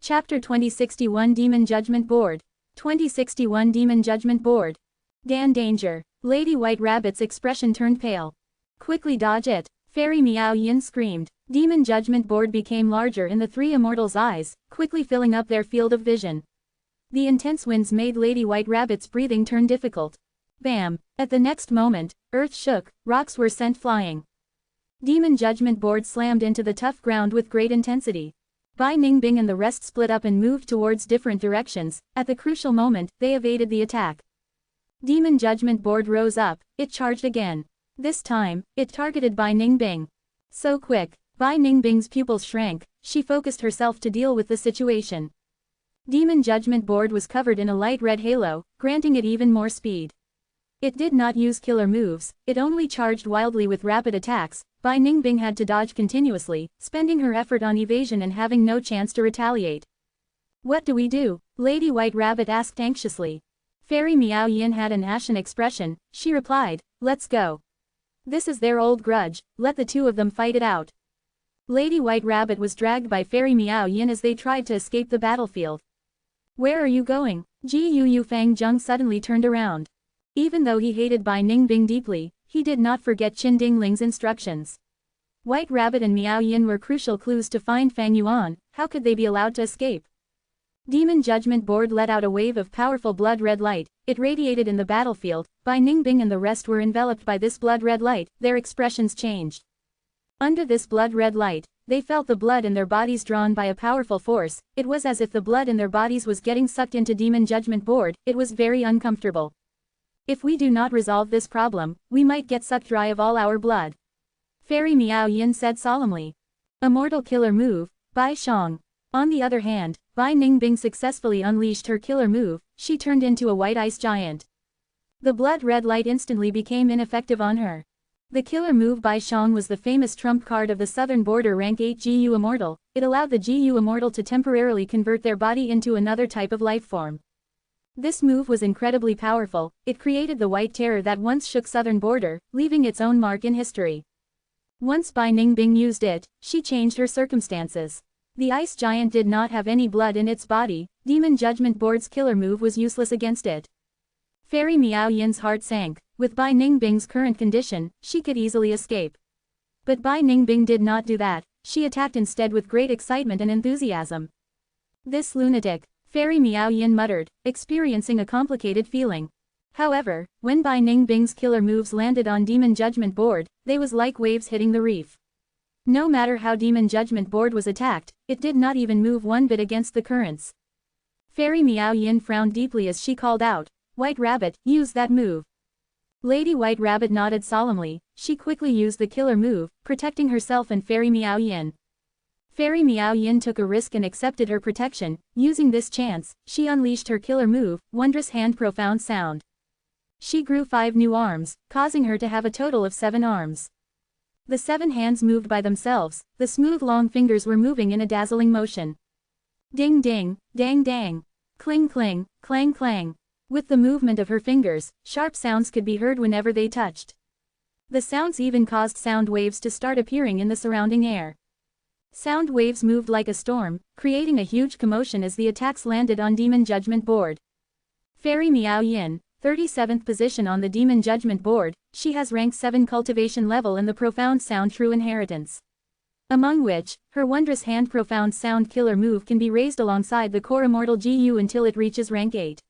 Chapter 2061 Demon Judgment Board. 2061 Demon Judgment Board. Dan danger. Lady White Rabbit's expression turned pale. Quickly dodge it. Fairy Meow Yin screamed. Demon Judgment Board became larger in the three immortals' eyes, quickly filling up their field of vision. The intense winds made Lady White Rabbit's breathing turn difficult. Bam! At the next moment, earth shook, rocks were sent flying. Demon Judgment Board slammed into the tough ground with great intensity. Bai Ningbing and the rest split up and moved towards different directions. At the crucial moment, they evaded the attack. Demon Judgment Board rose up, it charged again. This time, it targeted Bai Ningbing. So quick, Bai Ningbing's pupils shrank, she focused herself to deal with the situation. Demon Judgment Board was covered in a light red halo, granting it even more speed. It did not use killer moves, it only charged wildly with rapid attacks. Bai Ningbing had to dodge continuously, spending her effort on evasion and having no chance to retaliate. What do we do? Lady White Rabbit asked anxiously. Fairy Meow Yin had an ashen expression, she replied, let's go. This is their old grudge, let the two of them fight it out. Lady White Rabbit was dragged by Fairy Meow Yin as they tried to escape the battlefield. Where are you going? Ji Yu Fang Zheng suddenly turned around. Even though he hated Bai Ningbing deeply, he did not forget Qin Dingling's instructions. White Rabbit and Meow Yin were crucial clues to find Fang Yuan, how could they be allowed to escape? Demon Judgment Board let out a wave of powerful blood-red light, it radiated in the battlefield. Bai Ningbing and the rest were enveloped by this blood-red light, their expressions changed. Under this blood-red light, they felt the blood in their bodies drawn by a powerful force, it was as if the blood in their bodies was getting sucked into Demon Judgment Board, it was very uncomfortable. If we do not resolve this problem, we might get sucked dry of all our blood. Fairy Meow Yin said solemnly. Immortal killer move, Bai Shang. On the other hand, Bai Ningbing successfully unleashed her killer move, she turned into a white ice giant. The blood-red light instantly became ineffective on her. The killer move Bai Shang was the famous trump card of the Southern Border Rank 8 GU Immortal, it allowed the GU Immortal to temporarily convert their body into another type of life form. This move was incredibly powerful, it created the white terror that once shook Southern Border, leaving its own mark in history. Once Bai Ningbing used it, she changed her circumstances. The ice giant did not have any blood in its body, Demon Judgment Board's killer move was useless against it. Fairy Meow Yin's heart sank, with Bai Ningbing's current condition, she could easily escape. But Bai Ningbing did not do that, she attacked instead with great excitement and enthusiasm. This lunatic, Fairy Meow Yin muttered, experiencing a complicated feeling. However, when Bai Ningbing's killer moves landed on Demon Judgment Board, they was like waves hitting the reef. No matter how Demon Judgment Board was attacked, it did not even move one bit against the currents. Fairy Meow Yin frowned deeply as she called out, White Rabbit, use that move. Lady White Rabbit nodded solemnly, she quickly used the killer move, protecting herself and Fairy Meow Yin. Fairy Meow Yin took a risk and accepted her protection, using this chance, she unleashed her killer move, Wondrous Hand Profound Sound. She grew 5 new arms, causing her to have a total of 7 arms. The 7 hands moved by themselves, the smooth long fingers were moving in a dazzling motion. Ding ding, dang dang. Cling cling, clang clang. With the movement of her fingers, sharp sounds could be heard whenever they touched. The sounds even caused sound waves to start appearing in the surrounding air. Sound waves moved like a storm, creating a huge commotion as the attacks landed on Demon Judgment Board. Fairy Meow Yin, 37th position on the Demon Judgment Board, she has rank 7 cultivation level in the Profound Sound True Inheritance. Among which, her Wondrous Hand Profound Sound killer move can be raised alongside the core Immortal GU until it reaches rank 8.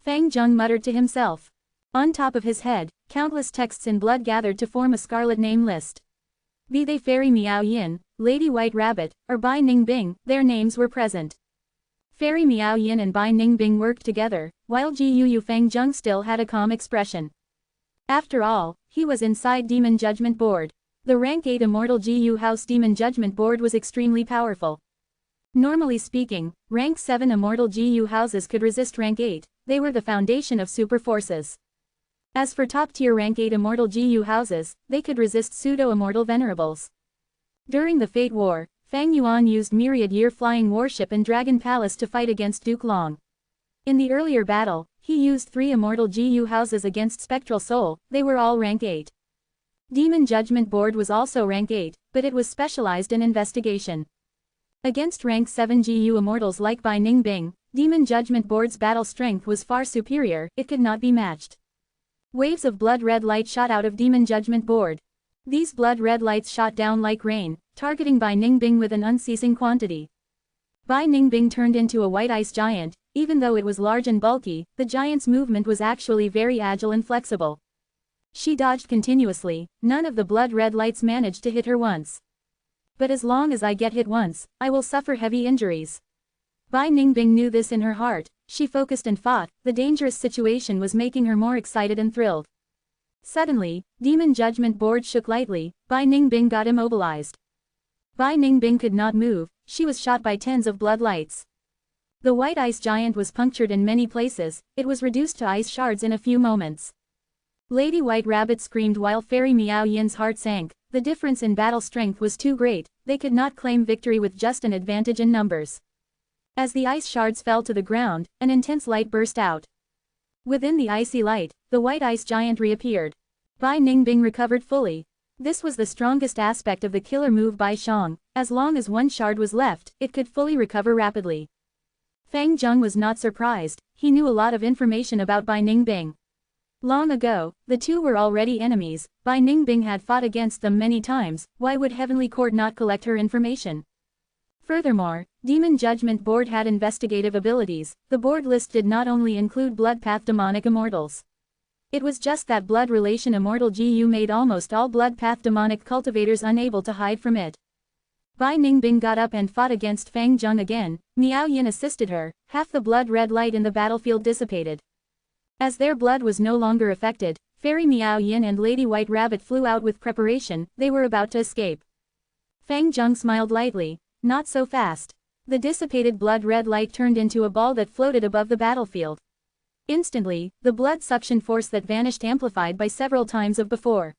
Fang Zheng muttered to himself. On top of his head, countless texts in blood gathered to form a scarlet name list. Be they Fairy Meow Yin, Lady White Rabbit, or Bai Ningbing, their names were present. Fairy Meow Yin and Bai Ningbing worked together, while Ji Fang Zheng still had a calm expression. After all, he was inside Demon Judgment Board. The rank 8 Immortal GU House Demon Judgment Board was extremely powerful. Normally speaking, rank 7 Immortal GU houses could resist rank 8, they were the foundation of super forces. As for top-tier rank 8 Immortal GU houses, they could resist pseudo-immortal venerables. During the Fate War, Fang Yuan used Myriad Year Flying Warship and Dragon Palace to fight against Duke Long. In the earlier battle, he used 3 Immortal GU houses against Spectral Soul, they were all rank 8. Demon Judgment Board was also rank 8, but it was specialized in investigation. Against rank 7 GU immortals like Bai Ningbing, Demon Judgment Board's battle strength was far superior, it could not be matched. Waves of blood-red light shot out of Demon Judgment Board. These blood-red lights shot down like rain, targeting Bai Ningbing with an unceasing quantity. Bai Ningbing turned into a white ice giant. Even though it was large and bulky, the giant's movement was actually very agile and flexible. She dodged continuously, none of the blood-red lights managed to hit her once. But as long as I get hit once, I will suffer heavy injuries. Bai Ningbing knew this in her heart. She focused and fought. The dangerous situation was making her more excited and thrilled. Suddenly, Demon Judgment Board shook lightly. Bai Ningbing got immobilized. Bai Ningbing could not move. She was shot by tens of blood lights. The white ice giant was punctured in many places. It was reduced to ice shards in a few moments. Lady White Rabbit screamed while Fairy Meow Yin's heart sank. The difference in battle strength was too great. They could not claim victory with just an advantage in numbers. As the ice shards fell to the ground, an intense light burst out. Within the icy light, the white ice giant reappeared. Bai Ningbing recovered fully. This was the strongest aspect of the killer move by Shang. As long as one shard was left, it could fully recover rapidly. Fang Zheng was not surprised. He knew a lot of information about Bai Ningbing. Long ago, the two were already enemies. Bai Ningbing had fought against them many times. Why would Heavenly Court not collect her information? Furthermore, Demon Judgment Board had investigative abilities. The board list did not only include blood-path demonic immortals. It was just that blood relation immortal GU made almost all blood-path demonic cultivators unable to hide from it. Bai Ningbing got up and fought against Fang Zheng again. Miao Yin assisted her. Half the blood-red light in the battlefield dissipated. As their blood was no longer affected, Fairy Meow Yin and Lady White Rabbit flew out with preparation. They were about to escape. Fang Zheng smiled lightly. Not so fast. The dissipated blood-red light turned into a ball that floated above the battlefield. Instantly, the blood suction force that vanished amplified by several times of before.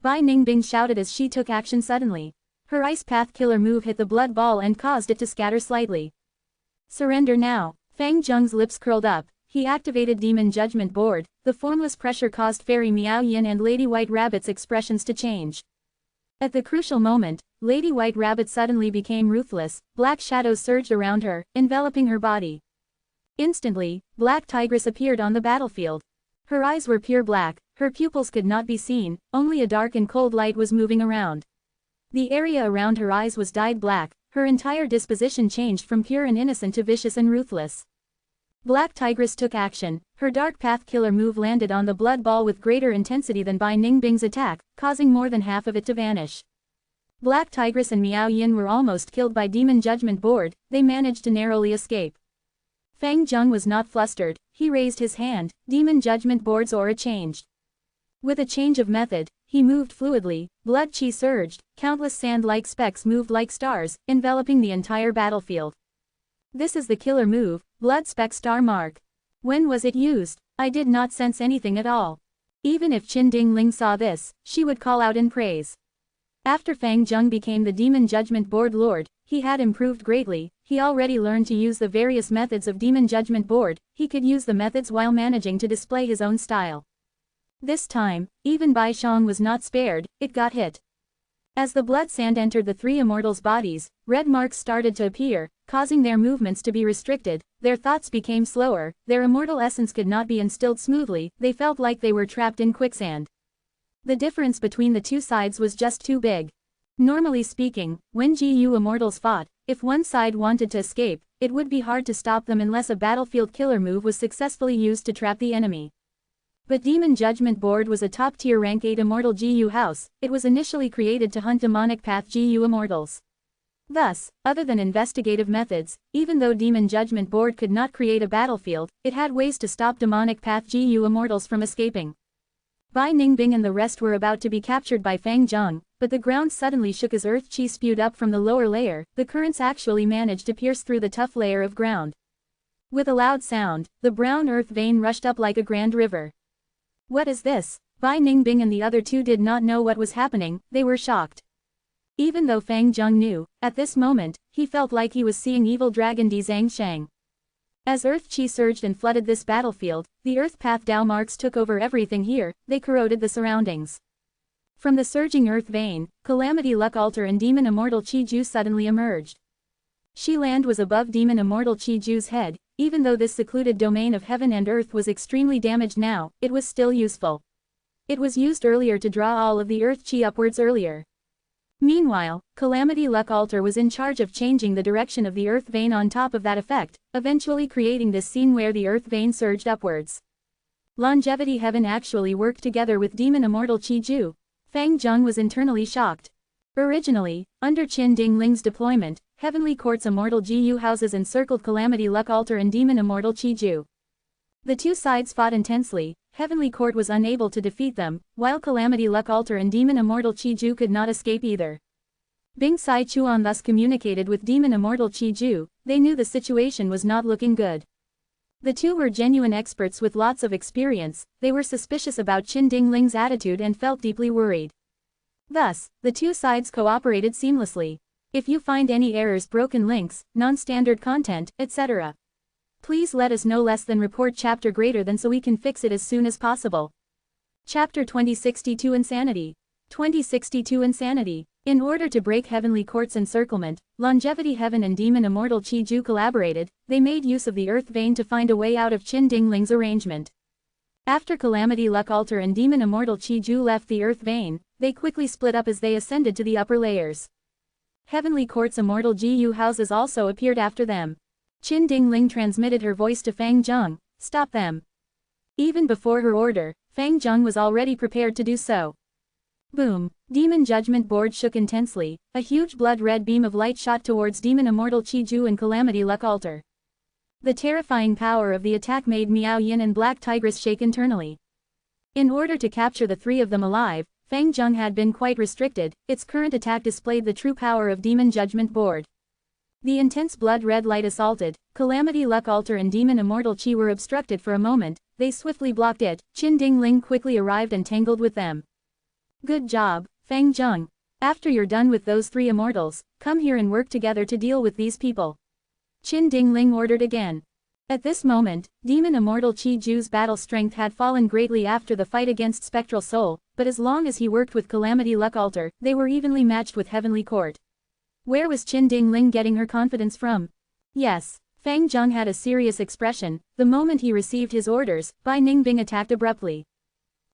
Bai Ningbing shouted as she took action suddenly. Her ice path killer move hit the blood ball and caused it to scatter slightly. Surrender now. Fang Zheng's lips curled up. He activated Demon Judgment Board. The formless pressure caused Fairy Meow Yin and Lady White Rabbit's expressions to change. At the crucial moment, Lady White Rabbit suddenly became ruthless. Black shadows surged around her, enveloping her body. Instantly, Black Tigress appeared on the battlefield. Her eyes were pure black, her pupils could not be seen, only a dark and cold light was moving around. The area around her eyes was dyed black, her entire disposition changed from pure and innocent to vicious and ruthless. Black Tigress took action. Her Dark Path Killer move landed on the blood ball with greater intensity than Bai Ningbing's attack, causing more than half of it to vanish. Black Tigress and Miao Yin were almost killed by Demon Judgment Board. They managed to narrowly escape. Fang Zheng was not flustered. He raised his hand. Demon Judgment Board's aura changed. With a change of method, he moved fluidly. Blood chi surged. Countless sand-like specks moved like stars, enveloping the entire battlefield. This is the killer move, Blood Speck Star Mark. When was it used? I did not sense anything at all. Even if Qin Dingling saw this, she would call out in praise. After Fang Zheng became the Demon Judgment Board Lord, he had improved greatly. He already learned to use the various methods of Demon Judgment Board. He could use the methods while managing to display his own style. This time, even Bai Shang was not spared. It got hit. As the blood sand entered the three immortals' bodies, red marks started to appear, causing their movements to be restricted. Their thoughts became slower. Their immortal essence could not be instilled smoothly. They felt like they were trapped in quicksand. The difference between the two sides was just too big. Normally speaking, when GU immortals fought, if one side wanted to escape, it would be hard to stop them unless a battlefield killer move was successfully used to trap the enemy. But Demon Judgment Board was a top-tier rank 8 immortal GU house. It was initially created to hunt demonic path GU immortals. Thus, other than investigative methods, even though Demon Judgment Board could not create a battlefield, it had ways to stop demonic path GU immortals from escaping. Bai Ningbing and the rest were about to be captured by Fang Zheng, but the ground suddenly shook as earth chi spewed up from the lower layer. The currents actually managed to pierce through the tough layer of ground. With a loud sound, the brown earth vein rushed up like a grand river. What is this? Bai Ningbing and the other two did not know what was happening. They were shocked. Even though Fang Zheng knew, at this moment, he felt like he was seeing evil dragon Di Zhangshang. As earth chi surged and flooded this battlefield, the earth path Dao marks took over everything here. They corroded the surroundings. From the surging earth vein, Calamity Luck Altar and Demon Immortal Chi Ju suddenly emerged. Shi Land was above Demon Immortal Chi Ju's head. Even though this secluded domain of heaven and earth was extremely damaged now, it was still useful. It was used earlier to draw all of the earth chi upwards earlier. Meanwhile, Calamity Luck Altar was in charge of changing the direction of the earth vein on top of that effect, eventually creating this scene where the earth vein surged upwards. Longevity Heaven actually worked together with Demon Immortal Chi Ju. Fang Zheng was internally shocked. Originally, under Qin Ding Ling's deployment, Heavenly Court's Immortal Gu houses encircled Calamity Luck Altar and Demon Immortal Chi Ju. The two sides fought intensely. Heavenly Court was unable to defeat them, while Calamity Luck Altar and Demon Immortal Chi Ju could not escape either. Bing Sai Chuan thus communicated with Demon Immortal Chi Ju. They knew the situation was not looking good. The two were genuine experts with lots of experience. They were suspicious about Qin Ding Ling's attitude and felt deeply worried. Thus, the two sides cooperated seamlessly. If you find any errors, broken links, non-standard content, etc., please let us know. Less than report chapter greater than so we can fix it as soon as possible. Chapter 2062 Insanity. 2062 Insanity. In order to break Heavenly Court's encirclement, Longevity Heaven and Demon Immortal Chi Ju collaborated. They made use of the earth vein to find a way out of Qin Ding Ling's arrangement. After Calamity Luck Altar and Demon Immortal Chi Ju left the earth vein, they quickly split up as they ascended to the upper layers. Heavenly Court's Immortal Gu houses also appeared after them. Qin Ding Ling transmitted her voice to Fang Zheng. Stop them. Even before her order, Fang Zheng was already prepared to do so. Boom. Demon Judgment Board shook intensely. A huge blood-red beam of light shot towards Demon Immortal Chi Ju and Calamity Luck Altar. The terrifying power of the attack made Miao Yin and Black Tigress shake internally. In order to capture the three of them alive, Fang Zheng had been quite restricted. Its current attack displayed the true power of Demon Judgment Board. The intense blood-red light assaulted. Calamity Luck Altar and Demon Immortal Chi were obstructed for a moment. They swiftly blocked it. Qin Ding Ling quickly arrived and tangled with them. Good job, Fang Zheng. After you're done with those three immortals, come here and work together to deal with these people. Qin Ding Ling ordered again. At this moment, Demon Immortal Chi Ju's battle strength had fallen greatly after the fight against Spectral Soul, but as long as he worked with Calamity Luck Altar, they were evenly matched with Heavenly Court. Where was Qin Ding Ling getting her confidence from? Yes, Fang Zheng had a serious expression. The moment he received his orders, Bai Ningbing attacked abruptly.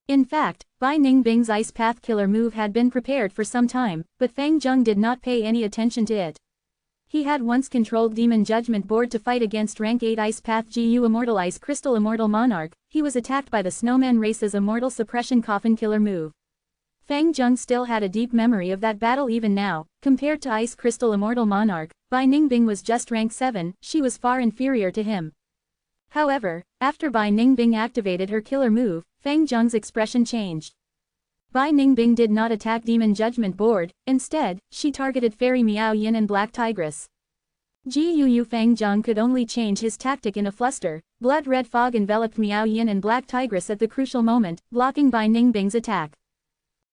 In fact, Bai Ningbing's Ice Path Killer move had been prepared for some time, but Fang Zheng did not pay any attention to it. He had once controlled Demon Judgment Board to fight against Rank 8 Ice Path GU Immortal Ice Crystal Immortal Monarch. He was attacked by the Snowman Race's Immortal Suppression Coffin Killer move. Fang Zheng still had a deep memory of that battle even now. Compared to Ice Crystal Immortal Monarch, Bai Ningbing was just rank 7, she was far inferior to him. However, after Bai Ningbing activated her killer move, Fang Zheng's expression changed. Bai Ningbing did not attack Demon Judgment Board. Instead, she targeted Fairy Miao Yin and Black Tigress. Gu Fang Zheng could only change his tactic in a fluster. Blood-red fog enveloped Miao Yin and Black Tigress at the crucial moment, blocking Bai Ningbing's attack.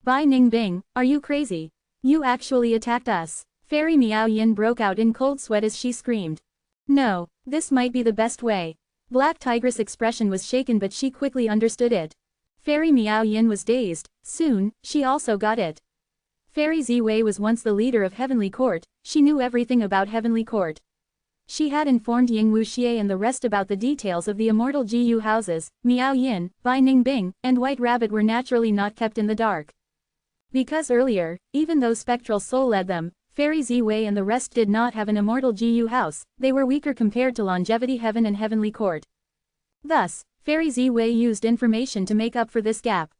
Bai Ningbing, are you crazy? You actually attacked us. Fairy Miao Yin broke out in cold sweat as she screamed. No, this might be the best way. Black Tigress' expression was shaken, but she quickly understood it. Fairy Miao Yin was dazed. Soon, she also got it. Fairy Ziwei was once the leader of Heavenly Court. She knew everything about Heavenly Court. She had informed Ying Wuxie and the rest about the details of the Immortal Gu houses. Miao Yin, Bai Ningbing, and White Rabbit were naturally not kept in the dark. Because earlier, even though Spectral Soul led them, Fairy Ziwei and the rest did not have an Immortal Gu house, they were weaker compared to Longevity Heaven and Heavenly Court. Thus, Fairy Ziwei used information to make up for this gap.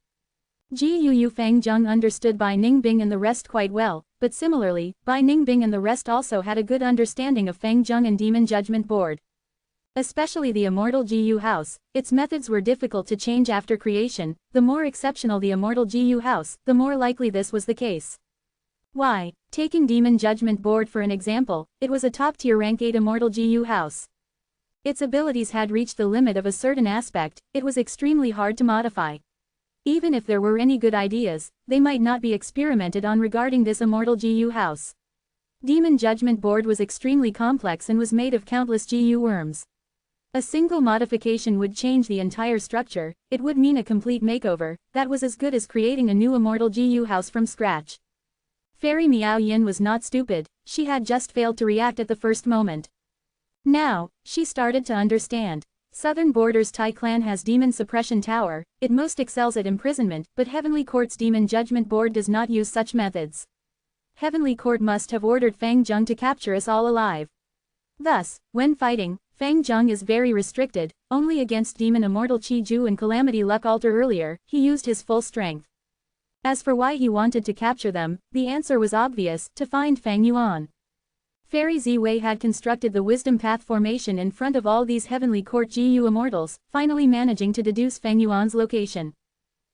Gu Fang Zheng understood Bai Ningbing and the rest quite well, but similarly, Bai Ningbing and the rest also had a good understanding of Fang Zheng and Demon Judgment Board. Especially the Immortal Gu house, its methods were difficult to change after creation. The more exceptional the Immortal Gu house, the more likely this was the case. Why? Taking Demon Judgment Board for an example, it was a top-tier rank 8 Immortal Gu house. Its abilities had reached the limit of a certain aspect. It was extremely hard to modify. Even if there were any good ideas, they might not be experimented on regarding this Immortal Gu house. Demon Judgment Board was extremely complex and was made of countless Gu worms. A single modification would change the entire structure. It would mean a complete makeover. That was as good as creating a new Immortal Gu house from scratch. Fairy Miao Yin was not stupid, she had just failed to react at the first moment. Now, she started to understand. Southern Borders Tai clan has Demon Suppression Tower, it most excels at imprisonment, but Heavenly Court's Demon Judgment Board does not use such methods. Heavenly Court must have ordered Fang Zheng to capture us all alive. Thus, when fighting, Fang Zheng is very restricted, only against Demon Immortal Qi Ju and Calamity Luck Altar earlier, he used his full strength. As for why he wanted to capture them, the answer was obvious, to find Fang Yuan. Fairy Ziwei had constructed the Wisdom Path formation in front of all these Heavenly Court GU Immortals, finally managing to deduce Fang Yuan's location.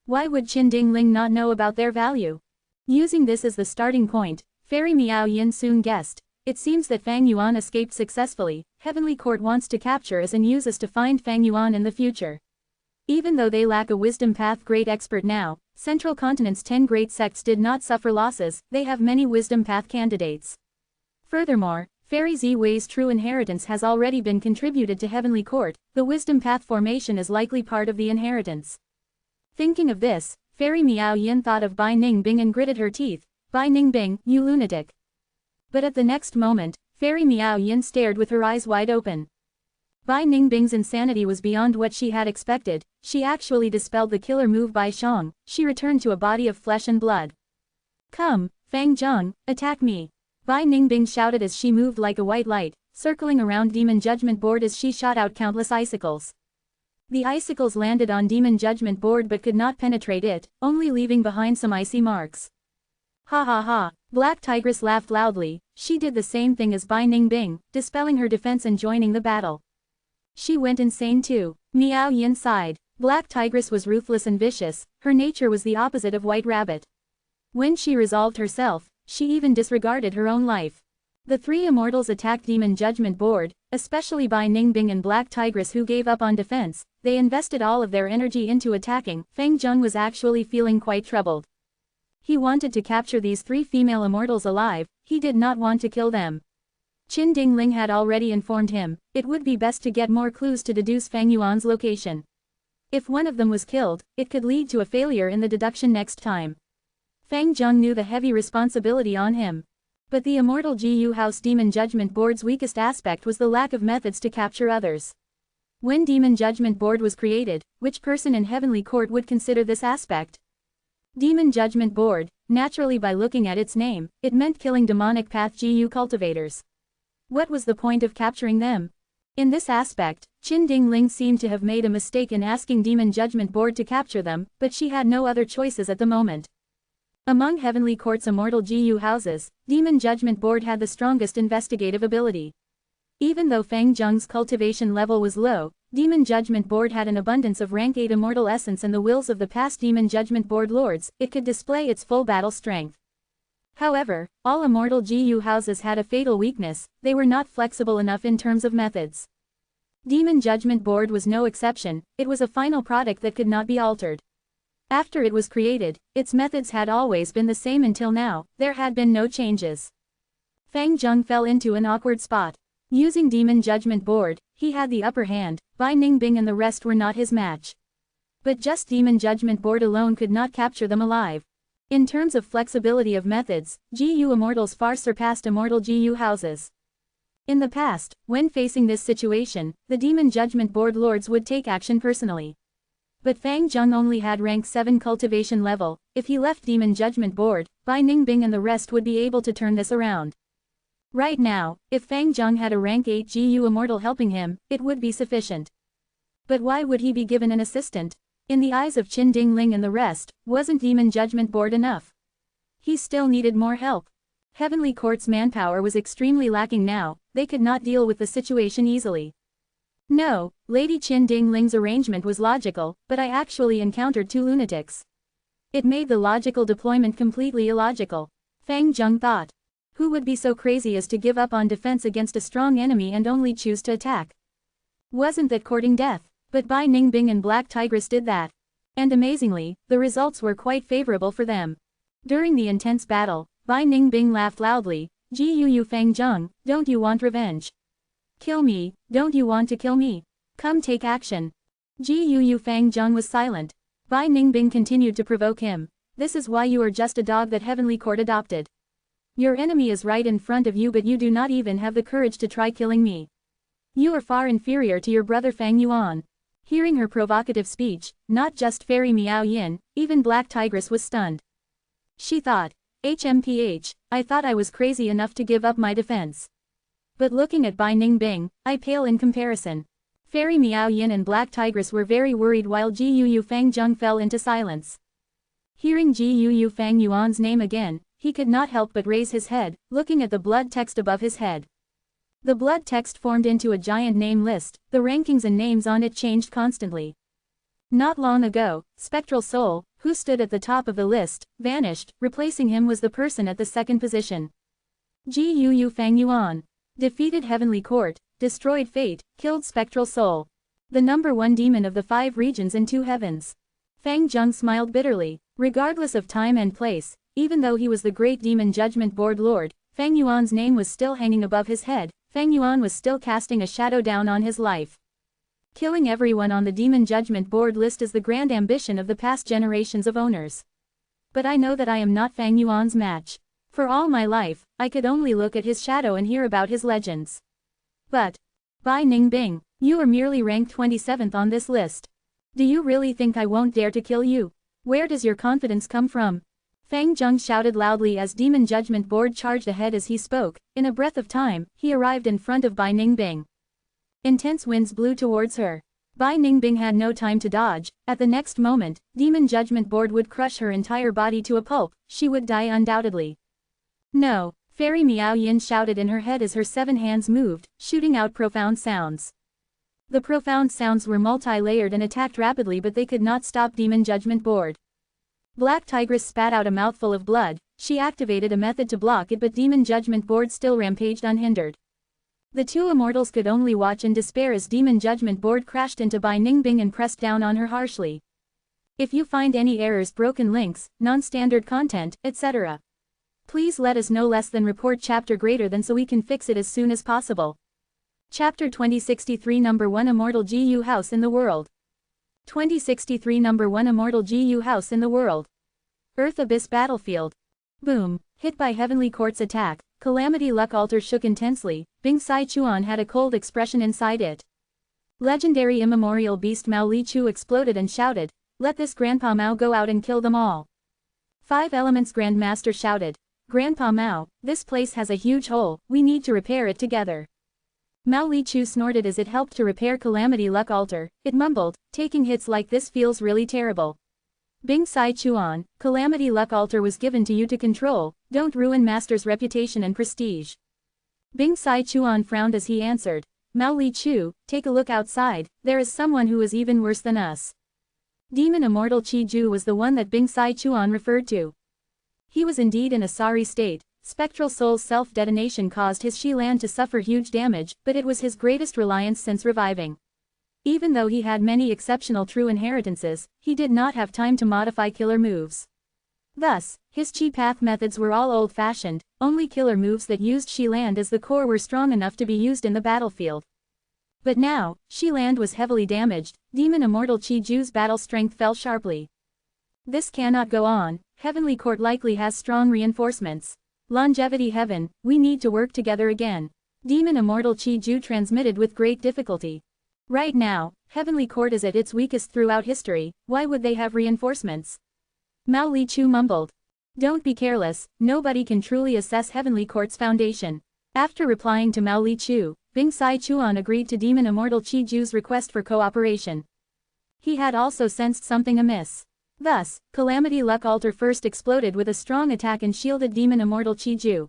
Why would Qin Dingling not know about their value? Using this as the starting point, Fairy Miao Yin soon guessed. It seems that Fang Yuan escaped successfully, Heavenly Court wants to capture us and use us to find Fang Yuan in the future. Even though they lack a Wisdom Path great expert now, Central Continent's 10 great sects did not suffer losses, they have many Wisdom Path candidates. Furthermore, Fairy Ziwei's true inheritance has already been contributed to Heavenly Court, the Wisdom Path formation is likely part of the inheritance. Thinking of this, Fairy Miao Yin thought of Bai Ningbing and gritted her teeth. Bai Ningbing, you lunatic. But at the next moment, Fairy Miao Yin stared with her eyes wide open. Bai Ningbing's insanity was beyond what she had expected, she actually dispelled the killer move by Shang, she returned to a body of flesh and blood. Come, Fang Zheng, attack me. Bai Ningbing shouted as she moved like a white light, circling around Demon Judgment Board as she shot out countless icicles. The icicles landed on Demon Judgment Board but could not penetrate it, only leaving behind some icy marks. Ha ha ha, Black Tigress laughed loudly, she did the same thing as Bai Ningbing, dispelling her defense and joining the battle. She went insane too. Miao Yin sighed. Black Tigress was ruthless and vicious, her nature was the opposite of White Rabbit. When she resolved herself, she even disregarded her own life. The three immortals attacked Demon Judgment Board, especially Bai Ningbing and Black Tigress who gave up on defense, they invested all of their energy into attacking. Fang Zheng was actually feeling quite troubled. He wanted to capture these three female immortals alive, he did not want to kill them. Qin Dingling had already informed him, it would be best to get more clues to deduce Fang Yuan's location. If one of them was killed, it could lead to a failure in the deduction next time. Fang Zheng knew the heavy responsibility on him. But the Immortal GU House Demon Judgment Board's weakest aspect was the lack of methods to capture others. When Demon Judgment Board was created, which person in Heavenly Court would consider this aspect? Demon Judgment Board, naturally by looking at its name, it meant killing demonic path GU cultivators. What was the point of capturing them? In this aspect, Qin Dingling seemed to have made a mistake in asking Demon Judgment Board to capture them, but she had no other choices at the moment. Among Heavenly Court's immortal GU houses, Demon Judgment Board had the strongest investigative ability. Even though Fang Zheng's cultivation level was low, Demon Judgment Board had an abundance of rank 8 immortal essence and the wills of the past Demon Judgment Board lords, it could display its full battle strength. However, all immortal GU houses had a fatal weakness, they were not flexible enough in terms of methods. Demon Judgment Board was no exception, it was a final product that could not be altered. After it was created, its methods had always been the same until now, there had been no changes. Fang Zheng fell into an awkward spot. Using Demon Judgment Board, he had the upper hand, Bai Ningbing and the rest were not his match. But just Demon Judgment Board alone could not capture them alive. In terms of flexibility of methods, GU Immortals far surpassed immortal GU houses. In the past, when facing this situation, the Demon Judgment Board lords would take action personally. But Fang Zheng only had rank 7 cultivation level, if he left Demon Judgment Board, Bai Ningbing and the rest would be able to turn this around. Right now, if Fang Zheng had a rank 8 GU Immortal helping him, it would be sufficient. But why would he be given an assistant? In the eyes of Qin Dingling and the rest, wasn't Demon Judgment Board enough? He still needed more help. Heavenly Court's manpower was extremely lacking now, they could not deal with the situation easily. No, Lady Qin Dingling's arrangement was logical, but I actually encountered 2 lunatics. It made the logical deployment completely illogical. Fang Zheng thought. Who would be so crazy as to give up on defense against a strong enemy and only choose to attack? Wasn't that courting death? But Bai Ningbing and Black Tigress did that. And amazingly, the results were quite favorable for them. During the intense battle, Bai Ningbing laughed loudly, "Gu Fang Zheng, don't you want revenge? Kill me, don't you want to kill me? Come take action." Gu Fang Zheng was silent. Bai Ningbing continued to provoke him. "This is why you are just a dog that Heavenly Court adopted. Your enemy is right in front of you, but you do not even have the courage to try killing me. You are far inferior to your brother Fang Yuan. Hearing her provocative speech, not just Fairy Miao Yin, even Black Tigress was stunned. She thought, HMPH, I thought I was crazy enough to give up my defense. But looking at Bai Ningbing, I pale in comparison. Fairy Miao Yin and Black Tigress were very worried while Ji Yu Fang Zheng fell into silence. Hearing Ji Yu Fang Yuan's name again, he could not help but raise his head, looking at the blood text above his head. The blood text formed into a giant name list, the rankings and names on it changed constantly. Not long ago, Spectral Soul, who stood at the top of the list, vanished, replacing him was the person at the second position. Ji Yu Fang Yuan. Defeated Heavenly Court, destroyed Fate, killed Spectral Soul. The number 1 demon of the 5 regions and 2 heavens. Fang Zheng smiled bitterly. Regardless of time and place, even though he was the great demon judgment board lord, Fang Yuan's name was still hanging above his head. Fang Yuan was still casting a shadow down on his life. Killing everyone on the demon judgment board list is the grand ambition of the past generations of owners. But I know that I am not Fang Yuan's match. For all my life, I could only look at his shadow and hear about his legends. But, Bai Ningbing, you are merely ranked 27th on this list. Do you really think I won't dare to kill you? Where does your confidence come from? Fang Zheng shouted loudly as Demon Judgment Board charged ahead as he spoke. In a breath of time, he arrived in front of Bai Ningbing. Intense winds blew towards her. Bai Ningbing had no time to dodge. At the next moment, Demon Judgment Board would crush her entire body to a pulp. She would die undoubtedly. No, Fairy Miao Yin shouted in her head as her 7 hands moved, shooting out profound sounds. The profound sounds were multi-layered and attacked rapidly, but they could not stop Demon Judgment Board. Black Tigress spat out a mouthful of blood. She activated a method to block it, but Demon Judgment Board still rampaged unhindered. The 2 immortals could only watch in despair as Demon Judgment Board crashed into Bai Ningbing and pressed down on her harshly. If you find any errors, broken links, non-standard content, etc., please let us know. Less than report chapter greater than so we can fix it as soon as possible. Chapter 2063 Number 1 Immortal GU House in the World. 2063 Number 1 Immortal GU House in the World. Earth Abyss Battlefield. Boom. Hit by Heavenly Court's attack, Calamity Luck Altar shook intensely. Bing Sai Chuan had a cold expression inside it. Legendary immemorial beast Mao Li Chu exploded and shouted, "Let this Grandpa Mao go out and kill them all." 5 Elements Grandmaster shouted, "Grandpa Mao, this place has a huge hole, we need to repair it together." Mao Li Chu snorted as it helped to repair Calamity Luck Altar. It mumbled, "Taking hits like this feels really terrible." Bing Sai Chuan, Calamity Luck Altar was given to you to control, don't ruin Master's reputation and prestige. Bing Sai Chuan frowned as he answered, "Mao Li Chu, take a look outside, there is someone who is even worse than us." Demon Immortal Chi Ju was the one that Bing Sai Chuan referred to. He was indeed in a sorry state. Spectral Soul's self-detonation caused his Shi-Land to suffer huge damage, but it was his greatest reliance since reviving. Even though he had many exceptional true inheritances, he did not have time to modify killer moves. Thus, his Chi Path methods were all old-fashioned, only killer moves that used Shi-Land as the core were strong enough to be used in the battlefield. But now, Shi-Land was heavily damaged. Demon Immortal Chi Ju's battle strength fell sharply. This cannot go on. Heavenly Court likely has strong reinforcements. Longevity Heaven, we need to work together again. Demon Immortal Chi Ju transmitted with great difficulty. Right now, Heavenly Court is at its weakest throughout history. Why would they have reinforcements? Mao Li Chu mumbled. Don't be careless, nobody can truly assess Heavenly Court's foundation. After replying to Mao Li Chu, Bing Sai Chuan agreed to Demon Immortal Chi Ju's request for cooperation. He had also sensed something amiss. Thus, Calamity Luck Altar first exploded with a strong attack and shielded Demon Immortal Chi Ju.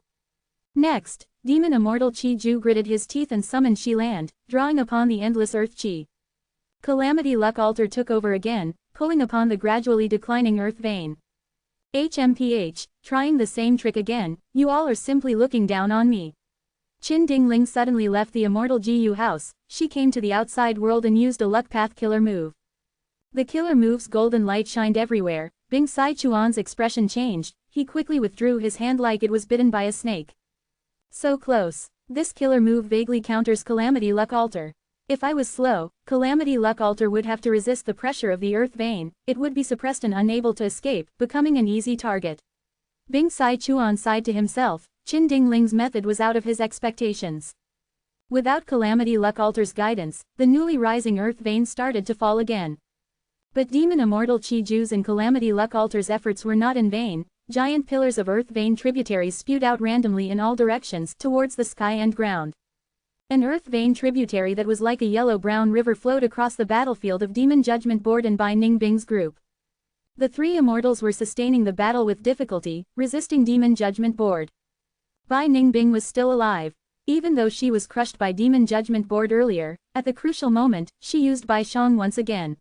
Next, Demon Immortal Chi Ju gritted his teeth and summoned Shi-Land, drawing upon the endless Earth Chi. Calamity Luck Altar took over again, pulling upon the gradually declining Earth vein. HMPH, trying the same trick again, you all are simply looking down on me. Qin Dingling suddenly left the Immortal GU house. She came to the outside world and used a Luck Path killer move. The killer move's golden light shined everywhere. Bing Sai Chuan's expression changed. He quickly withdrew his hand like it was bitten by a snake. So close. This killer move vaguely counters Calamity Luck Altar. If I was slow, Calamity Luck Altar would have to resist the pressure of the Earth vein. It would be suppressed and unable to escape, becoming an easy target. Bing Sai Chuan sighed to himself. Qin Dingling's method was out of his expectations. Without Calamity Luck Alter's guidance, the newly rising earth vein started to fall again. But Demon Immortal Chi Ju's and Calamity Luck Alter's efforts were not in vain. Giant pillars of earth vein tributaries spewed out randomly in all directions towards the sky and ground. An earth vein tributary that was like a yellow-brown river flowed across the battlefield of Demon Judgment Board and Bai Ningbing's group. The three immortals were sustaining the battle with difficulty, resisting Demon Judgment Board. Bai Ningbing was still alive. Even though she was crushed by Demon Judgment Board earlier, at the crucial moment, she used Bai Shang once again.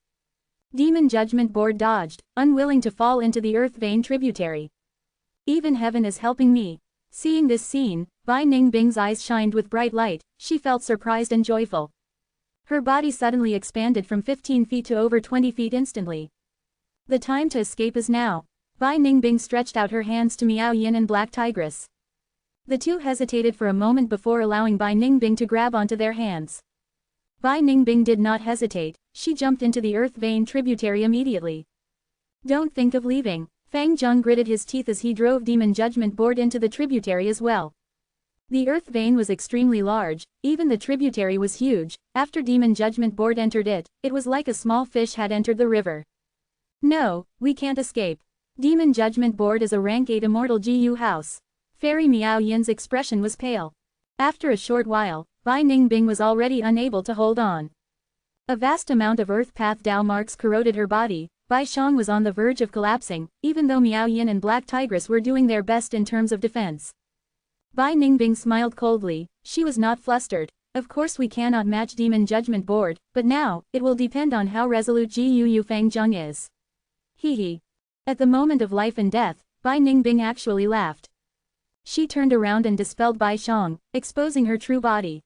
Demon Judgment Board dodged, unwilling to fall into the earth vein tributary. Even heaven is helping me. Seeing this scene, Bai Ningbing's eyes shined with bright light. She felt surprised and joyful. Her body suddenly expanded from 15 feet to over 20 feet instantly. The time to escape is now. Bai Ningbing stretched out her hands to Miao Yin and Black Tigress. The two hesitated for a moment before allowing Bai Ningbing to grab onto their hands. Bai Ningbing did not hesitate, she jumped into the earth vein tributary immediately. Don't think of leaving. Fang Zheng gritted his teeth as he drove Demon Judgment Board into the tributary as well. The earth vein was extremely large, even the tributary was huge. After Demon Judgment Board entered it, it was like a small fish had entered the river. No, we can't escape. Demon Judgment Board is a rank 8 immortal GU house. Fairy Miao Yin's expression was pale. After a short while, Bai Ningbing was already unable to hold on. A vast amount of earth path Dao marks corroded her body. Bai Shang was on the verge of collapsing, even though Miao Yin and Black Tigress were doing their best in terms of defense. Bai Ningbing smiled coldly. She was not flustered. Of course we cannot match Demon Judgment Board, but now, it will depend on how resolute Gu Fang Zheng is. Hee. At the moment of life and death, Bai Ningbing actually laughed. She turned around and dispelled Bai Shang, exposing her true body.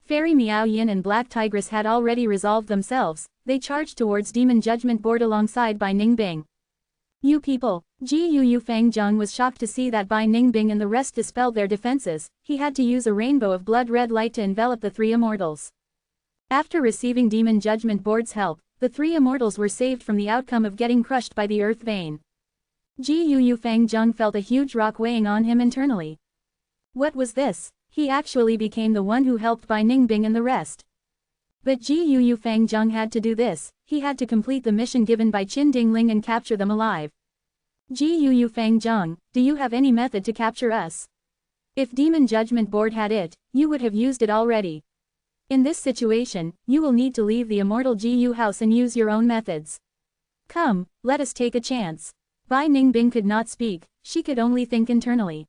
Fairy Miao Yin and Black Tigress had already resolved themselves. They charged towards Demon Judgment Board alongside Bai Ningbing. You people. Gu Fang Zheng was shocked to see that Bai Ningbing and the rest dispelled their defenses. He had to use a rainbow of blood-red light to envelop the three immortals. After receiving Demon Judgment Board's help, the three immortals were saved from the outcome of getting crushed by the earth vein. Gu Fang Zheng felt a huge rock weighing on him internally. What was this? He actually became the one who helped Bai Ningbing and the rest. But Gu Fang Zheng had to do this. He had to complete the mission given by Qin Dingling and capture them alive. Gu Fang Zheng, do you have any method to capture us? If Demon Judgment Board had it, you would have used it already. In this situation, you will need to leave the Immortal GU house and use your own methods. Come, let us take a chance. Bai Ningbing could not speak, she could only think internally.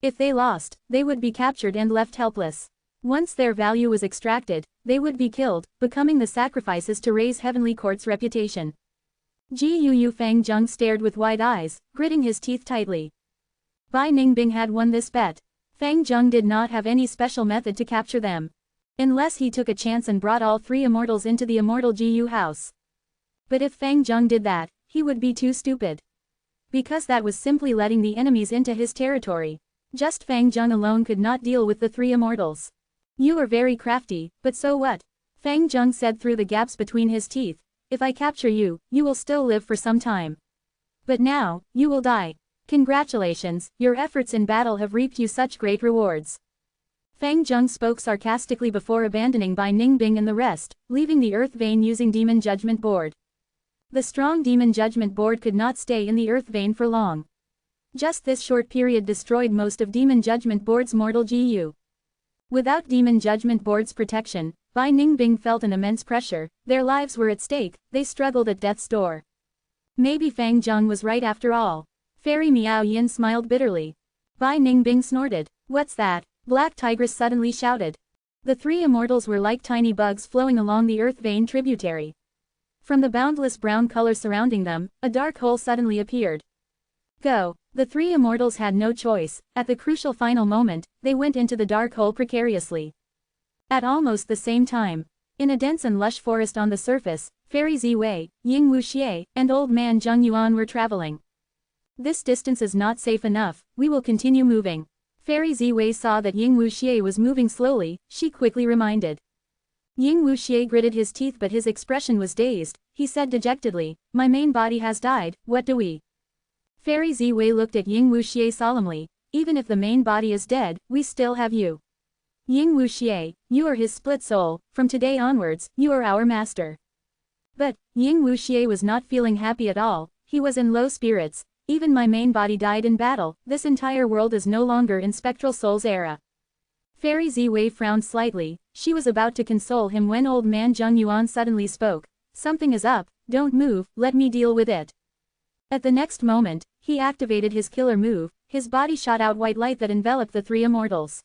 If they lost, they would be captured and left helpless. Once their value was extracted, they would be killed, becoming the sacrifices to raise Heavenly Court's reputation. Gu Fang Zheng stared with wide eyes, gritting his teeth tightly. Bai Ningbing had won this bet. Fang Zheng did not have any special method to capture them. Unless he took a chance and brought all three immortals into the Immortal GU house. But if Fang Zheng did that, he would be too stupid. Because that was simply letting the enemies into his territory. Just Fang Zheng alone could not deal with the three immortals. You are very crafty, but so what? Fang Zheng said through the gaps between his teeth. If I capture you, you will still live for some time. But now, you will die. Congratulations, your efforts in battle have reaped you such great rewards. Fang Zheng spoke sarcastically before abandoning Bai Ningbing and the rest, leaving the earth vein using Demon Judgment Board. The strong Demon Judgment Board could not stay in the earth vein for long. Just this short period destroyed most of Demon Judgment Board's mortal GU. Without Demon Judgment Board's protection, Bai Ningbing felt an immense pressure. Their lives were at stake, they struggled at death's door. Maybe Fang Zheng was right after all. Fairy Miao Yin smiled bitterly. Bai Ningbing snorted. What's that? Black Tigress suddenly shouted. The three immortals were like tiny bugs flowing along the earth vein tributary. From the boundless brown color surrounding them, a dark hole suddenly appeared. Go. The three immortals had no choice. At the crucial final moment, they went into the dark hole precariously. At almost the same time, in a dense and lush forest on the surface, Fairy Ziwei, Ying Wuxie, and Old Man Zheng Yuan were traveling. This distance is not safe enough, we will continue moving. Fairy Ziwei saw that Ying Wuxie was moving slowly, she quickly reminded. Ying Wuxie gritted his teeth but his expression was dazed. He said dejectedly, my main body has died, what do we? Fairy Ziwei looked at Ying Wuxie solemnly. even if the main body is dead, we still have you. Ying Wuxie, you are his split soul, from today onwards, you are our master. But, Ying Wuxie was not feeling happy at all, he was in low spirits. Even my main body died in battle, this entire world is no longer in Spectral Soul's era. Fairy Ziwei frowned slightly, she was about to console him when old man Zheng Yuan suddenly spoke. Something is up, don't move, let me deal with it. At the next moment, he activated his killer move, his body shot out white light that enveloped the three immortals.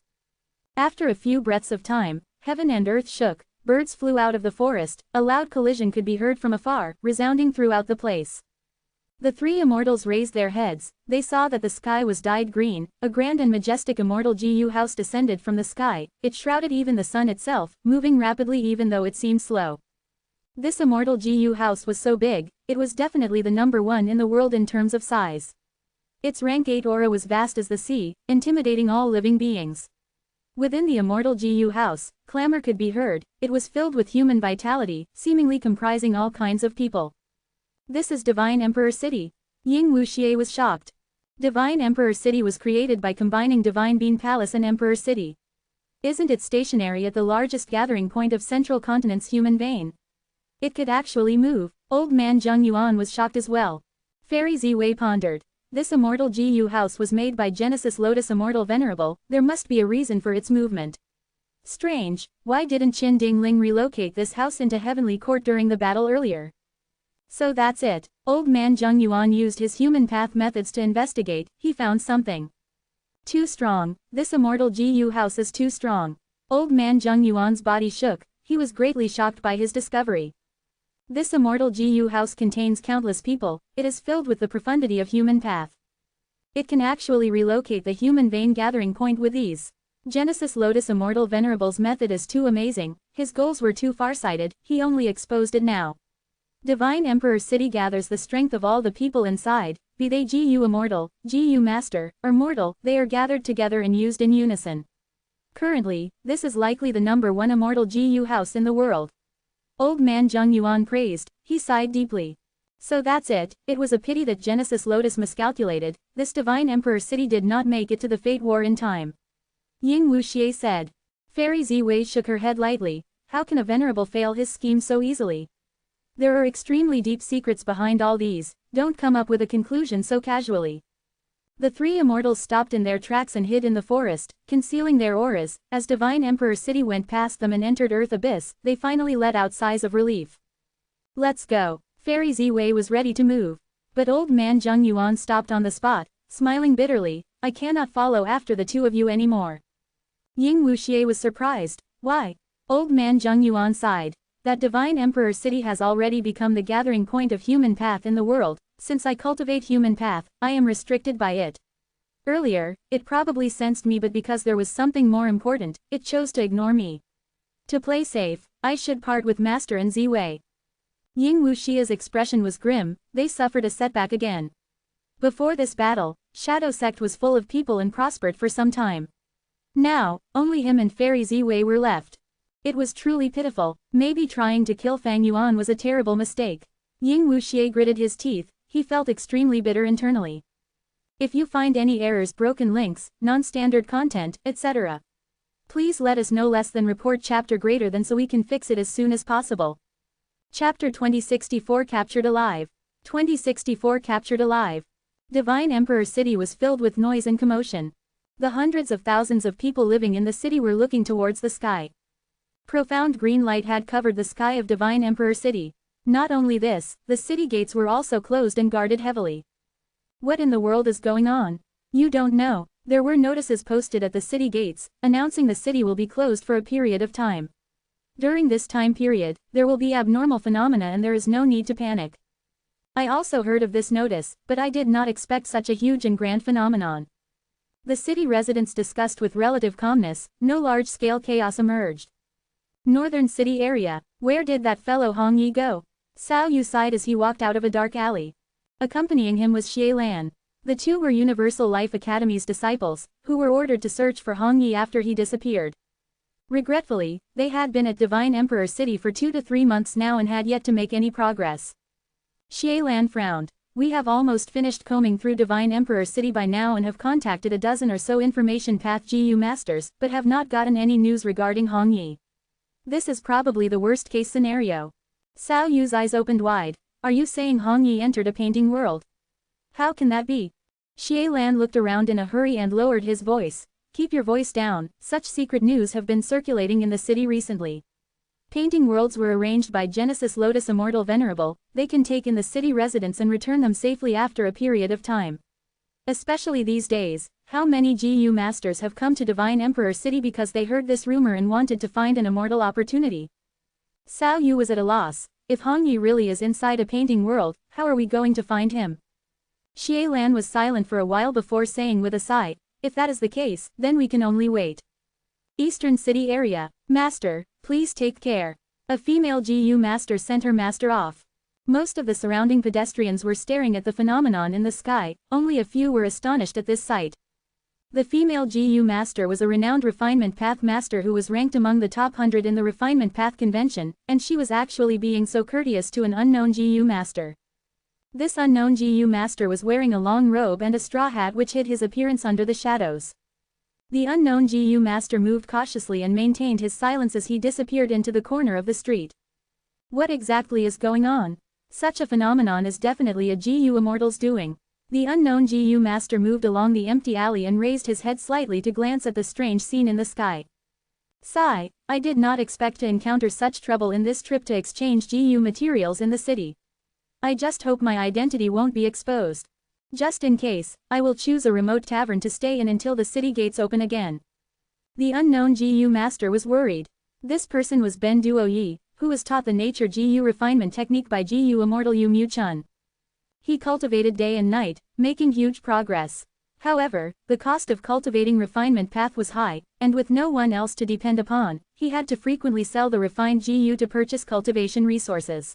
After a few breaths of time, heaven and earth shook, birds flew out of the forest, a loud collision could be heard from afar, resounding throughout the place. The three immortals raised their heads, they saw that the sky was dyed green, a grand and majestic immortal Gu house descended from the sky, it shrouded even the sun itself, moving rapidly even though it seemed slow. This immortal Gu house was so big, it was definitely the number one in the world in terms of size. Its rank 8 aura was vast as the sea, intimidating all living beings. Within the immortal Gu house, clamor could be heard, it was filled with human vitality, seemingly comprising all kinds of people. This is Divine Emperor City. Ying Wuxie was shocked. Divine Emperor City was created by combining Divine Bean Palace and Emperor City. Isn't it stationary at the largest gathering point of Central Continent's human vein? It could actually move. Old man Zheng Yuan was shocked as well. Fairy Ziwei pondered. This immortal Gu house was made by Genesis Lotus Immortal Venerable, there must be a reason for its movement. Strange, why didn't Qin Dingling relocate this house into Heavenly Court during the battle earlier? So that's it. Old man Zheng Yuan used his human path methods to investigate, he found something. Too strong, this immortal Gu house is too strong. Old man Zheng Yuan's body shook, he was greatly shocked by his discovery. This immortal Gu house contains countless people, it is filled with the profundity of human path. It can actually relocate the human vein gathering point with ease. Genesis Lotus Immortal Venerable's method is too amazing, his goals were too farsighted, he only exposed it now. Divine Emperor City gathers the strength of all the people inside, be they Gu Immortal, Gu Master, or Mortal, they are gathered together and used in unison. Currently, this is likely the number one immortal Gu house in the world. Old man Zheng Yuan praised, he sighed deeply. So that's it, it was a pity that Genesis Lotus miscalculated, this Divine Emperor City did not make it to the Fate War in time. Ying Wuxie said. Fairy Ziwei shook her head lightly, how can a Venerable fail his scheme so easily? There are extremely deep secrets behind all these, don't come up with a conclusion so casually. The three immortals stopped in their tracks and hid in the forest, concealing their auras. As Divine Emperor City went past them and entered Earth Abyss, they finally let out sighs of relief. Let's go. Fairy Ziwei was ready to move. But old man Zheng Yuan stopped on the spot, smiling bitterly, I cannot follow after the two of you anymore. Ying Wuxie was surprised, why? Old man Zheng Yuan sighed. That Divine Emperor City has already become the gathering point of human path in the world, since I cultivate human path, I am restricted by it. Earlier, it probably sensed me but because there was something more important, it chose to ignore me. To play safe, I should part with Master and Ziwei. Ying Wuxie's expression was grim, they suffered a setback again. Before this battle, Shadow Sect was full of people and prospered for some time. Now, only him and Fairy Ziwei were left. It was truly pitiful, maybe trying to kill Fang Yuan was a terrible mistake. Ying Wuxie gritted his teeth, he felt extremely bitter internally. If you find any errors, broken links, non-standard content, etc. please let us know, less than report chapter greater than so we can fix it as soon as possible. Chapter 2064 Captured Alive. 2064 Captured Alive. Divine Emperor City was filled with noise and commotion. The hundreds of thousands of people living in the city were looking towards the sky. Profound green light had covered the sky of Divine Emperor City. Not only this, the city gates were also closed and guarded heavily. What in the world is going on? You don't know. There were notices posted at the city gates, announcing the city will be closed for a period of time. During this time period, there will be abnormal phenomena and there is no need to panic. I also heard of this notice, but I did not expect such a huge and grand phenomenon. The city residents discussed with relative calmness, no large-scale chaos emerged. Northern City area, where did that fellow Hong Yi go? Cao Yu sighed as he walked out of a dark alley. Accompanying him was Xie Lan. The two were Universal Life Academy's disciples, who were ordered to search for Hong Yi after he disappeared. Regretfully, they had been at Divine Emperor City for 2 to 3 months now and had yet to make any progress. Xie Lan frowned. We have almost finished combing through Divine Emperor City by now and have contacted a dozen or so information path GU masters, but have not gotten any news regarding Hong Yi. This is probably the worst case scenario. Cao Yu's eyes opened wide. Are you saying Hong Yi entered a painting world? How can that be? Xie Lan looked around in a hurry and lowered his voice. Keep your voice down, such secret news have been circulating in the city recently. Painting worlds were arranged by Genesis Lotus Immortal Venerable, they can take in the city residents and return them safely after a period of time. Especially these days, how many GU masters have come to Divine Emperor City because they heard this rumor and wanted to find an immortal opportunity? Cao Yu was at a loss. If Hong Yi really is inside a painting world, how are we going to find him? Xie Lan was silent for a while before saying with a sigh, if that is the case, then we can only wait. Eastern City Area. Master, please take care. A female GU master sent her master off. Most of the surrounding pedestrians were staring at the phenomenon in the sky, only a few were astonished at this sight. The female GU master was a renowned refinement path master who was ranked among the top 100 in the refinement path convention, and she was actually being so courteous to an unknown GU master. This unknown GU master was wearing a long robe and a straw hat which hid his appearance under the shadows. The unknown GU master moved cautiously and maintained his silence as he disappeared into the corner of the street. What exactly is going on? Such a phenomenon is definitely a GU immortal's doing. The unknown GU master moved along the empty alley and raised his head slightly to glance at the strange scene in the sky. Sigh, I did not expect to encounter such trouble in this trip to exchange GU materials in the city. I just hope my identity won't be exposed. Just in case, I will choose a remote tavern to stay in until the city gates open again. The unknown GU master was worried. This person was Ben Duo Yi, who was taught the nature GU refinement technique by GU Immortal Yu Mu Chun. He cultivated day and night, making huge progress. However, the cost of cultivating refinement path was high, and with no one else to depend upon, he had to frequently sell the refined GU to purchase cultivation resources.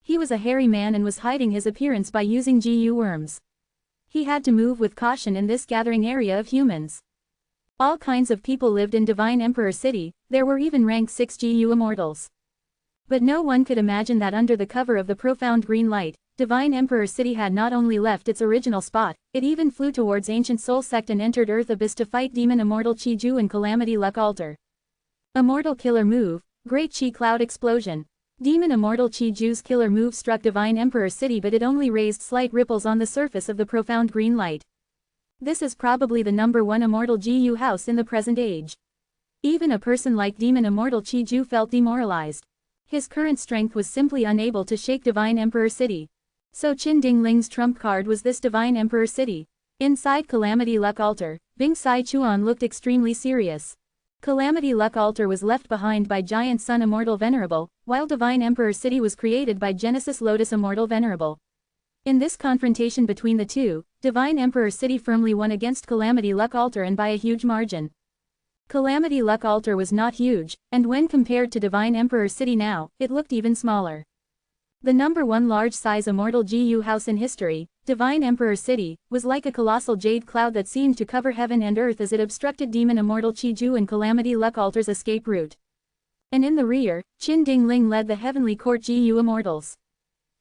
He was a hairy man and was hiding his appearance by using GU worms. He had to move with caution in this gathering area of humans. All kinds of people lived in Divine Emperor City, there were even rank 6 GU immortals. But no one could imagine that under the cover of the profound green light, Divine Emperor City had not only left its original spot, it even flew towards Ancient Soul Sect and entered Earth Abyss to fight Demon Immortal Chi-Ju and Calamity Luck Altar. Immortal Killer Move, Great Chi Cloud Explosion. Demon Immortal Chi-Ju's killer move struck Divine Emperor City, but it only raised slight ripples on the surface of the profound green light. This is probably the #1 Immortal GU house in the present age. Even a person like Demon Immortal Chi-Ju felt demoralized. His current strength was simply unable to shake Divine Emperor City. So Qin Dingling's trump card was this Divine Emperor City. Inside Calamity Luck Altar, Bing Sai Chuan looked extremely serious. Calamity Luck Altar was left behind by Giant Sun Immortal Venerable, while Divine Emperor City was created by Genesis Lotus Immortal Venerable. In this confrontation between the two, Divine Emperor City firmly won against Calamity Luck Altar and by a huge margin. Calamity Luck Altar was not huge, and when compared to Divine Emperor City now, it looked even smaller. The #1 large-size Immortal GU house in history, Divine Emperor City, was like a colossal jade cloud that seemed to cover heaven and earth as it obstructed Demon Immortal Chi-Ju and Calamity Luck Altar's escape route. And in the rear, Qin Dingling led the Heavenly Court GU Immortals.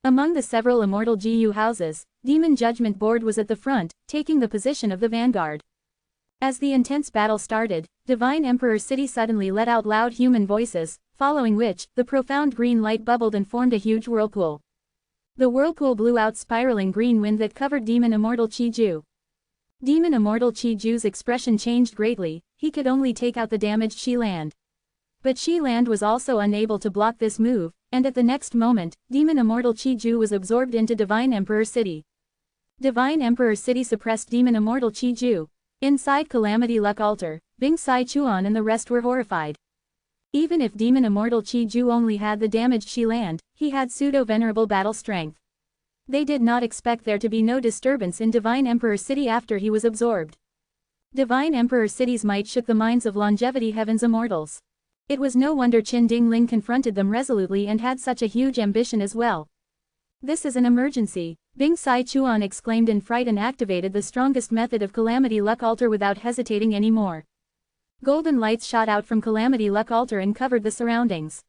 Among the several Immortal GU houses, Demon Judgment Board was at the front, taking the position of the vanguard. As the intense battle started, Divine Emperor City suddenly let out loud human voices, following which, the profound green light bubbled and formed a huge whirlpool. The whirlpool blew out spiraling green wind that covered Demon Immortal Chi-Ju. Demon Immortal Chi-Ju's expression changed greatly, he could only take out the damaged Shi-Land. But Shi-Land was also unable to block this move, and at the next moment, Demon Immortal Chi-Ju was absorbed into Divine Emperor City. Divine Emperor City suppressed Demon Immortal Chi-Ju. Inside Calamity Luck Altar, Bing Sai Chuan and the rest were horrified. Even if Demon Immortal Chi-Ju only had the damaged Shi-Land, he had pseudo-venerable battle strength. They did not expect there to be no disturbance in Divine Emperor City after he was absorbed. Divine Emperor City's might shook the minds of Longevity Heaven's immortals. It was no wonder Qin Dingling confronted them resolutely and had such a huge ambition as well. This is an emergency, Bing Sai Chuan exclaimed in fright and activated the strongest method of Calamity Luck Altar without hesitating anymore. Golden lights shot out from Calamity Luck Altar and covered the surroundings.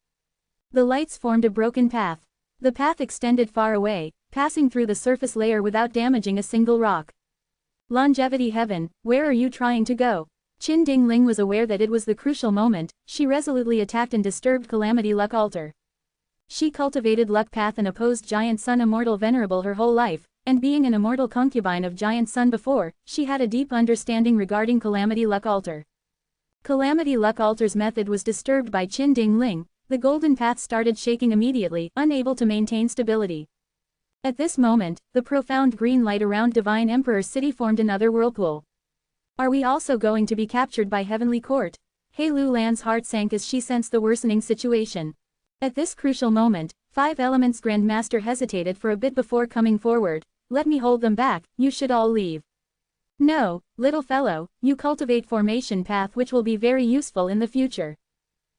The lights formed a broken path. The path extended far away, passing through the surface layer without damaging a single rock. Longevity heaven, where are you trying to go? Qin Dingling was aware that it was the crucial moment. She resolutely attacked and disturbed Calamity Luck Altar. She cultivated Luck Path and opposed Giant Sun Immortal Venerable her whole life, and being an immortal concubine of Giant Sun before, she had a deep understanding regarding Calamity Luck Altar. Calamity Luck Altar's method was disturbed by Qin Dingling. The golden path started shaking immediately, unable to maintain stability. At this moment, the profound green light around Divine Emperor City formed another whirlpool. Are we also going to be captured by Heavenly Court? He Lu Lan's heart sank as she sensed the worsening situation. At this crucial moment, Five Elements Grandmaster hesitated for a bit before coming forward. Let me hold them back, you should all leave. No, little fellow, you cultivate formation path which will be very useful in the future.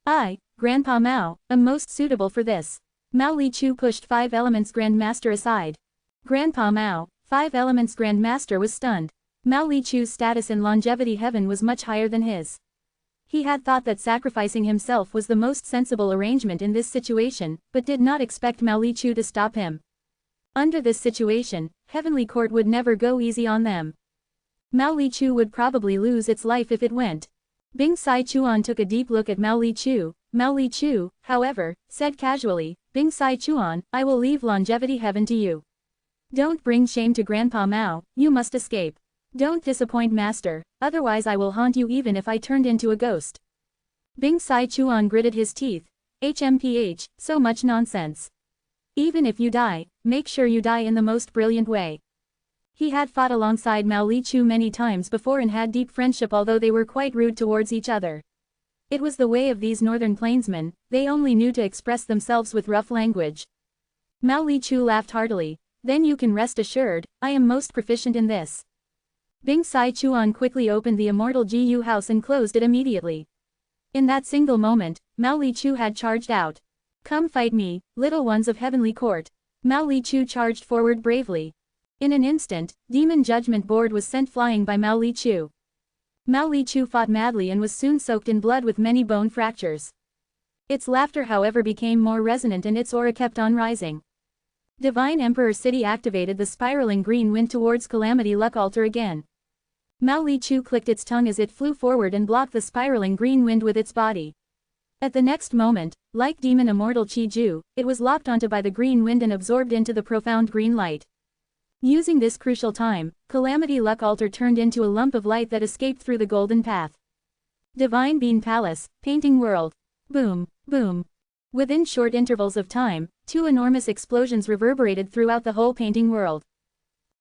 I, Grandpa Mao, am most suitable for this. Mao Li Chu pushed Five Elements Grandmaster aside. Grandpa Mao, Five Elements Grandmaster was stunned. Mao Li Chu's status in longevity heaven was much higher than his. He had thought that sacrificing himself was the most sensible arrangement in this situation, but did not expect Mao Li Chu to stop him. Under this situation, Heavenly Court would never go easy on them. Mao Li Chu would probably lose its life if it went. Bing Sai Chuan took a deep look at Mao Li Chu. Mao Li Chu, however, said casually, Bing Sai Chuan, I will leave longevity heaven to you. Don't bring shame to Grandpa Mao, you must escape. Don't disappoint Master, otherwise I will haunt you even if I turned into a ghost. Bing Sai Chuan gritted his teeth. HMPH, so much nonsense. Even if you die, make sure you die in the most brilliant way. He had fought alongside Mao Li Chu many times before and had deep friendship, although they were quite rude towards each other. It was the way of these northern plainsmen, they only knew to express themselves with rough language. Mao Li Chu laughed heartily. Then you can rest assured, I am most proficient in this. Bing Sai Chuan quickly opened the Immortal GU house and closed it immediately. In that single moment, Mao Li Chu had charged out. Come fight me, little ones of Heavenly Court. Mao Li Chu charged forward bravely. In an instant, Demon Judgment Board was sent flying by Mao Li Chu. Mao Li Chu fought madly and was soon soaked in blood with many bone fractures. Its laughter however became more resonant and its aura kept on rising. Divine Emperor City activated the spiraling green wind towards Calamity Luck Altar again. Mao Li Chu clicked its tongue as it flew forward and blocked the spiraling green wind with its body. At the next moment, like Demon Immortal Chi Ju, it was locked onto by the green wind and absorbed into the profound green light. Using this crucial time, Calamity Luck Altar turned into a lump of light that escaped through the golden path. Divine Bean Palace, Painting World. Boom, boom. Within short intervals of time, two enormous explosions reverberated throughout the whole painting world.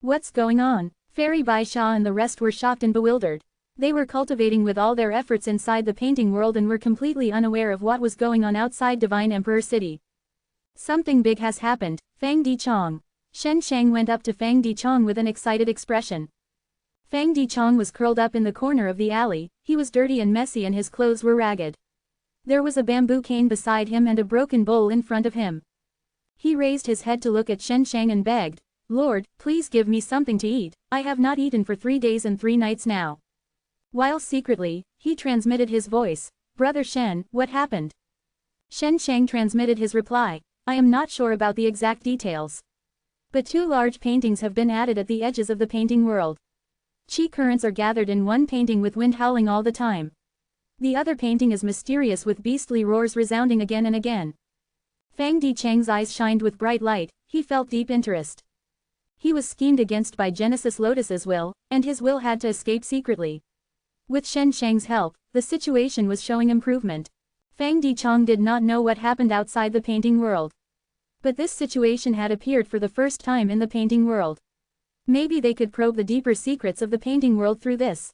What's going on? Fairy Bai Sha and the rest were shocked and bewildered. They were cultivating with all their efforts inside the painting world and were completely unaware of what was going on outside Divine Emperor City. Something big has happened, Fang Dichong. Shen Shang went up to Fang Dichong with an excited expression. Fang Dichong was curled up in the corner of the alley, he was dirty and messy and his clothes were ragged. There was a bamboo cane beside him and a broken bowl in front of him. He raised his head to look at Shen Shang and begged, Lord, please give me something to eat, I have not eaten for 3 days and 3 nights now. While secretly, he transmitted his voice, Brother Shen, what happened? Shen Shang transmitted his reply, I am not sure about the exact details. But 2 large paintings have been added at the edges of the painting world. Chi currents are gathered in one painting with wind howling all the time. The other painting is mysterious with beastly roars resounding again and again. Fang Dichang's eyes shined with bright light, he felt deep interest. He was schemed against by Genesis Lotus's will, and his will had to escape secretly. With Shen Shang's help, the situation was showing improvement. Fang Dichang did not know what happened outside the painting world. But this situation had appeared for the first time in the painting world. Maybe they could probe the deeper secrets of the painting world through this.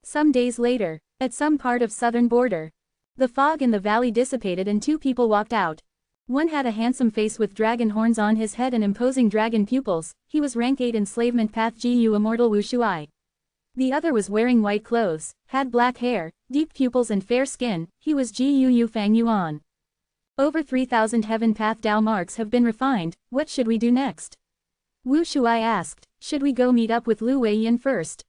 Some days later, at some part of southern border, the fog in the valley dissipated and 2 people walked out. One had a handsome face with dragon horns on his head and imposing dragon pupils, he was rank 8 enslavement path GU Immortal Wu Shuai. The other was wearing white clothes, had black hair, deep pupils and fair skin, he was GU Yu Fang Yuan. Over 3,000 heaven path Dao marks have been refined, what should we do next? Wu Shuai asked, should we go meet up with Lu Weiyin first?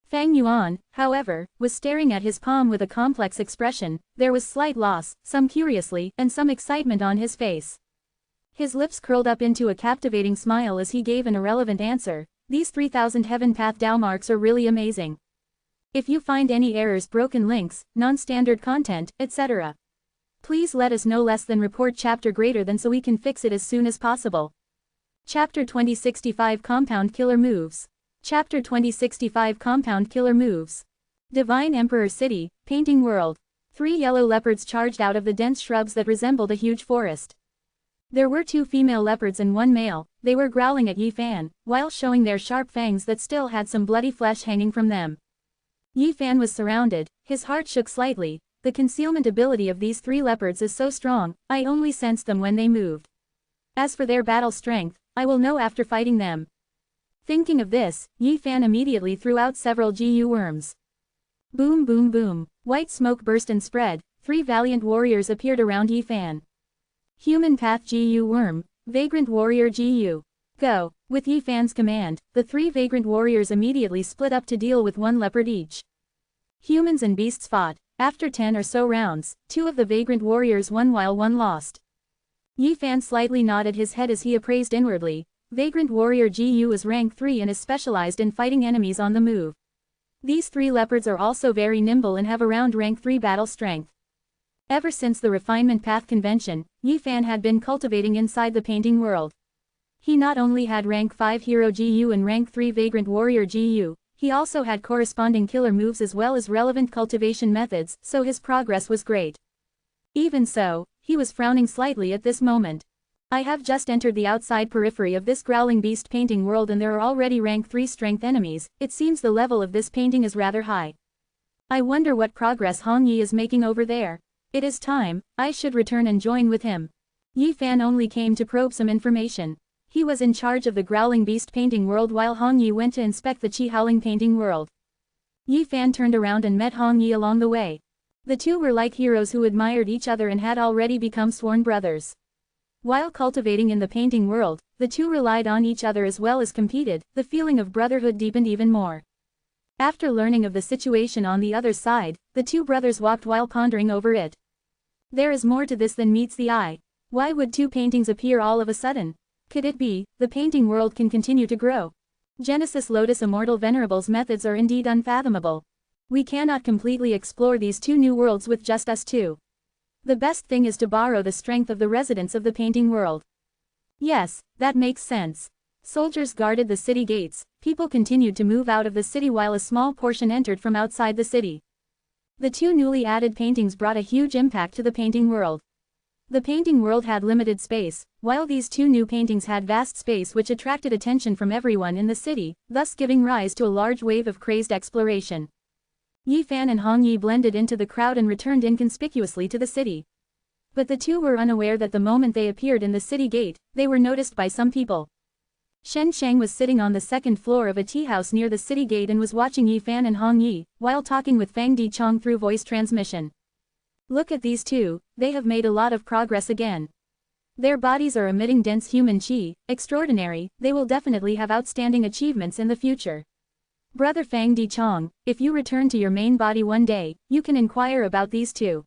Fang Yuan, however, was staring at his palm with a complex expression, there was slight loss, some curiously, and some excitement on his face. His lips curled up into a captivating smile as he gave an irrelevant answer. These 3000 Heaven Path Dao marks are really amazing. If you find any errors, broken links, non-standard content, etc., please let us know. Less than report chapter greater than so we can fix it as soon as possible. Chapter 2065 Compound Killer Moves. Chapter 2065 Compound Killer Moves. Divine Emperor City, Painting World. 3 yellow leopards charged out of the dense shrubs that resembled a huge forest. There were 2 female leopards and 1 male. They were growling at Yi Fan, while showing their sharp fangs that still had some bloody flesh hanging from them. Yi Fan was surrounded, his heart shook slightly. The concealment ability of these 3 leopards is so strong, I only sensed them when they moved. As for their battle strength, I will know after fighting them. Thinking of this, Yi Fan immediately threw out several GU worms. Boom boom boom, white smoke burst and spread. 3 valiant warriors appeared around Yi Fan. Human Path GU Worm, Vagrant Warrior GU. Go! With Yi Fan's command, the 3 vagrant warriors immediately split up to deal with 1 leopard each. Humans and beasts fought. After 10 or so rounds, 2 of the vagrant warriors won while 1 lost. Yi Fan slightly nodded his head as he appraised inwardly. Vagrant Warrior GU is rank 3 and is specialized in fighting enemies on the move. These 3 leopards are also very nimble and have around rank 3 battle strength. Ever since the Refinement Path Convention, Yi Fan had been cultivating inside the painting world. He not only had rank 5 Hero GU and rank 3 Vagrant Warrior GU, he also had corresponding killer moves as well as relevant cultivation methods, so his progress was great. Even so, he was frowning slightly at this moment. I have just entered the outside periphery of this growling beast painting world and there are already rank 3 strength enemies. It seems the level of this painting is rather high. I wonder what progress Hong Yi is making over there. It is time, I should return and join with him. Yi Fan only came to probe some information. He was in charge of the growling beast painting world while Hong Yi went to inspect the Qi howling painting world. Yi Fan turned around and met Hong Yi along the way. The 2 were like heroes who admired each other and had already become sworn brothers. While cultivating in the painting world, the 2 relied on each other as well as competed. The feeling of brotherhood deepened even more. After learning of the situation on the other side, the 2 brothers walked while pondering over it. There is more to this than meets the eye. Why would 2 paintings appear all of a sudden? Could it be, the painting world can continue to grow? Genesis Lotus Immortal Venerable's methods are indeed unfathomable. We cannot completely explore these 2 new worlds with just us 2. The best thing is to borrow the strength of the residents of the painting world. Yes, that makes sense. Soldiers guarded the city gates. People continued to move out of the city while a small portion entered from outside the city. The 2 newly added paintings brought a huge impact to the painting world. The painting world had limited space, while these 2 new paintings had vast space which attracted attention from everyone in the city, thus giving rise to a large wave of crazed exploration. Yi Fan and Hong Yi blended into the crowd and returned inconspicuously to the city. But the 2 were unaware that the moment they appeared in the city gate, they were noticed by some people. Shen Sheng was sitting on the 2nd floor of a tea house near the city gate and was watching Yi Fan and Hong Yi, while talking with Fang Di Chong through voice transmission. Look at these 2, they have made a lot of progress again. Their bodies are emitting dense human qi, extraordinary, they will definitely have outstanding achievements in the future. Brother Fang Di Chong, if you return to your main body one day, you can inquire about these 2.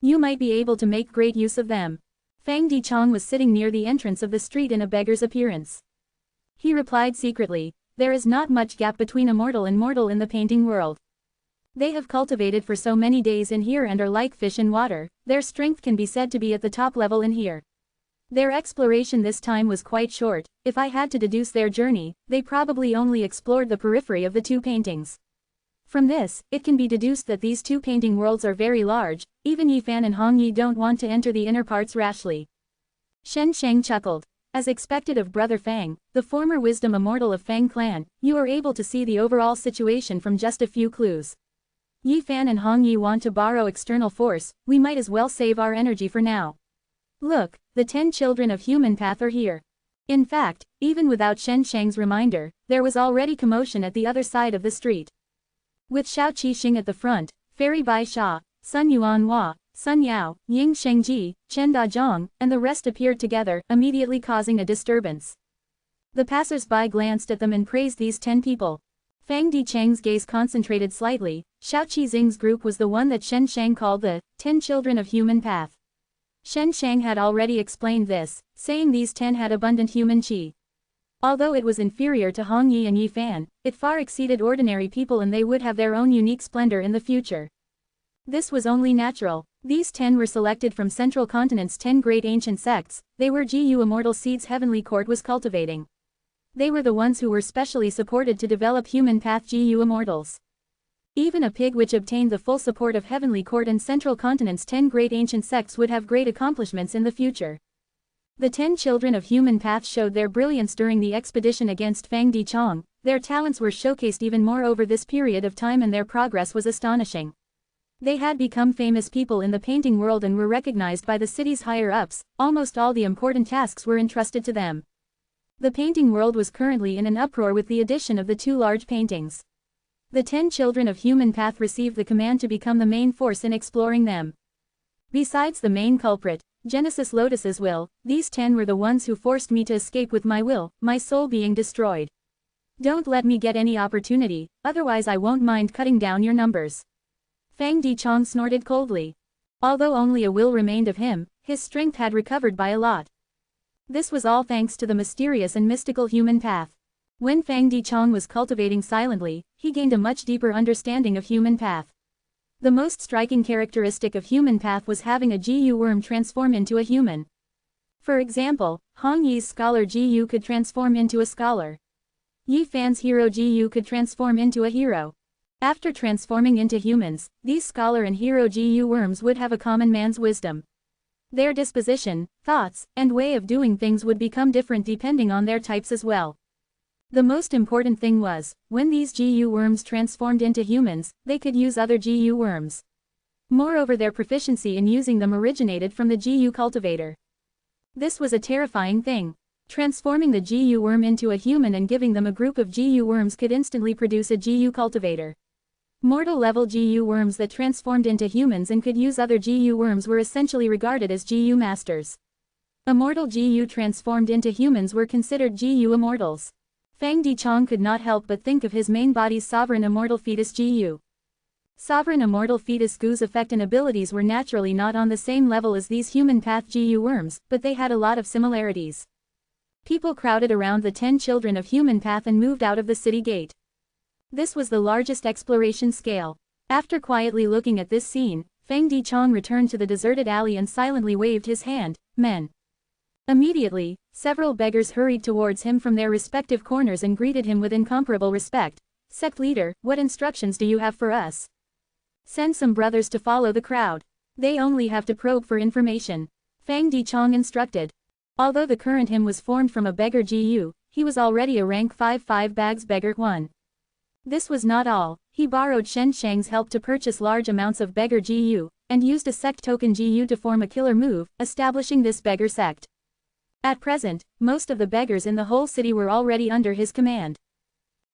You might be able to make great use of them. Fang Di Chong was sitting near the entrance of the street in a beggar's appearance. He replied secretly, there is not much gap between immortal and mortal in the painting world. They have cultivated for so many days in here and are like fish in water, their strength can be said to be at the top level in here. Their exploration this time was quite short. If I had to deduce their journey, they probably only explored the periphery of the 2 paintings. From this, it can be deduced that these 2 painting worlds are very large. Even Yi Fan and Hong Yi don't want to enter the inner parts rashly. Shen Sheng chuckled. As expected of Brother Fang, the former wisdom immortal of Fang clan, you are able to see the overall situation from just a few clues. Yi Fan and Hong Yi want to borrow external force, we might as well save our energy for now. Look, the 10 children of human path are here. In fact, even without Shen Sheng's reminder, there was already commotion at the other side of the street. With Xiao Qixing at the front, Fairy Bai Sha, Sun Yuan Hua, Sun Yao, Ying Shengji, Chen Dazhong, and the rest appeared together, immediately causing a disturbance. The passers-by glanced at them and praised these 10 people. Fang Di Cheng's gaze concentrated slightly. Xiao Qixing's group was the one that Shen Sheng called the 10 Children of Human Path. Shen Shang had already explained this, saying these 10 had abundant human qi. Although it was inferior to Hong Yi and Yi Fan, it far exceeded ordinary people and they would have their own unique splendor in the future. This was only natural. These 10 were selected from Central Continent's 10 great ancient sects. They were Gu immortal seeds Heavenly Court was cultivating. They were the ones who were specially supported to develop human path Gu immortals. Even a pig which obtained the full support of Heavenly Court and Central Continent's 10 great ancient sects would have great accomplishments in the future. The 10 children of human path showed their brilliance during the expedition against Fang Dichong. Their talents were showcased even more over this period of time and their progress was astonishing. They had become famous people in the painting world and were recognized by the city's higher-ups. Almost all the important tasks were entrusted to them. The painting world was currently in an uproar with the addition of the 2 large paintings. The 10 children of human path received the command to become the main force in exploring them. Besides the main culprit, Genesis Lotus's will, these 10 were the ones who forced me to escape with my will, my soul being destroyed. Don't let me get any opportunity, otherwise I won't mind cutting down your numbers. Fang Dichong snorted coldly. Although only a will remained of him, his strength had recovered by a lot. This was all thanks to the mysterious and mystical human path. When Fang Dichong was cultivating silently, he gained a much deeper understanding of human path. The most striking characteristic of human path was having a Gu worm transform into a human. For example, Hong Yi's scholar Gu could transform into a scholar. Yi Fan's hero Gu could transform into a hero. After transforming into humans, these scholar and hero Gu worms would have a common man's wisdom. Their disposition, thoughts, and way of doing things would become different depending on their types as well. The most important thing was, when these Gu worms transformed into humans, they could use other Gu worms. Moreover, their proficiency in using them originated from the Gu cultivator. This was a terrifying thing. Transforming the Gu worm into a human and giving them a group of Gu worms could instantly produce a Gu cultivator. Mortal-level Gu worms that transformed into humans and could use other Gu worms were essentially regarded as Gu masters. Immortal Gu transformed into humans were considered Gu immortals. Fang Dichong could not help but think of his main body's sovereign immortal fetus Gu. Sovereign immortal fetus Gu's effect and abilities were naturally not on the same level as these human path Gu worms, but they had a lot of similarities. People crowded around the 10 children of human path and moved out of the city gate. This was the largest exploration scale. After quietly looking at this scene, Fang Dichong returned to the deserted alley and silently waved his hand. Men. Immediately, several beggars hurried towards him from their respective corners and greeted him with incomparable respect. Sect leader, what instructions do you have for us? Send some brothers to follow the crowd. They only have to probe for information. Fang Dichong instructed. Although the current him was formed from a beggar Gu, he was already a rank 5 bags beggar 1. This was not all. He borrowed Shen Shang's help to purchase large amounts of beggar Gu, and used a sect token Gu to form a killer move, establishing this beggar sect. At present, most of the beggars in the whole city were already under his command.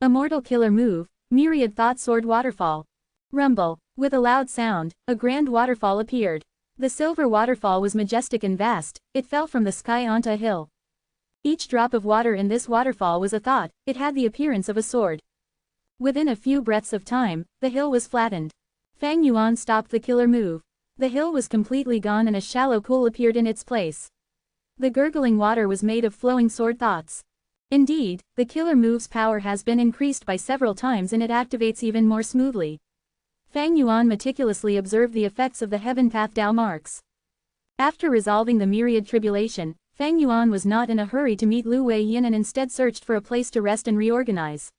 Immortal killer move, myriad thought sword waterfall. Rumble. With a loud sound, a grand waterfall appeared. The silver waterfall was majestic and vast, it fell from the sky onto a hill. Each drop of water in this waterfall was a thought, it had the appearance of a sword. Within a few breaths of time, the hill was flattened. Fang Yuan stopped the killer move. The hill was completely gone and a shallow pool appeared in its place. The gurgling water was made of flowing sword thoughts. Indeed, the killer move's power has been increased by several times and it activates even more smoothly. Fang Yuan meticulously observed the effects of the heaven path Dao marks. After resolving the myriad tribulation, Fang Yuan was not in a hurry to meet Lu Wei Yin and instead searched for a place to rest and reorganize.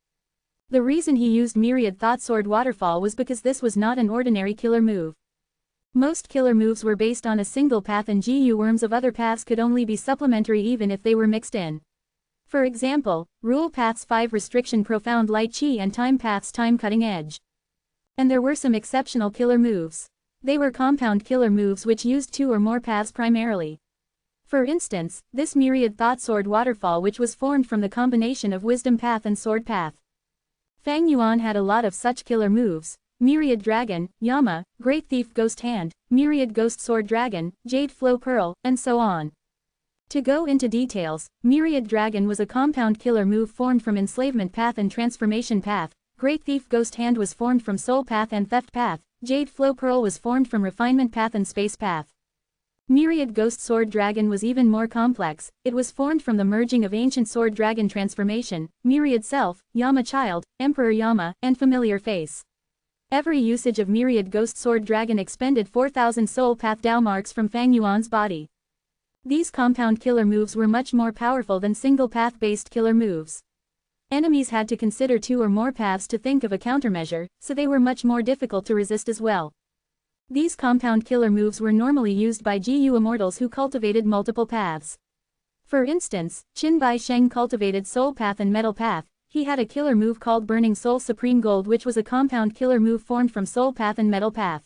The reason he used myriad thought sword waterfall was because this was not an ordinary killer move. Most killer moves were based on a single path and Gu worms of other paths could only be supplementary even if they were mixed in. For example, Rule Path's 5 Restriction Profound Light Chi and Time Path's Time Cutting Edge. And there were some exceptional killer moves. They were compound killer moves which used 2 or more paths primarily. For instance, this myriad thought sword waterfall which was formed from the combination of wisdom path and sword path. Fang Yuan had a lot of such killer moves. Myriad Dragon, Yama, Great Thief Ghost Hand, Myriad Ghost Sword Dragon, Jade Flow Pearl, and so on. To go into details, Myriad Dragon was a compound killer move formed from Enslavement Path and Transformation Path, Great Thief Ghost Hand was formed from Soul Path and Theft Path, Jade Flow Pearl was formed from Refinement Path and Space Path. Myriad Ghost Sword Dragon was even more complex. It was formed from the merging of ancient sword dragon transformation, Myriad Self, Yama Child, Emperor Yama, and Familiar Face. Every usage of Myriad Ghost Sword Dragon expended 4,000 soul path Dao marks from Fang Yuan's body. These compound killer moves were much more powerful than single path-based killer moves. Enemies had to consider 2 or more paths to think of a countermeasure, so they were much more difficult to resist as well. These compound killer moves were normally used by GU immortals who cultivated multiple paths. For instance, Qin Bai Sheng cultivated Soul Path and Metal Path. He had a killer move called Burning Soul Supreme Gold, which was a compound killer move formed from Soul Path and Metal Path.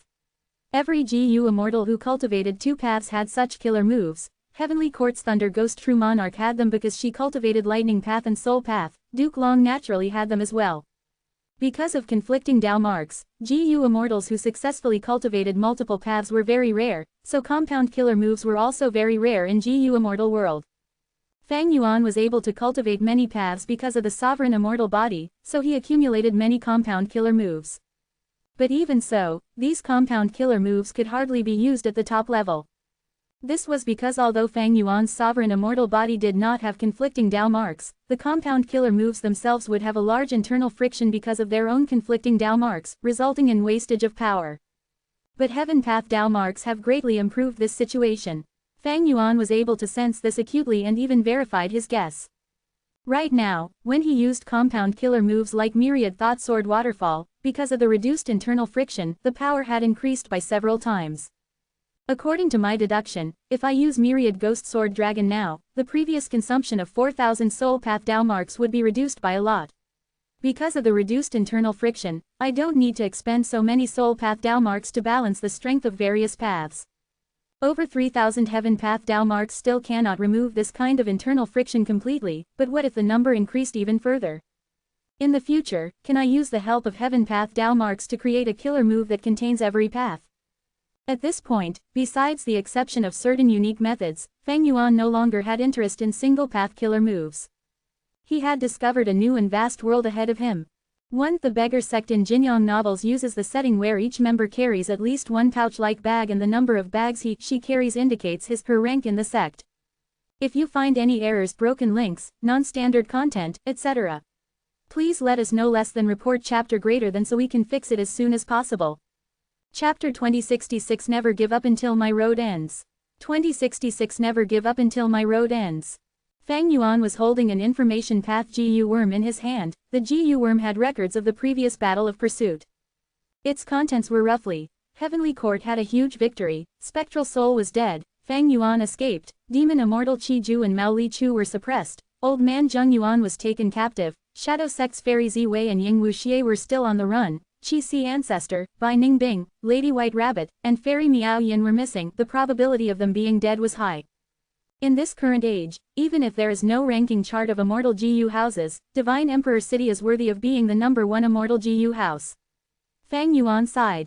Every GU immortal who cultivated 2 paths had such killer moves. Heavenly Court's Thunder Ghost True Monarch had them because she cultivated Lightning Path and Soul Path. Duke Long naturally had them as well. Because of conflicting Dao marks, GU immortals who successfully cultivated multiple paths were very rare, so compound killer moves were also very rare in GU immortal world. Fang Yuan was able to cultivate many paths because of the sovereign immortal body, so he accumulated many compound killer moves. But even so, these compound killer moves could hardly be used at the top level. This was because although Fang Yuan's sovereign immortal body did not have conflicting Dao marks, the compound killer moves themselves would have a large internal friction because of their own conflicting Dao marks, resulting in wastage of power. But Heaven Path Dao marks have greatly improved this situation. Fang Yuan was able to sense this acutely and even verified his guess. Right now, when he used compound killer moves like Myriad Thought Sword Waterfall, because of the reduced internal friction, the power had increased by several times. According to my deduction, if I use Myriad Ghost Sword Dragon now, the previous consumption of 4,000 Soul Path Dao marks would be reduced by a lot. Because of the reduced internal friction, I don't need to expend so many Soul Path Dao marks to balance the strength of various paths. Over 3,000 Heaven Path Dao marks still cannot remove this kind of internal friction completely, but what if the number increased even further? In the future, can I use the help of Heaven Path Dao marks to create a killer move that contains every path? At this point, besides the exception of certain unique methods, Fang Yuan no longer had interest in single-path killer moves. He had discovered a new and vast world ahead of him. The beggar sect in Jinyang novels uses the setting where each member carries at least one pouch-like bag and the number of bags she carries indicates her rank in the sect. If you find any errors, broken links, non-standard content, etc., please let us know. Less than report chapter greater than so we can fix it as soon as possible. Chapter 2066 Never give up until my road ends. 2066 Never give up until my road ends. Fang Yuan was holding an information path GU worm in his hand. The GU worm had records of the previous battle of pursuit. Its contents were roughly: Heavenly Court had a huge victory, Spectral Soul was dead, Fang Yuan escaped, Demon Immortal Qi Ju and Mao Li Chu were suppressed, Old Man Zheng Yuan was taken captive, Shadow Sect's Fairy Ziwei and Ying Wuxie were still on the run, Qi Si Ancestor, Bai Ningbing, Lady White Rabbit, and Fairy Miao Yin were missing. The probability of them being dead was high. In this current age, even if there is no ranking chart of immortal GU houses, Divine Emperor City is worthy of being the #1 immortal GU house. Fang Yuan sighed.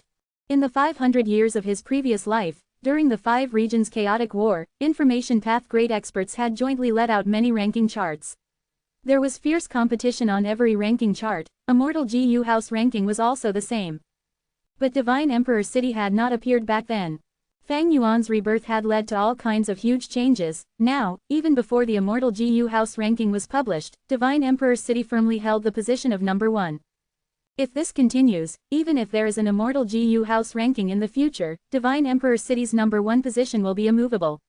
In the 500 years of his previous life, during the 5 regions chaotic war, information path great experts had jointly let out many ranking charts. There was fierce competition on every ranking chart. Immortal GU house ranking was also the same. But Divine Emperor City had not appeared back then. Fang Yuan's rebirth had led to all kinds of huge changes. Now, even before the Immortal GU house ranking was published, Divine Emperor City firmly held the position of #1. If this continues, even if there is an Immortal GU house ranking in the future, Divine Emperor City's #1 position will be immovable.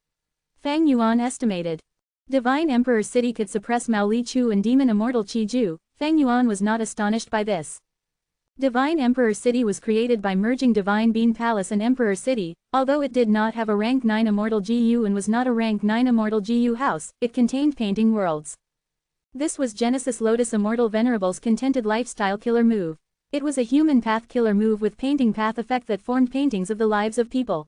Fang Yuan estimated. Divine Emperor City could suppress Mao Li Chu and Demon Immortal Qi Ju. Fang Yuan was not astonished by this. Divine Emperor City was created by merging Divine Bean Palace and Emperor City. Although it did not have a rank 9 Immortal GU and was not a rank 9 Immortal GU house, it contained painting worlds. This was Genesis Lotus Immortal Venerable's contented lifestyle killer move. It was a human path killer move with painting path effect that formed paintings of the lives of people.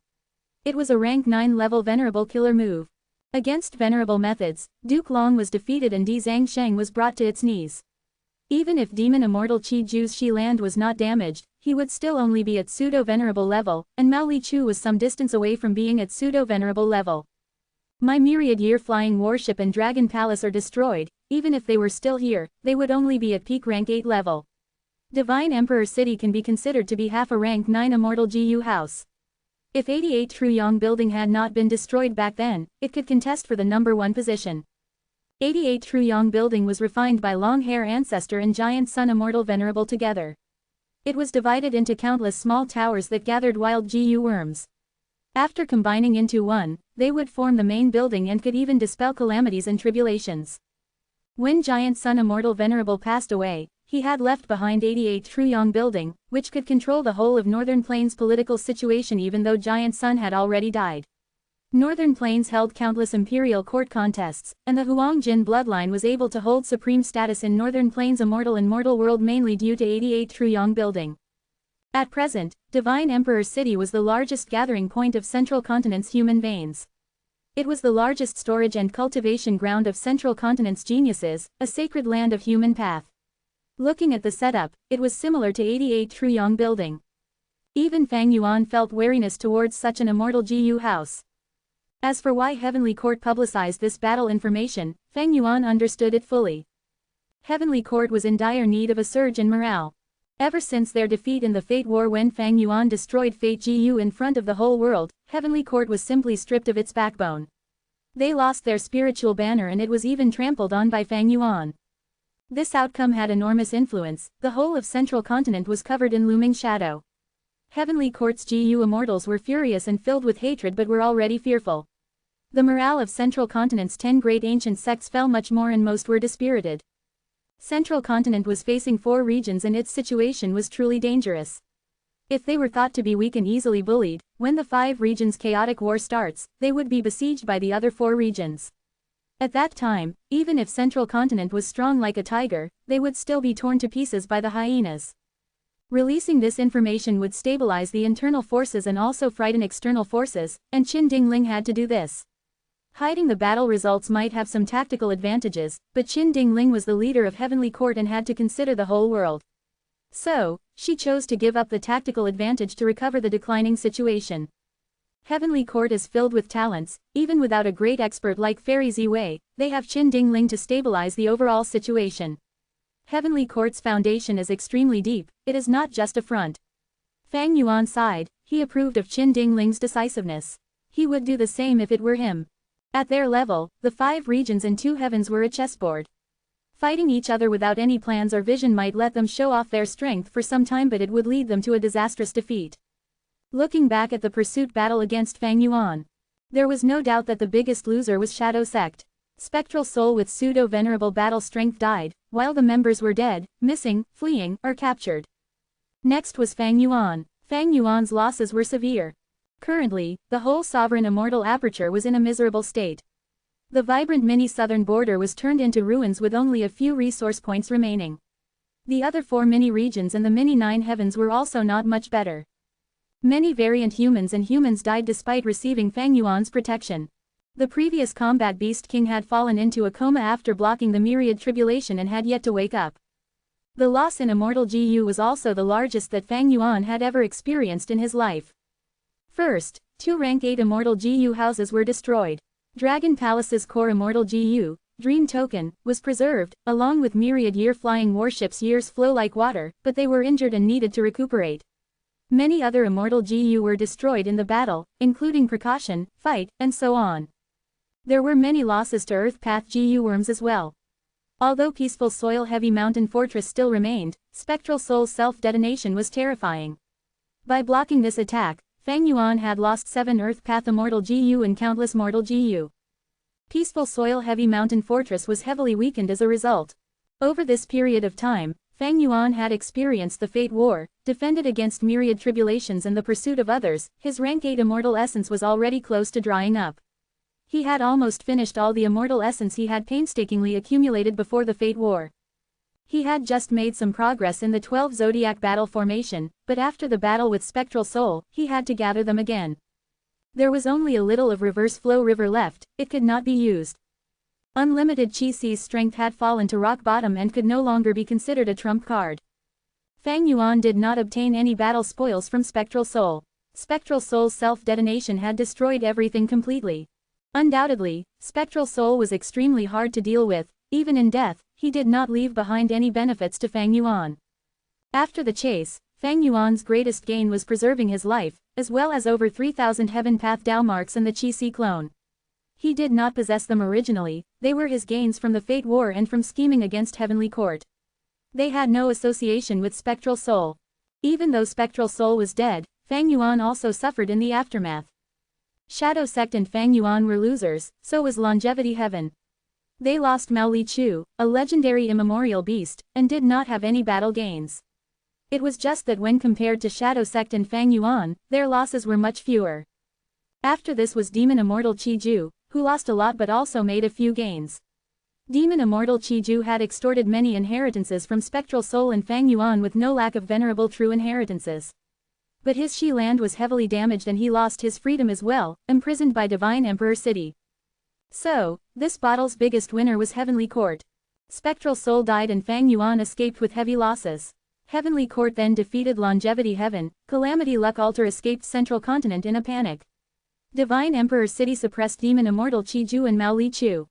It was a rank 9 level Venerable killer move. Against Venerable methods, Duke Long was defeated and Di Zhangsheng was brought to its knees. Even if Demon Immortal Qi Ju's Shi Land was not damaged, he would still only be at pseudo-venerable level, and Mao Li Chu was some distance away from being at pseudo-venerable level. My myriad year flying warship and Dragon Palace are destroyed. Even if they were still here, they would only be at peak rank 8 level. Divine Emperor City can be considered to be half a rank 9 Immortal GU house. If 88 Truyong building had not been destroyed back then, it could contest for the #1 position. 88 Truyong building was refined by long-hair ancestor and giant sun Immortal Venerable together. It was divided into countless small towers that gathered wild GU worms. After combining into one, they would form the main building and could even dispel calamities and tribulations. When giant sun Immortal Venerable passed away, he had left behind 88 Truyong building, which could control the whole of Northern Plains political situation even though giant sun had already died. Northern Plains held countless imperial court contests, and the Huangjin bloodline was able to hold supreme status in Northern Plains Immortal and Mortal world mainly due to 88 Truyong building. At present, Divine Emperor City was the largest gathering point of Central Continent's human veins. It was the largest storage and cultivation ground of Central Continent's geniuses, a sacred land of human path. Looking at the setup, it was similar to 88 Truyong building. Even Fang Yuan felt wariness towards such an immortal GU house. As for why Heavenly Court publicized this battle information, Fang Yuan understood it fully. Heavenly Court was in dire need of a surge in morale. Ever since their defeat in the Fate War when Fang Yuan destroyed Fate GU in front of the whole world, Heavenly Court was simply stripped of its backbone. They lost their spiritual banner and it was even trampled on by Fang Yuan. This outcome had enormous influence, the whole of Central Continent was covered in looming shadow. Heavenly Court's GU immortals were furious and filled with hatred but were already fearful. The morale of Central Continent's 10 great ancient sects fell much more and most were dispirited. Central Continent was facing 4 regions and its situation was truly dangerous. If they were thought to be weak and easily bullied, when the 5 regions' chaotic war starts, they would be besieged by the other 4 regions. At that time, even if Central Continent was strong like a tiger, they would still be torn to pieces by the hyenas. Releasing this information would stabilize the internal forces and also frighten external forces, and Qin Dingling had to do this. Hiding the battle results might have some tactical advantages, but Qin Dingling was the leader of Heavenly Court and had to consider the whole world. So, she chose to give up the tactical advantage to recover the declining situation. Heavenly Court is filled with talents, even without a great expert like Fairy Ziwei, they have Qin Dingling to stabilize the overall situation. Heavenly Court's foundation is extremely deep, it is not just a front. Fang Yuan sighed, he approved of Qin Dingling's decisiveness. He would do the same if it were him. At their level, the 5 regions and 2 heavens were a chessboard. Fighting each other without any plans or vision might let them show off their strength for some time but it would lead them to a disastrous defeat. Looking back at the pursuit battle against Fang Yuan, there was no doubt that the biggest loser was Shadow Sect. Spectral Soul with pseudo-venerable battle strength died, while the members were dead, missing, fleeing, or captured. Next was Fang Yuan. Fang Yuan's losses were severe. Currently, the whole sovereign immortal aperture was in a miserable state. The vibrant mini-southern border was turned into ruins with only a few resource points remaining. The other 4 mini-regions and the mini-9 heavens were also not much better. Many variant humans and humans died despite receiving Fang Yuan's protection. The previous combat beast king had fallen into a coma after blocking the myriad tribulation and had yet to wake up. The loss in immortal GU was also the largest that Fang Yuan had ever experienced in his life. First, 2 rank 8 immortal GU houses were destroyed. Dragon Palace's core immortal GU, Dream Token, was preserved, along with myriad year-flying warships. Years flow like water, but they were injured and needed to recuperate. Many other immortal GU were destroyed in the battle, including Precaution, Fight, and so on. There were many losses to Earth Path GU worms as well. Although Peaceful Soil Heavy Mountain Fortress still remained, Spectral Soul's self-detonation was terrifying. By blocking this attack, Fang Yuan had lost 7 Earth Path Immortal GU and countless mortal GU. Peaceful Soil Heavy Mountain Fortress was heavily weakened as a result. Over this period of time, Fang Yuan had experienced the Fate War, defended against myriad tribulations and the pursuit of others. His rank 8 immortal essence was already close to drying up. He had almost finished all the immortal essence he had painstakingly accumulated before the Fate War. He had just made some progress in the 12 Zodiac battle formation, but after the battle with Spectral Soul, he had to gather them again. There was only a little of Reverse Flow River left, it could not be used. Unlimited Chi Si's strength had fallen to rock bottom and could no longer be considered a trump card. Fang Yuan did not obtain any battle spoils from Spectral Soul. Spectral Soul's self-detonation had destroyed everything completely. Undoubtedly, Spectral Soul was extremely hard to deal with. Even in death, he did not leave behind any benefits to Fang Yuan. After the chase, Fang Yuan's greatest gain was preserving his life, as well as over 3,000 Heaven Path Dao marks and the Qi Si clone. He did not possess them originally, they were his gains from the Fate War and from scheming against Heavenly Court. They had no association with Spectral Soul. Even though Spectral Soul was dead, Fang Yuan also suffered in the aftermath. Shadow Sect and Fang Yuan were losers, so was Longevity Heaven. They lost Mao Li Chu, a legendary immemorial beast, and did not have any battle gains. It was just that when compared to Shadow Sect and Fang Yuan, their losses were much fewer. After this was Demon Immortal Qi Ju, who lost a lot but also made a few gains. Demon Immortal Qi Ju had extorted many inheritances from Spectral Soul and Fang Yuan with no lack of venerable true inheritances. But his Xi land was heavily damaged and he lost his freedom as well, imprisoned by Divine Emperor City. So, this battle's biggest winner was Heavenly Court. Spectral Soul died and Fang Yuan escaped with heavy losses. Heavenly Court then defeated Longevity Heaven, Calamity Luck Altar escaped Central Continent in a panic. Divine Emperor City suppressed Demon Immortal Qi Ju and Mao Li Chu.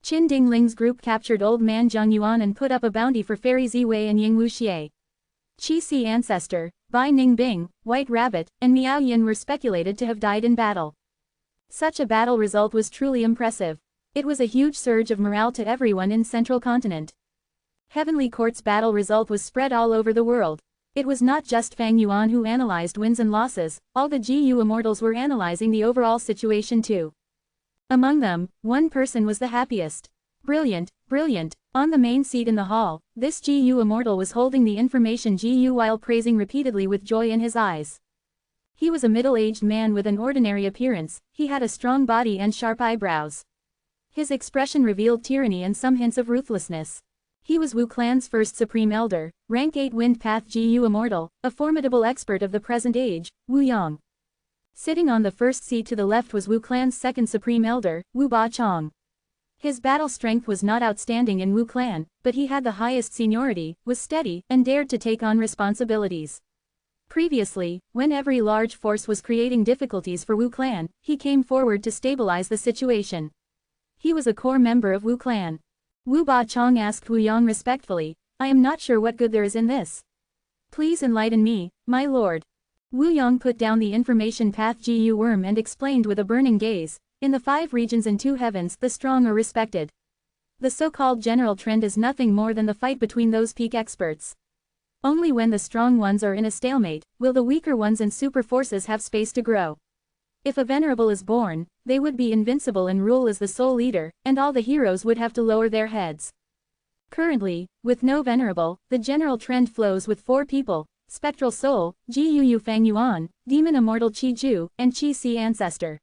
Qin Dingling's group captured Old Man Zhang Yuan and put up a bounty for Fairy Ziwei and Ying Wuxie. Qi Si Ancestor, Bai Ningbing, White Rabbit, and Miao Yin were speculated to have died in battle. Such a battle result was truly impressive. It was a huge surge of morale to everyone in Central Continent. Heavenly Court's battle result was spread all over the world. It was not just Fang Yuan who analyzed wins and losses, all the GU Immortals were analyzing the overall situation too. Among them, one person was the happiest. Brilliant, brilliant. On the main seat in the hall, this GU Immortal was holding the information GU while praising repeatedly with joy in his eyes. He was a middle-aged man with an ordinary appearance, he had a strong body and sharp eyebrows. His expression revealed tyranny and some hints of ruthlessness. He was Wu Clan's first Supreme Elder, rank 8 Wind Path GU Immortal, a formidable expert of the present age, Wu Yang. Sitting on the first seat to the left was Wu Clan's second Supreme Elder, Wu Ba Chong. His battle strength was not outstanding in Wu Clan, but he had the highest seniority, was steady, and dared to take on responsibilities. Previously, when every large force was creating difficulties for Wu Clan, he came forward to stabilize the situation. He was a core member of Wu Clan. Wu Ba Chong asked Wu Yang respectfully, "I am not sure what good there is in this. Please enlighten me, my lord." Wu Yang put down the information path GU worm and explained with a burning gaze, "In the 5 regions and 2 heavens the strong are respected. The so-called general trend is nothing more than the fight between those peak experts. Only when the strong ones are in a stalemate, will the weaker ones and super forces have space to grow. If a Venerable is born, they would be invincible and rule as the sole leader, and all the heroes would have to lower their heads. Currently, with no Venerable, the general trend flows with 4 people, Spectral Soul, GU Fang Yuan, Demon Immortal Qi Ju, and Qi Si Ancestor.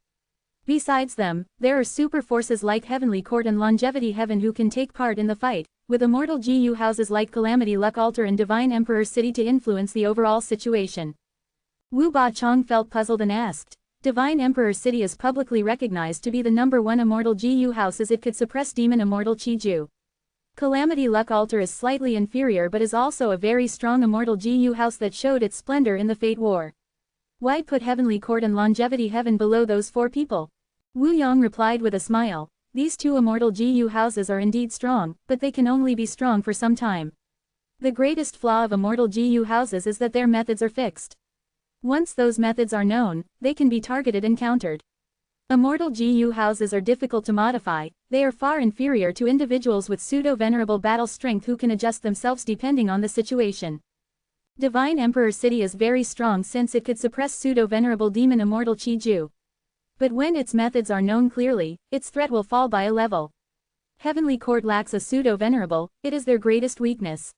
Besides them, there are super forces like Heavenly Court and Longevity Heaven who can take part in the fight, with immortal GU houses like Calamity Luck Altar and Divine Emperor City to influence the overall situation." Wu Ba Chong felt puzzled and asked, "Divine Emperor City is publicly recognized to be the #1 immortal GU house as it could suppress Demon Immortal Qi Ju. Calamity Luck Altar is slightly inferior but is also a very strong immortal GU house that showed its splendor in the Fate War. Why put Heavenly Court and Longevity Heaven below those 4 people?" Wu Yang replied with a smile, "These 2 immortal GU houses are indeed strong, but they can only be strong for some time. The greatest flaw of immortal GU houses is that their methods are fixed. Once those methods are known, they can be targeted and countered. Immortal GU houses are difficult to modify, they are far inferior to individuals with pseudo-venerable battle strength who can adjust themselves depending on the situation. Divine Emperor City is very strong since it could suppress pseudo-venerable Demon Immortal Qi Ju. But when its methods are known clearly, its threat will fall by a level. Heavenly Court lacks a pseudo-venerable, it is their greatest weakness.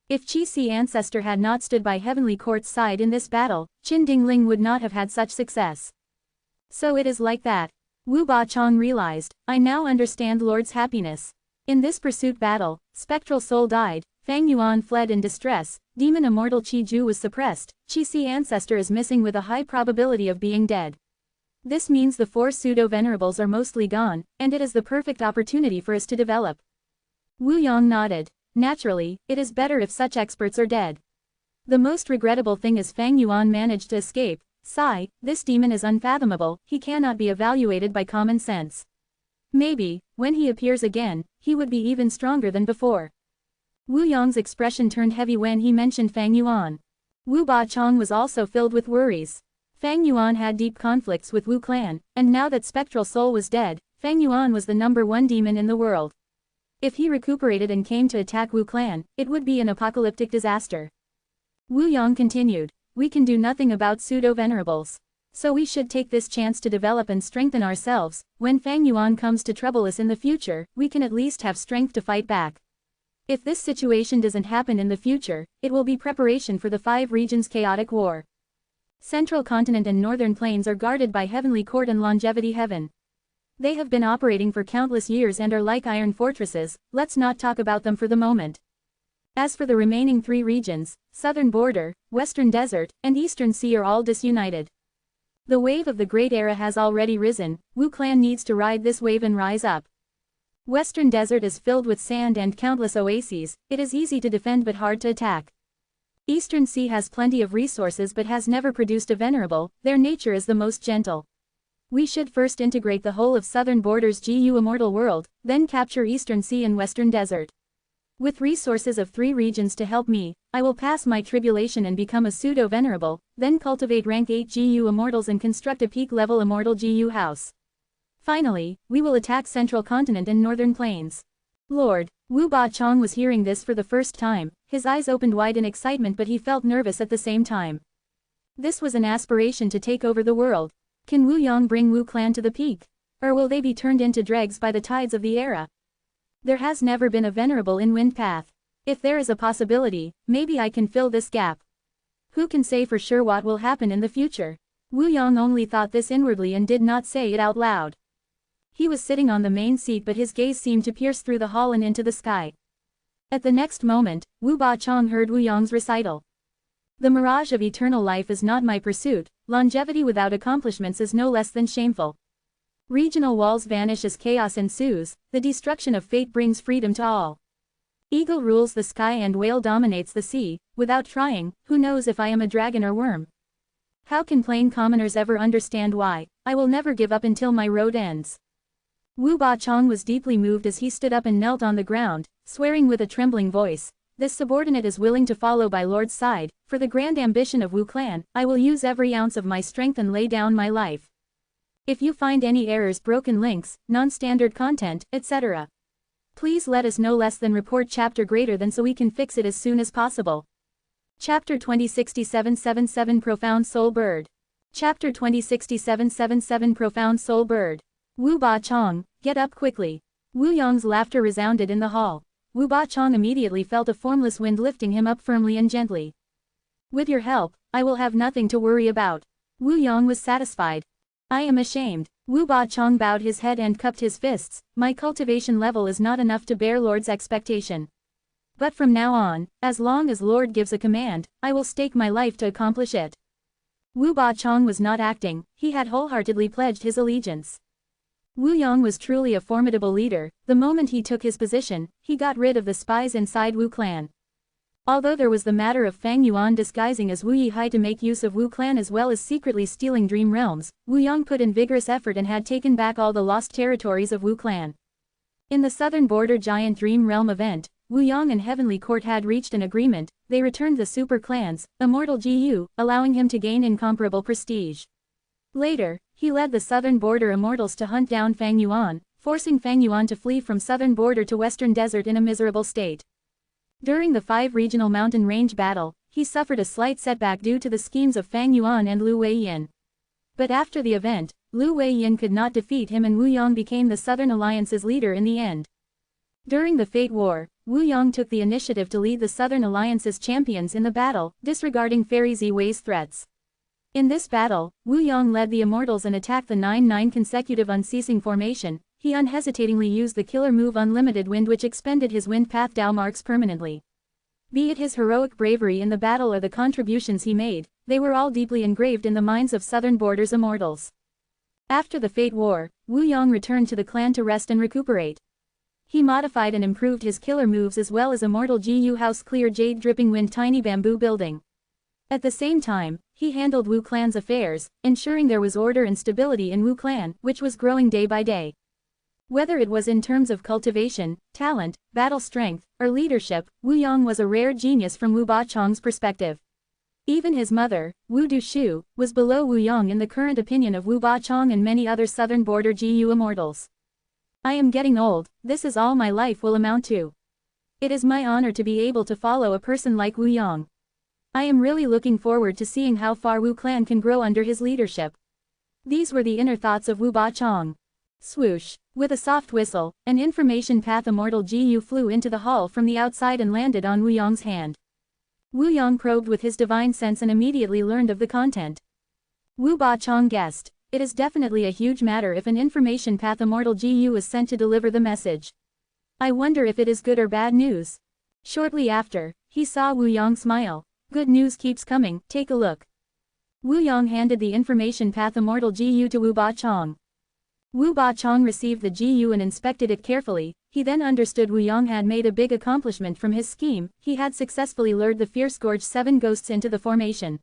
If Qi Si Ancestor had not stood by Heavenly Court's side in this battle, Qin Dingling would not have had such success. So it is like that. Wu Ba Chong realized, "I now understand Lord's happiness. In this pursuit battle, Spectral Soul died, Fang Yuan fled in distress, Demon Immortal Qi Ju was suppressed, Qi Si Ancestor is missing with a high probability of being dead. This means the 4 pseudo-venerables are mostly gone, and it is the perfect opportunity for us to develop." Wu Yang nodded. "Naturally, it is better if such experts are dead. The most regrettable thing is Fang Yuan managed to escape. Sigh, this demon is unfathomable, he cannot be evaluated by common sense. Maybe, when he appears again, he would be even stronger than before." Wu Yang's expression turned heavy when he mentioned Fang Yuan. Wu Ba-chong was also filled with worries. Fang Yuan had deep conflicts with Wu clan, and now that Spectral Soul was dead, Fang Yuan was the #1 demon in the world. If he recuperated and came to attack Wu clan, it would be an apocalyptic disaster. Wu Yang continued, we can do nothing about pseudo-venerables. So we should take this chance to develop and strengthen ourselves. When Fang Yuan comes to trouble us in the future, we can at least have strength to fight back. If this situation doesn't happen in the future, it will be preparation for the 5 regions' chaotic war. Central Continent and Northern Plains are guarded by Heavenly Court and Longevity Heaven. They have been operating for countless years and are like iron fortresses. Let's not talk about them for the moment. As for the remaining 3 regions, Southern Border, Western Desert, and Eastern Sea are all disunited. The wave of the Great Era has already risen. Wu clan needs to ride this wave and rise up. Western Desert is filled with sand and countless oases. It is easy to defend but hard to attack. Eastern Sea has plenty of resources but has never produced a Venerable. Their nature is the most gentle. We should first integrate the whole of Southern Border's GU Immortal world, then capture Eastern Sea and Western Desert. With resources of 3 regions to help me, I will pass my tribulation and become a pseudo-venerable, then cultivate rank 8 GU Immortals and construct a peak-level Immortal GU house. Finally, we will attack Central Continent and Northern Plains. Lord, Wu Ba-chong was hearing this for the first time. His eyes opened wide in excitement but he felt nervous at the same time. This was an aspiration to take over the world. Can Wu Yang bring Wu clan to the peak? Or will they be turned into dregs by the tides of the era? There has never been a Venerable in Wind Path. If there is a possibility, maybe I can fill this gap. Who can say for sure what will happen in the future? Wu Yang only thought this inwardly and did not say it out loud. He was sitting on the main seat but his gaze seemed to pierce through the hall and into the sky. At the next moment, Wu Ba-chong heard Wu Yang's recital. The mirage of eternal life is not my pursuit. Longevity without accomplishments is no less than shameful. Regional walls vanish as chaos ensues. The destruction of fate brings freedom to all. Eagle rules the sky and whale dominates the sea. Without trying, who knows if I am a dragon or worm? How can plain commoners ever understand why? I will never give up until my road ends. Wu Ba-chong was deeply moved as he stood up and knelt on the ground, swearing with a trembling voice, this subordinate is willing to follow by Lord's side. For the grand ambition of Wu clan, I will use every ounce of my strength and lay down my life. If you find any errors, broken links, non-standard content, etc., please let us know. Less than report chapter greater than so we can fix it as soon as possible. Chapter 206777 Profound Soul Bird. Chapter 206777 Profound Soul Bird. Wu Ba-chong, get up quickly. Wu Yang's laughter resounded in the hall. Wu Ba-chong immediately felt a formless wind lifting him up firmly and gently. With your help, I will have nothing to worry about. Wu Yang was satisfied. I am ashamed. Wu Ba-chong bowed his head and cupped his fists. My cultivation level is not enough to bear Lord's expectation. But from now on, as long as Lord gives a command, I will stake my life to accomplish it. Wu Ba-chong was not acting, he had wholeheartedly pledged his allegiance. Wu Yang was truly a formidable leader. The moment he took his position, he got rid of the spies inside Wu clan. Although there was the matter of Fang Yuan disguising as Wu Yihai to make use of Wu clan as well as secretly stealing dream realms, Wu Yang put in vigorous effort and had taken back all the lost territories of Wu clan. In the Southern Border Giant Dream Realm event, Wu Yang and Heavenly Court had reached an agreement. They returned the super clans, Immortal GU, allowing him to gain incomparable prestige. Later, he led the Southern Border Immortals to hunt down Fang Yuan, forcing Fang Yuan to flee from Southern Border to Western Desert in a miserable state. During the 5 regional mountain range battle, he suffered a slight setback due to the schemes of Fang Yuan and Lu Weiyin. But after the event, Lu Weiyin could not defeat him and Wu Yang became the Southern Alliance's leader in the end. During the Fate War, Wu Yang took the initiative to lead the Southern Alliance's champions in the battle, disregarding Fairy Ziwei's threats. In this battle, Wu Yang led the Immortals and attacked the 9-9 consecutive unceasing formation. He unhesitatingly used the killer move Unlimited Wind which expended his wind path Dao marks permanently. Be it his heroic bravery in the battle or the contributions he made, they were all deeply engraved in the minds of Southern Border's Immortals. After the Fate War, Wu Yang returned to the clan to rest and recuperate. He modified and improved his killer moves as well as Immortal GU House Clear Jade Dripping Wind Tiny Bamboo Building. At the same time, he handled Wu clan's affairs, ensuring there was order and stability in Wu clan, which was growing day by day. Whether it was in terms of cultivation, talent, battle strength, or leadership, Wu Yang was a rare genius from Wu Ba-chong's perspective. Even his mother, Wu Dushu, was below Wu Yong in the current opinion of Wu Bachong and many other southern border GU immortals. I am getting old, this is all my life will amount to. It is my honor to be able to follow a person like Wu Yong. I am really looking forward to seeing how far Wu clan can grow under his leadership. These were the inner thoughts of Wu Bachong. Swoosh. With a soft whistle, an information path Immortal GU flew into the hall from the outside and landed on Wu Yong's hand. Wu Yong probed with his divine sense and immediately learned of the content. Wu Bachong guessed, it is definitely a huge matter if an information path Immortal GU is sent to deliver the message. I wonder if it is good or bad news. Shortly after, he saw Wu Yong smile. Good news keeps coming, take a look. Wu Yong handed the information path Immortal GU to Wu Bachong. Wu Bachong received the GU and inspected it carefully. He then understood Wu Yong had made a big accomplishment from his scheme. He had successfully lured the Fierce Gorge 7 ghosts into the formation.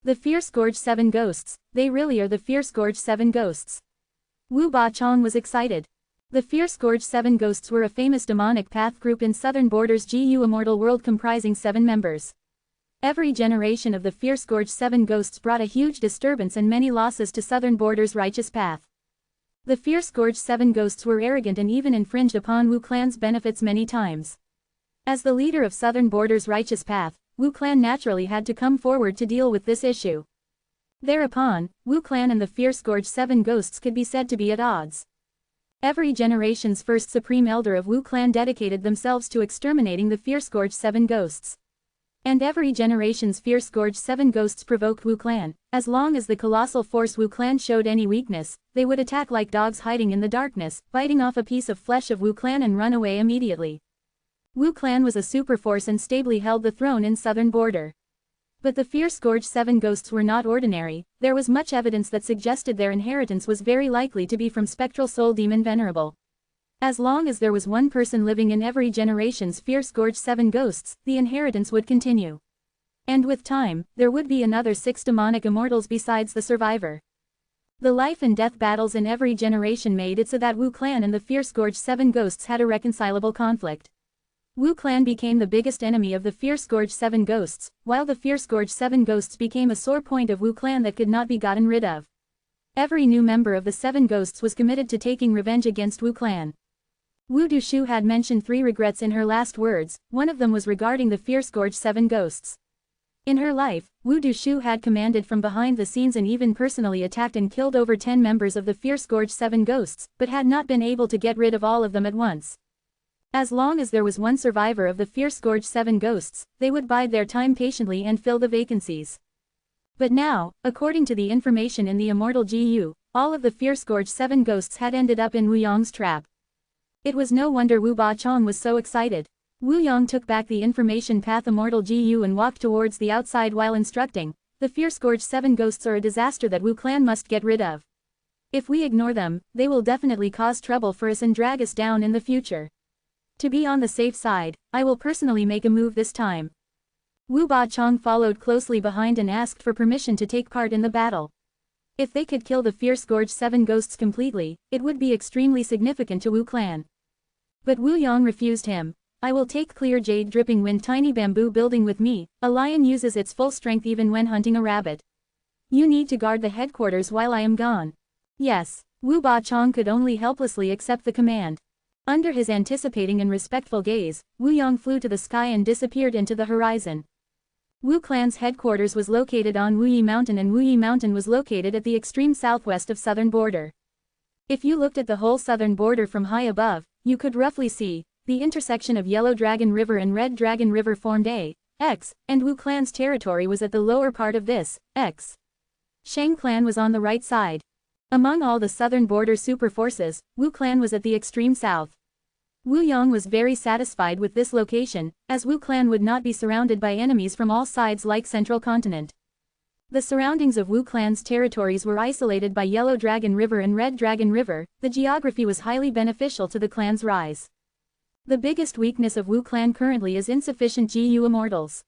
The Fierce Gorge 7 ghosts, they really are the Fierce Gorge 7 ghosts. Wu Bachong was excited. The Fierce Gorge 7 ghosts were a famous demonic path group in Southern Borders GU Immortal world comprising 7 members. Every generation of the Fierce Gorge 7 ghosts brought a huge disturbance and many losses to Southern Borders' righteous path. The Fierce Gorge 7 ghosts were arrogant and even infringed upon Wu clan's benefits many times. As the leader of Southern Borders' righteous path, Wu clan naturally had to come forward to deal with this issue. Thereupon, Wu clan and the Fierce Gorge 7 ghosts could be said to be at odds. Every generation's first supreme elder of Wu clan dedicated themselves to exterminating the Fierce Gorge 7 ghosts. And every generation's Fierce Gorge 7 ghosts provoked Wu clan. As long as the colossal force Wu clan showed any weakness, they would attack like dogs hiding in the darkness, biting off a piece of flesh of Wu clan and run away immediately. Wu clan was a superforce and stably held the throne in Southern Border. But the Fierce Gorge 7 ghosts were not ordinary. There was much evidence that suggested their inheritance was very likely to be from spectral soul demon Venerable. As long as there was one person living in every generation's Fierce Gorge 7 ghosts, the inheritance would continue. And with time, there would be another 6 demonic immortals besides the survivor. The life and death battles in every generation made it so that Wu clan and the Fierce Gorge 7 ghosts had a reconcilable conflict. Wu clan became the biggest enemy of the Fierce Gorge 7 ghosts, while the Fierce Gorge 7 ghosts became a sore point of Wu clan that could not be gotten rid of. Every new member of the 7 ghosts was committed to taking revenge against Wu clan. Wu Dushu had mentioned 3 regrets in her last words. One of them was regarding the Fierce Gorge 7 ghosts. In her life, Wu Dushu had commanded from behind the scenes and even personally attacked and killed over 10 members of the Fierce Gorge 7 ghosts, but had not been able to get rid of all of them at once. As long as there was one survivor of the Fierce Gorge 7 ghosts, they would bide their time patiently and fill the vacancies. But now, according to the information in the Immortal GU, all of the Fierce Gorge 7 ghosts had ended up in Wu Yong's trap. It was no wonder Wu Bachong was so excited. Wu Yong took back the information path Immortal GU and walked towards the outside while instructing, the Fierce Gorge 7 ghosts are a disaster that Wu clan must get rid of. If we ignore them, they will definitely cause trouble for us and drag us down in the future. To be on the safe side, I will personally make a move this time. Wu Bachong followed closely behind and asked for permission to take part in the battle. If they could kill the Fierce Gorge 7 ghosts completely, it would be extremely significant to Wu clan. But Wu Yong refused him. I will take clear jade dripping wind tiny bamboo building with me. A lion uses its full strength even when hunting a rabbit. You need to guard the headquarters while I am gone. Yes. Wu Bachong could only helplessly accept the command. Under his anticipating and respectful gaze, Wu Yong flew to the sky and disappeared into the horizon. Wu clan's headquarters was located on Wuyi Mountain and Wuyi Mountain was located at the extreme southwest of Southern Border. If you looked at the whole Southern Border from high above, you could roughly see, the intersection of Yellow Dragon River and Red Dragon River formed a X, and Wu clan's territory was at the lower part of this X. Shang clan was on the right side. Among all the Southern Border super forces, Wu clan was at the extreme south. Wu Yong was very satisfied with this location, as Wu clan would not be surrounded by enemies from all sides like Central Continent. The surroundings of Wu clan's territories were isolated by Yellow Dragon River and Red Dragon River. The geography was highly beneficial to the clan's rise. The biggest weakness of Wu clan currently is insufficient GU immortals.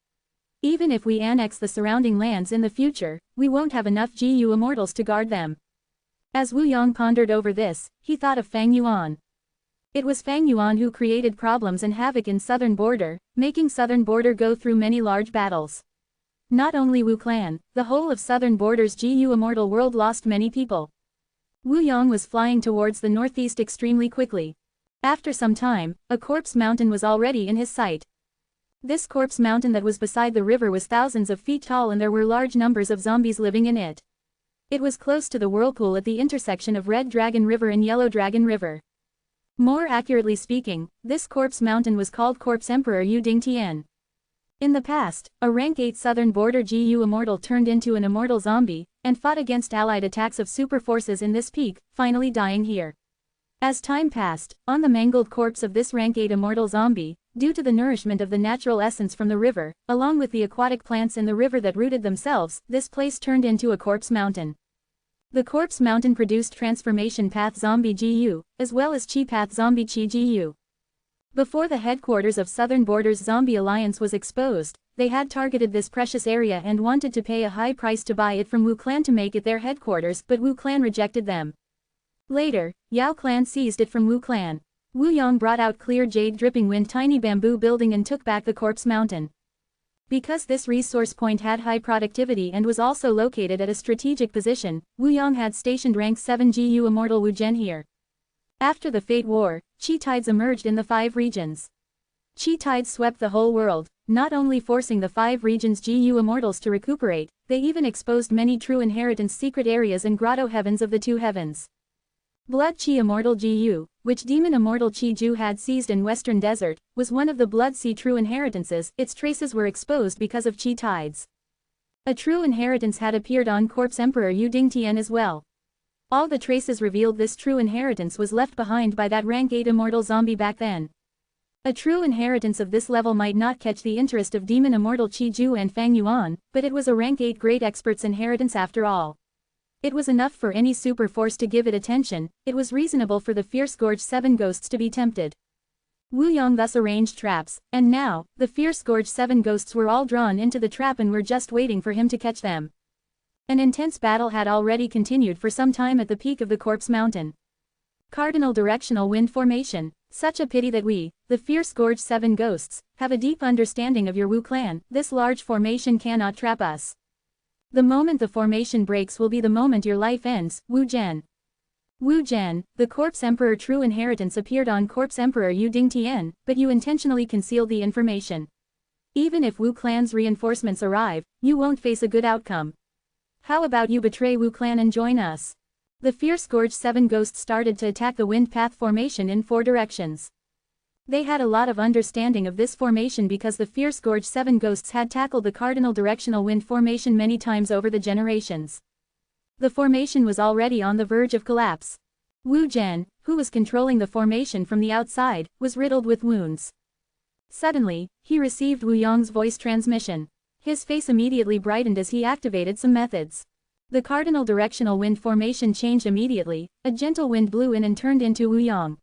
Even if we annex the surrounding lands in the future, we won't have enough GU immortals to guard them. As Wu Yong pondered over this, he thought of Fang Yuan. It was Fang Yuan who created problems and havoc in Southern Border, making Southern Border go through many large battles. Not only Wu Clan, the whole of southern borders GU Immortal world lost many people. Wu Yong was flying towards the northeast extremely quickly. After some time, a corpse mountain was already in his sight. This corpse mountain that was beside the river was thousands of feet tall and there were large numbers of zombies living in it. It was close to the whirlpool at the intersection of Red Dragon River and Yellow Dragon River. More accurately speaking, this corpse mountain was called Corpse Emperor Yu Ding Tian. In the past, a rank 8 southern border GU Immortal turned into an immortal zombie, and fought against allied attacks of super forces in this peak, finally dying here. As time passed, on the mangled corpse of this rank 8 immortal zombie, due to the nourishment of the natural essence from the river, along with the aquatic plants in the river that rooted themselves, this place turned into a corpse mountain. The corpse mountain produced transformation path zombie GU, as well as chi path zombie chi GU. Before the headquarters of Southern Borders Zombie Alliance was exposed, they had targeted this precious area and wanted to pay a high price to buy it from Wu Clan to make it their headquarters, but Wu Clan rejected them. Later, Yao Clan seized it from Wu Clan. Wu Yong brought out clear jade dripping wind tiny bamboo building and took back the corpse mountain. Because this resource point had high productivity and was also located at a strategic position, Wu Yong had stationed rank 7 GU Immortal Wu Zhen here. After the Fate War, Chi tides emerged in the 5 regions. Chi tides swept the whole world, not only forcing the 5 regions GU Immortals to recuperate, they even exposed many true inheritance secret areas and grotto heavens of the 2 heavens. Blood Chi Immortal GU, which Demon Immortal Chi Ju had seized in Western Desert, was one of the Blood Sea true inheritances. Its traces were exposed because of Chi tides. A true inheritance had appeared on Corpse Emperor Yu Ding Tian as well. All the traces revealed this true inheritance was left behind by that rank 8 immortal zombie back then. A true inheritance of this level might not catch the interest of Demon Immortal Chi Ju and Fang Yuan, but it was a rank 8 great expert's inheritance after all. It was enough for any super force to give it attention. It was reasonable for the Fierce Gorge 7 ghosts to be tempted. Wu Yong thus arranged traps, and now, the Fierce Gorge 7 ghosts were all drawn into the trap and were just waiting for him to catch them. An intense battle had already continued for some time at the peak of the Corpse Mountain. Cardinal Directional Wind Formation. Such a pity that we, the Fierce Gorge 7 ghosts, have a deep understanding of your Wu clan. This large formation cannot trap us. The moment the formation breaks will be the moment your life ends, Wu Zhen. Wu Zhen, the Corpse Emperor true inheritance appeared on Corpse Emperor Yu Ding Tian, but you intentionally concealed the information. Even if Wu clan's reinforcements arrive, you won't face a good outcome. How about you betray Wu clan and join us? The Fierce Gorge 7 ghosts started to attack the Wind Path formation in 4 directions. They had a lot of understanding of this formation because the Fierce Gorge 7 ghosts had tackled the Cardinal Directional Wind formation many times over the generations. The formation was already on the verge of collapse. Wu Zhen, who was controlling the formation from the outside, was riddled with wounds. Suddenly, he received Wu Yong's voice transmission. His face immediately brightened as he activated some methods. The Cardinal Directional Wind formation changed immediately. A gentle wind blew in and turned into Wu Yong.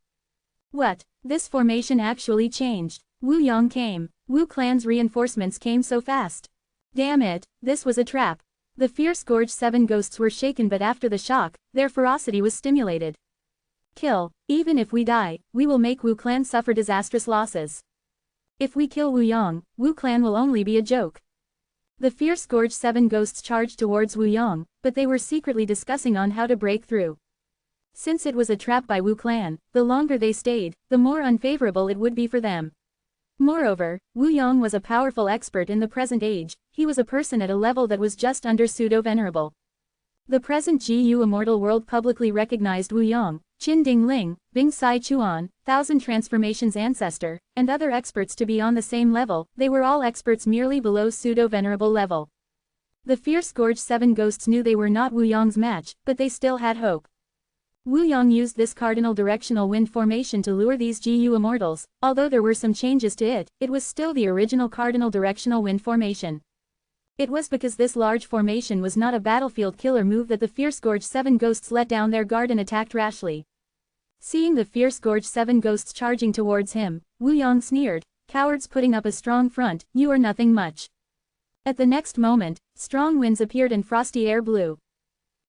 What? This formation actually changed. Wu Yong came. Wu clan's reinforcements came so fast. Damn it, this was a trap. The Fierce Gorge 7 ghosts were shaken, but after the shock, their ferocity was stimulated. Kill. Even if we die, we will make Wu clan suffer disastrous losses. If we kill Wu Yong, Wu clan will only be a joke. The Fierce Gorge 7 ghosts charged towards Wu Yong, but they were secretly discussing on how to break through. Since it was a trap by Wu clan, the longer they stayed, the more unfavorable it would be for them. Moreover, Wu Yong was a powerful expert in the present age. He was a person at a level that was just under pseudo-venerable. The present GU Immortal world publicly recognized Wu Yong, Qin Ding Ling, Bing Sai Chuan, Thousand Transformations ancestor, and other experts to be on the same level. They were all experts merely below pseudo-venerable level. The Fierce Gorge 7 ghosts knew they were not Wu Yong's match, but they still had hope. Wu Yong used this Cardinal Directional Wind formation to lure these GU Immortals. Although there were some changes to it, it was still the original Cardinal Directional Wind formation. It was because this large formation was not a battlefield killer move that the Fierce Gorge 7 ghosts let down their guard and attacked rashly. Seeing the Fierce Gorge 7 ghosts charging towards him, Wu Yong sneered, "Cowards putting up a strong front, you are nothing much." At the next moment, strong winds appeared and frosty air blew.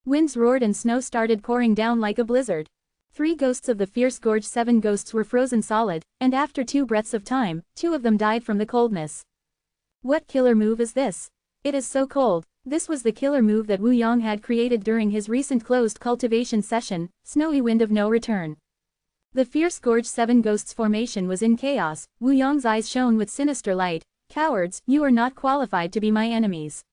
Winds roared and snow started pouring down like a blizzard. 3 ghosts of the Fierce Gorge 7 ghosts were frozen solid, and after 2 breaths of time, 2 of them died from the coldness. What killer move is this? It is so cold. This was the killer move that Wu Yang had created during his recent closed cultivation session, Snowy Wind of No Return. The fierce Gorge 7 Ghosts formation was in chaos. Wu Yang's eyes shone with sinister light. Cowards, you are not qualified to be my enemies.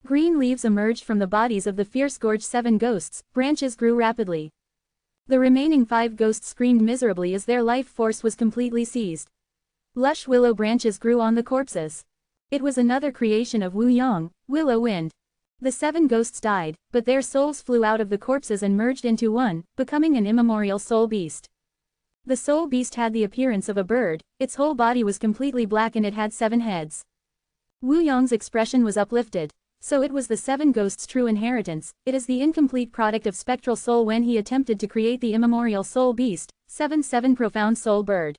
Green leaves emerged from the bodies of the fierce Gorge 7 Ghosts, branches grew rapidly. The remaining 5 ghosts screamed miserably as their life force was completely seized. Lush willow branches grew on the corpses. It was another creation of Wu Yang, Willow Wind. The 7 ghosts died, but their souls flew out of the corpses and merged into one, becoming an immemorial soul beast. The soul beast had the appearance of a bird, its whole body was completely black and it had 7 heads. Wu Yang's expression was uplifted. So it was the 7 ghosts' true inheritance, it is the incomplete product of spectral soul when he attempted to create the immemorial soul beast, 7 profound soul bird.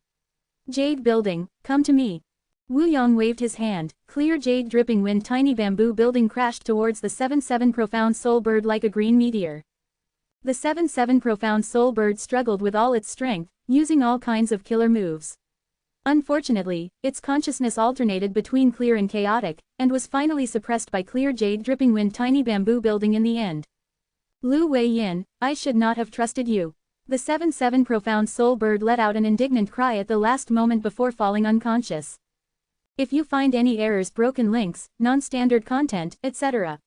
Jade building, come to me. Wu Yang waved his hand, clear jade dripping wind tiny bamboo building crashed towards the 7 profound soul bird like a green meteor. The 7 profound soul bird struggled with all its strength, using all kinds of killer moves. Unfortunately, its consciousness alternated between clear and chaotic, and was finally suppressed by clear jade dripping wind tiny bamboo building in the end. Lu Wei Yin, I should not have trusted you. The 7 profound soul bird let out an indignant cry at the last moment before falling unconscious. If you find any errors, broken links, non-standard content, etc.,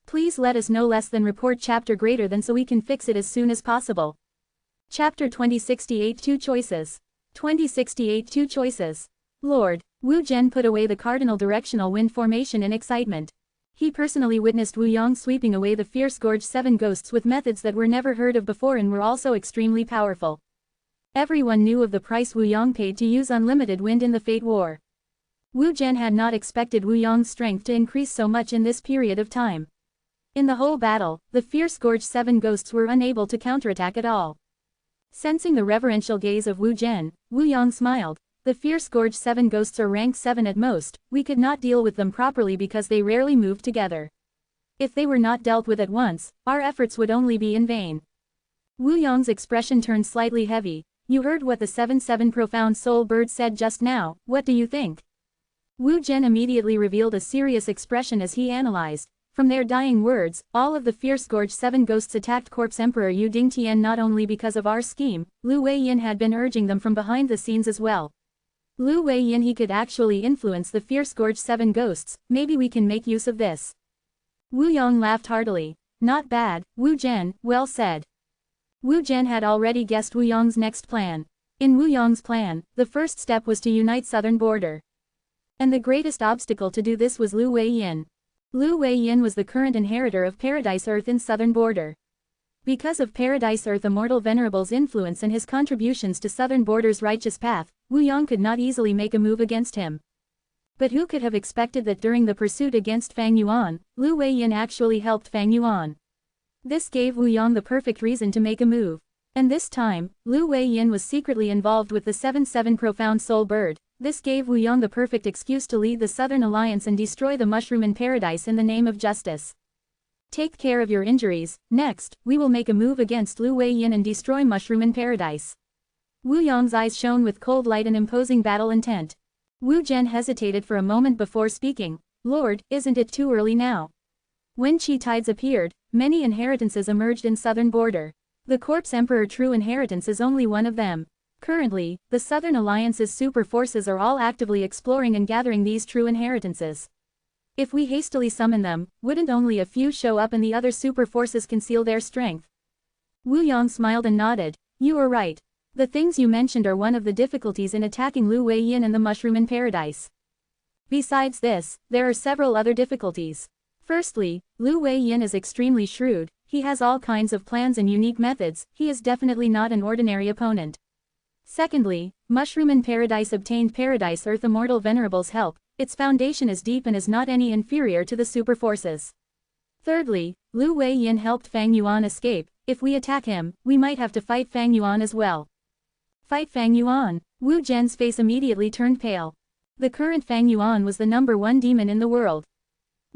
please let us know. Less than report chapter greater than so we can fix it as soon as possible. Chapter 2068 2 Choices. 2068 2 Choices. Lord, Wu Zhen put away the cardinal directional wind formation in excitement. He personally witnessed Wu Yang sweeping away the fierce Gorge 7 ghosts with methods that were never heard of before and were also extremely powerful. Everyone knew of the price Wu Yang paid to use unlimited wind in the Fate War. Wu Zhen had not expected Wu Yang's strength to increase so much in this period of time. In the whole battle, the fierce Gorge 7 ghosts were unable to counterattack at all. Sensing the reverential gaze of Wu Zhen, Wu Yang smiled. The fierce Gorge 7 ghosts are rank 7 at most, we could not deal with them properly because they rarely moved together. If they were not dealt with at once, our efforts would only be in vain. Wu Yang's expression turned slightly heavy. You heard what the 7 profound soul bird said just now, what do you think? Wu Zhen immediately revealed a serious expression as he analyzed. From their dying words, all of the fierce Gorge 7 ghosts attacked Corpse Emperor Yu Dingtian not only because of our scheme, Lu Wei Yin had been urging them from behind the scenes as well. Lu Wei Yin, he could actually influence the fierce Gorge 7 ghosts, maybe we can make use of this. Wu Yang laughed heartily. Not bad, Wu Zhen, well said. Wu Zhen had already guessed Wu Yang's next plan. In Wu Yang's plan, the first step was to unite southern border. And the greatest obstacle to do this was Lu Wei Yin. Lu Wei Yin was the current inheritor of Paradise Earth in southern border. Because of Paradise Earth Immortal Venerable's influence and his contributions to southern border's righteous path, Wu Yang could not easily make a move against him. But who could have expected that during the pursuit against Fang Yuan, Lu Wei Yin actually helped Fang Yuan? This gave Wu Yang the perfect reason to make a move. And this time, Lu Wei Yin was secretly involved with the 7 profound soul bird. This gave Wu Yang the perfect excuse to lead the Southern Alliance and destroy the Mushroom in Paradise in the name of justice. Take care of your injuries. Next, we will make a move against Lu Wei Yin and destroy Mushroom in Paradise. Wu Yang's eyes shone with cold light and imposing battle intent. Wu Zhen hesitated for a moment before speaking. Lord, isn't it too early now? When Qi tides appeared, many inheritances emerged in southern border. The Corpse Emperor true inheritance is only one of them. Currently, the Southern Alliance's super forces are all actively exploring and gathering these true inheritances. If we hastily summon them, wouldn't only a few show up and the other super forces conceal their strength? Wu Yang smiled and nodded. You are right. The things you mentioned are one of the difficulties in attacking Lu Wei Yin and the Mushroom in Paradise. Besides this, there are several other difficulties. Firstly, Lu Wei Yin is extremely shrewd, he has all kinds of plans and unique methods, he is definitely not an ordinary opponent. Secondly, Mushroom in Paradise obtained Paradise Earth Immortal Venerable's help, its foundation is deep and is not any inferior to the super forces. Thirdly, Lu Wei Yin helped Fang Yuan escape, if we attack him, we might have to fight Fang Yuan as well. Fight Fang Yuan? Wu Zhen's face immediately turned pale. The current Fang Yuan was the #1 demon in the world.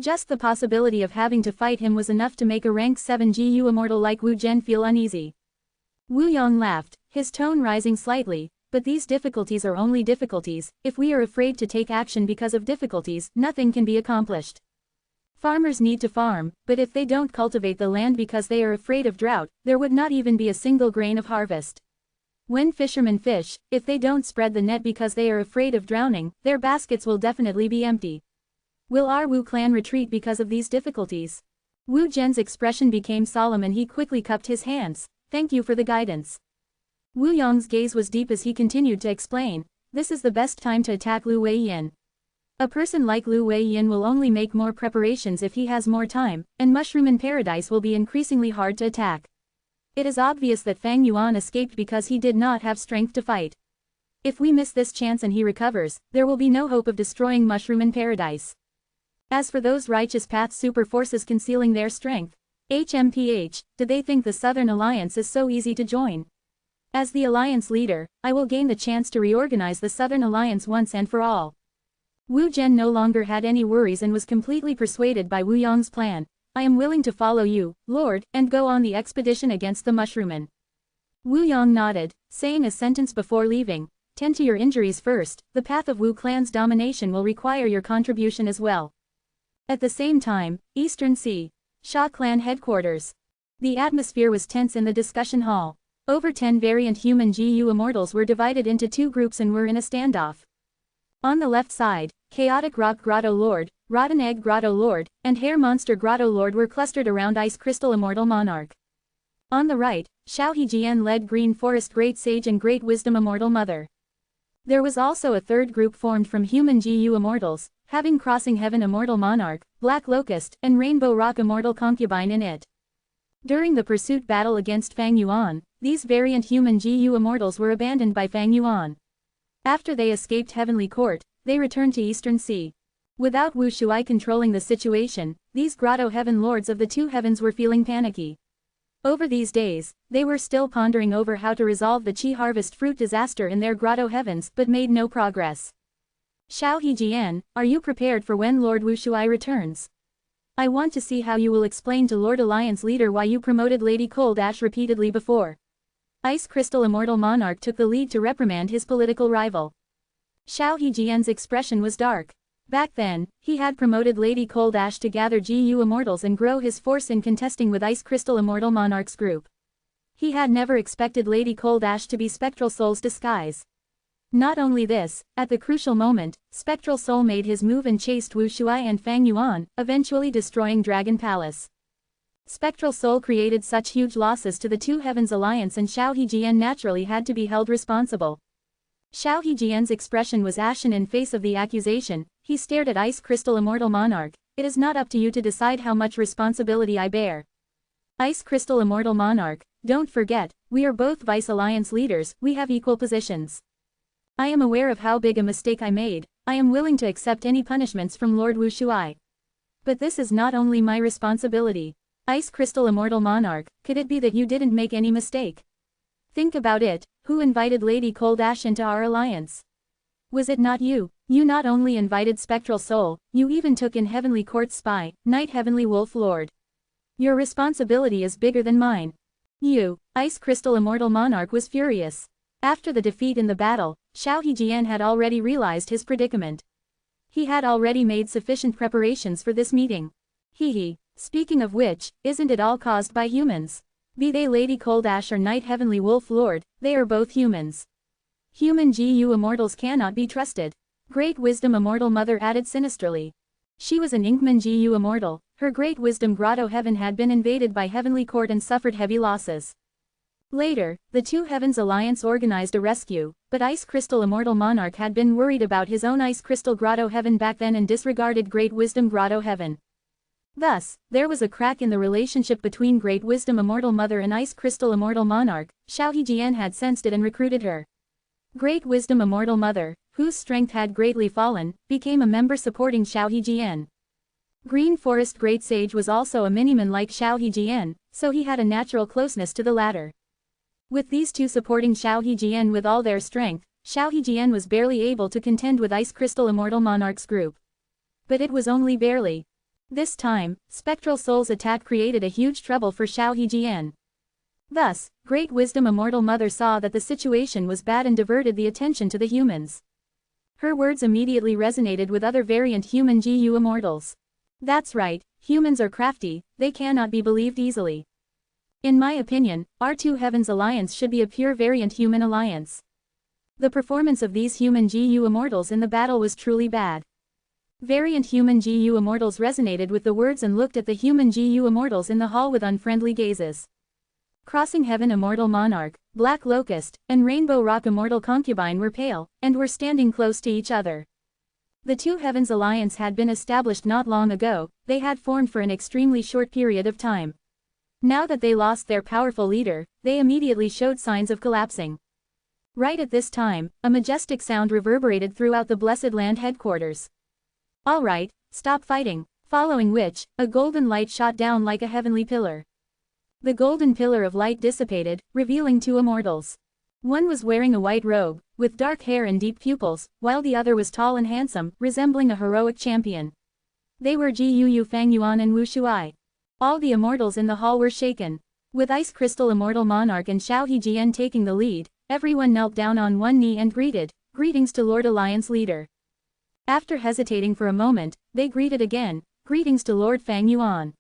Just the possibility of having to fight him was enough to make a rank 7 GU immortal like Wu Zhen feel uneasy. Wu Yang laughed, his tone rising slightly, but these difficulties are only difficulties, if we are afraid to take action because of difficulties, nothing can be accomplished. Farmers need to farm, but if they don't cultivate the land because they are afraid of drought, there would not even be a single grain of harvest. When fishermen fish, if they don't spread the net because they are afraid of drowning, their baskets will definitely be empty. Will our Wu clan retreat because of these difficulties? Wu Zhen's expression became solemn and he quickly cupped his hands. Thank you for the guidance. Wu Yong's gaze was deep as he continued to explain. This is the best time to attack Lu Weiyin. A person like Lu Weiyin will only make more preparations if he has more time, and Mushroom in Paradise will be increasingly hard to attack. It is obvious that Fang Yuan escaped because he did not have strength to fight. If we miss this chance and he recovers, there will be no hope of destroying Mushroom in Paradise. As for those righteous path super forces concealing their strength, HMPH, do they think the Southern Alliance is so easy to join? As the Alliance leader, I will gain the chance to reorganize the Southern Alliance once and for all. Wu Zhen no longer had any worries and was completely persuaded by Wu Yong's plan. I am willing to follow you, Lord, and go on the expedition against the Mushroommen. Wu Yong nodded, saying a sentence before leaving. Tend to your injuries first, the path of Wu clan's domination will require your contribution as well. At the same time, Eastern Sea. Sha clan headquarters. The atmosphere was tense in the discussion hall. Over 10 variant human GU immortals were divided into 2 groups and were in a standoff. On the left side, Chaotic Rock Grotto Lord, Rotten Egg Grotto Lord, and Hair Monster Grotto Lord were clustered around Ice Crystal Immortal Monarch. On the right, Xiaohe Jian led Green Forest Great Sage and Great Wisdom Immortal Mother. There was also a third group formed from human GU immortals, having Crossing Heaven Immortal Monarch, Black Locust, and Rainbow Rock Immortal Concubine in it. During the pursuit battle against Fang Yuan, these variant human GU immortals were abandoned by Fang Yuan. After they escaped Heavenly Court, they returned to Eastern Sea. Without Wu Shuai controlling the situation, these Grotto Heaven Lords of the 2 heavens were feeling panicky. Over these days, they were still pondering over how to resolve the Qi harvest fruit disaster in their Grotto Heavens but made no progress. Xiaohe Jian, are you prepared for when Lord Wu Shuai returns? I want to see how you will explain to Lord Alliance leader why you promoted Lady Cold Ash repeatedly before. Ice Crystal Immortal Monarch took the lead to reprimand his political rival. Xiaohe Jian's expression was dark. Back then, he had promoted Lady Cold Ash to gather GU immortals and grow his force in contesting with Ice Crystal Immortal Monarch's group. He had never expected Lady Cold Ash to be Spectral Soul's disguise. Not only this, at the crucial moment, Spectral Soul made his move and chased Wu Shuai and Fang Yuan, eventually destroying Dragon Palace. Spectral Soul created such huge losses to the 2 Heavens Alliance and Xiaohe Jian naturally had to be held responsible. Xiaohe Jian's expression was ashen in face of the accusation. He stared at Ice Crystal Immortal Monarch. It is not up to you to decide how much responsibility I bear. Ice Crystal Immortal Monarch, don't forget, we are both Vice Alliance leaders, we have equal positions. I am aware of how big a mistake I made, I am willing to accept any punishments from Lord Wu Shuai. But this is not only my responsibility. Ice Crystal Immortal Monarch, could it be that you didn't make any mistake? Think about it, who invited Lady Cold Ash into our alliance? Was it not you? You not only invited Spectral Soul, you even took in Heavenly Court's spy, Knight Heavenly Wolf Lord. Your responsibility is bigger than mine. You, Ice Crystal Immortal Monarch was furious. After the defeat in the battle, Xiaohe Jian had already realized his predicament. He had already made sufficient preparations for this meeting. Hee. Speaking of which, isn't it all caused by humans? Be they Lady Cold Ash or Knight Heavenly Wolf Lord, they are both humans. Human GU immortals cannot be trusted. Great Wisdom Immortal Mother added sinisterly. She was an Inkman GU immortal, her Great Wisdom Grotto Heaven had been invaded by Heavenly Court and suffered heavy losses. Later, the 2 Heavens Alliance organized a rescue, but Ice Crystal Immortal Monarch had been worried about his own Ice Crystal Grotto Heaven back then and disregarded Great Wisdom Grotto Heaven. Thus, there was a crack in the relationship between Great Wisdom Immortal Mother and Ice Crystal Immortal Monarch. Xiaohe Jian had sensed it and recruited her. Great Wisdom Immortal Mother, whose strength had greatly fallen, became a member supporting Xiaohe Jian. Green Forest Great Sage was also a miniman like Xiaohe Jian, so he had a natural closeness to the latter. With these 2 supporting Xiaohe Jian with all their strength, Xiaohe Jian was barely able to contend with Ice Crystal Immortal Monarch's group. But it was only barely. This time, Spectral Soul's attack created a huge trouble for Xiaohe Jian. Thus, Great Wisdom Immortal Mother saw that the situation was bad and diverted the attention to the humans. Her words immediately resonated with other variant human GU immortals. That's right, Humans are crafty, they cannot be believed easily. In my opinion, our two heavens alliance should be a pure variant human alliance. The performance of these human GU immortals in the battle was truly bad. Variant human GU immortals resonated with the words and looked at the human GU immortals in the hall with unfriendly gazes. Crossing Heaven Immortal Monarch, Black Locust, and Rainbow Rock Immortal Concubine were pale, and were standing close to each other. The Two Heavens Alliance had been established not long ago, they had formed for an extremely short period of time. Now that they lost their powerful leader, they immediately showed signs of collapsing. Right at this time, a majestic sound reverberated throughout the Blessed Land headquarters. "All right, stop fighting," following which, a golden light shot down like a heavenly pillar. The golden pillar of light dissipated, revealing two immortals. One was wearing a white robe, with dark hair and deep pupils, while the other was tall and handsome, resembling a heroic champion. They were Gu Fang Yuan and Wu Shuai. All the immortals in the hall were shaken. With Ice Crystal Immortal Monarch and Xiao Hejian taking the lead, everyone knelt down on one knee and greetings to Lord Alliance Leader. After hesitating for a moment, they greeted again, greetings to Lord Fang Yuan.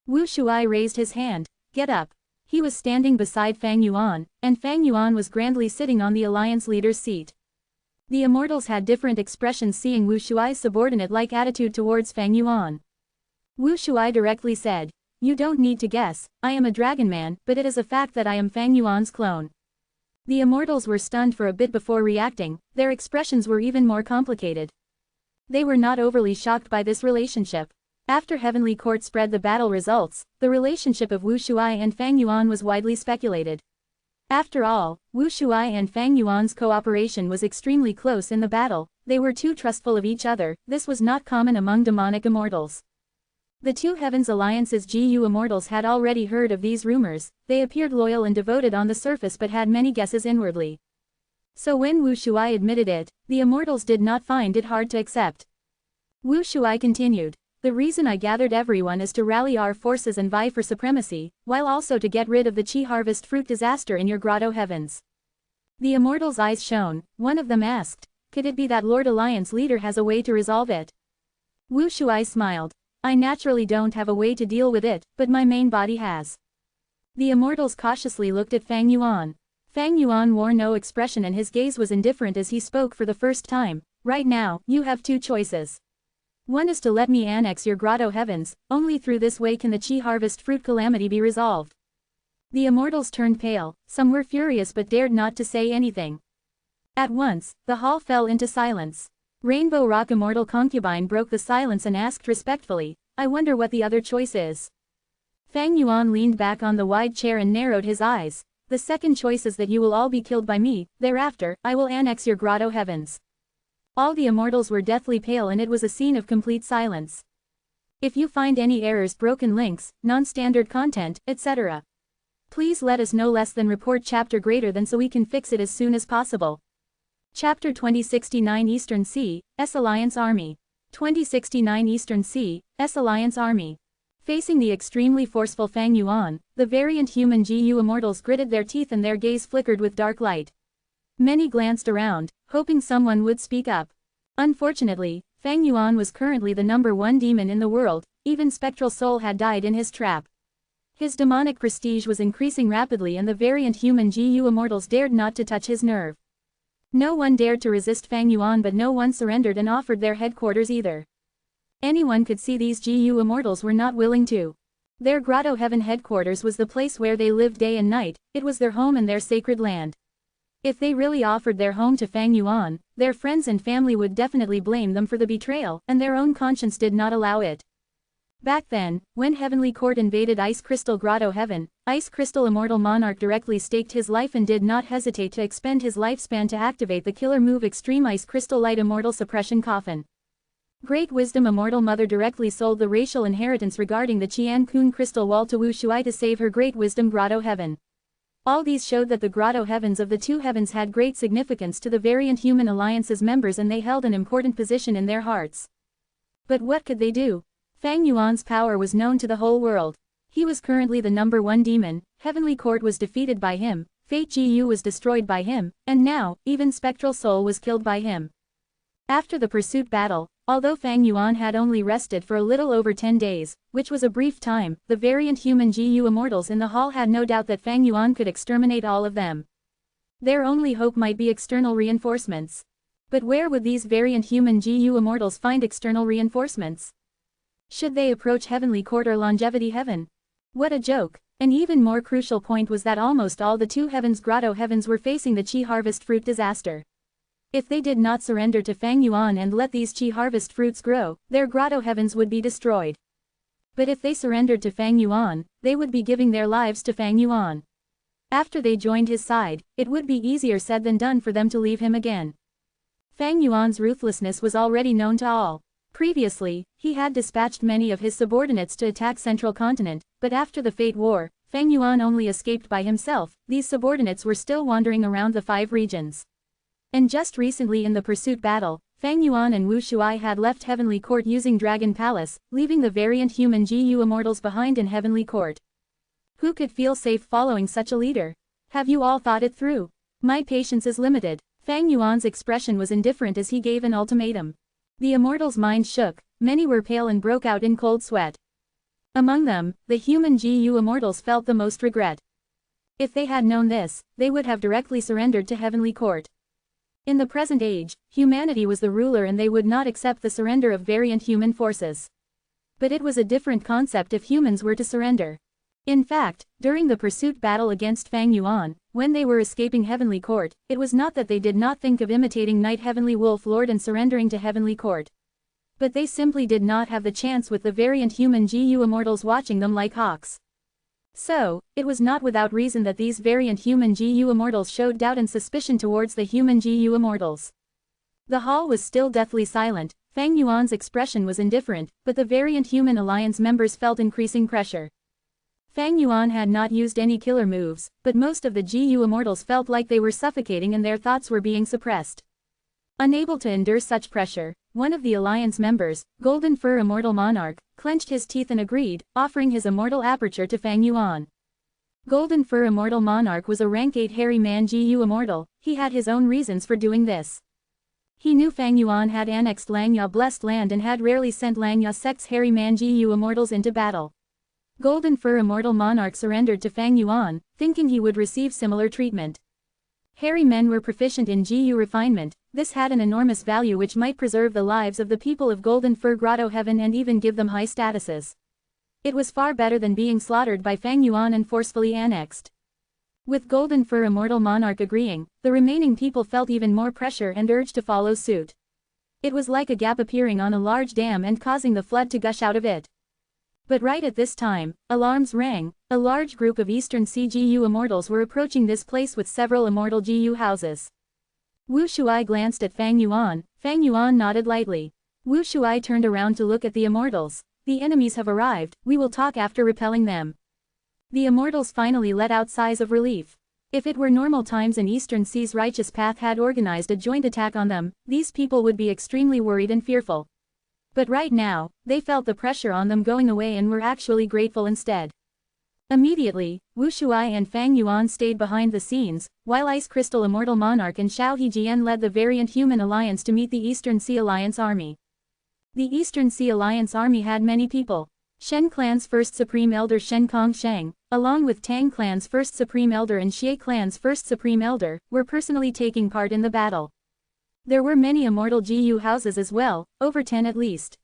Wu Shuai raised his hand. "Get up." He was standing beside Fang Yuan, and Fang Yuan was grandly sitting on the alliance leader's seat. The immortals had different expressions seeing Wu Shuai's subordinate-like attitude towards Fang Yuan. Wu Shuai directly said, "You don't need to guess, I am a dragon man, but it is a fact that I am Fang Yuan's clone." The immortals were stunned for a bit before reacting, their expressions were even more complicated. They were not overly shocked by this relationship. After Heavenly Court spread the battle results, the relationship of Wu Shuai and Fang Yuan was widely speculated. After all, Wu Shuai and Fang Yuan's cooperation was extremely close in the battle, they were too trustful of each other, this was not common among demonic immortals. The Two Heavens Alliance's GU immortals had already heard of these rumors, they appeared loyal and devoted on the surface but had many guesses inwardly. So when Wu Shuai admitted it, the immortals did not find it hard to accept. Wu Shuai continued. "The reason I gathered everyone is to rally our forces and vie for supremacy, while also to get rid of the Qi harvest fruit disaster in your grotto heavens." The immortals' eyes shone, one of them asked, "Could it be that Lord Alliance Leader has a way to resolve it?" Wu Shuai smiled. "I naturally don't have a way to deal with it, but my main body has." The immortals cautiously looked at Fang Yuan. Fang Yuan wore no expression and his gaze was indifferent as he spoke for the first time. "Right now, you have two choices. One is to let me annex your grotto heavens, only through this way can the Qi harvest fruit calamity be resolved." The immortals turned pale, some were furious but dared not to say anything. At once, the hall fell into silence. Rainbow Rock Immortal Concubine broke the silence and asked respectfully, "I wonder what the other choice is." Fang Yuan leaned back on the wide chair and narrowed his eyes. "The second choice is that you will all be killed by me, thereafter, I will annex your grotto heavens." All the immortals were deathly pale and it was a scene of complete silence. If you find any errors, broken links, non-standard content, etc., please let us know. Less than report chapter greater than so we can fix it as soon as possible. Chapter 2069 Eastern Sea, S Alliance Army. 2069 Eastern Sea, S Alliance Army. Facing the extremely forceful Fang Yuan, the variant human GU immortals gritted their teeth and their gaze flickered with dark light. Many glanced around, hoping someone would speak up. Unfortunately, Fang Yuan was currently the #1 demon in the world, even Spectral Soul had died in his trap. His demonic prestige was increasing rapidly and the variant human GU immortals dared not to touch his nerve. No one dared to resist Fang Yuan but no one surrendered and offered their headquarters either. Anyone could see these GU immortals were not willing to. Their Grotto Heaven headquarters was the place where they lived day and night, it was their home and their sacred land. If they really offered their home to Fang Yuan, their friends and family would definitely blame them for the betrayal, and their own conscience did not allow it. Back then, when Heavenly Court invaded Ice Crystal Grotto Heaven, Ice Crystal Immortal Monarch directly staked his life and did not hesitate to expend his lifespan to activate the killer move Extreme Ice Crystal Light Immortal Suppression Coffin. Great Wisdom Immortal Mother directly sold the racial inheritance regarding the Qian Kun Crystal Wall to Wu Shuai to save her Great Wisdom Grotto Heaven. All these showed that the Grotto Heavens of the Two Heavens had great significance to the variant human alliance's members and they held an important position in their hearts. But what could they do? Fang Yuan's power was known to the whole world. He was currently the #1 demon, Heavenly Court was defeated by him, Fate GU was destroyed by him, and now, even Spectral Soul was killed by him. After the pursuit battle, Although Fang Yuan had only rested for a little over 10 days, which was a brief time, the variant human GU immortals in the hall had no doubt that Fang Yuan could exterminate all of them. Their only hope might be external reinforcements. But where would these variant human GU immortals find external reinforcements? Should they approach Heavenly Court or Longevity Heaven? What a joke! An even more crucial point was that almost all the two heavens grotto heavens were facing the Qi harvest fruit disaster. If they did not surrender to Fang Yuan and let these Qi harvest fruits grow, their grotto heavens would be destroyed. But if they surrendered to Fang Yuan, they would be giving their lives to Fang Yuan. After they joined his side, it would be easier said than done for them to leave him again. Fang Yuan's ruthlessness was already known to all. Previously, he had dispatched many of his subordinates to attack Central Continent, but after the Fate War, Fang Yuan only escaped by himself. These subordinates were still wandering around the 5 regions. And just recently in the pursuit battle, Fang Yuan and Wu Shuai had left Heavenly Court using Dragon Palace, leaving the variant human GU immortals behind in Heavenly Court. Who could feel safe following such a leader? Have you all thought it through? My patience is limited. Fang Yuan's expression was indifferent as he gave an ultimatum. The immortals' minds shook, many were pale and broke out in cold sweat. Among them, the human GU immortals felt the most regret. If they had known this, they would have directly surrendered to Heavenly Court. In the present age, humanity was the ruler and they would not accept the surrender of variant human forces. But it was a different concept if humans were to surrender. In fact, during the pursuit battle against Fang Yuan, when they were escaping Heavenly Court, it was not that they did not think of imitating Night Heavenly Wolf Lord and surrendering to Heavenly Court. But they simply did not have the chance with the variant human GU immortals watching them like hawks. So, it was not without reason that these variant human GU immortals showed doubt and suspicion towards the human GU immortals. The hall was still deathly silent. Fang Yuan's expression was indifferent, but the variant human alliance members felt increasing pressure. Fang Yuan had not used any killer moves, but most of the GU immortals felt like they were suffocating and their thoughts were being suppressed. Unable to endure such pressure, one of the alliance members, Golden Fur Immortal Monarch, clenched his teeth and agreed, offering his immortal aperture to Fang Yuan. Golden Fur Immortal Monarch was a rank 8 hairy man GU immortal. He had his own reasons for doing this. He knew Fang Yuan had annexed Langya Blessed Land and had rarely sent Langya Sect's hairy man GU immortals into battle. Golden Fur Immortal Monarch surrendered to Fang Yuan, thinking he would receive similar treatment. Hairy men were proficient in GU refinement. This had an enormous value which might preserve the lives of the people of Golden Fur Grotto Heaven and even give them high statuses. It was far better than being slaughtered by Fang Yuan and forcefully annexed. With Golden Fur Immortal Monarch agreeing, the remaining people felt even more pressure and urged to follow suit. It was like a gap appearing on a large dam and causing the flood to gush out of it. But right at this time, alarms rang. A large group of Eastern Sea GU immortals were approaching this place with several immortal GU houses. Wu Shuai glanced at Fang Yuan. Fang Yuan nodded lightly. Wu Shuai turned around to look at the immortals. The enemies have arrived, we will talk after repelling them. The immortals finally let out sighs of relief. If it were normal times and Eastern Sea's righteous path had organized a joint attack on them, these people would be extremely worried and fearful. But right now, they felt the pressure on them going away and were actually grateful instead. Immediately, Wu Shuai and Fang Yuan stayed behind the scenes, while Ice Crystal Immortal Monarch and Xiao Hejian led the variant human alliance to meet the Eastern Sea Alliance army. The Eastern Sea Alliance army had many people. Shen Clan's first Supreme Elder Shen Kong Sheng, along with Tang Clan's first Supreme Elder and Xie Clan's first Supreme Elder, were personally taking part in the battle. There were many immortal GU houses as well, over 10 at least.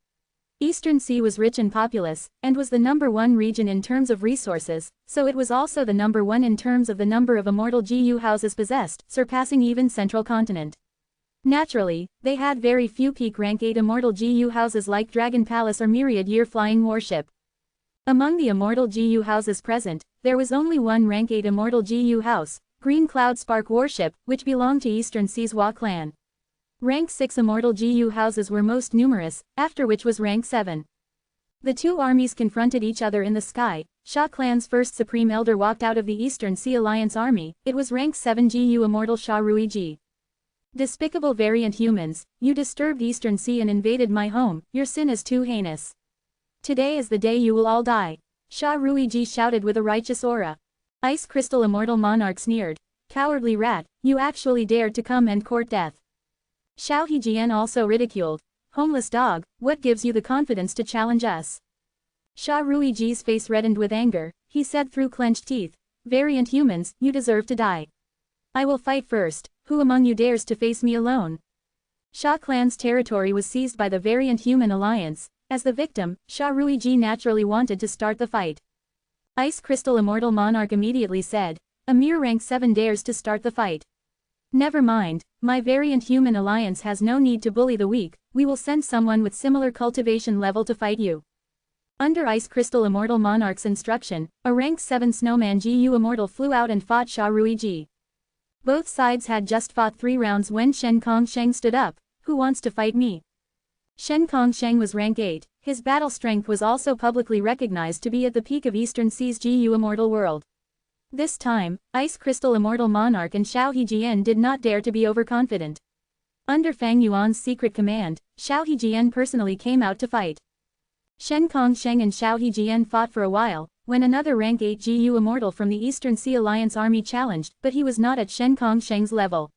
Eastern Sea was rich and populous, and was the #1 region in terms of resources, so it was also the #1 in terms of the number of immortal GU houses possessed, surpassing even Central Continent. Naturally, they had very few peak rank 8 immortal GU houses like Dragon Palace or Myriad Year Flying Warship. Among the immortal GU houses present, there was only one rank 8 immortal GU house, Green Cloud Spark Warship, which belonged to Eastern Sea's Hua clan. Rank 6 immortal GU houses were most numerous, after which was rank 7. The two armies confronted each other in the sky. Sha Clan's first Supreme Elder walked out of the Eastern Sea Alliance army. It was rank 7 GU immortal Sha Ruiji. Despicable variant humans, you disturbed Eastern Sea and invaded my home, your sin is too heinous. Today is the day you will all die. Sha Ruiji shouted with a righteous aura. Ice Crystal Immortal Monarch sneered. Cowardly rat, you actually dared to come and court death. Xiao Hejian also ridiculed. homeless dog, what gives you the confidence to challenge us? Sha Ruiji's face reddened with anger, he said through clenched teeth, variant humans, you deserve to die. I will fight first, who among you dares to face me alone? Sha clan's territory was seized by the variant human alliance. As the victim, Sha Ruiji naturally wanted to start the fight. Ice Crystal Immortal Monarch immediately said, a mere rank 7 dares to start the fight. Never mind, my variant human alliance has no need to bully the weak, we will send someone with similar cultivation level to fight you. Under Ice Crystal Immortal Monarch's instruction, a rank 7 Snowman GU Immortal flew out and fought Sha Ruiji. Both sides had just fought 3 rounds when Shen Kongsheng stood up, who wants to fight me? Shen Kongsheng was rank 8, his battle strength was also publicly recognized to be at the peak of Eastern Sea's GU Immortal world. This time, Ice Crystal Immortal Monarch and Xiao Hejian did not dare to be overconfident. Under Fang Yuan's secret command, Xiao Hejian personally came out to fight. Shen Kongsheng and Xiao Hejian fought for a while, when another rank 8 GU Immortal from the Eastern Sea Alliance army challenged, but he was not at Shen Kongsheng's level.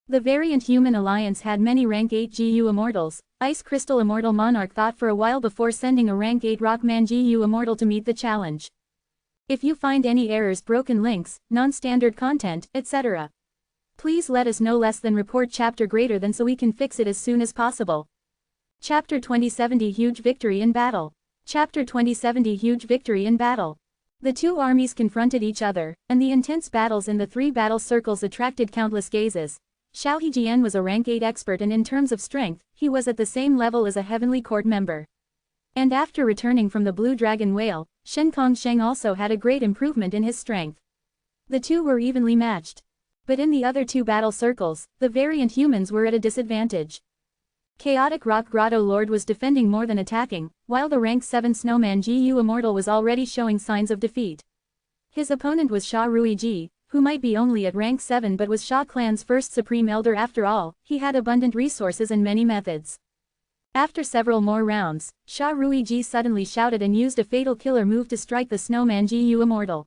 The variant human alliance had many rank 8 GU Immortals. Ice Crystal Immortal Monarch thought for a while before sending a rank 8 Rockman GU Immortal to meet the challenge. If you find any errors, broken links, non-standard content, etc., please let us know. Less than report chapter greater than so we can fix it as soon as possible. Chapter 2070 Huge Victory in Battle. Chapter 2070 Huge Victory in Battle. The two armies confronted each other, and the intense battles in the 3 battle circles attracted countless gazes. Xiao Hejian was a rank 8 expert, and in terms of strength, he was at the same level as a Heavenly Court member. And after returning from the Blue Dragon Whale, Shen Kongsheng also had a great improvement in his strength. The two were evenly matched. But in the other 2 battle circles, the variant humans were at a disadvantage. Chaotic Rock Grotto Lord was defending more than attacking, while the rank 7 Snowman GU Immortal was already showing signs of defeat. His opponent was Sha Ruiji, who might be only at rank 7 but was Sha clan's first supreme elder after all. He had abundant resources and many methods. After several more rounds, Sha Ruiji suddenly shouted and used a fatal killer move to strike the Snowman GU Immortal.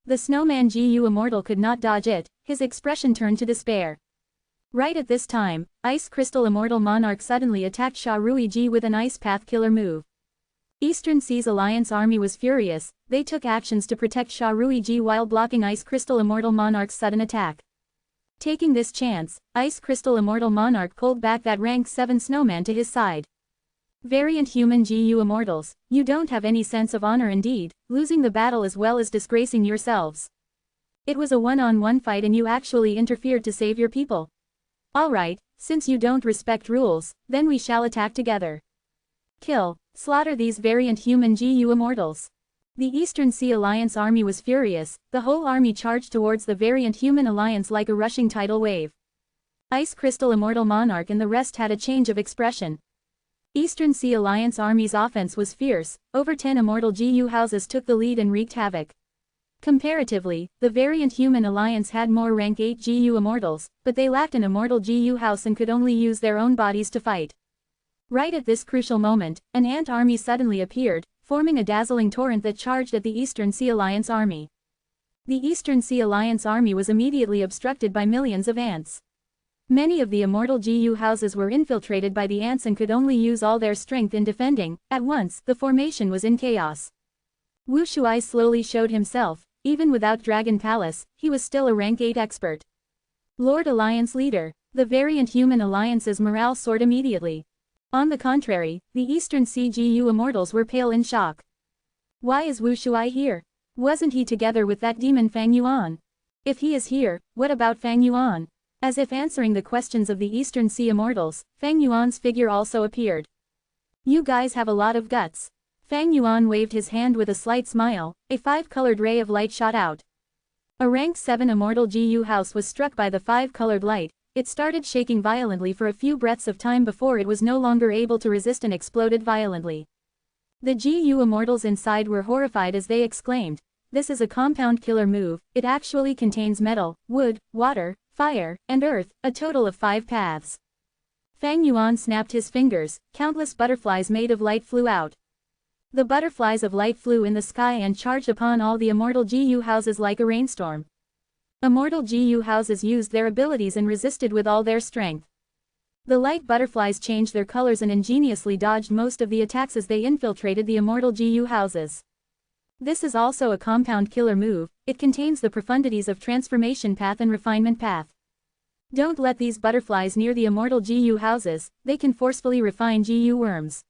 The Snowman GU Immortal could not dodge it, his expression turned to despair. Right at this time, Ice Crystal Immortal Monarch suddenly attacked Sha Ruiji with an Ice Path killer move. Eastern Sea's Alliance army was furious. They took actions to protect Sha Ruiji while blocking Ice Crystal Immortal Monarch's sudden attack. Taking this chance, Ice Crystal Immortal Monarch pulled back that rank 7 Snowman to his side. Variant human GU Immortals, you don't have any sense of honor indeed, losing the battle as well as disgracing yourselves. It was a one-on-one fight and you actually interfered to save your people. Alright, since you don't respect rules, then we shall attack together. Kill, slaughter these variant human GU Immortals. The Eastern Sea Alliance army was furious. The whole army charged towards the variant human alliance like a rushing tidal wave. Ice Crystal Immortal Monarch and the rest had a change of expression. Eastern Sea Alliance army's offense was fierce. Over 10 immortal GU houses took the lead and wreaked havoc. Comparatively, the variant human alliance had more rank 8 GU Immortals, but they lacked an immortal GU house and could only use their own bodies to fight. Right at this crucial moment, an ant army suddenly appeared, forming a dazzling torrent that charged at the Eastern Sea Alliance army. The Eastern Sea Alliance army was immediately obstructed by millions of ants. Many of the immortal GU houses were infiltrated by the ants and could only use all their strength in defending. At once, the formation was in chaos. Wu Shuai slowly showed himself. Even without Dragon Palace, he was still a rank 8 expert. Lord Alliance leader. The variant human alliance's morale soared immediately. On the contrary, the Eastern Sea GU Immortals were pale in shock. Why is Wu Shuai here? Wasn't he together with that demon Fang Yuan? If he is here, what about Fang Yuan? As if answering the questions of the Eastern Sea Immortals, Fang Yuan's figure also appeared. You guys have a lot of guts. Fang Yuan waved his hand with a slight smile. A 5-colored ray of light shot out. A rank 7 immortal GU house was struck by the 5-colored light. It started shaking violently for a few breaths of time before it was no longer able to resist and exploded violently. The GU Immortals inside were horrified as they exclaimed, "This is a compound killer move. It actually contains metal, wood, water, fire, and earth, a total of 5 paths." Fang Yuan snapped his fingers. Countless butterflies made of light flew out. The butterflies of light flew in the sky and charged upon all the immortal GU houses like a rainstorm. Immortal GU houses used their abilities and resisted with all their strength. The light butterflies changed their colors and ingeniously dodged most of the attacks as they infiltrated the Immortal GU houses. This is also a compound killer move. It contains the profundities of transformation path and refinement path. Don't let these butterflies near the Immortal GU houses, they can forcefully refine GU worms.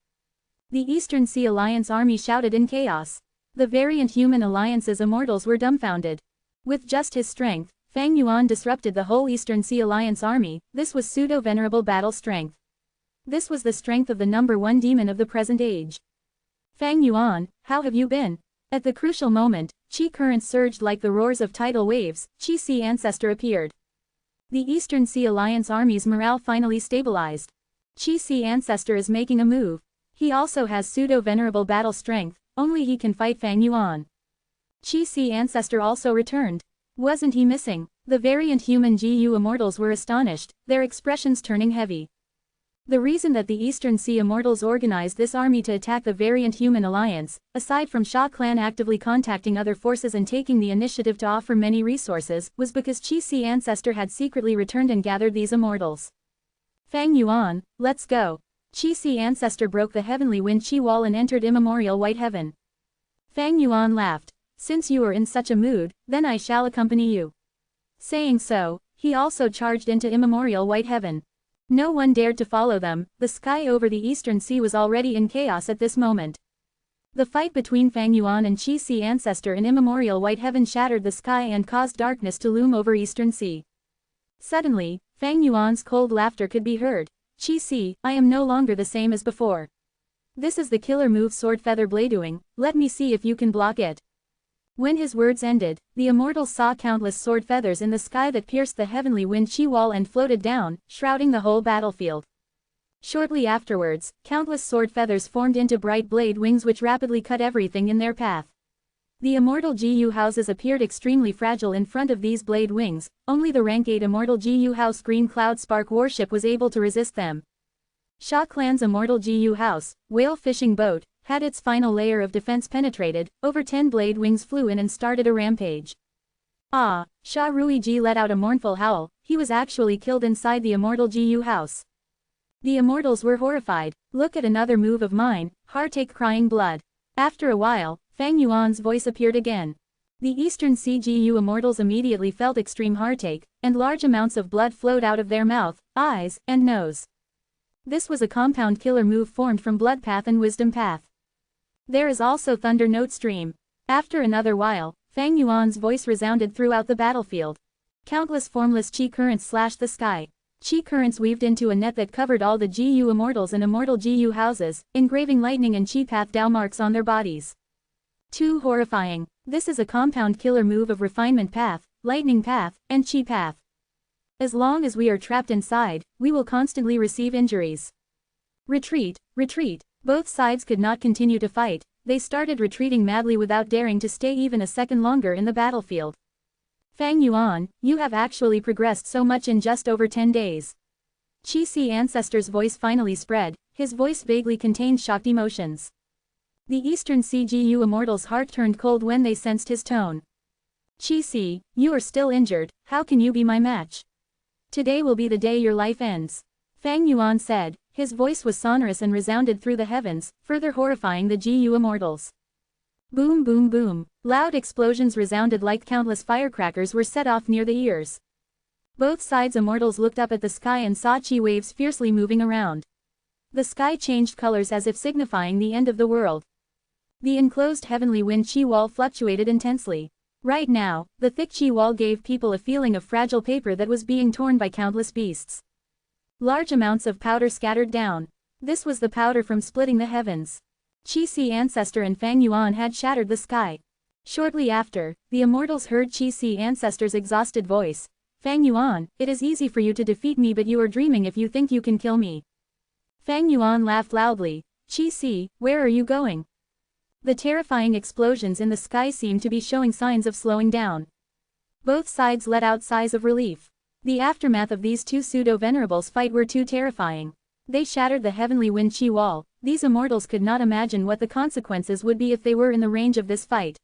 The Eastern Sea Alliance army shouted in chaos. The variant human alliance's immortals were dumbfounded. With just his strength, Fang Yuan disrupted the whole Eastern Sea Alliance army. This was pseudo-venerable battle strength. This was the strength of the #1 demon of the present age. Fang Yuan, how have you been? At the crucial moment, Qi currents surged like the roars of tidal waves. Qi Sea Ancestor appeared. The Eastern Sea Alliance army's morale finally stabilized. Qi Sea Ancestor is making a move. He also has pseudo-venerable battle strength, only he can fight Fang Yuan. Qi Sea Ancestor also returned. Wasn't he missing? The variant human GU immortals were astonished, their expressions turning heavy. The reason that the Eastern Sea Immortals organized this army to attack the variant human alliance, aside from Sha clan actively contacting other forces and taking the initiative to offer many resources, was because Qi Sea Ancestor had secretly returned and gathered these immortals. Fang Yuan, let's go. Qi Sea Ancestor broke the heavenly wind Qi wall and entered immemorial white heaven. Fang Yuan laughed. Since you are in such a mood, then I shall accompany you. Saying so, he also charged into immemorial white heaven. No one dared to follow them. The sky over the Eastern Sea was already in chaos at this moment. The fight between Fang Yuan and Qi Sea Ancestor in immemorial white heaven shattered the sky and caused darkness to loom over Eastern Sea. Suddenly, Fang Yuan's cold laughter could be heard. Qi Sea, I am no longer the same as before. This is the killer move Sword Feather Bladewing, let me see if you can block it. When his words ended, the immortals saw countless sword feathers in the sky that pierced the heavenly wind Qi wall and floated down, shrouding the whole battlefield. Shortly afterwards, countless sword feathers formed into bright blade wings which rapidly cut everything in their path. The Immortal GU houses appeared extremely fragile in front of these blade wings, only the rank 8 Immortal GU house Green Cloud Spark warship was able to resist them. Sha Clan's Immortal GU house, whale fishing boat, had its final layer of defense penetrated, over 10 blade wings flew in and started a rampage. Ah, Sha Ruiji let out a mournful howl, he was actually killed inside the Immortal GU house. The immortals were horrified. Look at another move of mine, heartache crying blood. After a while, Fang Yuan's voice appeared again. The Eastern Sea GU immortals immediately felt extreme heartache, and large amounts of blood flowed out of their mouth, eyes, and nose. This was a compound killer move formed from Blood Path and Wisdom Path. There is also Thunder Note Stream. After another while, Fang Yuan's voice resounded throughout the battlefield. Countless formless Qi currents slashed the sky. Qi currents weaved into a net that covered all the GU immortals and Immortal GU houses, engraving lightning and Qi path Dao marks on their bodies. Too horrifying. This is a compound killer move of Refinement Path, Lightning Path, and Qi path. As long as we are trapped inside, we will constantly receive injuries. Retreat, retreat. Both sides could not continue to fight, they started retreating madly without daring to stay even a second longer in the battlefield. Fang Yuan, you have actually progressed so much in just over 10 days. Qi Sea Ancestor's voice finally spread, his voice vaguely contained shocked emotions. The Eastern Sea GU Immortal's heart turned cold when they sensed his tone. Qi Sea, you are still injured, how can you be my match? Today will be the day your life ends. Fang Yuan said, his voice was sonorous and resounded through the heavens, further horrifying the GU immortals. Boom boom boom, loud explosions resounded like countless firecrackers were set off near the ears. Both sides immortals looked up at the sky and saw Qi waves fiercely moving around. The sky changed colors as if signifying the end of the world. The enclosed heavenly wind Qi wall fluctuated intensely. Right now, the thick Qi wall gave people a feeling of fragile paper that was being torn by countless beasts. Large amounts of powder scattered down. This was the powder from splitting the heavens. Qi Sea Ancestor and Fang Yuan had shattered the sky. Shortly after, the immortals heard Qi Sea Ancestor's exhausted voice. Fang Yuan, it is easy for you to defeat me, but you are dreaming if you think you can kill me. Fang Yuan laughed loudly. Qi Sea, where are you going? The terrifying explosions in the sky seemed to be showing signs of slowing down. Both sides let out sighs of relief. The aftermath of these two pseudo-venerables fight were too terrifying. They shattered the heavenly wind Qi wall. These immortals could not imagine what the consequences would be if they were in the range of this fight.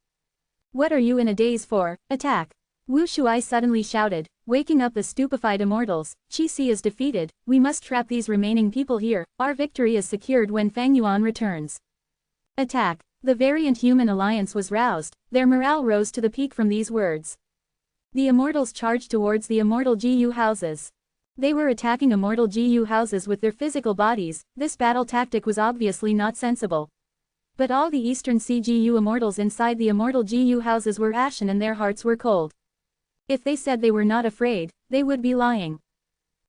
What are you in a daze for? Attack! Wu Shuai suddenly shouted, waking up the stupefied immortals. Qi Si is defeated, we must trap these remaining people here, our victory is secured when Fang Yuan returns. Attack! The variant human alliance was roused, their morale rose to the peak from these words. The immortals charged towards the immortal GU houses. They were attacking immortal GU houses with their physical bodies. This battle tactic was obviously not sensible. But all the Eastern CGU immortals inside the immortal GU houses were ashen and their hearts were cold. If they said they were not afraid, they would be lying.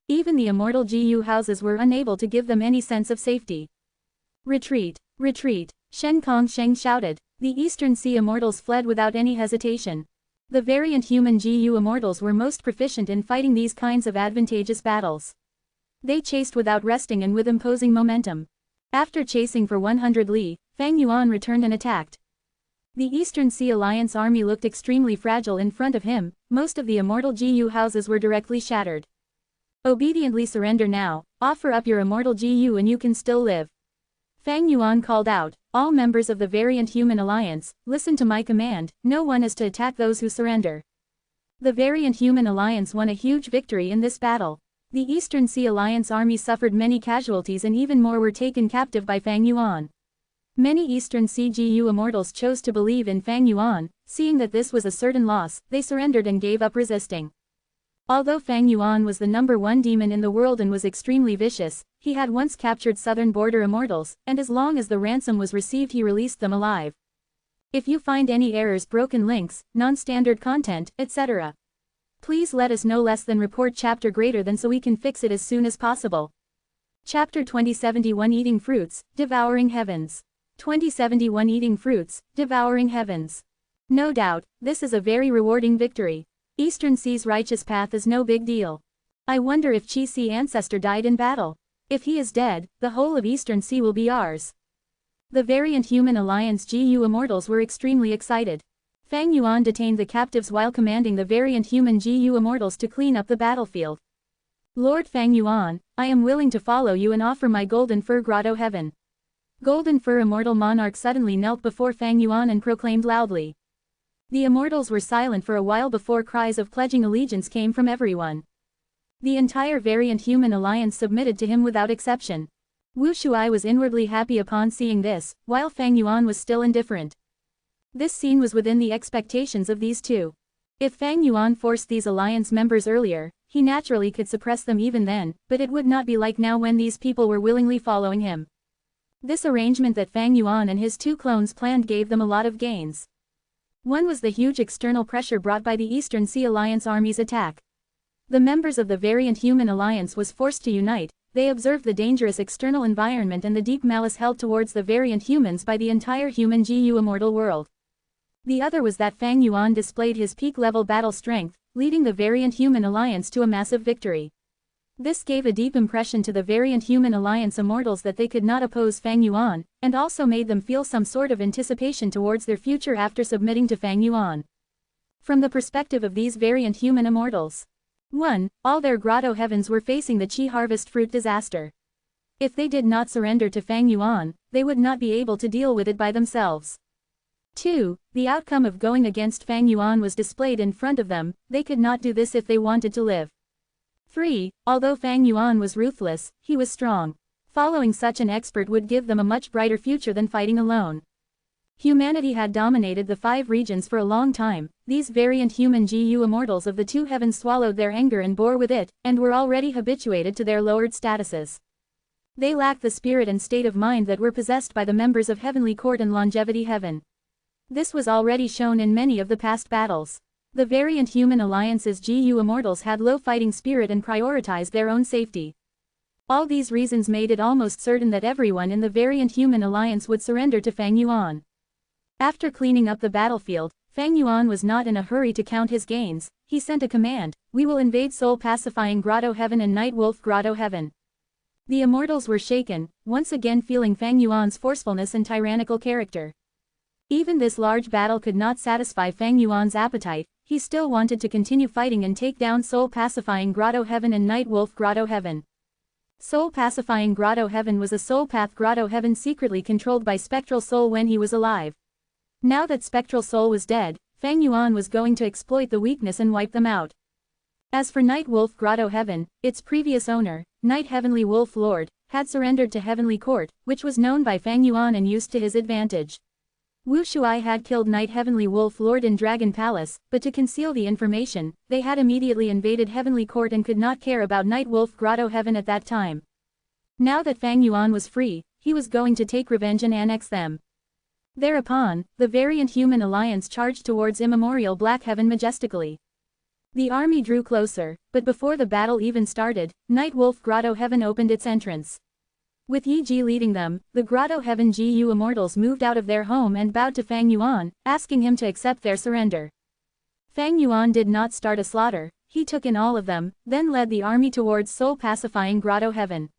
Even the immortal GU houses were unable to give them any sense of safety. Retreat! Retreat! Shen Kong Sheng shouted. The Eastern Sea immortals fled without any hesitation. The variant human GU immortals were most proficient in fighting these kinds of advantageous battles. They chased without resting and with imposing momentum. After chasing for 100 li, Fang Yuan returned and attacked. The Eastern Sea Alliance army looked extremely fragile in front of him, most of the immortal GU houses were directly shattered. Obediently surrender now, offer up your immortal GU and you can still live. Fang Yuan called out, all members of the variant human alliance, listen to my command, no one is to attack those who surrender. The variant human alliance won a huge victory in this battle. The Eastern Sea Alliance army suffered many casualties and even more were taken captive by Fang Yuan. Many Eastern CGU immortals chose to believe in Fang Yuan, seeing that this was a certain loss, they surrendered and gave up resisting. Although Fang Yuan was the #1 demon in the world and was extremely vicious, he had once captured southern border immortals, and as long as the ransom was received he released them alive. If you find any errors, broken links, non-standard content, etc., please let us know. Less than report chapter greater than so we can fix it as soon as possible. Chapter 2071 Eating Fruits, Devouring Heavens. 2071 Eating Fruits, Devouring Heavens. No doubt, this is a very rewarding victory. Eastern Sea's righteous path is no big deal. I wonder if Qi Si ancestor died in battle. If he is dead, the whole of Eastern Sea will be ours. The variant human alliance GU immortals were extremely excited. Fang Yuan detained the captives while commanding the variant human GU immortals to clean up the battlefield. Lord Fang Yuan, I am willing to follow you and offer my golden fur grotto heaven. Golden Fur Immortal Monarch suddenly knelt before Fang Yuan and proclaimed loudly. The immortals were silent for a while before cries of pledging allegiance came from everyone. The entire variant human alliance submitted to him without exception. Wu Shuai was inwardly happy upon seeing this, while Fang Yuan was still indifferent. This scene was within the expectations of these two. If Fang Yuan forced these alliance members earlier, he naturally could suppress them even then, but it would not be like now when these people were willingly following him. This arrangement that Fang Yuan and his two clones planned gave them a lot of gains. One was the huge external pressure brought by the Eastern Sea Alliance army's attack. The members of the variant human alliance was forced to unite. They observed the dangerous external environment and the deep malice held towards the variant humans by the entire human GU immortal world. The other was that Fang Yuan displayed his peak-level battle strength, leading the variant human alliance to a massive victory. This gave a deep impression to the variant human alliance immortals that they could not oppose Fang Yuan, and also made them feel some sort of anticipation towards their future after submitting to Fang Yuan. From the perspective of these variant human immortals, 1. All their grotto heavens were facing the Qi harvest fruit disaster. If they did not surrender to Fang Yuan, they would not be able to deal with it by themselves. 2. The outcome of going against Fang Yuan was displayed in front of them, they could not do this if they wanted to live. 3. Although Fang Yuan was ruthless, he was strong. Following such an expert would give them a much brighter future than fighting alone. Humanity had dominated the 5 regions for a long time. These variant human GU immortals of the 2 heavens swallowed their anger and bore with it, and were already habituated to their lowered statuses. They lacked the spirit and state of mind that were possessed by the members of Heavenly Court and Longevity Heaven. This was already shown in many of the past battles. The variant human alliance's GU immortals had low fighting spirit and prioritized their own safety. All these reasons made it almost certain that everyone in the variant human alliance would surrender to Fang Yuan. After cleaning up the battlefield, Fang Yuan was not in a hurry to count his gains. He sent a command: we will invade Soul Pacifying Grotto Heaven and Night Wolf Grotto Heaven. The immortals were shaken, once again feeling Fang Yuan's forcefulness and tyrannical character. Even this large battle could not satisfy Fang Yuan's appetite. He still wanted to continue fighting and take down Soul Pacifying Grotto Heaven and Night Wolf Grotto Heaven. Soul Pacifying Grotto Heaven was a soul path grotto heaven secretly controlled by Spectral Soul when he was alive. Now that Spectral Soul was dead, Fang Yuan was going to exploit the weakness and wipe them out. As for Night Wolf Grotto Heaven, its previous owner, Night Heavenly Wolf Lord, had surrendered to Heavenly Court, which was known by Fang Yuan and used to his advantage. Wu Shuai had killed Night Heavenly Wolf Lord in Dragon Palace, but to conceal the information, they had immediately invaded Heavenly Court and could not care about Night Wolf Grotto Heaven at that time. Now that Fang Yuan was free, he was going to take revenge and annex them. Thereupon, the variant human alliance charged towards Immemorial Black Heaven majestically. The army drew closer, but before the battle even started, Night Wolf Grotto Heaven opened its entrance. With Yi Ji leading them, the Grotto Heaven GU Immortals moved out of their home and bowed to Fang Yuan, asking him to accept their surrender. Fang Yuan did not start a slaughter, he took in all of them, then led the army towards soul-pacifying Grotto Heaven.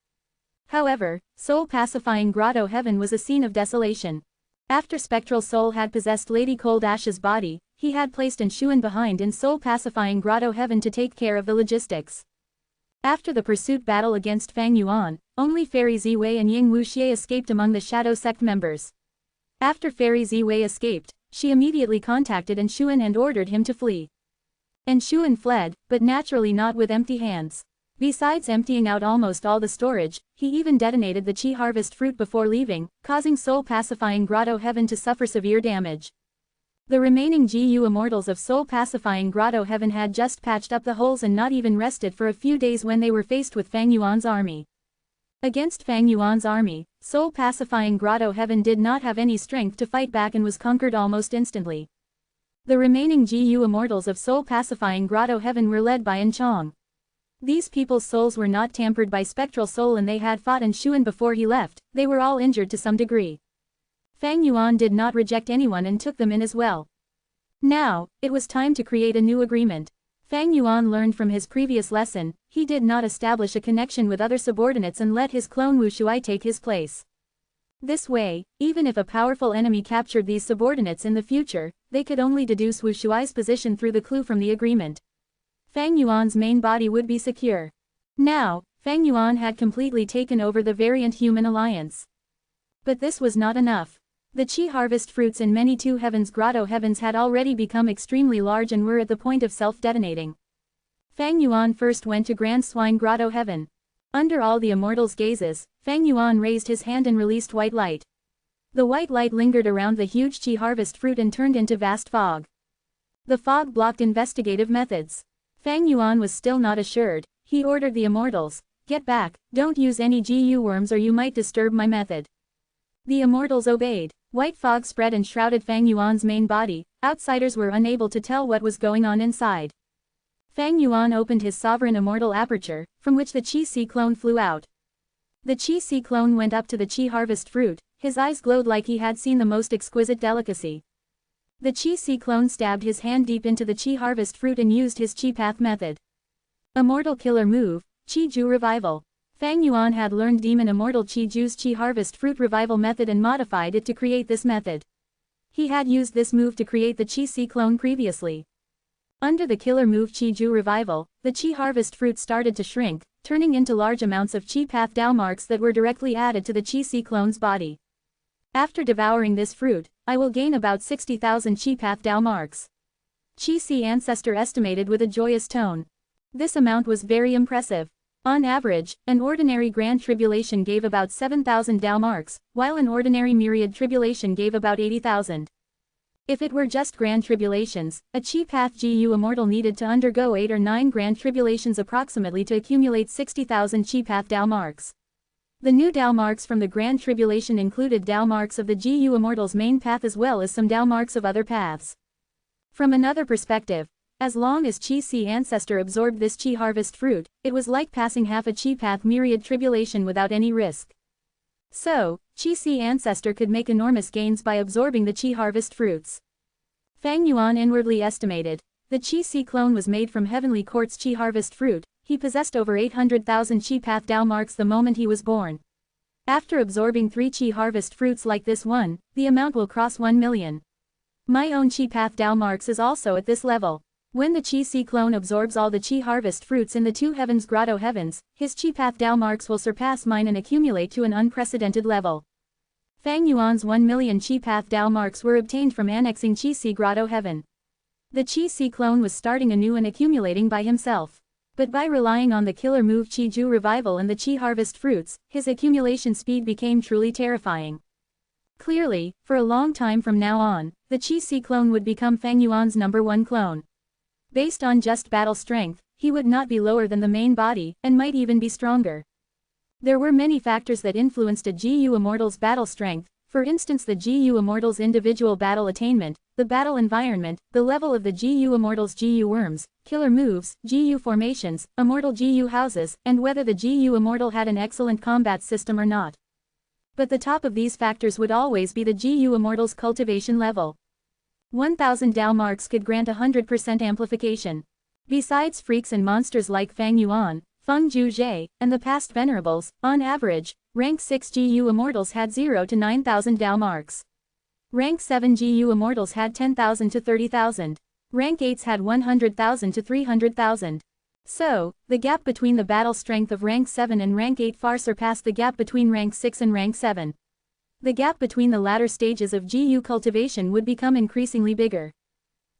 However, soul-pacifying Grotto Heaven was a scene of desolation. After Spectral Soul had possessed Lady Cold Ash's body, he had placed Anshuan behind in soul-pacifying Grotto Heaven to take care of the logistics. After the pursuit battle against Fang Yuan, only Fairy Ziwei and Ying Wuxie escaped among the Shadow Sect members. After Fairy Ziwei escaped, she immediately contacted Anshuan and ordered him to flee. Anshuan fled, but naturally not with empty hands. Besides emptying out almost all the storage, he even detonated the Chi Harvest fruit before leaving, causing soul-pacifying Grotto Heaven to suffer severe damage. The remaining GU Immortals of soul-pacifying Grotto Heaven had just patched up the holes and not even rested for a few days when they were faced with Fang Yuan's army. Against Fang Yuan's army, soul-pacifying Grotto Heaven did not have any strength to fight back and was conquered almost instantly. The remaining GU Immortals of soul-pacifying Grotto Heaven were led by Chong. These people's souls were not tampered by Spectral Soul and they had fought Anshuan before he left, they were all injured to some degree. Fang Yuan did not reject anyone and took them in as well. Now, it was time to create a new agreement. Fang Yuan learned from his previous lesson, he did not establish a connection with other subordinates and let his clone Wu Shuai take his place. This way, even if a powerful enemy captured these subordinates in the future, they could only deduce Wu Shuai's position through the clue from the agreement. Fang Yuan's main body would be secure. Now, Fang Yuan had completely taken over the variant human alliance. But this was not enough. The Chi Harvest fruits in many Two Heavens Grotto Heavens had already become extremely large and were at the point of self-detonating. Fang Yuan first went to Grand Swine Grotto Heaven. Under all the immortals' gazes, Fang Yuan raised his hand and released white light. The white light lingered around the huge Chi Harvest fruit and turned into vast fog. The fog blocked investigative methods. Fang Yuan was still not assured, he ordered the immortals, "Get back, don't use any GU worms or you might disturb my method." The immortals obeyed. White fog spread and shrouded Fang Yuan's main body, outsiders were unable to tell what was going on inside. Fang Yuan opened his sovereign immortal aperture, from which the Chi Si clone flew out. The Chi Si clone went up to the Chi Harvest fruit, his eyes glowed like he had seen the most exquisite delicacy. The Chi Si clone stabbed his hand deep into the Chi Harvest fruit and used his Chi Path method. Immortal killer move, Chi Ju Revival. Fang Yuan had learned Demon Immortal Chi Ju's Chi Harvest Fruit Revival method and modified it to create this method. He had used this move to create the Chi Si clone previously. Under the killer move Chi Ju Revival, the Chi Harvest Fruit started to shrink, turning into large amounts of Chi Path Dao marks that were directly added to the Chi Si clone's body. After devouring this fruit, I will gain about 60,000 Chi Path Dao marks. Chi Si Ancestor estimated with a joyous tone. This amount was very impressive. On average, an ordinary Grand Tribulation gave about 7,000 Dao marks, while an ordinary Myriad Tribulation gave about 80,000. If it were just Grand Tribulations, a Chi Path GU Immortal needed to undergo 8 or 9 Grand Tribulations approximately to accumulate 60,000 Chi Path Dao marks. The new Dao marks from the Grand Tribulation included Dao marks of the GU Immortal's main path as well as some Dao marks of other paths. From another perspective, as long as Chi Si Ancestor absorbed this Chi Harvest fruit, it was like passing half a Chi Path Myriad Tribulation without any risk. So, Chi Si Ancestor could make enormous gains by absorbing the Chi Harvest fruits. Fang Yuan inwardly estimated, the Chi Si clone was made from Heavenly Court's Chi Harvest fruit, he possessed over 800,000 Chi Path Dao marks the moment he was born. After absorbing 3 Chi Harvest fruits like this one, the amount will cross 1 million. My own Chi Path Dao marks is also at this level. When the Chi Si clone absorbs all the Chi Harvest fruits in the Two Heavens Grotto Heavens, his Chi Path Dao marks will surpass mine and accumulate to an unprecedented level. Fang Yuan's 1 million Chi Path Dao marks were obtained from annexing Chi Si Grotto Heaven. The Chi-Si clone was starting anew and accumulating by himself. But by relying on the killer move Chi-Ju revival and the Chi harvest fruits, his accumulation speed became truly terrifying. Clearly, for a long time from now on, the Chi-Si clone would become Fang Yuan's #1 clone. Based on just battle strength, he would not be lower than the main body, and might even be stronger. There were many factors that influenced a GU Immortal's battle strength, for instance the GU Immortal's individual battle attainment, the battle environment, the level of the GU Immortal's GU worms, killer moves, GU formations, Immortal GU houses, and whether the GU Immortal had an excellent combat system or not. But the top of these factors would always be the GU Immortal's cultivation level. 1000 Dao marks could grant 100% amplification. Besides freaks and monsters like Fang Yuan, Feng Juzhe, and the past Venerables, on average, Rank 6 GU Immortals had 0 to 9000 Dao marks. Rank 7 GU Immortals had 10,000 to 30,000. Rank 8s had 100,000 to 300,000. So, the gap between the battle strength of Rank 7 and Rank 8 far surpassed the gap between Rank 6 and Rank 7. The gap between the latter stages of GU cultivation would become increasingly bigger.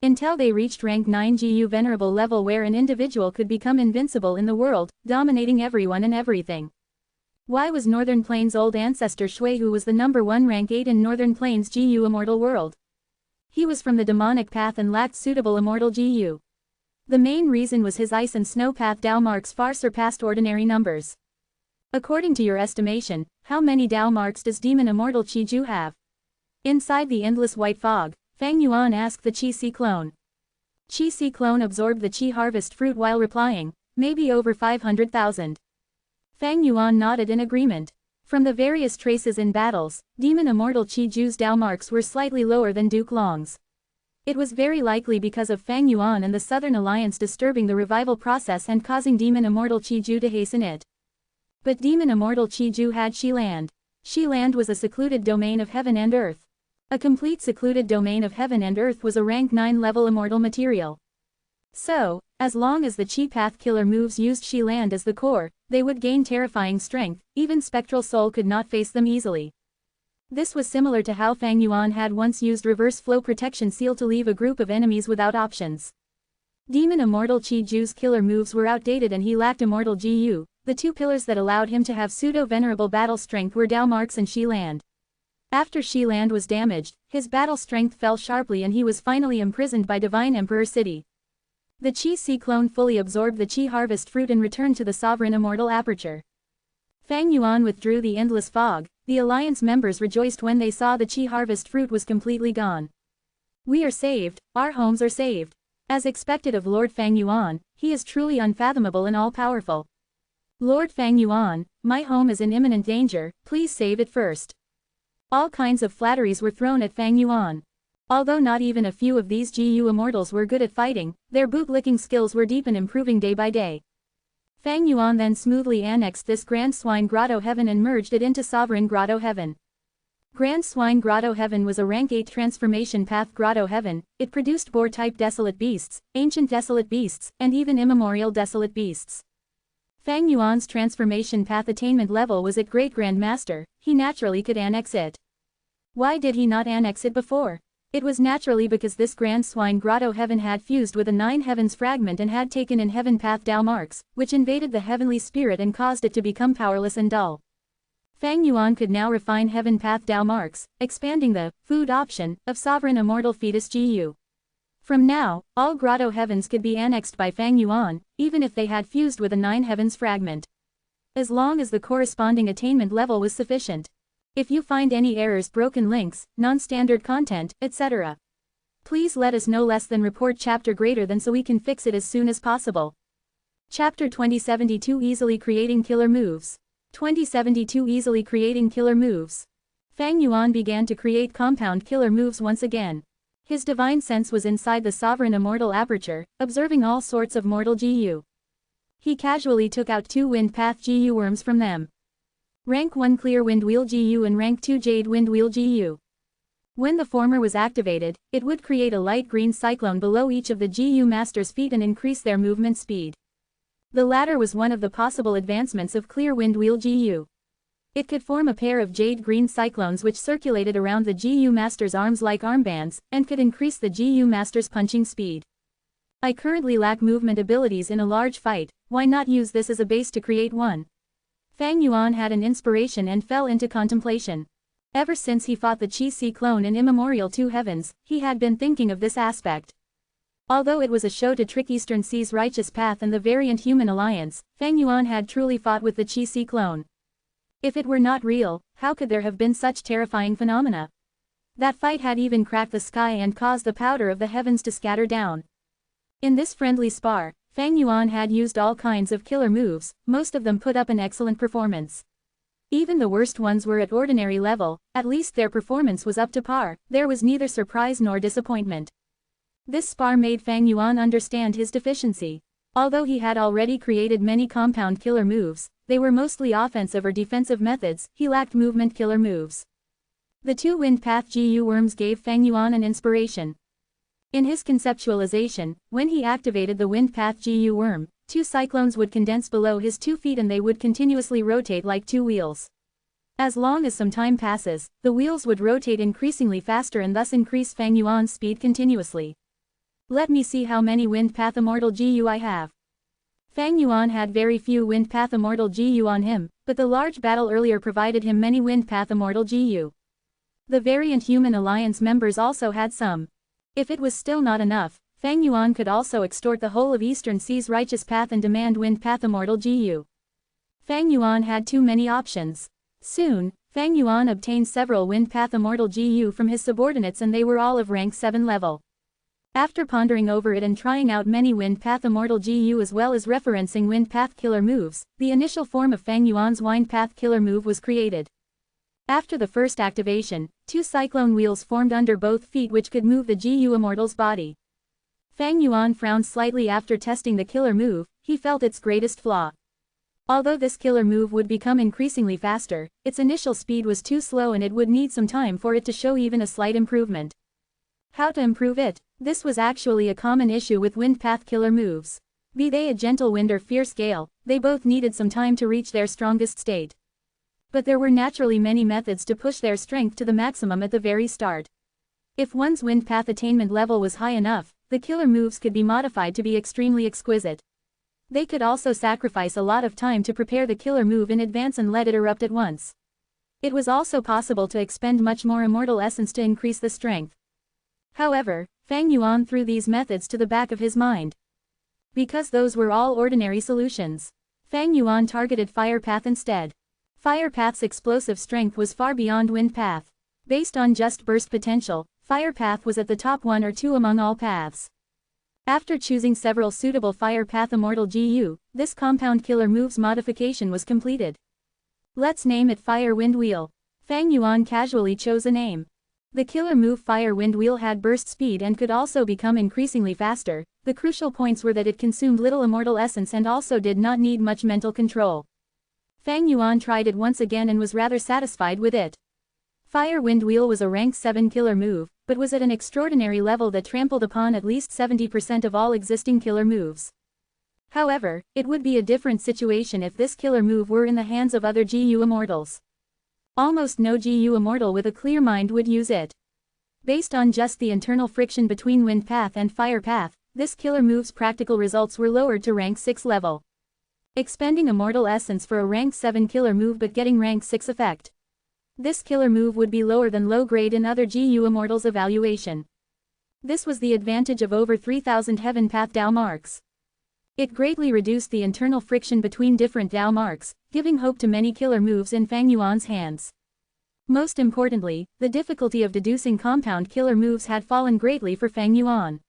Until they reached Rank 9 GU Venerable level where an individual could become invincible in the world, dominating everyone and everything. Why was Northern Plains' old ancestor Shui, who was the #1 Rank 8 in Northern Plains GU Immortal world? He was from the demonic path and lacked suitable Immortal GU. The main reason was his ice and snow path Dao marks far surpassed ordinary numbers. According to your estimation, how many Dao marks does Demon Immortal Chi-Ju have? Inside the endless white fog, Fang Yuan asked the Chi-Si clone. Chi-Si clone absorbed the Chi harvest fruit while replying, maybe over 500,000. Fang Yuan nodded in agreement. From the various traces in battles, Demon Immortal Chi-Ju's Dao marks were slightly lower than Duke Long's. It was very likely because of Fang Yuan and the Southern Alliance disturbing the revival process and causing Demon Immortal Chi-Ju to hasten it. But Demon Immortal Chi-Ju had Shi-Land. Shi-Land was a secluded domain of heaven and earth. A complete secluded domain of heaven and earth was a rank 9 level immortal material. So, as long as the Chi path killer moves used Shi-Land as the core, they would gain terrifying strength, even Spectral Soul could not face them easily. This was similar to how Fang Yuan had once used Reverse Flow Protection Seal to leave a group of enemies without options. Demon Immortal Chi-Ju's killer moves were outdated and he lacked Immortal GU. The two pillars that allowed him to have pseudo-venerable battle strength were Dao marks and Shi-Land. After Shi-Land was damaged, his battle strength fell sharply and he was finally imprisoned by Divine Emperor City. The Chi-Si clone fully absorbed the Chi harvest fruit and returned to the sovereign immortal aperture. Fang Yuan withdrew the endless fog. The alliance members rejoiced when they saw the Chi harvest fruit was completely gone. We are saved, our homes are saved. As expected of Lord Fang Yuan, he is truly unfathomable and all-powerful. Lord Fang Yuan, my home is in imminent danger, please save it first. All kinds of flatteries were thrown at Fang Yuan. Although not even a few of these GU immortals were good at fighting, their bootlicking skills were deep and improving day by day. Fang Yuan then smoothly annexed this Grand Swine Grotto Heaven and merged it into Sovereign Grotto Heaven. Grand Swine Grotto Heaven was a rank 8 transformation path Grotto Heaven. It produced boar-type desolate beasts, ancient desolate beasts, and even immemorial desolate beasts. Fang Yuan's transformation path attainment level was at Great Grand Master, he naturally could annex it. Why did he not annex it before? It was naturally because this Grand Swine Grotto Heaven had fused with a 9 Heavens fragment and had taken in Heaven Path Dao marks, which invaded the heavenly spirit and caused it to become powerless and dull. Fang Yuan could now refine Heaven Path Dao marks, expanding the food option of Sovereign Immortal Fetus GU. From now, all Grotto Heavens could be annexed by Fang Yuan, even if they had fused with a 9 Heavens fragment. As long as the corresponding attainment level was sufficient. If you find any errors, broken links, non-standard content, etc., please let us know. Less than report chapter greater than so we can fix it as soon as possible. Chapter 2072 Easily Creating Killer Moves. 2072 Easily Creating Killer Moves. Fang Yuan began to create compound killer moves once again. His divine sense was inside the sovereign immortal aperture, observing all sorts of mortal GU. He casually took out 2 Wind Path GU worms from them. Rank 1 Clear Wind Wheel GU and Rank 2 Jade Wind Wheel GU. When the former was activated, it would create a light green cyclone below each of the GU Master's feet and increase their movement speed. The latter was one of the possible advancements of Clear Wind Wheel GU. It could form a pair of jade-green cyclones which circulated around the GU Master's arms like armbands, and could increase the GU Master's punching speed. I currently lack movement abilities in a large fight, why not use this as a base to create one? Fang Yuan had an inspiration and fell into contemplation. Ever since he fought the Qi-Si clone in Immemorial Two Heavens, he had been thinking of this aspect. Although it was a show to trick Eastern Sea's Righteous Path and the variant human alliance, Fang Yuan had truly fought with the Qi-Si clone. If it were not real, how could there have been such terrifying phenomena? That fight had even cracked the sky and caused the powder of the heavens to scatter down. In this friendly spar, Fang Yuan had used all kinds of killer moves, most of them put up an excellent performance. Even the worst ones were at ordinary level, at least their performance was up to par, there was neither surprise nor disappointment. This spar made Fang Yuan understand his deficiency. Although he had already created many compound killer moves, they were mostly offensive or defensive methods, he lacked movement killer moves. The two Wind Path GU worms gave Fang Yuan an inspiration. In his conceptualization, when he activated the Wind Path GU worm, two cyclones would condense below his 2 feet and they would continuously rotate like two wheels. As long as some time passes, the wheels would rotate increasingly faster and thus increase Fang Yuan's speed continuously. Let me see how many Wind Path Immortal GU I have. Fang Yuan had very few Wind Path Immortal GU on him, but the large battle earlier provided him many Wind Path Immortal GU. The variant human alliance members also had some. If it was still not enough, Fang Yuan could also extort the whole of Eastern Sea's Righteous Path and demand Wind Path Immortal GU. Fang Yuan had too many options. Soon, Fang Yuan obtained several Wind Path Immortal GU from his subordinates and they were all of rank 7 level. After pondering over it and trying out many Wind Path Immortal GU as well as referencing Wind Path killer moves, the initial form of Fang Yuan's Wind Path killer move was created. After the first activation, 2 cyclone wheels formed under both feet which could move the GU Immortal's body. Fang Yuan frowned slightly after testing the killer move, he felt its greatest flaw. Although this killer move would become increasingly faster, its initial speed was too slow and it would need some time for it to show even a slight improvement. How to improve it? This was actually a common issue with Wind Path killer moves. Be they a gentle wind or fierce gale, they both needed some time to reach their strongest state. But there were naturally many methods to push their strength to the maximum at the very start. If one's Wind Path attainment level was high enough, the killer moves could be modified to be extremely exquisite. They could also sacrifice a lot of time to prepare the killer move in advance and let it erupt at once. It was also possible to expend much more immortal essence to increase the strength. However, Fang Yuan threw these methods to the back of his mind. Because those were all ordinary solutions, Fang Yuan targeted Fire Path instead. Fire Path's explosive strength was far beyond Wind Path. Based on just burst potential, Fire Path was at the top 1 or 2 among all paths. After choosing several suitable Fire Path Immortal GU, this compound killer moves modification was completed. Let's name it Fire Wind Wheel. Fang Yuan casually chose a name. The killer move Fire Wind Wheel had burst speed and could also become increasingly faster. The crucial points were that it consumed little immortal essence and also did not need much mental control. Fang Yuan tried it once again and was rather satisfied with it. Fire Wind Wheel was a rank 7 killer move, but was at an extraordinary level that trampled upon at least 70% of all existing killer moves. However, it would be a different situation if this killer move were in the hands of other GU Immortals. Almost no GU Immortal with a clear mind would use it. Based on just the internal friction between Wind Path and Fire Path, this killer move's practical results were lowered to rank 6 level. Expending immortal essence for a rank 7 killer move but getting rank 6 effect. This killer move would be lower than low grade in other GU Immortals evaluation. This was the advantage of over 3000 Heaven Path Dao marks. It greatly reduced the internal friction between different Dao marks, giving hope to many killer moves in Fang Yuan's hands. Most importantly, the difficulty of deducing compound killer moves had fallen greatly for Fang Yuan.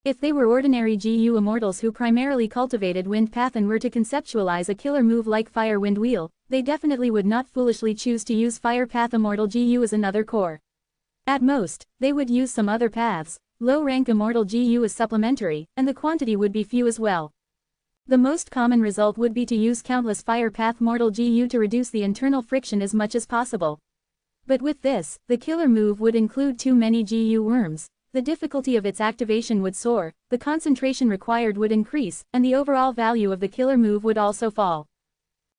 If they were ordinary GU Immortals who primarily cultivated Wind Path and were to conceptualize a killer move like Fire Wind Wheel, they definitely would not foolishly choose to use Fire Path Immortal GU as another core. At most, they would use some other paths. Low-rank Immortal GU is supplementary, and the quantity would be few as well. The most common result would be to use countless Fire Path Mortal GU to reduce the internal friction as much as possible. But with this, the killer move would include too many GU worms, the difficulty of its activation would soar, the concentration required would increase, and the overall value of the killer move would also fall.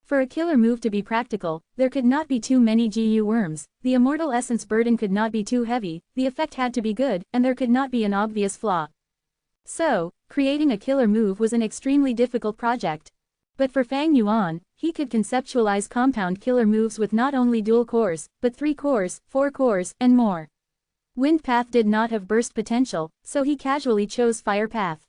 For a killer move to be practical, there could not be too many GU worms, the immortal essence burden could not be too heavy, the effect had to be good, and there could not be an obvious flaw. So, creating a killer move was an extremely difficult project. But for Fang Yuan, he could conceptualize compound killer moves with not only dual cores, but 3 cores, 4 cores, and more. Wind path did not have burst potential, so he casually chose fire path.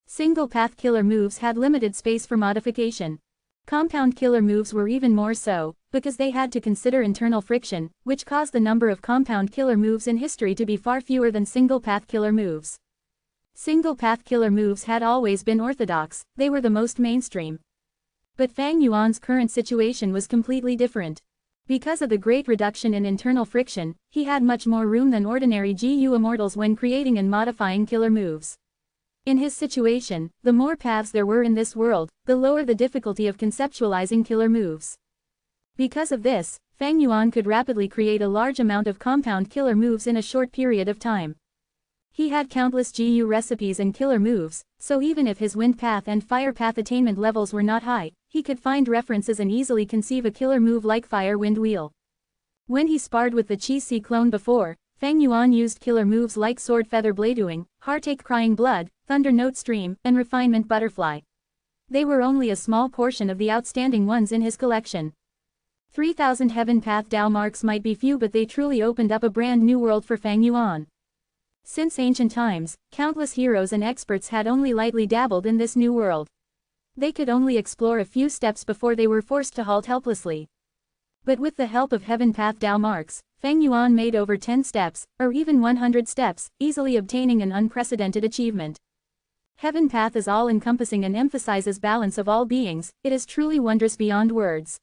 Single path killer moves had limited space for modification. Compound killer moves were even more so, because they had to consider internal friction, which caused the number of compound killer moves in history to be far fewer than single path killer moves. Single path killer moves had always been orthodox, they were the most mainstream. But Fang Yuan's current situation was completely different. Because of the great reduction in internal friction, he had much more room than ordinary GU immortals when creating and modifying killer moves. In his situation, the more paths there were in this world, the lower the difficulty of conceptualizing killer moves. Because of this, Fang Yuan could rapidly create a large amount of compound killer moves in a short period of time. He had countless GU recipes and killer moves, so even if his wind path and fire path attainment levels were not high, he could find references and easily conceive a killer move like Fire Wind Wheel. When he sparred with the Chi Si clone before, Fang Yuan used killer moves like Sword Feather Bladewing, Heartache Crying Blood, Thunder Note Stream, and Refinement Butterfly. They were only a small portion of the outstanding ones in his collection. 3,000 Heaven Path Dao marks might be few, but they truly opened up a brand new world for Fang Yuan. Since ancient times, countless heroes and experts had only lightly dabbled in this new world. They could only explore a few steps before they were forced to halt helplessly. But with the help of Heaven Path Dao marks, Fang Yuan made over 10 steps, or even 100 steps, easily obtaining an unprecedented achievement. Heaven Path is all-encompassing and emphasizes balance of all beings, it is truly wondrous beyond words.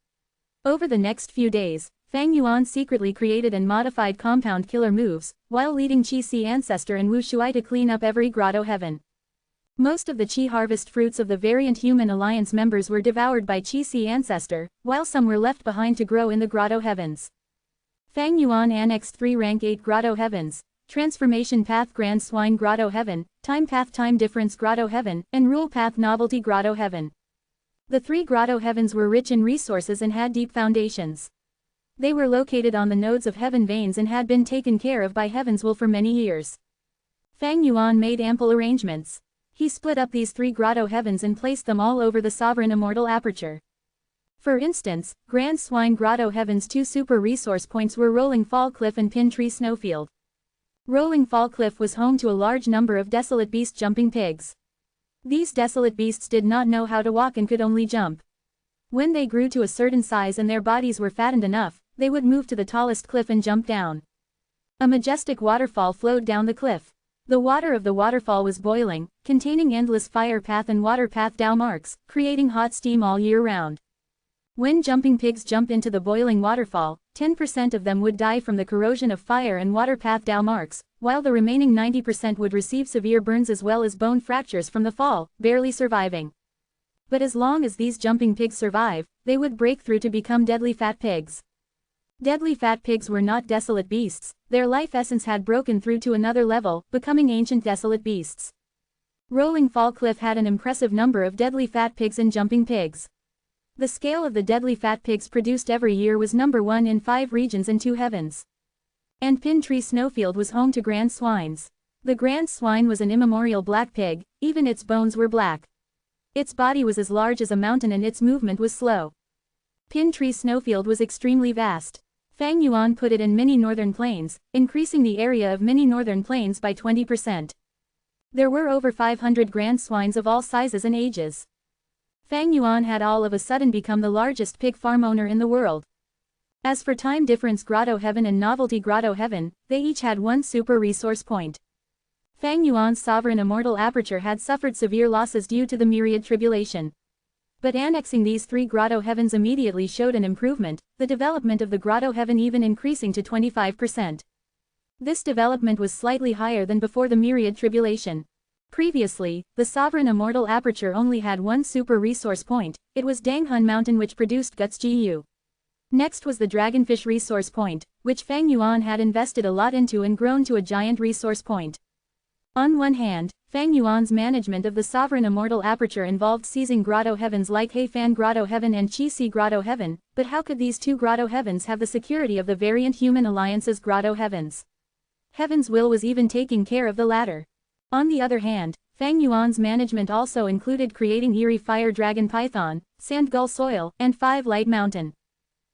Over the next few days, Fang Yuan secretly created and modified compound killer moves, while leading Chi Si Ancestor and Wu Shuai to clean up every grotto heaven. Most of the Chi harvest fruits of the variant Human Alliance members were devoured by Chi Si Ancestor, while some were left behind to grow in the grotto heavens. Fang Yuan annexed 3 rank 8 grotto heavens, Transformation Path Grand Swine Grotto Heaven, Time Path Time Difference Grotto Heaven, and Rule Path Novelty Grotto Heaven. The 3 grotto heavens were rich in resources and had deep foundations. They were located on the nodes of heaven veins and had been taken care of by Heaven's Will for many years. Fang Yuan made ample arrangements. He split up these 3 grotto heavens and placed them all over the sovereign immortal aperture. For instance, Grand Swine Grotto Heaven's 2 super resource points were Rolling Fall Cliff and Pin Tree Snowfield. Rolling Fall Cliff was home to a large number of desolate beast jumping pigs. These desolate beasts did not know how to walk and could only jump. When they grew to a certain size and their bodies were fattened enough, they would move to the tallest cliff and jump down. A majestic waterfall flowed down the cliff. The water of the waterfall was boiling, containing endless fire path and water path Dao marks, creating hot steam all year round. When jumping pigs jump into the boiling waterfall, 10% of them would die from the corrosion of fire and water path Dao marks, while the remaining 90% would receive severe burns as well as bone fractures from the fall, barely surviving. But as long as these jumping pigs survive, they would break through to become deadly fat pigs. Deadly fat pigs were not desolate beasts, their life essence had broken through to another level, becoming ancient desolate beasts. Rolling Fall Cliff had an impressive number of deadly fat pigs and jumping pigs. The scale of the deadly fat pigs produced every year was number 1 in 5 regions and 2 heavens. And Pin Tree Snowfield was home to Grand Swines. The Grand Swine was an immemorial black pig, even its bones were black. Its body was as large as a mountain and its movement was slow. Pin Tree Snowfield was extremely vast. Fang Yuan put it in mini northern plains, increasing the area of mini northern plains by 20%. There were over 500 grand swines of all sizes and ages. Fang Yuan had all of a sudden become the largest pig farm owner in the world. As for Time Difference Grotto Heaven and Novelty Grotto Heaven, they each had 1 super resource point. Fang Yuan's sovereign immortal aperture had suffered severe losses due to the myriad tribulation. But annexing these 3 grotto heavens immediately showed an improvement, the development of the grotto heaven even increasing to 25%. This development was slightly higher than before the myriad tribulation. Previously, the sovereign immortal aperture only had 1 super resource point, it was Danghun Mountain which produced Guts GU. Next was the Dragonfish resource point, which Fang Yuan had invested a lot into and grown to a giant resource point. On one hand, Fang Yuan's management of the sovereign immortal aperture involved seizing grotto heavens like Heifan Grotto Heaven and Qi Grotto Heaven, but how could these two grotto heavens have the security of the variant human alliance's grotto heavens? Heaven's will was even taking care of the latter. On the other hand, Fang Yuan's management also included creating Eerie Fire Dragon Python, Sand Gull Soil, and 5 Light Mountain.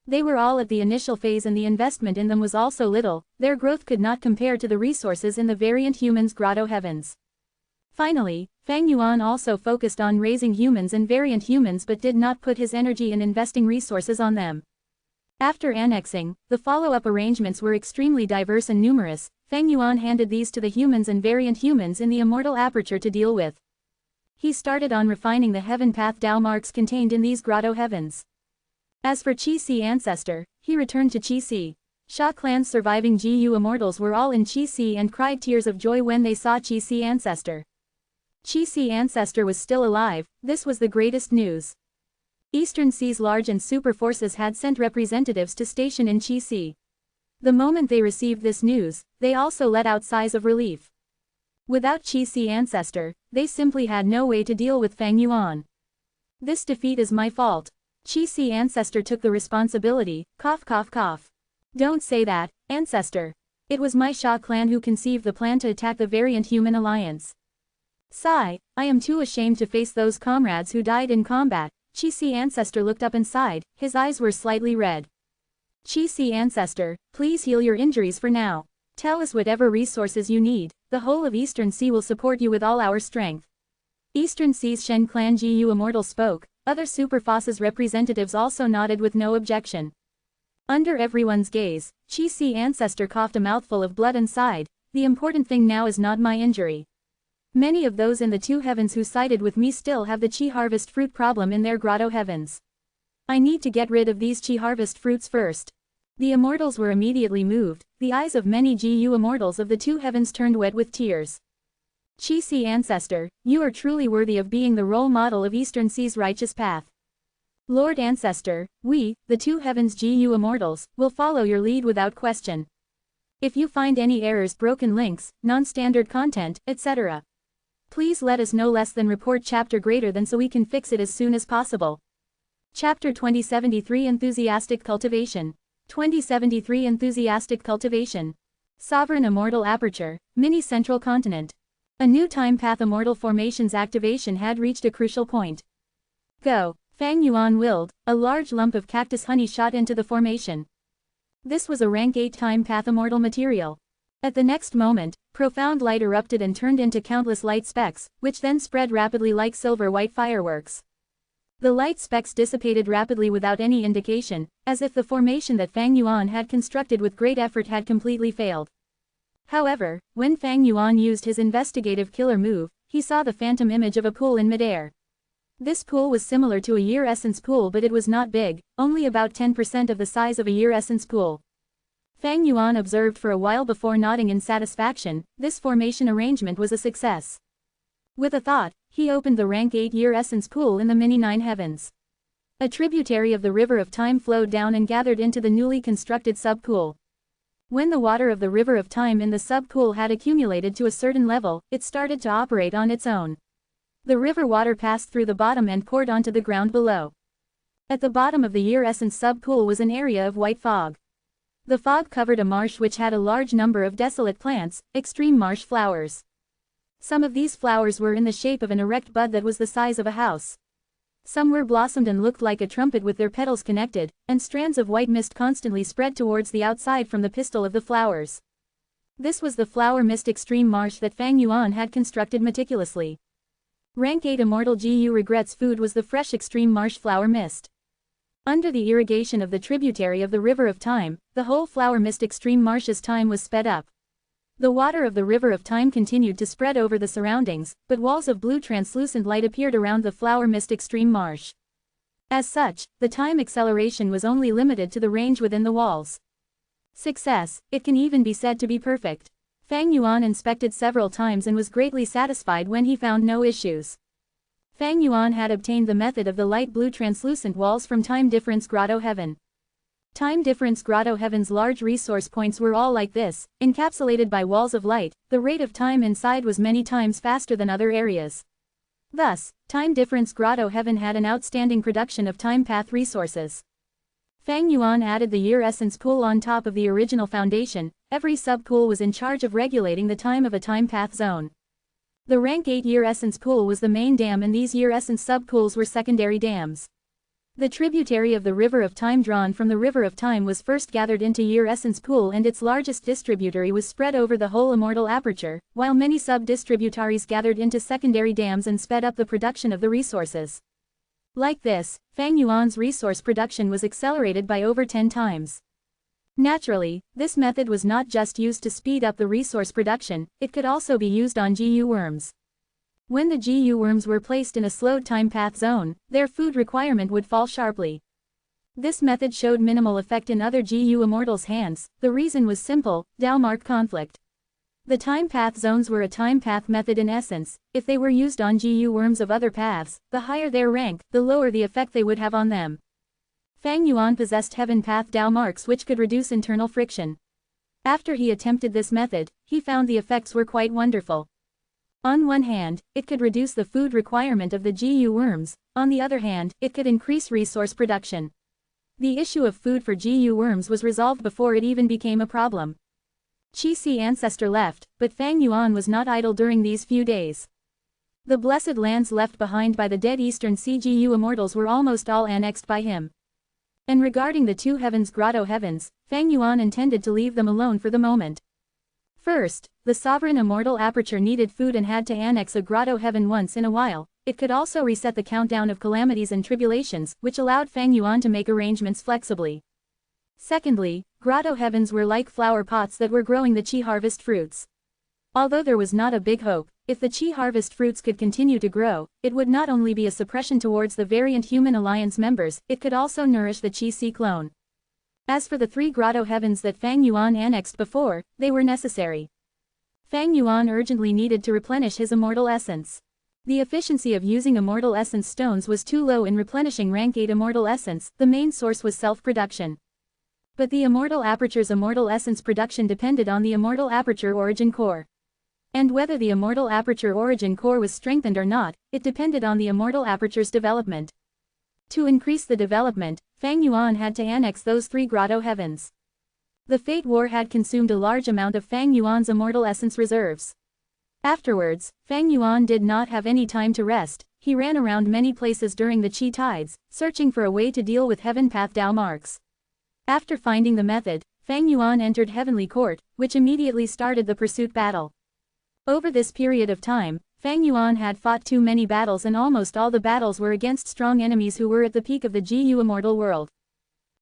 They were all at the initial phase and the investment in them was also little, their growth could not compare to the resources in the variant humans' grotto heavens. Finally, Fang Yuan also focused on raising humans and variant humans but did not put his energy in investing resources on them. After annexing, the follow-up arrangements were extremely diverse and numerous. Fang Yuan handed these to the humans and variant humans in the immortal aperture to deal with. He started on refining the heaven path Dao marks contained in these grotto heavens. As for Qi ancestor, he returned to Qi. Sha clan's surviving GU immortals were all in Qi and cried tears of joy when they saw Qi ancestor. Qi ancestor was still alive, this was the greatest news. Eastern Sea's large and super forces had sent representatives to station in Qi. The moment they received this news, they also let out sighs of relief. Without Qi ancestor, they simply had no way to deal with Fang Yuan. This defeat is my fault. Qi ancestor took the responsibility, cough cough cough. Don't say that, ancestor. It was my Sha clan who conceived the plan to attack the variant human alliance. Sigh, I am too ashamed to face those comrades who died in combat. Qi ancestor looked up and sighed, his eyes were slightly red. Qi ancestor, please heal your injuries for now. Tell us whatever resources you need, the whole of Eastern Sea will support you with all our strength. Eastern Sea's Shen clan GU immortal spoke. Other super forces representatives also nodded with no objection. Under everyone's gaze, Qi ancestor coughed a mouthful of blood and sighed, the important thing now is not my injury. Many of those in the two heavens who sided with me still have the Qi harvest fruit problem in their grotto heavens. I need to get rid of these Qi harvest fruits first. The immortals were immediately moved, the eyes of many GU immortals of the two heavens turned wet with tears. Qi ancestor, you are truly worthy of being the role model of Eastern Sea's righteous path. Lord ancestor, we, the two heavens GU immortals, will follow your lead without question. If you find any errors, broken links, non-standard content, etc., please let us know. Less than report chapter greater than so we can fix it as soon as possible. Chapter 2073 Enthusiastic Cultivation. 2073 Enthusiastic Cultivation. Sovereign Immortal Aperture, Mini Central Continent. A new time path immortal formation's activation had reached a crucial point. Go, Fang Yuan willed, a large lump of cactus honey shot into the formation. This was a rank 8 time path immortal material. At the next moment, profound light erupted and turned into countless light specks, which then spread rapidly like silver-white fireworks. The light specks dissipated rapidly without any indication, as if the formation that Fang Yuan had constructed with great effort had completely failed. However, when Fang Yuan used his investigative killer move, he saw the phantom image of a pool in midair. This pool was similar to a year essence pool, but it was not big, only about 10% of the size of a year essence pool. Fang Yuan observed for a while before nodding in satisfaction. This formation arrangement was a success. With a thought, he opened the rank 8 year essence pool in the mini 9 heavens. A tributary of the river of time flowed down and gathered into the newly constructed sub-pool. When the water of the river of time in the sub-pool had accumulated to a certain level, it started to operate on its own. The river water passed through the bottom and poured onto the ground below. At the bottom of the year essence sub-pool was an area of white fog. The fog covered a marsh which had a large number of desolate plants, extreme marsh flowers. Some of these flowers were in the shape of an erect bud that was the size of a house. Some were blossomed and looked like a trumpet with their petals connected, and strands of white mist constantly spread towards the outside from the pistil of the flowers. This was the flower mist extreme marsh that Fang Yuan had constructed meticulously. Rank 8 Immortal GU regrets food was the fresh extreme marsh flower mist. Under the irrigation of the tributary of the river of time, the whole flower mist extreme marsh's time was sped up. The water of the river of time continued to spread over the surroundings, but walls of blue translucent light appeared around the flower mist extreme marsh. As such, the time acceleration was only limited to the range within the walls. Success, it can even be said to be perfect. Fang Yuan inspected several times and was greatly satisfied when he found no issues. Fang Yuan had obtained the method of the light blue translucent walls from time difference grotto heaven. Time difference grotto heaven's large resource points were all like this, encapsulated by walls of light. The rate of time inside was many times faster than other areas. Thus, time difference grotto heaven had an outstanding production of time path resources. Fang Yuan added the year essence pool on top of the original foundation. Every sub-pool was in charge of regulating the time of a time path zone. The rank 8 year essence pool was the main dam and these year essence sub-pools were secondary dams. The tributary of the River of Time drawn from the River of Time was first gathered into year essence pool and its largest distributary was spread over the whole immortal aperture, while many sub-distributaries gathered into secondary dams and sped up the production of the resources. Like this, Fang Yuan's resource production was accelerated by over 10 times. Naturally, this method was not just used to speed up the resource production, it could also be used on GU worms. When the GU worms were placed in a slowed time path zone, their food requirement would fall sharply. This method showed minimal effect in other GU immortals' hands. The reason was simple: Dao mark conflict. The time path zones were a time path method in essence. If they were used on GU worms of other paths, the higher their rank, the lower the effect they would have on them. Fang Yuan possessed heaven path Dao marks which could reduce internal friction. After he attempted this method, he found the effects were quite wonderful. On one hand, it could reduce the food requirement of the GU worms, on the other hand, it could increase resource production. The issue of food for GU worms was resolved before it even became a problem. Qi ancestor left, but Fang Yuan was not idle during these few days. The blessed lands left behind by the dead Eastern Sea GU immortals were almost all annexed by him. And regarding the two heavens grotto heavens, Fang Yuan intended to leave them alone for the moment. First, the sovereign immortal aperture needed food and had to annex a grotto heaven once in a while. It could also reset the countdown of calamities and tribulations, which allowed Fang Yuan to make arrangements flexibly. Secondly, grotto heavens were like flower pots that were growing the Qi harvest fruits. Although there was not a big hope, if the Qi harvest fruits could continue to grow, it would not only be a suppression towards the variant human alliance members, it could also nourish the Qi Si clone. As for the 3 grotto heavens that Fang Yuan annexed before, they were necessary. Fang Yuan urgently needed to replenish his immortal essence. The efficiency of using immortal essence stones was too low in replenishing rank 8 immortal essence. The main source was self-production. But the immortal aperture's immortal essence production depended on the immortal aperture origin core. And whether the immortal aperture origin core was strengthened or not, it depended on the immortal aperture's development. To increase the development, Fang Yuan had to annex those 3 grotto heavens. The Fate War had consumed a large amount of Fang Yuan's immortal essence reserves. Afterwards, Fang Yuan did not have any time to rest. He ran around many places during the Qi tides, searching for a way to deal with heaven path Dao marks. After finding the method, Fang Yuan entered Heavenly Court, which immediately started the pursuit battle. Over this period of time, Fang Yuan had fought too many battles and almost all the battles were against strong enemies who were at the peak of the GU immortal world.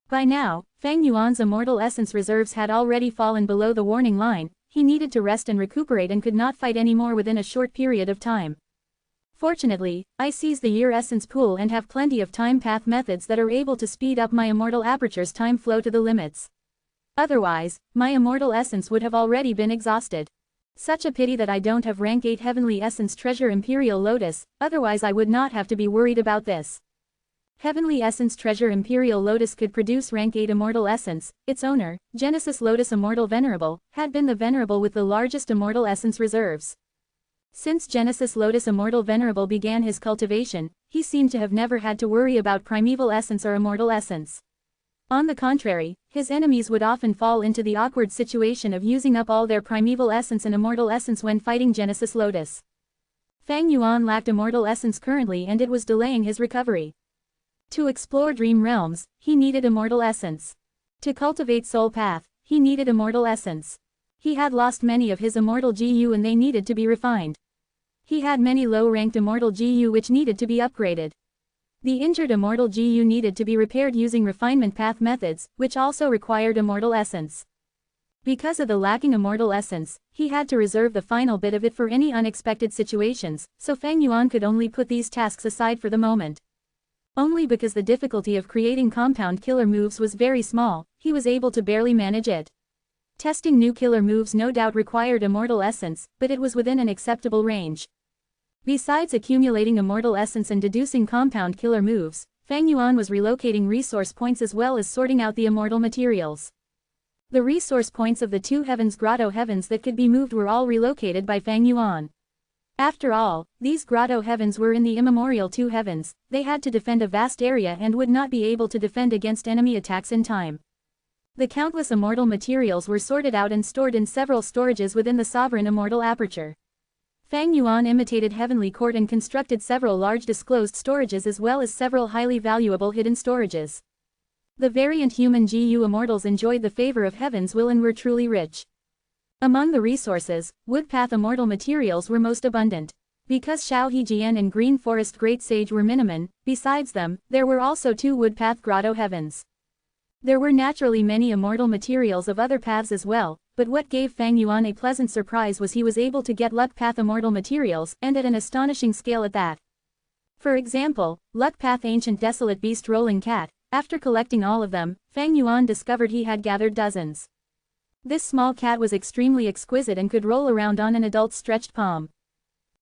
By now, Fang Yuan's immortal essence reserves had already fallen below the warning line. He needed to rest and recuperate and could not fight anymore within a short period of time. Fortunately, I seized the year essence pool and have plenty of time path methods that are able to speed up my immortal aperture's time flow to the limits. Otherwise, my immortal essence would have already been exhausted. Such a pity that I don't have rank 8 heavenly essence treasure Imperial Lotus, otherwise I would not have to be worried about this. Heavenly essence treasure Imperial Lotus could produce rank 8 immortal essence. Its owner, Genesis Lotus Immortal Venerable, had been the Venerable with the largest immortal essence reserves. Since Genesis Lotus Immortal Venerable began his cultivation, he seemed to have never had to worry about primeval essence or immortal essence. On the contrary, his enemies would often fall into the awkward situation of using up all their primeval essence and immortal essence when fighting Genesis Lotus. Fang Yuan lacked immortal essence currently and it was delaying his recovery. To explore dream realms, he needed immortal essence. To cultivate soul path, he needed immortal essence. He had lost many of his immortal GU and they needed to be refined. He had many low-ranked immortal GU which needed to be upgraded. The injured immortal GU needed to be repaired using refinement path methods, which also required immortal essence. Because of the lacking immortal essence, he had to reserve the final bit of it for any unexpected situations, so Fang Yuan could only put these tasks aside for the moment. Only because the difficulty of creating compound killer moves was very small, he was able to barely manage it. Testing new killer moves no doubt required immortal essence, but it was within an acceptable range. Besides accumulating immortal essence and deducing compound killer moves, Fang Yuan was relocating resource points as well as sorting out the immortal materials. The resource points of the two heavens grotto heavens that could be moved were all relocated by Fang Yuan. After all, these grotto heavens were in the immemorial two heavens, they had to defend a vast area and would not be able to defend against enemy attacks in time. The countless immortal materials were sorted out and stored in several storages within the sovereign immortal aperture. Fang Yuan imitated Heavenly Court and constructed several large disclosed storages as well as several highly valuable hidden storages. The variant human GU immortals enjoyed the favor of heaven's will and were truly rich. Among the resources, woodpath immortal materials were most abundant. Because Shao Hejian and Green Forest Great Sage were miniman, besides them, there were also two woodpath grotto heavens. There were naturally many immortal materials of other paths as well, but what gave Fang Yuan a pleasant surprise was he was able to get luck path immortal materials and at an astonishing scale at that. For example, luck path ancient desolate beast rolling cat. After collecting all of them, Fang Yuan discovered he had gathered dozens. This small cat was extremely exquisite and could roll around on an adult's stretched palm.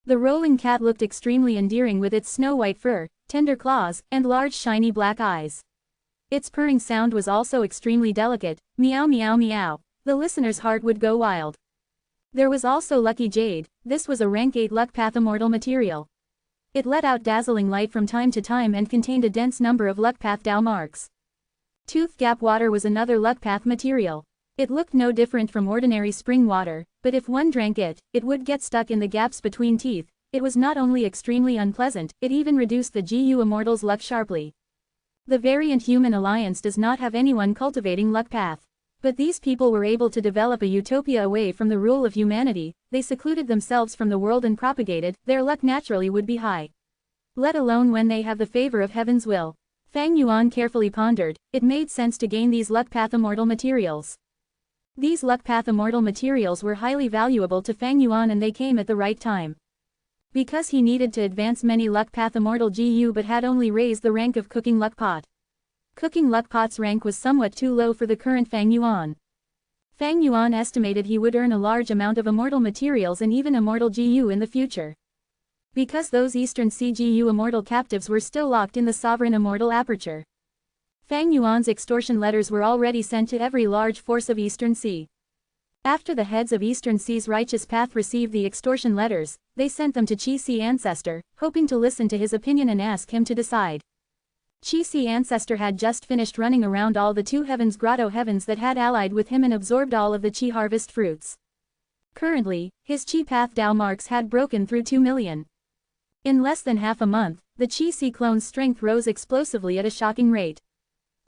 The rolling cat looked extremely endearing with its snow-white fur, tender claws, and large shiny black eyes. Its purring sound was also extremely delicate, meow meow meow. The listener's heart would go wild. There was also Lucky Jade. This was a rank 8 luck path immortal material. It let out dazzling light from time to time and contained a dense number of luck path Dao marks. Tooth Gap water was another luck path material. It looked no different from ordinary spring water, but if one drank it, it would get stuck in the gaps between teeth. It was not only extremely unpleasant, it even reduced the GU immortal's luck sharply. The variant human alliance does not have anyone cultivating luck path. But these people were able to develop a utopia away from the rule of humanity, they secluded themselves from the world and propagated, their luck naturally would be high. Let alone when they have the favor of heaven's will. Fang Yuan carefully pondered, it made sense to gain these luck path immortal materials. These luck path immortal materials were highly valuable to Fang Yuan and they came at the right time. Because he needed to advance many luck path immortal GU but had only raised the rank of cooking luck pot. Cooking luck pot's rank was somewhat too low for the current Fang Yuan. Fang Yuan estimated he would earn a large amount of immortal materials and even immortal GU in the future. Because those Eastern Sea GU immortal captives were still locked in the sovereign immortal aperture. Fang Yuan's extortion letters were already sent to every large force of Eastern Sea. After the heads of Eastern Sea's righteous path received the extortion letters, they sent them to Qi Si Ancestor, hoping to listen to his opinion and ask him to decide. Qi Si Ancestor had just finished running around all the two heavens grotto heavens that had allied with him and absorbed all of the Qi harvest fruits. Currently, his Qi path Dao marks had broken through 2 million. In less than half a month, the Qi Si clone's strength rose explosively at a shocking rate.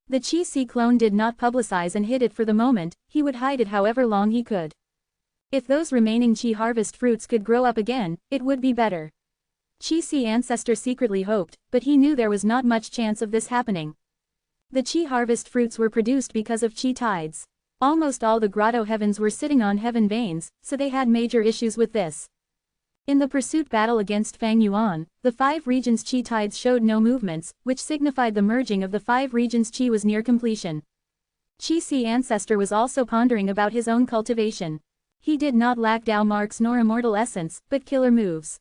The Qi Si clone did not publicize and hid it for the moment, he would hide it however long he could. If those remaining Qi harvest fruits could grow up again, it would be better. Qi Si Ancestor secretly hoped, but he knew there was not much chance of this happening. The Qi harvest fruits were produced because of Qi tides. Almost all the grotto heavens were sitting on heaven veins, so they had major issues with this. In the pursuit battle against Fang Yuan, the 5 regions' Qi tides showed no movements, which signified the merging of the 5 regions' Qi was near completion. Qi Si Ancestor was also pondering about his own cultivation. He did not lack Dao marks nor immortal essence, but killer moves.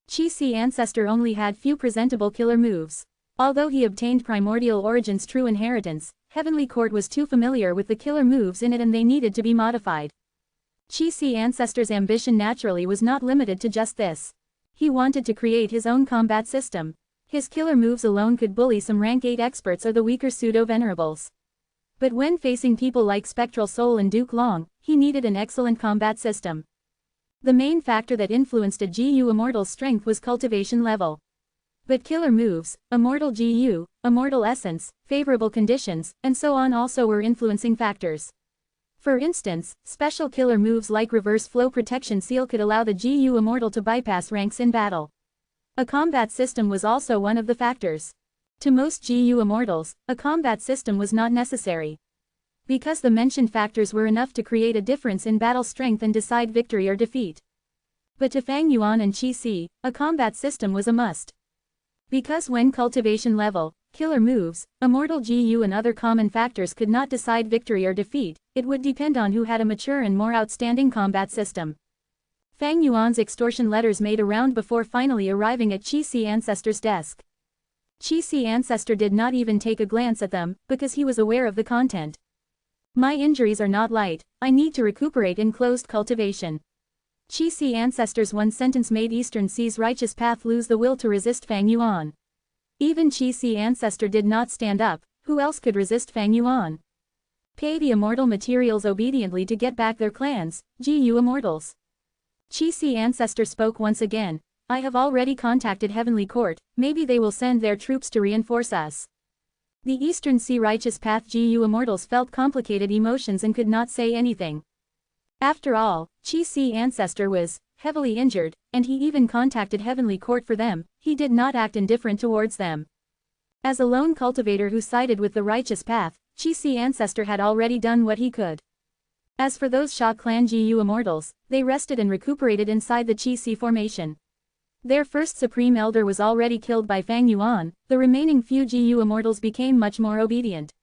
Qi Si Ancestor only had few presentable killer moves. Although he obtained Primordial Origin's true inheritance, Heavenly Court was too familiar with the killer moves in it and they needed to be modified. Qi Si Ancestor's ambition naturally was not limited to just this. He wanted to create his own combat system. His killer moves alone could bully some rank 8 experts or the weaker pseudo-venerables. But when facing people like Spectral Soul and Duke Long, he needed an excellent combat system. The main factor that influenced a GU Immortal's strength was cultivation level. But killer moves, immortal GU, immortal essence, favorable conditions, and so on also were influencing factors. For instance, special killer moves like Reverse Flow Protection Seal could allow the GU Immortal to bypass ranks in battle. A combat system was also one of the factors. To most GU Immortals, a combat system was not necessary. Because the mentioned factors were enough to create a difference in battle strength and decide victory or defeat. But to Fang Yuan and Qi Si, a combat system was a must. Because when cultivation level, killer moves, immortal GU and other common factors could not decide victory or defeat, it would depend on who had a mature and more outstanding combat system. Fang Yuan's extortion letters made a round before finally arriving at Qi Si Ancestor's desk. Chi-Si ancestor did not even take a glance at them, because he was aware of the content. My injuries are not light, I need to recuperate in closed cultivation. Chi-Si ancestor's one sentence made Eastern Sea's righteous path lose the will to resist Fang Yuan. Even Chi-Si ancestor did not stand up, who else could resist Fang Yuan? Pay the immortal materials obediently to get back their clans, Gu Immortals. Chi-Si ancestor spoke once again. I have already contacted Heavenly Court, maybe they will send their troops to reinforce us. The Eastern Sea Righteous Path Gu Immortals felt complicated emotions and could not say anything. After all, Chi-Si ancestor was heavily injured, and he even contacted Heavenly Court for them. He did not act indifferent towards them. As a lone cultivator who sided with the righteous path, Chi-Si ancestor had already done what he could. As for those Sha clan Gu Immortals, they rested and recuperated inside the Chi-Si formation. Their first Supreme Elder was already killed by Fang Yuan, the remaining few Gu Immortals became much more obedient.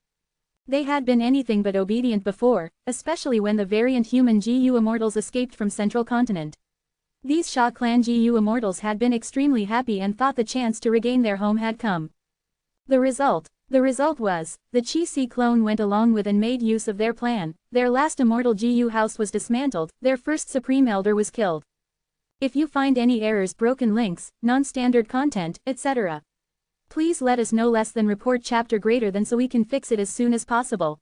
They had been anything but obedient before, especially when the variant human Gu Immortals escaped from Central Continent. These Sha clan Gu Immortals had been extremely happy and thought the chance to regain their home had come. The result was, the Chi-Si clone went along with and made use of their plan. Their last immortal Gu house was dismantled, their first Supreme Elder was killed. If you find any errors, broken links, non-standard content, etc., please let us know. Less than report chapter greater than so we can fix it as soon as possible.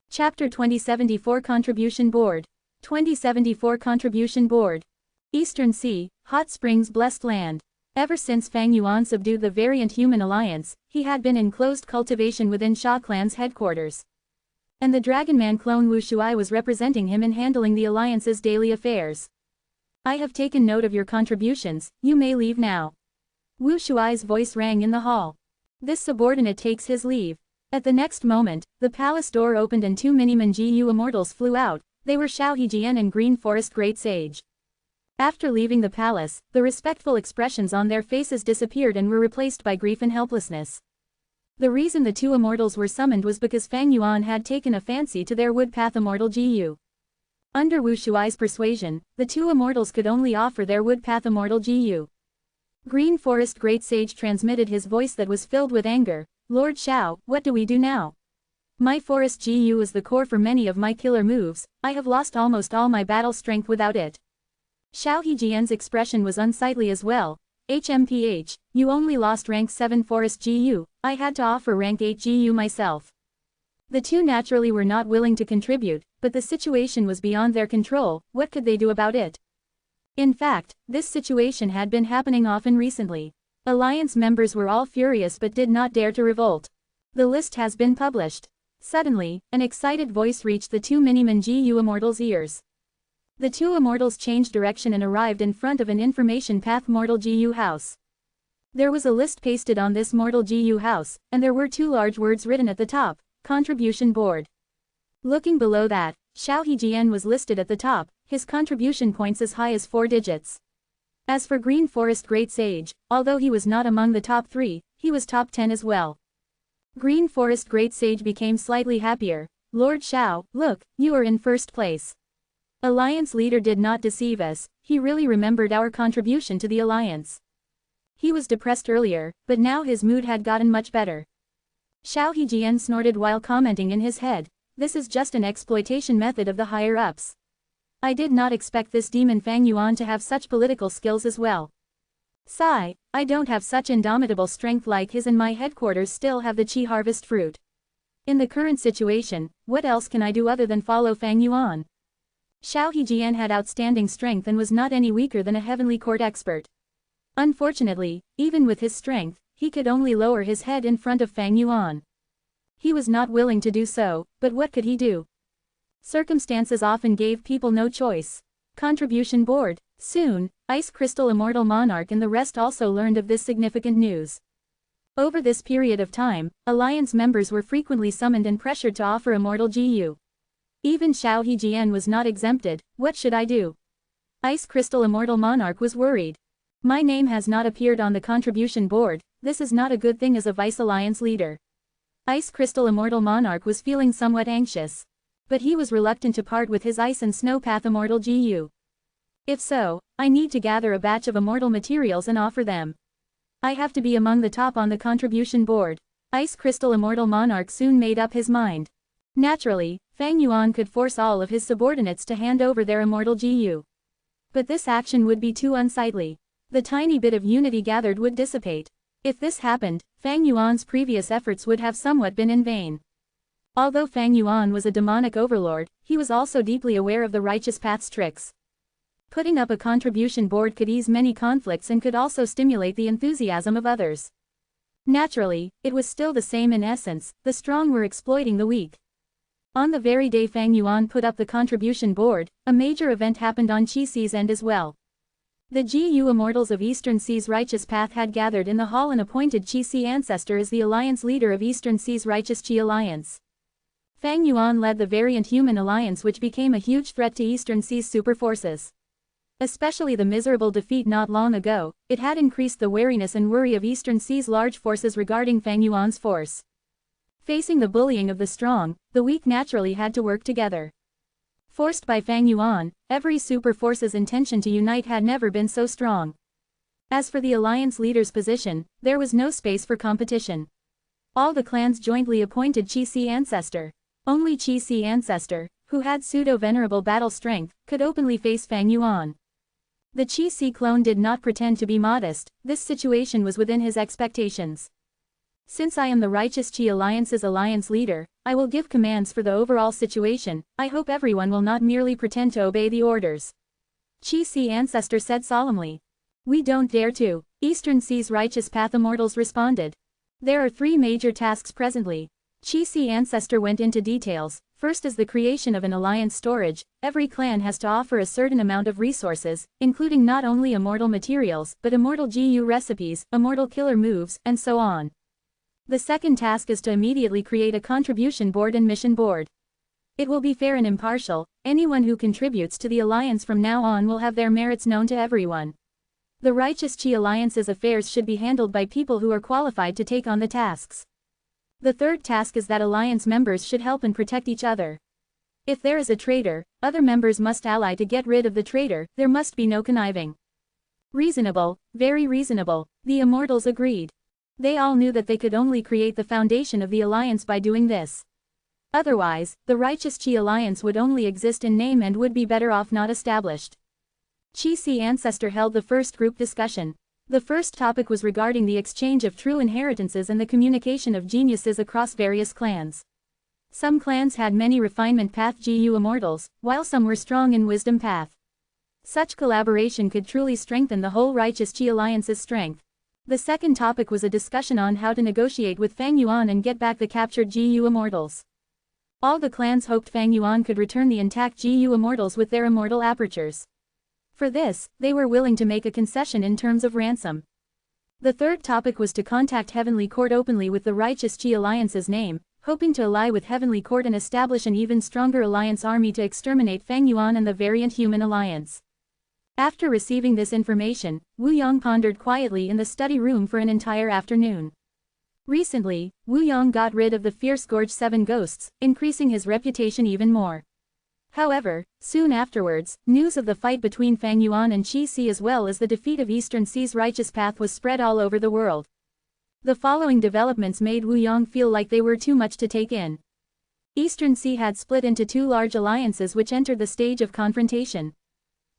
Chapter 2074 Contribution Board. 2074 Contribution Board. Eastern Sea, Hot Springs Blessed Land. Ever since Fang Yuan subdued the variant human alliance, he had been in closed cultivation within Sha clan's headquarters. And the Dragonman clone Wu Shuai was representing him in handling the alliance's daily affairs. I have taken note of your contributions, you may leave now. Wu Shuai's voice rang in the hall. This subordinate takes his leave. At the next moment, the palace door opened and two Miniman Gu Immortals flew out. They were Xiao Hejian and Green Forest Great Sage. After leaving the palace, the respectful expressions on their faces disappeared and were replaced by grief and helplessness. The reason the two immortals were summoned was because Fang Yuan had taken a fancy to their Woodpath immortal Gu. Under Wu Shuai's persuasion, the two immortals could only offer their Woodpath immortal Gu. Green Forest Great Sage transmitted his voice that was filled with anger. Lord Xiao, what do we do now? My Forest Gu is the core for many of my killer moves, I have lost almost all my battle strength without it. Xiao Hejian's expression was unsightly as well. HMPH, you only lost rank 7 Forest Gu, I had to offer rank 8 Gu myself. The two naturally were not willing to contribute, but the situation was beyond their control. What could they do about it? In fact, this situation had been happening often recently. Alliance members were all furious but did not dare to revolt. The list has been published. Suddenly, an excited voice reached the two Miniman Gu Immortals' ears. The two immortals changed direction and arrived in front of an information path Mortal Gu house. There was a list pasted on this Mortal Gu house, and there were two large words written at the top. Contribution Board. Looking below that, Xiao Hejian was listed at the top, his contribution points as high as 4 digits. As for Green Forest Great Sage, although he was not among the top 3, he was top 10 as well. Green Forest Great Sage became slightly happier. Lord Xiao, look, you are in first place. Alliance leader did not deceive us, he really remembered our contribution to the alliance. He was depressed earlier, but now his mood had gotten much better. Xiao Hejian snorted while commenting in his head, this is just an exploitation method of the higher-ups. I did not expect this demon Fang Yuan to have such political skills as well. Sigh, I don't have such indomitable strength like his and my headquarters still have the Qi harvest fruit. In the current situation, what else can I do other than follow Fang Yuan? Xiao Hejian had outstanding strength and was not any weaker than a heavenly court expert. Unfortunately, even with his strength, he could only lower his head in front of Fang Yuan. He was not willing to do so, but what could he do? Circumstances often gave people no choice. Contribution Board. Soon, Ice Crystal Immortal Monarch and the rest also learned of this significant news. Over this period of time, Alliance members were frequently summoned and pressured to offer Immortal Gu. Even Xiao Hejian was not exempted. What should I do? Ice Crystal Immortal Monarch was worried. My name has not appeared on the Contribution Board, this is not a good thing as a Vice Alliance leader. Ice Crystal Immortal Monarch was feeling somewhat anxious. But he was reluctant to part with his Ice and Snow Path Immortal Gu. If so, I need to gather a batch of immortal materials and offer them. I have to be among the top on the contribution board. Ice Crystal Immortal Monarch soon made up his mind. Naturally, Fang Yuan could force all of his subordinates to hand over their immortal GU. But this action would be too unsightly. The tiny bit of unity gathered would dissipate. If this happened, Fang Yuan's previous efforts would have somewhat been in vain. Although Fang Yuan was a demonic overlord, he was also deeply aware of the righteous path's tricks. Putting up a contribution board could ease many conflicts and could also stimulate the enthusiasm of others. Naturally, it was still the same in essence, the strong were exploiting the weak. On the very day Fang Yuan put up the contribution board, a major event happened on Qi Si's end as well. The GU Immortals of Eastern Sea's righteous path had gathered in the hall and appointed Qi Si ancestor as the alliance leader of Eastern Sea's righteous Qi alliance. Fang Yuan led the variant human alliance, which became a huge threat to Eastern Sea's super forces. Especially the miserable defeat not long ago, it had increased the wariness and worry of Eastern Sea's large forces regarding Fang Yuan's force. Facing the bullying of the strong, the weak naturally had to work together. Forced by Fang Yuan, every super force's intention to unite had never been so strong. As for the alliance leader's position, there was no space for competition. All the clans jointly appointed Qi Si ancestor. Only Qi Si ancestor, who had pseudo-venerable battle strength, could openly face Fang Yuan. The Qi Si clone did not pretend to be modest, this situation was within his expectations. Since I am the Righteous Qi Alliance's alliance leader, I will give commands for the overall situation. I hope everyone will not merely pretend to obey the orders. Qi Si ancestor said solemnly. We don't dare to, Eastern Sea's righteous path immortals responded. There are 3 major tasks presently. Qi Si ancestor went into details. First is the creation of an alliance storage. Every clan has to offer a certain amount of resources, including not only immortal materials, but immortal GU recipes, immortal killer moves, and so on. The second task is to immediately create a contribution board and mission board. It will be fair and impartial. Anyone who contributes to the alliance from now on will have their merits known to everyone. The Righteous Qi Alliance's affairs should be handled by people who are qualified to take on the tasks. The third task is that alliance members should help and protect each other. If there is a traitor, other members must ally to get rid of the traitor. There must be no conniving. Reasonable, very reasonable, the immortals agreed. They all knew that they could only create the foundation of the alliance by doing this. Otherwise, the Righteous Qi Alliance would only exist in name and would be better off not established. Qi Si ancestor held the first group discussion. The first topic was regarding the exchange of true inheritances and the communication of geniuses across various clans. Some clans had many refinement path GU immortals, while some were strong in wisdom path. Such collaboration could truly strengthen the whole Righteous Qi Alliance's strength. The second topic was a discussion on how to negotiate with Fang Yuan and get back the captured GU immortals. All the clans hoped Fang Yuan could return the intact GU immortals with their immortal apertures. For this, they were willing to make a concession in terms of ransom. The third topic was to contact Heavenly Court openly with the Righteous Qi Alliance's name, hoping to ally with Heavenly Court and establish an even stronger alliance army to exterminate Fang Yuan and the variant human alliance. After receiving this information, Wu Yong pondered quietly in the study room for an entire afternoon. Recently, Wu Yong got rid of the fierce Gorge 7 ghosts, increasing his reputation even more. However, soon afterwards, news of the fight between Fang Yuan and Qi Si as well as the defeat of Eastern Sea's righteous path was spread all over the world. The following developments made Wu Yong feel like they were too much to take in. Eastern Sea had split into 2 large alliances which entered the stage of confrontation.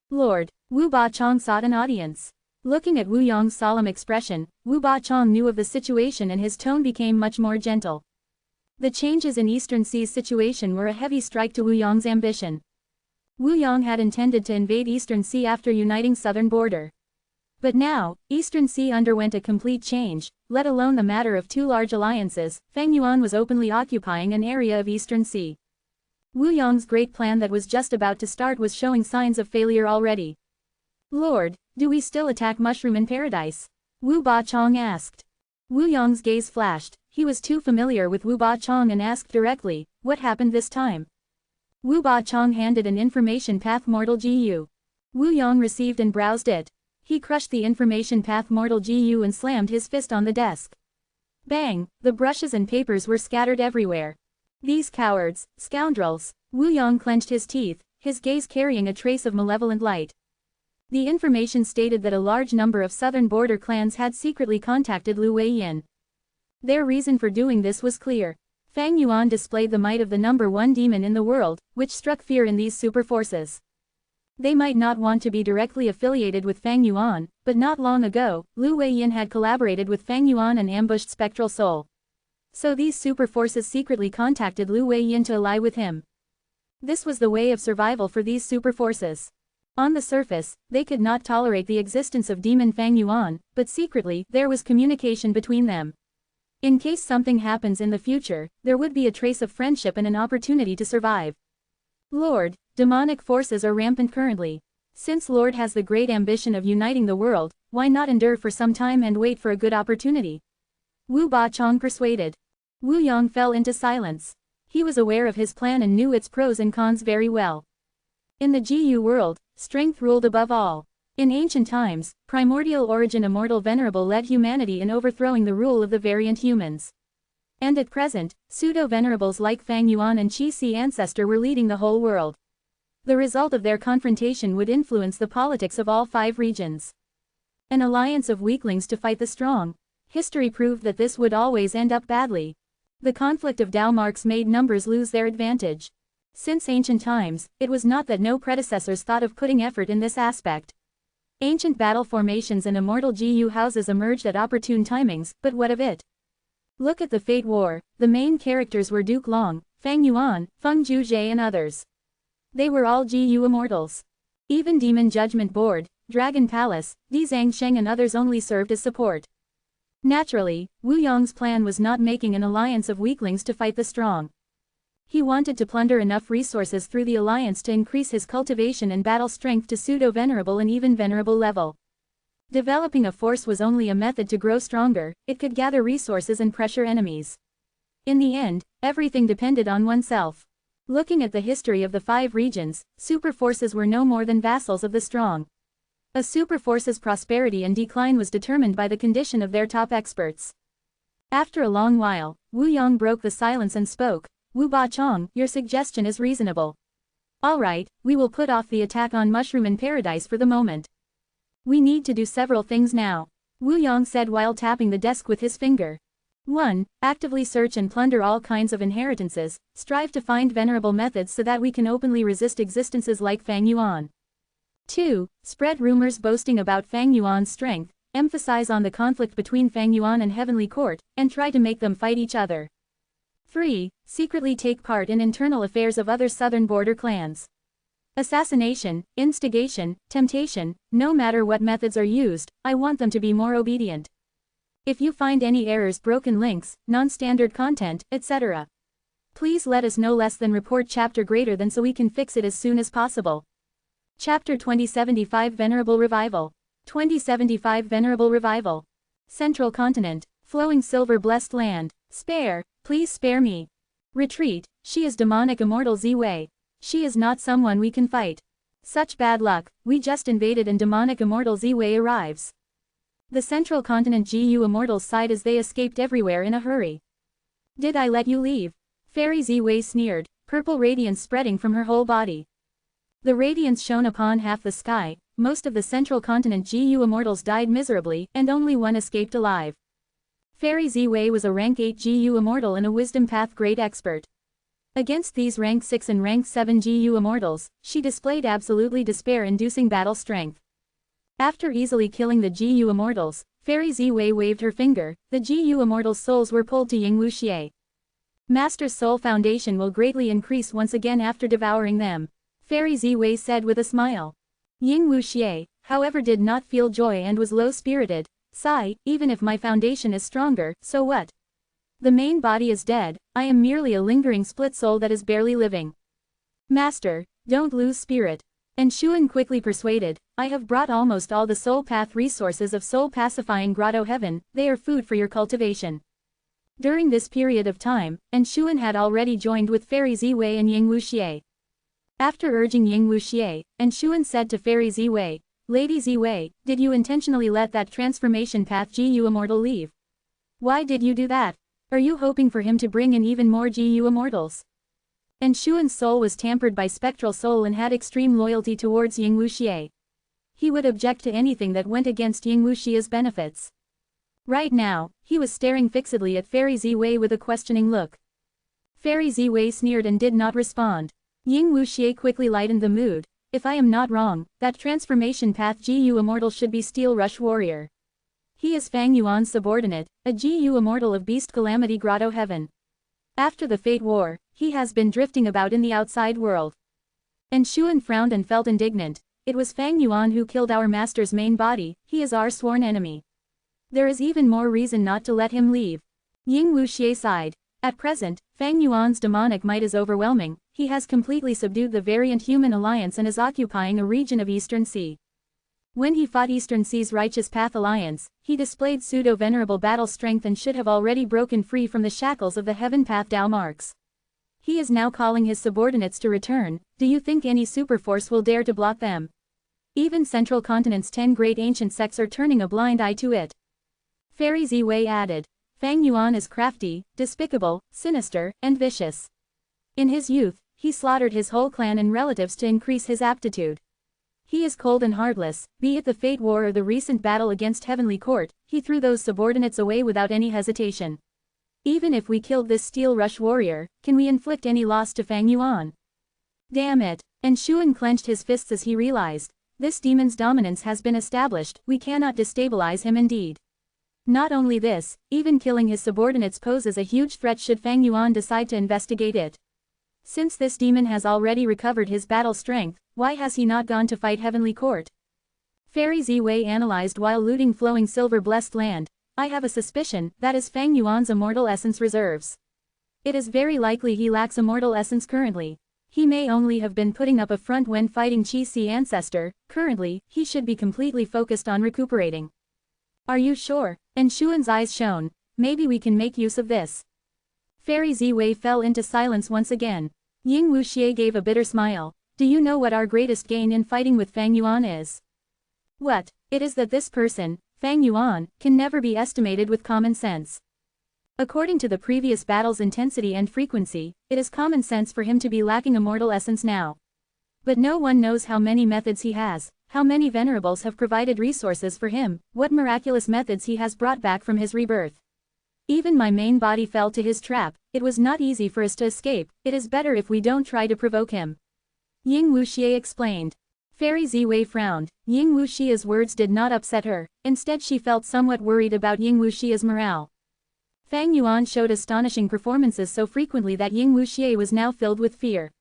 Lord Wu Ba-chong sought an audience. Looking at Wu Yong's solemn expression, Wu Ba-chong knew of the situation and his tone became much more gentle. The changes in Eastern Sea's situation were a heavy strike to Wu Yong's ambition. Wu Yong had intended to invade Eastern Sea after uniting southern border. But now, Eastern Sea underwent a complete change, let alone the matter of 2 large alliances. Fang Yuan was openly occupying an area of Eastern Sea. Wu Yong's great plan that was just about to start was showing signs of failure already. Lord, do we still attack Mushroom in Paradise? Wu Ba-chong asked. Wu Yong's gaze flashed. He was too familiar with Wu Ba-chong and asked directly, what happened this time? Wu Ba-chong handed an information path mortal GU. Wu Yong received and browsed it. He crushed the information path mortal GU and slammed his fist on the desk. Bang, the brushes and papers were scattered everywhere. These cowards, scoundrels. Wu Yong clenched his teeth, his gaze carrying a trace of malevolent light. The information stated that a large number of southern border clans had secretly contacted Lu Weiyin. Their reason for doing this was clear. Fang Yuan displayed the might of the number one demon in the world, which struck fear in these super forces. They might not want to be directly affiliated with Fang Yuan, but not long ago, Lu Weiyin had collaborated with Fang Yuan and ambushed Spectral Soul. So these super forces secretly contacted Lu Weiyin to ally with him. This was the way of survival for these super forces. On the surface, they could not tolerate the existence of demon Fang Yuan, but secretly, there was communication between them. In case something happens in the future, there would be a trace of friendship and an opportunity to survive. Lord, demonic forces are rampant currently. Since Lord has the great ambition of uniting the world, why not endure for some time and wait for a good opportunity? Wu Bachong persuaded. Wu Yong fell into silence. He was aware of his plan and knew its pros and cons very well. In the GU world, strength ruled above all. In ancient times, primordial origin Immortal Venerable led humanity in overthrowing the rule of the variant humans. And at present, pseudo-venerables like Fang Yuan and Qi Si Ancestor were leading the whole world. The result of their confrontation would influence the politics of all 5 regions. An alliance of weaklings to fight the strong. History proved that this would always end up badly. The conflict of Dao marks made numbers lose their advantage. Since ancient times, it was not that no predecessors thought of putting effort in this aspect. Ancient battle formations and immortal GU houses emerged at opportune timings, but what of it? Look at the Fate War. The main characters were Duke Long, Fang Yuan, Feng Juzhe and others. They were all GU immortals. Even Demon Judgment Board, Dragon Palace, Di Zhangsheng and others only served as support. Naturally, Wu Yong's plan was not making an alliance of weaklings to fight the strong. He wanted to plunder enough resources through the alliance to increase his cultivation and battle strength to pseudo-venerable and even venerable level. Developing a force was only a method to grow stronger, it could gather resources and pressure enemies. In the end, everything depended on oneself. Looking at the history of the 5 regions, super forces were no more than vassals of the strong. A super force's prosperity and decline was determined by the condition of their top experts. After a long while, Wu Yong broke the silence and spoke. Wu Bachong, your suggestion is reasonable. Alright, we will put off the attack on Mushroom in Paradise for the moment. We need to do several things now. Wu Yong said while tapping the desk with his finger. 1. Actively search and plunder all kinds of inheritances, strive to find venerable methods so that we can openly resist existences like Fang Yuan. 2. Spread rumors boasting about Fang Yuan's strength, emphasize on the conflict between Fang Yuan and Heavenly Court, and try to make them fight each other. 3. Secretly take part in internal affairs of other southern border clans. Assassination, instigation, temptation, no matter what methods are used, I want them to be more obedient. If you find any errors, broken links, non-standard content, etc. Please let us know. Less than report chapter greater than so we can fix it as soon as possible. Chapter 2075 Venerable Revival. 2075 Venerable Revival. Central Continent. Flowing silver blessed land. Spare, please spare me. Retreat, she is demonic immortal Ziwei. She is not someone we can fight. Such bad luck, we just invaded and demonic immortal Ziwei arrives. The Central Continent GU immortals sighed as they escaped everywhere in a hurry. Did I let you leave? Fairy Ziwei sneered, purple radiance spreading from her whole body. The radiance shone upon half the sky. Most of the Central Continent GU immortals died miserably, and only one escaped alive. Fairy Ziwei was a rank 8 GU immortal and a wisdom path great expert. Against these rank 6 and rank 7 GU immortals, she displayed absolutely despair-inducing battle strength. After easily killing the GU immortals, Fairy Ziwei waved her finger. The GU immortals' souls were pulled to Ying Wuxie. Master's soul foundation will greatly increase once again after devouring them, Fairy Ziwei said with a smile. Ying Wuxie, however, did not feel joy and was low-spirited. Sigh, even if my foundation is stronger, so what? The main body is dead, I am merely a lingering split soul that is barely living. Master, don't lose spirit. And Shuan quickly persuaded, I have brought almost all the soul path resources of soul pacifying grotto heaven, they are food for your cultivation. During this period of time, and Shuan had already joined with Fairy Ziwei and Ying Wuxie. After urging Ying Wuxie, and Shuan said to Fairy Ziwei, Lady Ziwei, did you intentionally let that transformation path GU immortal leave? Why did you do that? Are you hoping for him to bring in even more GU immortals? And Shuan's soul was tampered by spectral soul and had extreme loyalty towards Ying Wuxie. He would object to anything that went against Ying Wuxia's benefits. Right now, he was staring fixedly at Fairy Ziwei with a questioning look. Fairy Ziwei sneered and did not respond. Ying Wuxia quickly lightened the mood. If I am not wrong, that transformation path Gu Immortal should be Steel Rush Warrior. He is Fang Yuan's subordinate, a Gu Immortal of Beast Calamity Grotto Heaven. After the Fate War, he has been drifting about in the outside world. And Shuan frowned and felt indignant. It was Fang Yuan who killed our master's main body, he is our sworn enemy. There is even more reason not to let him leave. Ying Wuxia sighed. At present, Fang Yuan's demonic might is overwhelming, he has completely subdued the variant human alliance and is occupying a region of Eastern Sea. When he fought Eastern Sea's Righteous Path Alliance, he displayed pseudo-venerable battle strength and should have already broken free from the shackles of the Heaven Path Dao marks. He is now calling his subordinates to return. Do you think any superforce will dare to block them? Even Central Continent's 10 great ancient sects are turning a blind eye to it. Fairy Ziwei added. Fang Yuan is crafty, despicable, sinister, and vicious. In his youth, he slaughtered his whole clan and relatives to increase his aptitude. He is cold and heartless, be it the Fate War or the recent battle against Heavenly Court, he threw those subordinates away without any hesitation. Even if we killed this Steel Rush Warrior, can we inflict any loss to Fang Yuan? Damn it! And Shuan clenched his fists as he realized. This demon's dominance has been established, we cannot destabilize him indeed. Not only this, even killing his subordinates poses a huge threat should Fang Yuan decide to investigate it. Since this demon has already recovered his battle strength, why has he not gone to fight Heavenly Court? Fairy Ziwei analyzed while looting flowing silver-blessed land. I have a suspicion, that is Fang Yuan's immortal essence reserves. It is very likely he lacks immortal essence currently. He may only have been putting up a front when fighting Qi Si Ancestor, currently, he should be completely focused on recuperating. Are you sure? And Shuan's eyes shone. Maybe we can make use of this. Fairy Ziwei fell into silence once again. Ying Wuxia gave a bitter smile. Do you know what our greatest gain in fighting with Fang Yuan is? What? It is that this person, Fang Yuan, can never be estimated with common sense. According to the previous battle's intensity and frequency, it is common sense for him to be lacking immortal essence now. But no one knows how many methods he has, how many venerables have provided resources for him, what miraculous methods he has brought back from his rebirth. Even my main body fell to his trap, it was not easy for us to escape, it is better if we don't try to provoke him. Ying Wuxia explained. Fairy Ziwei frowned. Ying Wuxia's words did not upset her, instead she felt somewhat worried about Ying Wuxia's morale. Fang Yuan showed astonishing performances so frequently that Ying Wuxia was now filled with fear.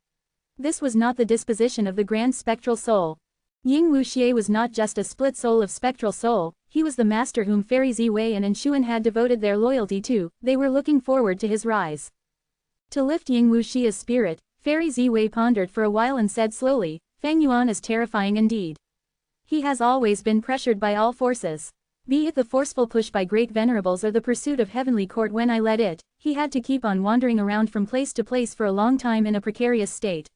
This was not the disposition of the Grand Spectral Soul. Ying Wuxia was not just a split soul of spectral soul, he was the master whom Fairy Ziwei and Shuan had devoted their loyalty to, they were looking forward to his rise. To lift Ying Wuxia's spirit, Fairy Ziwei pondered for a while and said slowly, Fang Yuan is terrifying indeed. He has always been pressured by all forces. Be it the forceful push by great venerables or the pursuit of Heavenly Court when I led it, he had to keep on wandering around from place to place for a long time in a precarious state.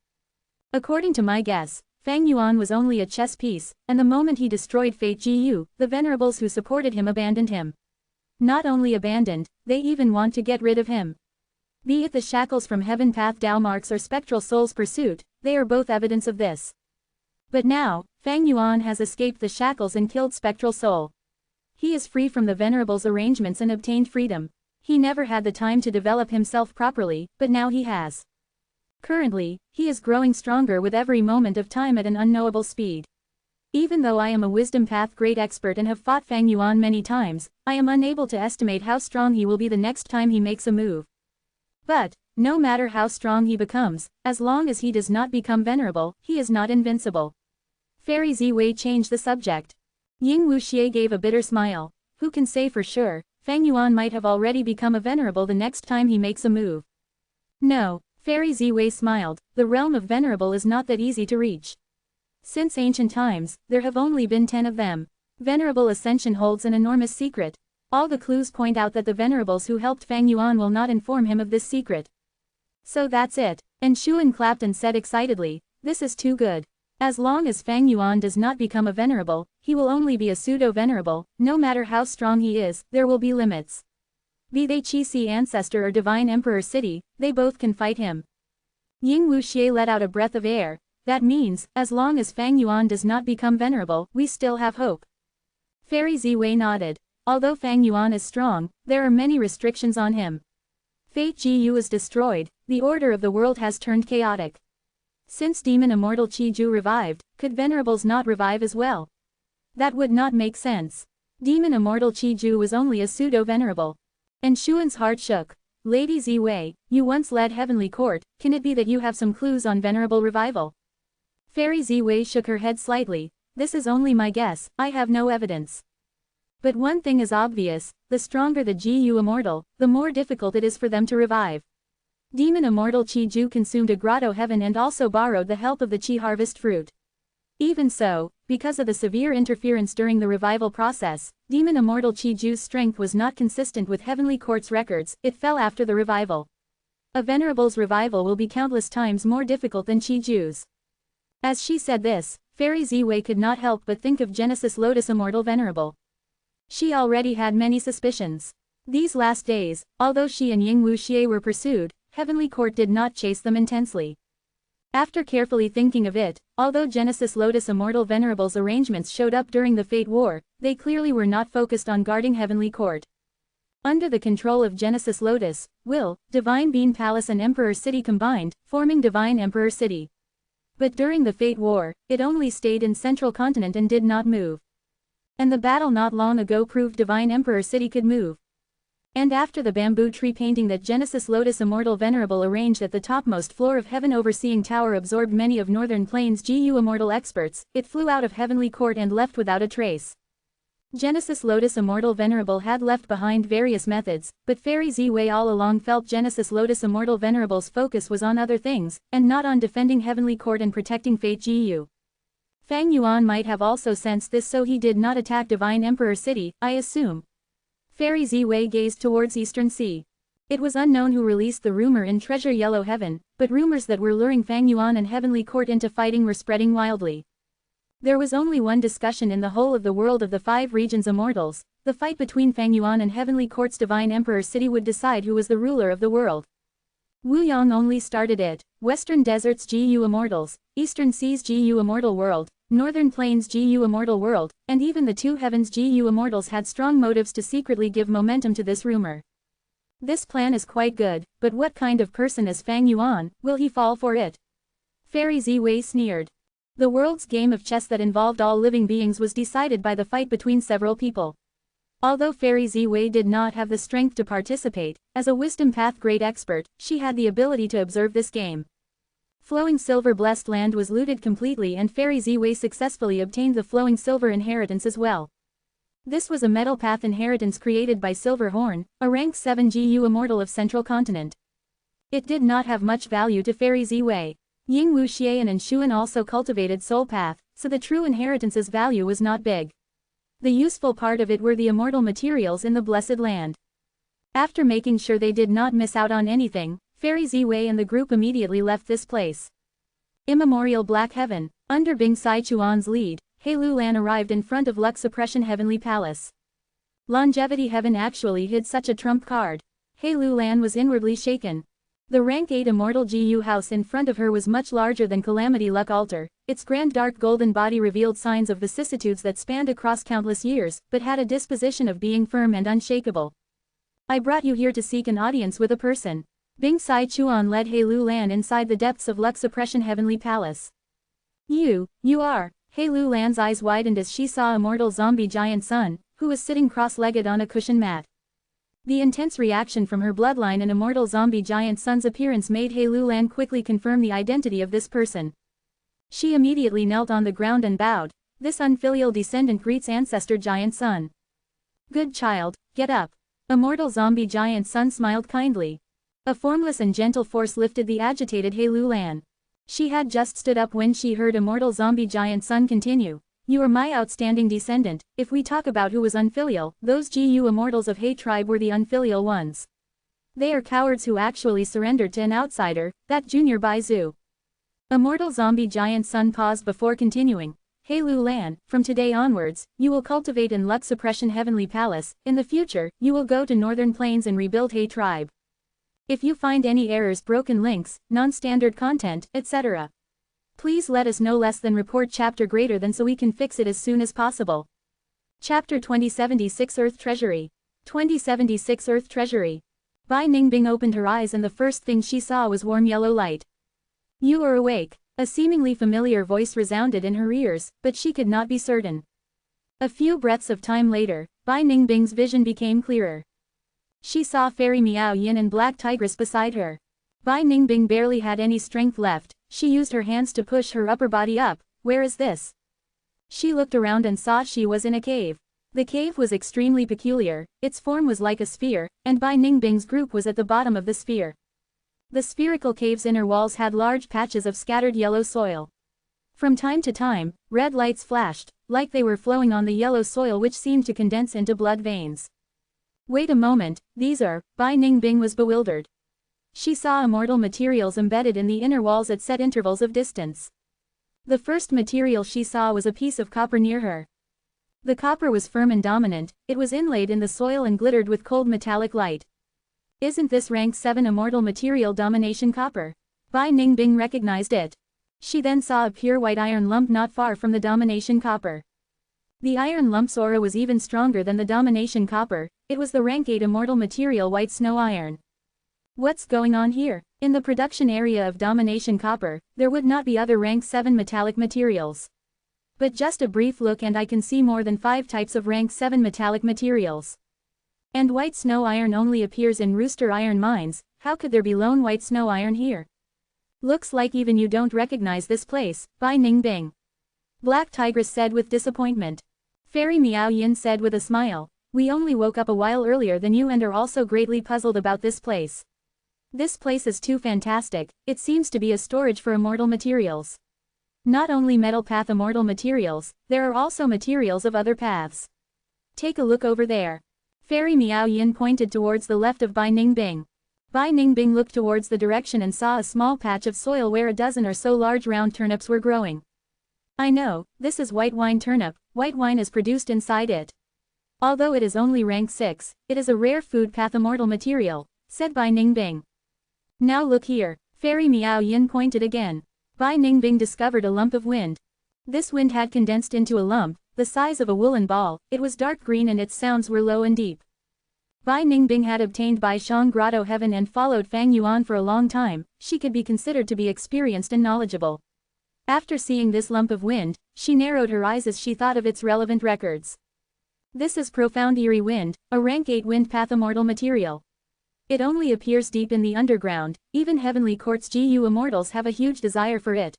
According to my guess, Fang Yuan was only a chess piece, and the moment he destroyed Fate Gu, the venerables who supported him abandoned him. Not only abandoned, they even want to get rid of him. Be it the shackles from Heaven Path Dao marks or Spectral Soul's pursuit, they are both evidence of this. But now, Fang Yuan has escaped the shackles and killed Spectral Soul. He is free from the Venerable's arrangements and obtained freedom. He never had the time to develop himself properly, but now he has. Currently, he is growing stronger with every moment of time at an unknowable speed. Even though I am a Wisdom Path great expert and have fought Fang Yuan many times, I am unable to estimate how strong he will be the next time he makes a move. But, no matter how strong he becomes, as long as he does not become venerable, he is not invincible. Fairy Ziwei changed the subject. Ying Wuxia gave a bitter smile. Who can say for sure, Fang Yuan might have already become a venerable the next time he makes a move. No, Fairy Ziwei smiled, the realm of venerable is not that easy to reach. Since ancient times, there have only been 10 of them. Venerable Ascension holds an enormous secret. All the clues point out that the venerables who helped Fang Yuan will not inform him of this secret. So that's it. And Shuan clapped and said excitedly, this is too good. As long as Fang Yuan does not become a venerable, he will only be a pseudo-venerable, no matter how strong he is, there will be limits. Be they Qi Si Ancestor or Divine Emperor City, they both can fight him. Ying Wuxia let out a breath of air. that means, as long as Fang Yuan does not become venerable, we still have hope. Fairy Ziwei nodded. Although Fang Yuan is strong, there are many restrictions on him. Fate Gu is destroyed, the order of the world has turned chaotic. Since Demon Immortal Qi-Ju revived, could Venerables not revive as well? That would not make sense. Demon Immortal Qi-Ju was only a pseudo-venerable. And Xuan's heart shook. Lady Ziwei, you once led Heavenly Court, can it be that you have some clues on Venerable revival? Fairy Ziwei shook her head slightly. This is only my guess, I have no evidence. But one thing is obvious, the stronger the Gu Immortal, the more difficult it is for them to revive. Demon Immortal Qi-Ju consumed a grotto heaven and also borrowed the help of the Qi harvest fruit. Even so, because of the severe interference during the revival process, Demon Immortal Qi-Ju's strength was not consistent with Heavenly Court's records, it fell after the revival. A Venerable's revival will be countless times more difficult than Qi-Ju's. As she said this, Fairy Ziwei could not help but think of Genesis Lotus Immortal Venerable. She already had many suspicions. These last days, although she and Ying Wuxie were pursued, Heavenly Court did not chase them intensely. After carefully thinking of it, although Genesis Lotus Immortal Venerable's arrangements showed up during the Fate War, they clearly were not focused on guarding Heavenly Court. Under the control of Genesis Lotus, Will, Divine Bean Palace and Emperor City combined, forming Divine Emperor City. But during the Fate War, it only stayed in Central Continent and did not move. And the battle not long ago proved Divine Emperor City could move. And after the bamboo tree painting that Genesis Lotus Immortal Venerable arranged at the topmost floor of Heaven Overseeing Tower absorbed many of Northern Plains Gu Immortal experts, it flew out of Heavenly Court and left without a trace. Genesis Lotus Immortal Venerable had left behind various methods, but Fairy Ziwei all along felt Genesis Lotus Immortal Venerable's focus was on other things, and not on defending Heavenly Court and protecting Fate Gu. Fang Yuan might have also sensed this, so he did not attack Divine Emperor City, I assume. Fairy Ziwei gazed towards Eastern Sea. It was unknown who released the rumor in Treasure Yellow Heaven, but rumors that were luring Fang Yuan and Heavenly Court into fighting were spreading wildly. There was only one discussion in the whole of the world of the 5 regions immortals. The fight between Fang Yuan and Heavenly Court's Divine Emperor City would decide who was the ruler of the world. Wu Yang only started it. Western Deserts Gu Immortals, Eastern Seas Gu Immortal World, Northern Plains Gu Immortal World, and even the 2 Heavens Gu Immortals had strong motives to secretly give momentum to this rumor. This plan is quite good, but what kind of person is Fang Yuan? Will he fall for it? Fairy Ziwei sneered. The world's game of chess that involved all living beings was decided by the fight between several people. Although Fairy Ziwei did not have the strength to participate, as a Wisdom Path Great Expert, she had the ability to observe this game. Flowing Silver Blessed Land was looted completely and Fairy Ziwei successfully obtained the Flowing Silver Inheritance as well. This was a Metal Path inheritance created by Silver Horn, a rank 7 Gu Immortal of Central Continent. It did not have much value to Fairy Ziwei. Ying Wuxie and Xuan also cultivated Soul Path, so the true inheritance's value was not big. The useful part of it were the immortal materials in the Blessed Land. After making sure they did not miss out on anything, Fairy Ziwei and the group immediately left this place. Immemorial Black Heaven. Under Bing Sai Chuan's lead, He Lu Lan arrived in front of Lux Suppression Heavenly Palace. Longevity Heaven actually hid such a trump card. He Lu Lan was inwardly shaken. The rank 8 Immortal Gu house in front of her was much larger than Calamity Luck Altar. Its grand dark golden body revealed signs of vicissitudes that spanned across countless years, but had a disposition of being firm and unshakable. I brought you here to seek an audience with a person. Bing Sai Chuan led He Lu Lan inside the depths of Lux Suppression Heavenly Palace. You are. He Lu Lan's eyes widened as she saw Immortal Zombie Giant Sun, who was sitting cross-legged on a cushion mat. The intense reaction from her bloodline and Immortal Zombie Giant Sun's appearance made He Lu Lan quickly confirm the identity of this person. She immediately knelt on the ground and bowed. This unfilial descendant greets Ancestor Giant Sun. Good child, get up. Immortal Zombie Giant Sun smiled kindly. A formless and gentle force lifted the agitated He Lu Lan. She had just stood up when she heard Immortal Zombie Giant Sun continue. You are my outstanding descendant. If we talk about who was unfilial, those Gu Immortals of He tribe were the unfilial ones. They are cowards who actually surrendered to an outsider, that Junior Baizu. Immortal Zombie Giant Sun paused before continuing. He Lu Lan, from today onwards, you will cultivate in Lux Suppression Heavenly Palace. In the future, you will go to Northern Plains and rebuild He tribe. If you find any errors, broken links, non-standard content, etc., Please let us know less than report chapter greater than so we can fix it as soon as possible. Chapter 2076 Earth Treasury. 2076 Earth Treasury. Bai Ningbing opened her eyes and the first thing she saw was warm yellow light. You are awake. A seemingly familiar voice resounded in her ears, but she could not be certain. A few breaths of time later, Bai Ningbing's vision became clearer. She saw Fairy Miao Yin and Black Tigress beside her. Bai Ningbing barely had any strength left. She used her hands to push her upper body up. Where is this? She looked around and saw she was in a cave. The cave was extremely peculiar, its form was like a sphere, and Bai Ningbing's group was at the bottom of the sphere. The spherical cave's inner walls had large patches of scattered yellow soil. From time to time, red lights flashed, like they were flowing on the yellow soil which seemed to condense into blood veins. Wait a moment, these are, Bai Ningbing was bewildered. She saw immortal materials embedded in the inner walls at set intervals of distance. The first material she saw was a piece of copper near her. The copper was firm and dominant, it was inlaid in the soil and glittered with cold metallic light. Isn't this rank 7 immortal material domination copper? Bai Ningbing recognized it. She then saw a pure white iron lump not far from the domination copper. The iron lump's aura was even stronger than the domination copper, it was the rank 8 immortal material white snow iron. What's going on here? In the production area of domination copper, there would not be other rank 7 metallic materials. But just a brief look and I can see more than 5 types of rank 7 metallic materials. And white snow iron only appears in rooster iron mines, how could there be lone white snow iron here? Looks like even you don't recognize this place, Bai Ningbing. Black Tigress said with disappointment. Fairy Miao Yin said with a smile, we only woke up a while earlier than you and are also greatly puzzled about this place. This place is too fantastic, it seems to be a storage for immortal materials. Not only metal path immortal materials, there are also materials of other paths. Take a look over there. Fairy Miao Yin pointed towards the left of Bai Ningbing. Bai Ningbing looked towards the direction and saw a small patch of soil where a dozen or so large round turnips were growing. I know, this is white wine turnip, white wine is produced inside it. Although it is only rank 6, it is a rare food path immortal material, said Bai Ningbing. Now look here, Fairy Miao Yin pointed again. Bai Ningbing discovered a lump of wind. This wind had condensed into a lump, the size of a woolen ball, it was dark green and its sounds were low and deep. Bai Ningbing had obtained Bai Shang Grotto Heaven and followed Fang Yuan for a long time, she could be considered to be experienced and knowledgeable. After seeing this lump of wind, she narrowed her eyes as she thought of its relevant records. This is Profound Eerie Wind, a rank 8 wind path immortal material. It only appears deep in the underground, even heavenly quartz GU immortals have a huge desire for it.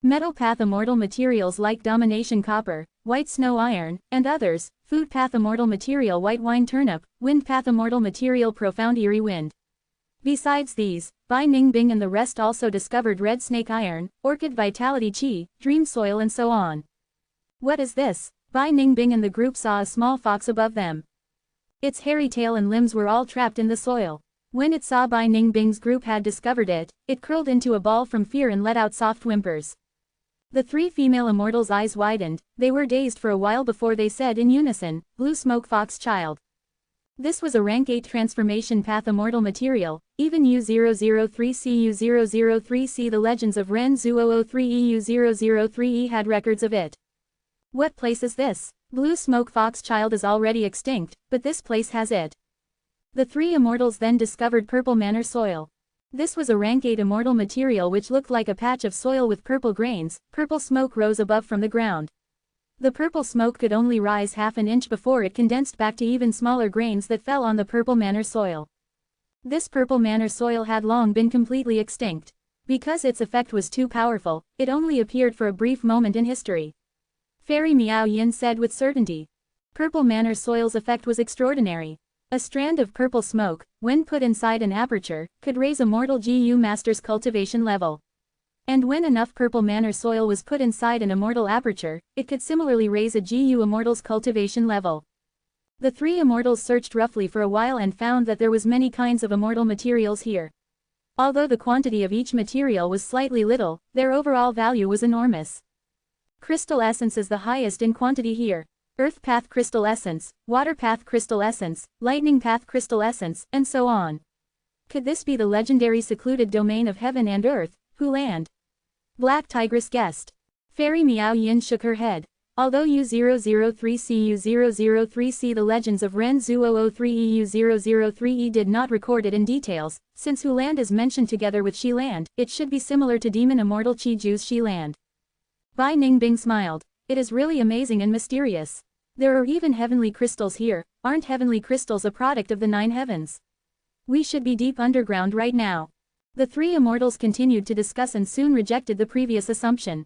Metal path immortal materials like domination copper, white snow iron, and others, food path immortal material white wine turnip, wind path immortal material profound eerie wind. Besides these, Bai Ningbing and the rest also discovered red snake iron, orchid vitality chi, dream soil and so on. What is this? Bai Ningbing and the group saw a small fox above them. Its hairy tail and limbs were all trapped in the soil. When it saw Bai Ningbing's group had discovered it, it curled into a ball from fear and let out soft whimpers. The 3 female immortals' eyes widened, they were dazed for a while before they said in unison, Blue Smoke Fox Child. This was a rank 8 transformation path immortal material, even U003CU003C. The legends of Ren Zhu 003EU003E had records of it. What place is this? Blue Smoke Fox Child is already extinct, but this place has it. The 3 immortals then discovered Purple Manor Soil. This was a rank 8 immortal material which looked like a patch of soil with purple grains, purple smoke rose above from the ground. The purple smoke could only rise half an inch before it condensed back to even smaller grains that fell on the Purple Manor soil. This Purple Manor soil had long been completely extinct. Because its effect was too powerful, it only appeared for a brief moment in history. Fairy Miao Yin said with certainty. Purple Manor soil's effect was extraordinary. A strand of purple smoke, when put inside an aperture, could raise a mortal GU master's cultivation level. And when enough Purple Manor soil was put inside an immortal aperture, it could similarly raise a GU immortal's cultivation level. The 3 immortals searched roughly for a while and found that there was many kinds of immortal materials here. Although the quantity of each material was slightly little, their overall value was enormous. Crystal essence is the highest in quantity here. Earth path crystal essence, water path crystal essence, lightning path crystal essence, and so on. Could this be the legendary secluded domain of heaven and earth, Hu Land? Black Tigress guessed. Fairy Miao Yin shook her head. Although U003CU003C the legends of Ren Zhu 003EU003E did not record it in details, since Hu Land is mentioned together with Shi Land, it should be similar to Demon Immortal Qi Ju's Shi Land. Bai Ningbing smiled. It is really amazing and mysterious. There are even heavenly crystals here. Aren't heavenly crystals a product of the 9 heavens? We should be deep underground right now. The 3 immortals continued to discuss and soon rejected the previous assumption.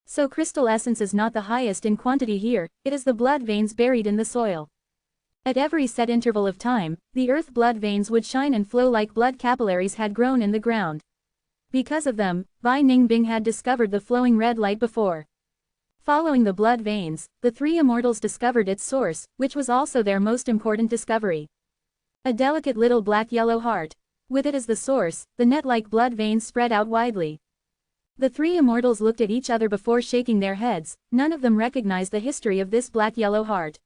So crystal essence is not the highest in quantity here, it is the blood veins buried in the soil. At every set interval of time, the earth blood veins would shine and flow like blood capillaries had grown in the ground. Because of them, Bai Ningbing had discovered the flowing red light before. Following the blood veins, the 3 immortals discovered its source, which was also their most important discovery. A delicate little black-yellow heart. With it as the source, the net-like blood veins spread out widely. The 3 immortals looked at each other before shaking their heads. None of them recognized the history of this black-yellow heart.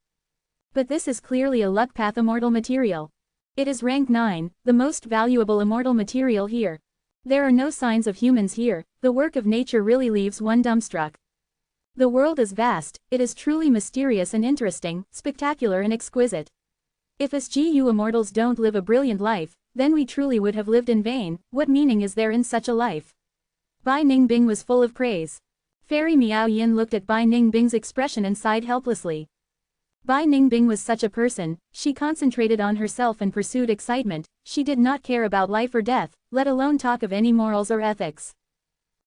But this is clearly a luck path immortal material. It is rank 9, the most valuable immortal material here. There are no signs of humans here. The work of nature really leaves one dumbstruck. The world is vast, it is truly mysterious and interesting, spectacular and exquisite. If us GU immortals don't live a brilliant life, then we truly would have lived in vain. What meaning is there in such a life? Bai Ningbing was full of praise. Fairy Miao Yin looked at Bai Ningbing's expression and sighed helplessly. Bai Ningbing was such a person, she concentrated on herself and pursued excitement, she did not care about life or death, let alone talk of any morals or ethics.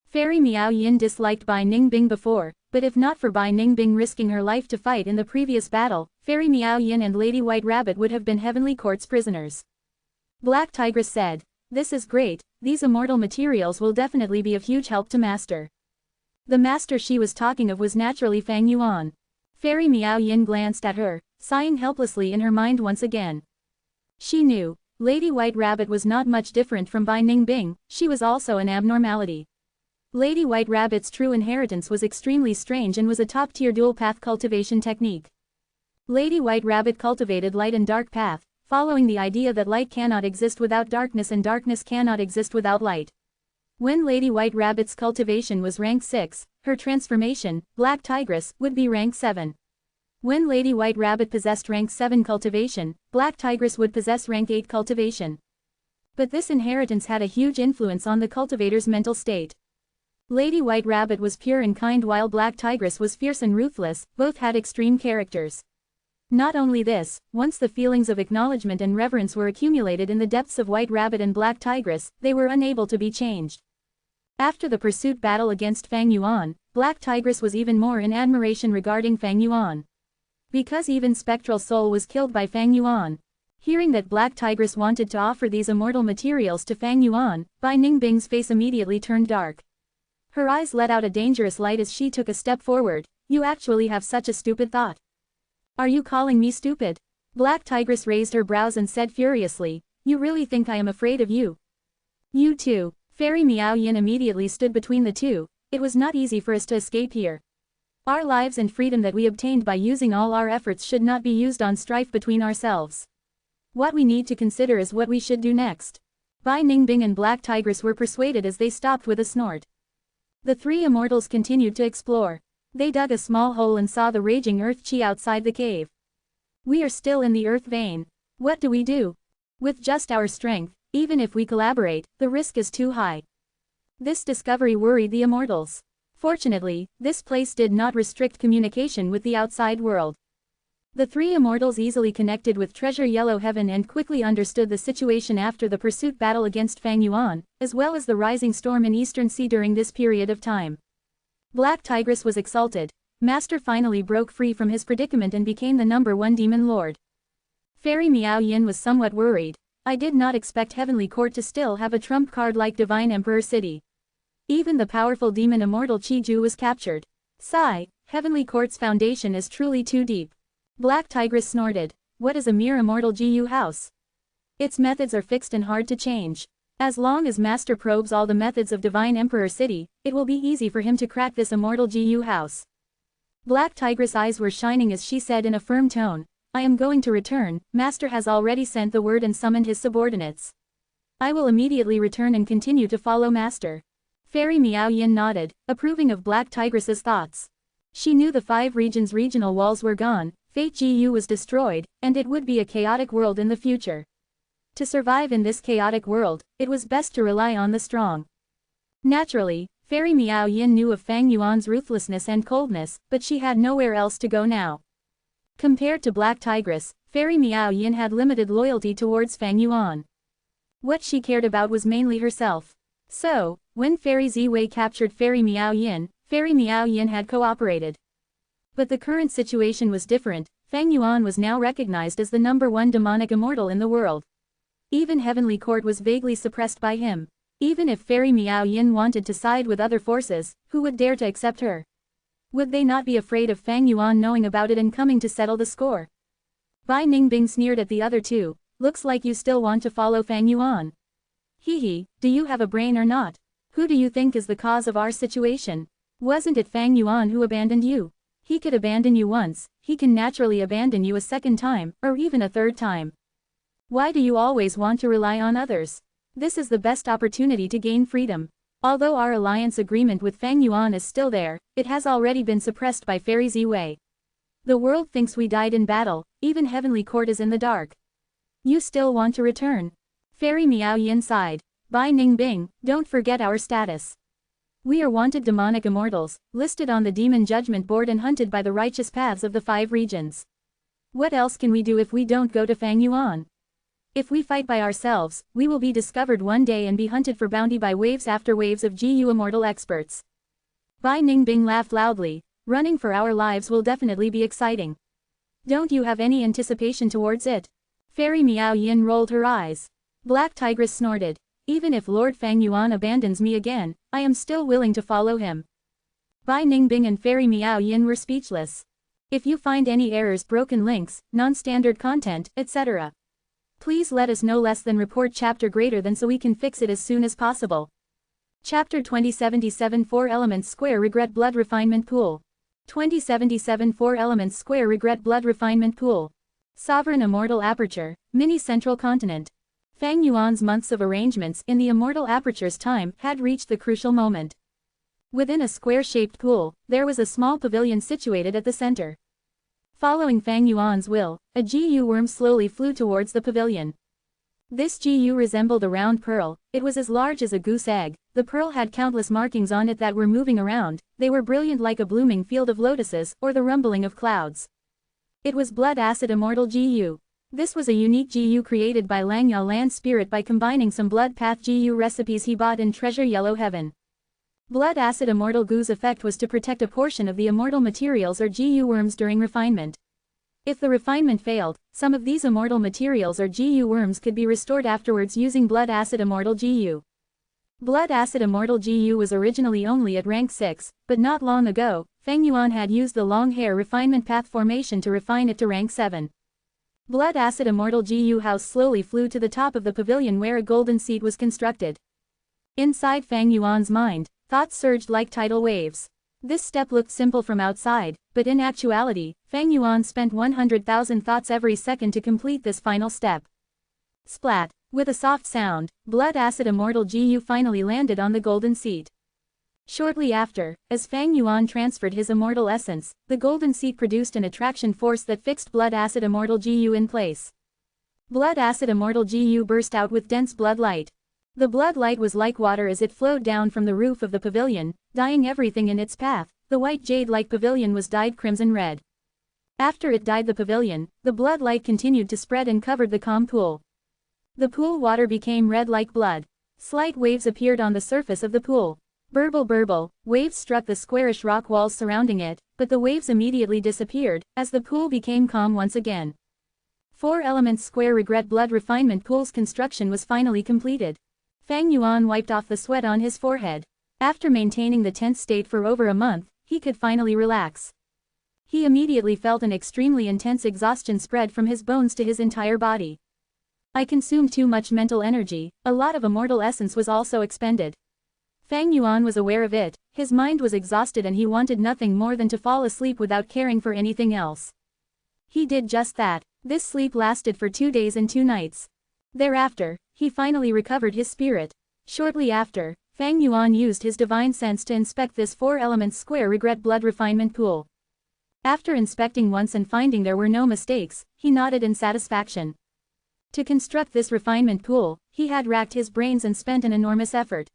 Fairy Miao Yin disliked Bai Ningbing before, but if not for Bai Ningbing risking her life to fight in the previous battle, Fairy Miao Yin and Lady White Rabbit would have been Heavenly Court's prisoners. Black Tigress said, "This is great, these immortal materials will definitely be of huge help to Master." The Master she was talking of was naturally Fang Yuan. Fairy Miao Yin glanced at her, sighing helplessly in her mind once again. She knew, Lady White Rabbit was not much different from Bai Ningbing, she was also an abnormality. Lady White Rabbit's true inheritance was extremely strange and was a top-tier dual-path cultivation technique. Lady White Rabbit cultivated light and dark path, following the idea that light cannot exist without darkness and darkness cannot exist without light. When Lady White Rabbit's cultivation was rank 6, her transformation, Black Tigress, would be rank 7. When Lady White Rabbit possessed rank 7 cultivation, Black Tigress would possess rank 8 cultivation. But this inheritance had a huge influence on the cultivator's mental state. Lady White Rabbit was pure and kind while Black Tigress was fierce and ruthless, both had extreme characters. Not only this, once the feelings of acknowledgement and reverence were accumulated in the depths of White Rabbit and Black Tigress, they were unable to be changed. After the pursuit battle against Fang Yuan, Black Tigress was even more in admiration regarding Fang Yuan. Because even Spectral Soul was killed by Fang Yuan. Hearing that Black Tigress wanted to offer these immortal materials to Fang Yuan, Bai Ningbing's face immediately turned dark. Her eyes let out a dangerous light as she took a step forward. "You actually have such a stupid thought. Are you calling me stupid?" Black Tigress raised her brows and said furiously, "You really think I am afraid of you?" "You too." Fairy Miao Yin immediately stood between the two. "It was not easy for us to escape here. Our lives and freedom that we obtained by using all our efforts should not be used on strife between ourselves. What we need to consider is what we should do next." Bai Ningbing and Black Tigress were persuaded as they stopped with a snort. The 3 immortals continued to explore. They dug a small hole and saw the raging earth chi outside the cave. "We are still in the earth vein. What do we do? With just our strength, even if we collaborate, the risk is too high." This discovery worried the immortals. Fortunately, this place did not restrict communication with the outside world. The 3 immortals easily connected with Treasure Yellow Heaven and quickly understood the situation after the pursuit battle against Fang Yuan, as well as the rising storm in Eastern Sea during this period of time. Black Tigress was exalted. Master finally broke free from his predicament and became the #1 demon lord. Fairy Miao Yin was somewhat worried. "I did not expect Heavenly Court to still have a trump card like Divine Emperor City. Even the powerful demon Immortal Qi Ju was captured. Sigh, Heavenly Court's foundation is truly too deep." Black Tigress snorted. "What is a mere immortal GU house? Its methods are fixed and hard to change. As long as Master probes all the methods of Divine Emperor City, it will be easy for him to crack this immortal GU house." Black Tigress' eyes were shining as she said in a firm tone, "I am going to return. Master has already sent the word and summoned his subordinates. I will immediately return and continue to follow Master." Fairy Miao Yin nodded, approving of Black Tigress's thoughts. She knew the 5 regions' regional walls were gone, Fate GU was destroyed, and it would be a chaotic world in the future. To survive in this chaotic world, it was best to rely on the strong. Naturally, Fairy Miao Yin knew of Fang Yuan's ruthlessness and coldness, but she had nowhere else to go now. Compared to Black Tigress, Fairy Miao Yin had limited loyalty towards Fang Yuan. What she cared about was mainly herself. So, when Fairy Ziwei captured Fairy Miao Yin had cooperated. But the current situation was different. Fang Yuan was now recognized as the #1 demonic immortal in the world. Even Heavenly Court was vaguely suppressed by him. Even if Fairy Miao Yin wanted to side with other forces, who would dare to accept her? Would they not be afraid of Fang Yuan knowing about it and coming to settle the score? Bai Ningbing sneered at the other two. Looks like you still want to follow Fang Yuan. Hee, do you have a brain or not? Who do you think is the cause of our situation? Wasn't it Fang Yuan who abandoned you? He could abandon you once, he can naturally abandon you a second time, or even a third time. Why do you always want to rely on others? This is the best opportunity to gain freedom. Although our alliance agreement with Fang Yuan is still there, it has already been suppressed by Fairy Ziwei. The world thinks we died in battle, even Heavenly Court is in the dark. You still want to return? Fairy Miao Yin sighed. Bai Ningbing, don't forget our status. We are wanted demonic immortals, listed on the Demon Judgment Board and hunted by the righteous paths of the 5 regions. What else can we do if we don't go to Fang Yuan? If we fight by ourselves, we will be discovered one day and be hunted for bounty by waves after waves of GU immortal experts. Bai Ningbing laughed loudly. Running for our lives will definitely be exciting. Don't you have any anticipation towards it? Fairy Miao Yin rolled her eyes. Black Tigress snorted. Even if Lord Fang Yuan abandons me again, I am still willing to follow him. Bai Ningbing and Fairy Miao Yin were speechless. If you find any errors, broken links, non-standard content, etc., please let us know. Less than report chapter greater than so we can fix it as soon as possible. Chapter 2077 4 Elements Square Regret Blood Refinement Pool. 2077 4 Elements Square Regret Blood Refinement Pool. Sovereign Immortal Aperture, Mini Central Continent. Fang Yuan's months of arrangements in the Immortal Aperture's time had reached the crucial moment. Within a square-shaped pool, there was a small pavilion situated at the center. Following Fang Yuan's will, a GU worm slowly flew towards the pavilion. This GU resembled a round pearl. It was as large as a goose egg. The pearl had countless markings on it that were moving around. They were brilliant like a blooming field of lotuses or the rumbling of clouds. It was Blood Acid Immortal GU. This was a unique GU created by Lang Ya Land Spirit by combining some Blood Path GU recipes he bought in Treasure Yellow Heaven. Blood Acid Immortal GU's effect was to protect a portion of the immortal materials or GU worms during refinement. If the refinement failed, some of these immortal materials or GU worms could be restored afterwards using Blood Acid Immortal GU. Blood Acid Immortal GU was originally only at rank 6, but not long ago, Fang Yuan had used the long hair refinement path formation to refine it to rank 7. Blood Acid Immortal GU House slowly flew to the top of the pavilion where a golden seat was constructed. Inside Fang Yuan's mind, thoughts surged like tidal waves. This step looked simple from outside, but in actuality, Fang Yuan spent 100,000 thoughts every second to complete this final step. Splat! With a soft sound, Blood Acid Immortal GU finally landed on the golden seat. Shortly after, as Fang Yuan transferred his immortal essence, the golden seat produced an attraction force that fixed Blood Acid Immortal GU in place. Blood Acid Immortal GU burst out with dense blood light. The blood light was like water as it flowed down from the roof of the pavilion, dyeing everything in its path. The white jade-like pavilion was dyed crimson red. After it dyed the pavilion, the blood light continued to spread and covered the calm pool. The pool water became red like blood. Slight waves appeared on the surface of the pool. Burble burble, waves struck the squarish rock walls surrounding it, but the waves immediately disappeared, as the pool became calm once again. 4 Elements Square Regret Blood Refinement Pool's construction was finally completed. Fang Yuan wiped off the sweat on his forehead. After maintaining the tense state for over a month, he could finally relax. He immediately felt an extremely intense exhaustion spread from his bones to his entire body. I consumed too much mental energy. A lot of immortal essence was also expended. Fang Yuan was aware of it. His mind was exhausted and he wanted nothing more than to fall asleep without caring for anything else. He did just that. This sleep lasted for 2 days and 2 nights. Thereafter, he finally recovered his spirit. Shortly after, Fang Yuan used his divine sense to inspect this 4-element square regret blood refinement pool. After inspecting once and finding there were no mistakes, he nodded in satisfaction. To construct this refinement pool, he had racked his brains and spent an enormous effort.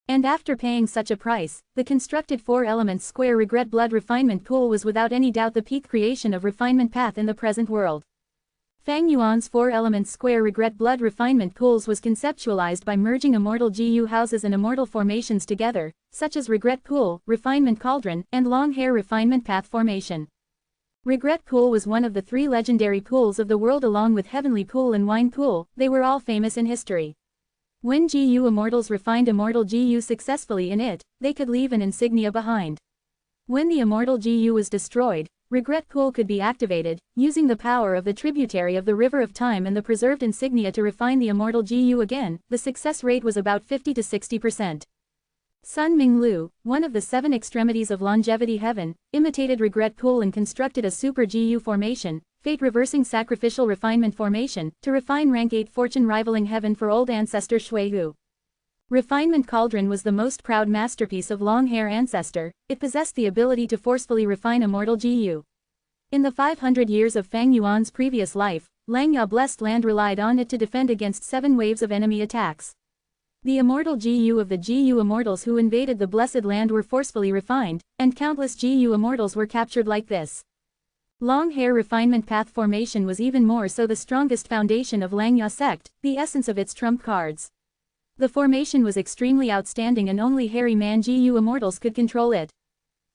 And after paying such a price, the constructed 4-element square regret blood refinement pool was without any doubt the peak creation of refinement path in the present world. Fang Yuan's 4-element square regret blood refinement pools was conceptualized by merging immortal GU houses and immortal formations together, such as regret pool, refinement cauldron, and long hair refinement path formation. Regret pool was one of the 3 legendary pools of the world along with heavenly pool and wine pool. They were all famous in history. When GU immortals refined immortal GU successfully in it, they could leave an insignia behind. When the immortal GU was destroyed, regret pool could be activated, using the power of the tributary of the river of time and the preserved insignia to refine the immortal GU again. The success rate was about 50 to 60%. Sun Minglu, one of the 7 extremities of longevity heaven, imitated regret pool and constructed a super GU formation, fate-reversing sacrificial refinement formation, to refine rank 8 fortune rivaling heaven for old ancestor Shuihu. Refinement cauldron was the most proud masterpiece of long hair ancestor. It possessed the ability to forcefully refine immortal GU. In the 500 years of Fang Yuan's previous life, Langya blessed land relied on it to defend against 7 waves of enemy attacks. The immortal GU of the GU immortals who invaded the blessed land were forcefully refined, and countless GU immortals were captured like this. Long hair refinement path formation was even more so the strongest foundation of Langya sect, the essence of its trump cards. The formation was extremely outstanding and only hairy man GU immortals could control it.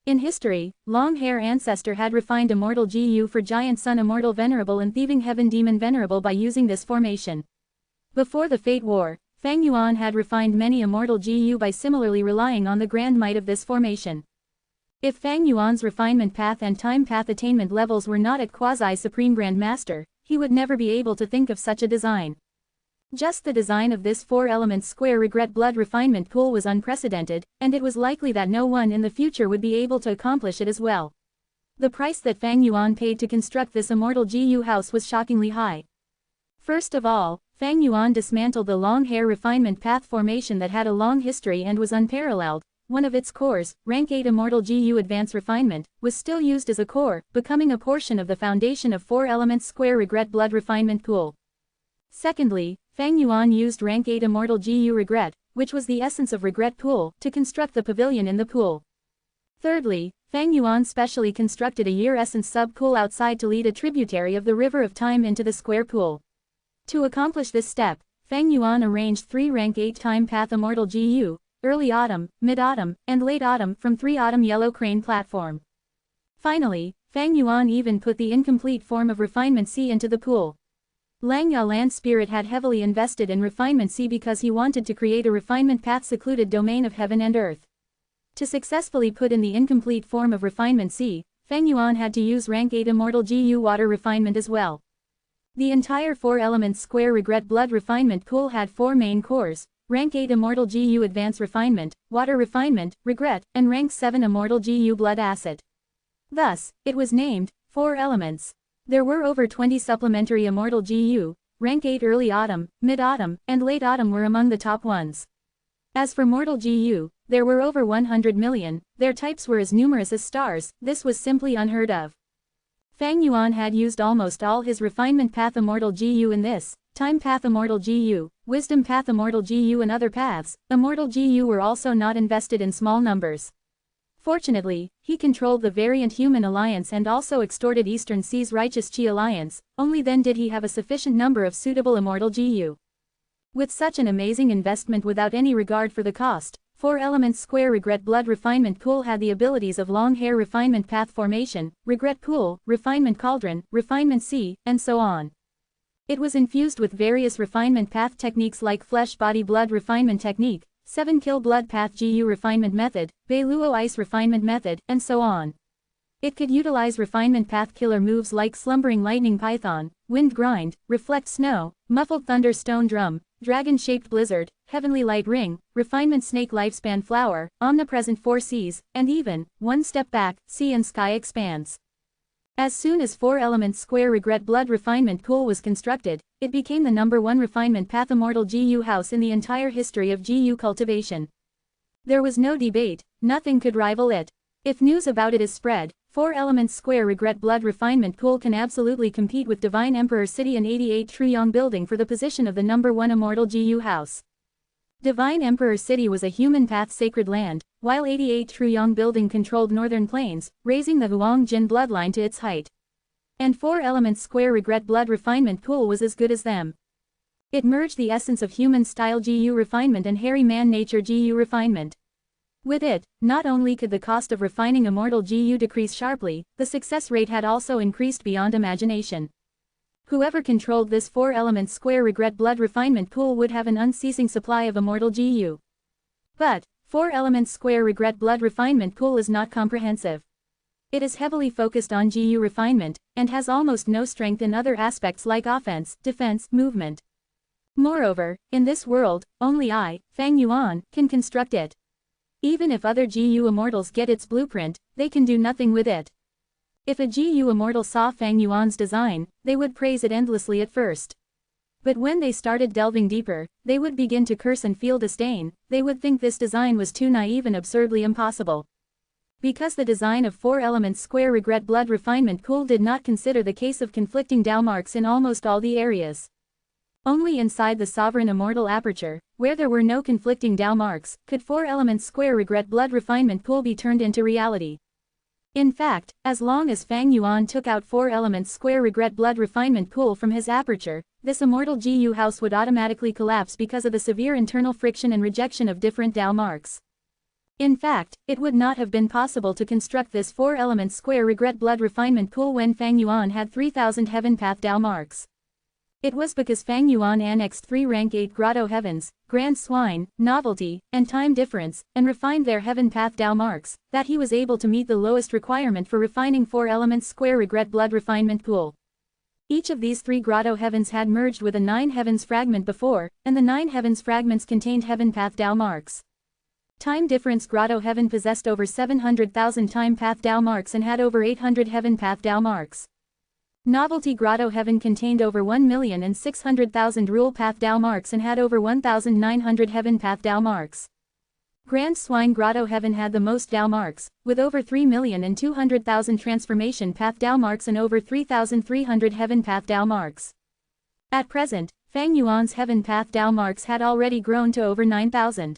In history, long hair ancestor had refined immortal GU for giant sun immortal Venerable and thieving heaven demon Venerable by using this formation. Before the Fate War, Fang Yuan had refined many immortal GU by similarly relying on the grand might of this formation. If Fang Yuan's refinement path and time path attainment levels were not at quasi-supreme Grand Master, he would never be able to think of such a design. Just the design of this 4-element square regret blood refinement pool was unprecedented, and it was likely that no one in the future would be able to accomplish it as well. The price that Fang Yuan paid to construct this immortal GU house was shockingly high. First of all, Fang Yuan dismantled the long hair refinement path formation that had a long history and was unparalleled. One of its cores, rank 8 immortal GU advanced refinement, was still used as a core, becoming a portion of the foundation of 4-element square regret blood refinement pool. Secondly, Fang Yuan used rank 8 immortal GU regret, which was the essence of regret pool, to construct the pavilion in the pool. Thirdly, Fang Yuan specially constructed a year essence sub-pool outside to lead a tributary of the river of time into the square pool. To accomplish this step, Fang Yuan arranged 3 rank 8 time path immortal GU, early autumn, mid-autumn, and late autumn from 3 autumn yellow crane platform. Finally, Fang Yuan even put the incomplete form of refinement C into the pool. Langya land spirit had heavily invested in refinement C because he wanted to create a refinement path secluded domain of heaven and earth. To successfully put in the incomplete form of refinement C, Fang Yuan had to use rank 8 immortal GU water refinement as well. The entire 4-element square regret blood refinement pool had 4 main cores, rank 8 immortal GU advanced refinement, water refinement, regret, and rank 7 immortal GU blood acid. Thus, it was named 4 elements. There were over 20 supplementary immortal GU, rank 8 early autumn, mid-autumn, and late autumn were among the top ones. As for mortal GU, there were over 100 million, their types were as numerous as stars. This was simply unheard of. Fang Yuan had used almost all his refinement path immortal GU in this, time path immortal GU, wisdom path immortal GU and other paths. Immortal GU were also not invested in small numbers. Fortunately, he controlled the variant human alliance and also extorted Eastern Sea's righteous Qi alliance. Only then did he have a sufficient number of suitable immortal GU. With such an amazing investment without any regard for the cost, 4-element square regret blood refinement pool had the abilities of long hair refinement path formation, regret pool, refinement cauldron, refinement C, and so on. It was infused with various refinement path techniques like flesh body blood refinement technique, 7 kill blood path GU refinement method, Beiluo ice refinement method, and so on. It could utilize refinement path killer moves like slumbering lightning python, wind grind, reflect snow, muffled thunder stone drum, dragon-shaped blizzard, heavenly light ring, refinement snake lifespan flower, omnipresent 4 Cs, and even, one step back, sea and sky expands. As soon as 4-element square regret blood refinement pool was constructed, it became the #1 refinement path immortal GU house in the entire history of GU cultivation. There was no debate, nothing could rival it. If news about it is spread, 4 Elements Square Regret Blood Refinement Pool can absolutely compete with Divine Emperor City and 88 Truyong Building for the position of the #1 Immortal GU House. Divine Emperor City was a human path sacred land, while 88 Truyong Building controlled northern plains, raising the Huang Jin bloodline to its height. And 4 Elements Square Regret Blood Refinement Pool was as good as them. It merged the essence of human-style GU refinement and hairy man-nature GU refinement. With it, not only could the cost of refining Immortal GU decrease sharply, the success rate had also increased beyond imagination. Whoever controlled this 4 Elements Square Regret Blood Refinement Pool would have an unceasing supply of Immortal GU. But, 4 Elements Square Regret Blood Refinement Pool is not comprehensive. It is heavily focused on GU refinement, and has almost no strength in other aspects like offense, defense, movement. Moreover, in this world, only I, Fang Yuan, can construct it. Even if other GU Immortals get its blueprint, they can do nothing with it. If a GU Immortal saw Fang Yuan's design, they would praise it endlessly at first. But when they started delving deeper, they would begin to curse and feel disdain. They would think this design was too naive and absurdly impossible. Because the design of 4 Elements Square Regret Blood Refinement Pool did not consider the case of conflicting Dao marks in almost all the areas. Only inside the sovereign immortal aperture, where there were no conflicting Dao marks, could 4 Elements Square Regret Blood Refinement Pool be turned into reality. In fact, as long as Fang Yuan took out 4 Elements Square Regret Blood Refinement Pool from his aperture, this immortal GU house would automatically collapse because of the severe internal friction and rejection of different Dao marks. In fact, it would not have been possible to construct this 4 Elements Square Regret Blood Refinement Pool when Fang Yuan had 3,000 Heaven Path Dao marks. It was because Fang Yuan annexed 3 rank 8 Grotto Heavens, Grand Swine, Novelty, and Time Difference, and refined their Heaven Path Dao marks, that he was able to meet the lowest requirement for refining 4 Elements Square Regret Blood Refinement Pool. Each of these 3 Grotto Heavens had merged with a 9 Heavens fragment before, and the 9 Heavens fragments contained Heaven Path Dao marks. Time Difference Grotto Heaven possessed over 700,000 Time Path Dao marks and had over 800 Heaven Path Dao marks. Novelty Grotto Heaven contained over 1,600,000 Rule Path Dao marks and had over 1,900 Heaven Path Dao marks. Grand Swine Grotto Heaven had the most Dao marks, with over 3,200,000 Transformation Path Dao marks and over 3,300 Heaven Path Dao marks. At present, Fang Yuan's Heaven Path Dao marks had already grown to over 9,000.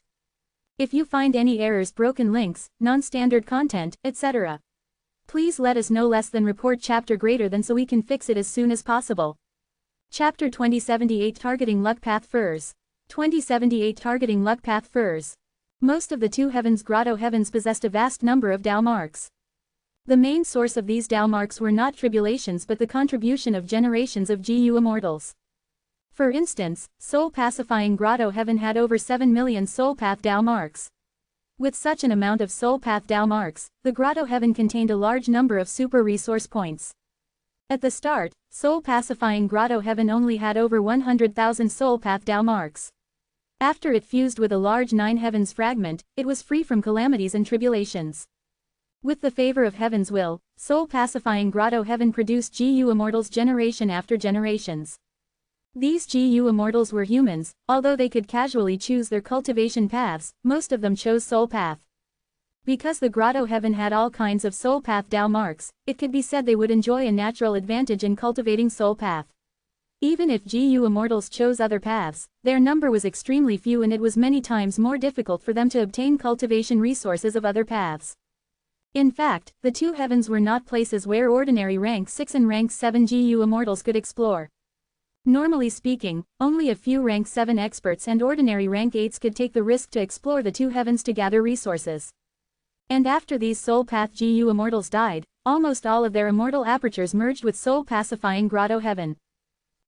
If you find any errors, broken links, non-standard content, etc., please let us know. Less than report chapter greater than so we can fix it as soon as possible. Chapter 2078 Targeting Luck Path Furs. 2078 Targeting Luck Path Furs. Most of the 2 Heavens Grotto Heavens possessed a vast number of Dao marks. The main source of these Dao marks were not tribulations but the contribution of generations of GU Immortals. For instance, Soul Pacifying Grotto Heaven had over 7 million Soul Path Dao marks. With such an amount of Soul Path Dao marks, the Grotto Heaven contained a large number of super resource points. At the start, Soul Pacifying Grotto Heaven only had over 100,000 Soul Path Dao marks. After it fused with a large 9 Heavens fragment, it was free from calamities and tribulations. With the favor of Heaven's will, Soul Pacifying Grotto Heaven produced GU Immortals generation after generations. These GU Immortals were humans, although they could casually choose their cultivation paths, most of them chose Soul Path. Because the Grotto Heaven had all kinds of Soul Path Dao marks, it could be said they would enjoy a natural advantage in cultivating Soul Path. Even if GU Immortals chose other paths, their number was extremely few and it was many times more difficult for them to obtain cultivation resources of other paths. In fact, the 2 Heavens were not places where ordinary rank 6 and rank 7 GU Immortals could explore. Normally speaking, only a few rank 7 experts and ordinary rank 8s could take the risk to explore the 2 Heavens to gather resources. And after these Soul Path GU Immortals died, almost all of their immortal apertures merged with Soul Pacifying Grotto Heaven.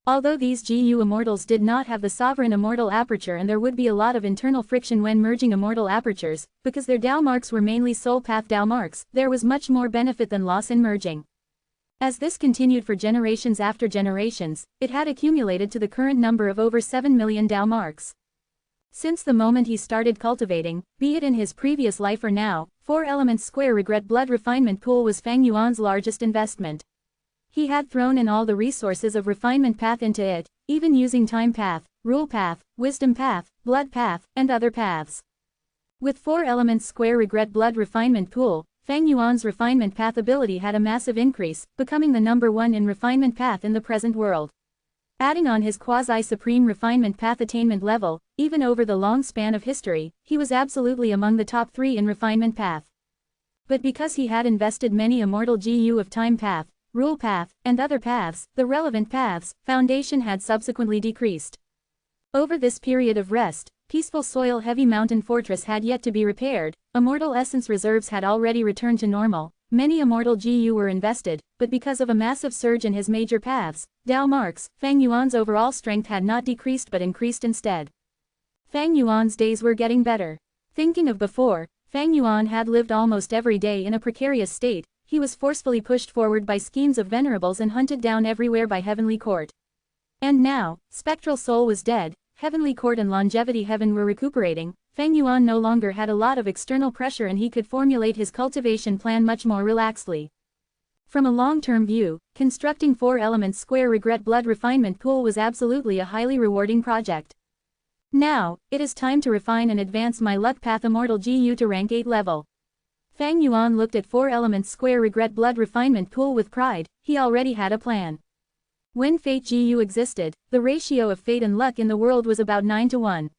Although these GU Immortals did not have the sovereign immortal aperture and there would be a lot of internal friction when merging immortal apertures, because their Dao marks were mainly Soul Path Dao marks, there was much more benefit than loss in merging. As this continued for generations after generations, it had accumulated to the current number of over 7 million Dao marks. Since the moment he started cultivating, be it in his previous life or now, 4 Elements Square Regret Blood Refinement Pool was Fang Yuan's largest investment. He had thrown in all the resources of refinement path into it, even using time path, rule path, wisdom path, blood path, and other paths. With 4 elements square regret blood refinement pool, Fang Yuan's refinement path ability had a massive increase, becoming the number 1 in refinement path in the present world. Adding on his quasi-supreme refinement path attainment level, even over the long span of history, he was absolutely among the top 3 in refinement path. But because he had invested many immortal GU of time path, rule path, and other paths, the relevant paths, foundation had subsequently decreased. Over this period of rest, peaceful soil heavy mountain fortress had yet to be repaired, immortal essence reserves had already returned to normal, many immortal GU were invested, but because of a massive surge in his major paths, Dao marks, Fang Yuan's overall strength had not decreased but increased instead. Fang Yuan's days were getting better. Thinking of before, Fang Yuan had lived almost every day in a precarious state, he was forcefully pushed forward by schemes of venerables and hunted down everywhere by Heavenly Court. And now, Spectral Soul was dead, Heavenly Court and Longevity Heaven were recuperating, Fang Yuan no longer had a lot of external pressure and he could formulate his cultivation plan much more relaxedly. From a long-term view, constructing 4 elements square regret blood refinement pool was absolutely a highly rewarding project. Now, it is time to refine and advance my luck path immortal GU to rank 8 level. Fang Yuan looked at 4 elements square regret blood refinement pool with pride, he already had a plan. When Fate GU existed, the ratio of Fate and Luck in the world was about 9-1.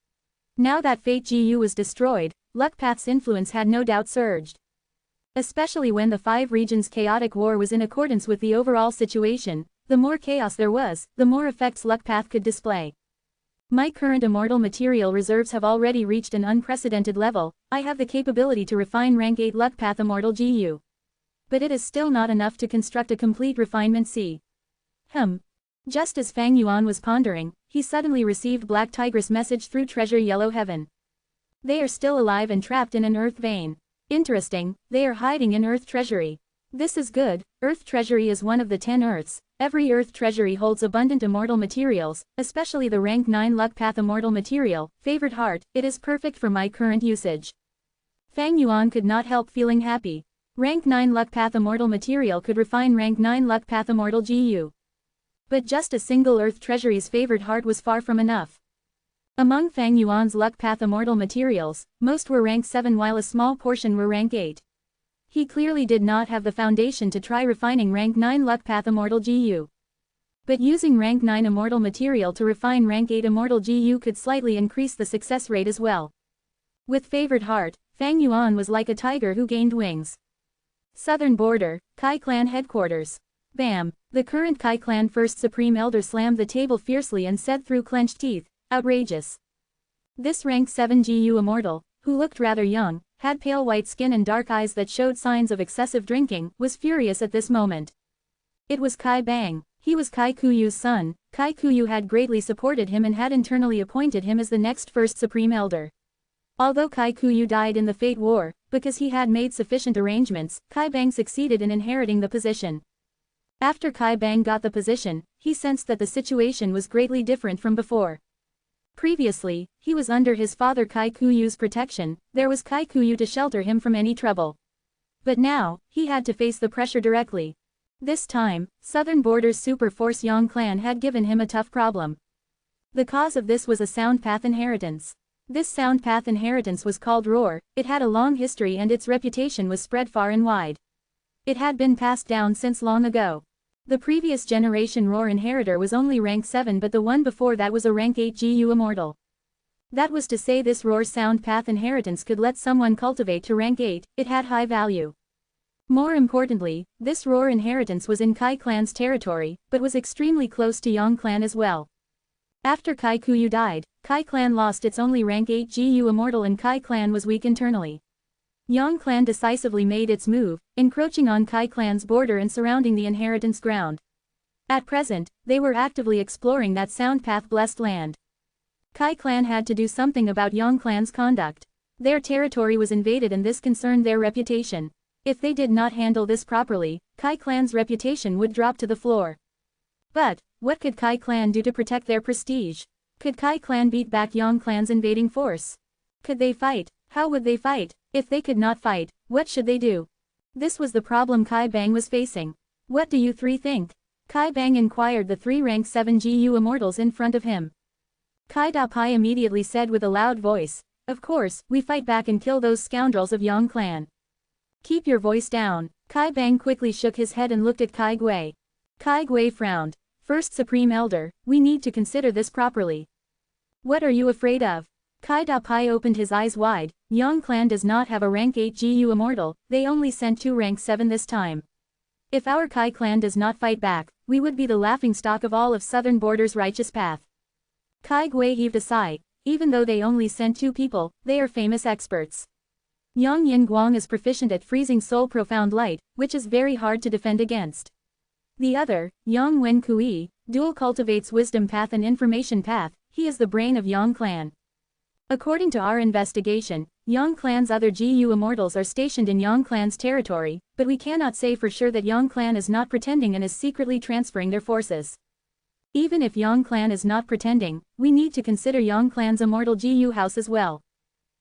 Now that Fate GU was destroyed, Luck Path's influence had no doubt surged. Especially when the 5 regions' chaotic war was in accordance with the overall situation, the more chaos there was, the more effects Luck Path could display. My current immortal material reserves have already reached an unprecedented level, I have the capability to refine rank 8 Luck Path immortal GU. But it is still not enough to construct a complete refinement C. Just as Fang Yuan was pondering, he suddenly received Black Tigress message through Treasure Yellow Heaven. They are still alive and trapped in an Earth vein. Interesting, they are hiding in Earth Treasury. This is good, Earth Treasury is one of the 10 Earths, every Earth Treasury holds abundant immortal materials, especially the rank 9 Luck Path immortal material, Favored Heart, it is perfect for my current usage. Fang Yuan could not help feeling happy. Rank 9 Luck Path immortal material could refine rank 9 Luck Path immortal GU. But just a single Earth Treasury's Favored Heart was far from enough. Among Fang Yuan's Luck Path immortal materials, most were rank 7 while a small portion were rank 8. He clearly did not have the foundation to try refining rank 9 Luck Path immortal GU. But using rank 9 immortal material to refine rank 8 immortal GU could slightly increase the success rate as well. With Favored Heart, Fang Yuan was like a tiger who gained wings. Southern Border, Kai Clan Headquarters. Bam! The current Kai Clan First Supreme Elder slammed the table fiercely and said through clenched teeth, outrageous. This rank 7 GU immortal, who looked rather young, had pale white skin and dark eyes that showed signs of excessive drinking, was furious at this moment. It was Kai Bang. He was Kai Kuyu's son. Kai Kuyu had greatly supported him and had internally appointed him as the next First Supreme Elder. Although Kai Kuyu died in the Fate War, because he had made sufficient arrangements, Kai Bang succeeded in inheriting the position. After Kai Bang got the position, he sensed that the situation was greatly different from before. Previously, he was under his father Kai Kuyu's protection, there was Kai Kuyu to shelter him from any trouble. But now, he had to face the pressure directly. This time, Southern Border's Super Force Yang clan had given him a tough problem. The cause of this was a sound path inheritance. This sound path inheritance was called Roar, it had a long history and its reputation was spread far and wide. It had been passed down since long ago. The previous generation Roar inheritor was only rank 7 but the one before that was a rank 8 GU immortal. That was to say this Roar sound path inheritance could let someone cultivate to rank 8, it had high value. More importantly, this Roar inheritance was in Kai clan's territory, but was extremely close to Yang clan as well. After Kai Kuyu died, Kai clan lost its only rank 8 GU immortal and Kai clan was weak internally. Yang clan decisively made its move, encroaching on Kai clan's border and surrounding the inheritance ground. At present, they were actively exploring that sound path blessed land. Kai clan had to do something about Yang clan's conduct. Their territory was invaded and this concerned their reputation. If they did not handle this properly, Kai clan's reputation would drop to the floor. But, what could Kai clan do to protect their prestige? Could Kai clan beat back Yang clan's invading force? Could they fight? How would they fight? If they could not fight, what should they do? This was the problem Kai Bang was facing. What do you three think? Kai Bang inquired the 3 rank 7 GU immortals in front of him. Kai Da Pai immediately said with a loud voice, Of course, we fight back and kill those scoundrels of Yang clan. Keep your voice down. Kai Bang quickly shook his head and looked at Kai Gui. Kai Gui frowned. First Supreme Elder, we need to consider this properly. What are you afraid of? Kai Da Pai opened his eyes wide. Yang clan does not have a rank 8 GU Immortal, they only sent 2 rank 7 this time. If our Kai clan does not fight back, we would be the laughingstock of all of Southern Border's righteous path. Kai Gui heaved a sigh. Even though they only sent 2 people, they are famous experts. Yang Yin Guang is proficient at freezing soul profound light, which is very hard to defend against. The other, Yang Wen Kui, dual cultivates wisdom path and information path, he is the brain of Yang clan. According to our investigation, Yang clan's other GU immortals are stationed in Yang clan's territory, but we cannot say for sure that Yang clan is not pretending and is secretly transferring their forces. Even if Yang clan is not pretending, we need to consider Yang clan's immortal GU house as well.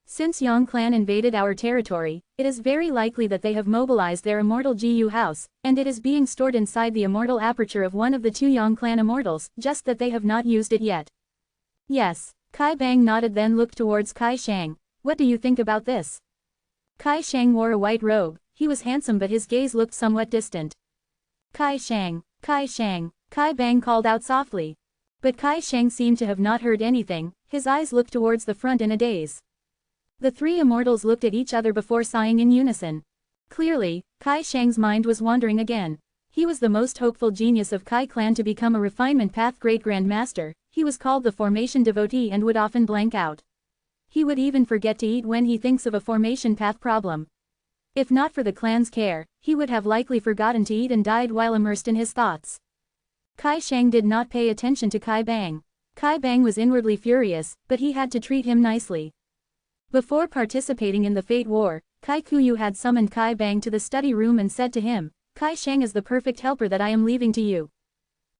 Since Yang clan invaded our territory, it is very likely that they have mobilized their immortal GU house, and it is being stored inside the immortal aperture of one of the 2 Yang clan immortals, just that they have not used it yet. Yes, Kai Bang nodded then looked towards Kai Shang. What do you think about this? Kai Shang wore a white robe, he was handsome but his gaze looked somewhat distant. Kai Shang, Kai Bang called out softly. But Kai Shang seemed to have not heard anything, his eyes looked towards the front in a daze. The 3 immortals looked at each other before sighing in unison. Clearly, Kai Shang's mind was wandering again. He was the most hopeful genius of Kai clan to become a refinement path great grandmaster, he was called the formation devotee and would often blank out. He would even forget to eat when he thinks of a formation path problem. If not for the clan's care, he would have likely forgotten to eat and died while immersed in his thoughts. Kai Shang did not pay attention to Kai Bang. Kai Bang was inwardly furious, but he had to treat him nicely. Before participating in the Fate War, Kai Kuyu had summoned Kai Bang to the study room and said to him, Kai Shang is the perfect helper that I am leaving to you.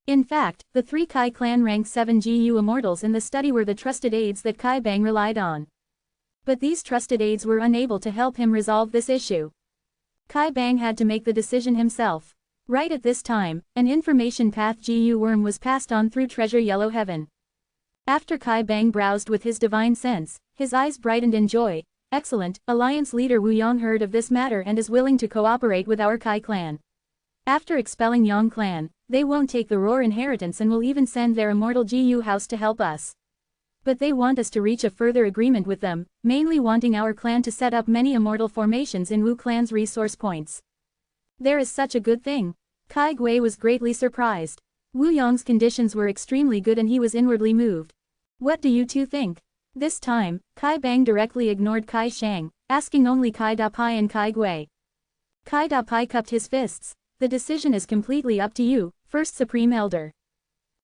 In fact, the 3 Kai clan rank 7 GU immortals in the study were the trusted aides that Kai Bang relied on. But these trusted aides were unable to help him resolve this issue. Kai Bang had to make the decision himself. Right at this time, an information path GU worm was passed on through Treasure Yellow Heaven. After Kai Bang browsed with his divine sense, his eyes brightened in joy. Excellent, Alliance leader Wu Yang heard of this matter and is willing to cooperate with our Kai clan. After expelling Yang clan, they won't take the Roar inheritance and will even send their immortal GU house to help us. But they want us to reach a further agreement with them, mainly wanting our clan to set up many immortal formations in Wu clan's resource points. There is such a good thing. Kai Gui was greatly surprised. Wu Yang's conditions were extremely good and he was inwardly moved. What do you 2 think? This time, Kai Bang directly ignored Kai Shang, asking only Kai Da Pai and Kai Gui. Kai Da Pai cupped his fists. The decision is completely up to you, First Supreme Elder.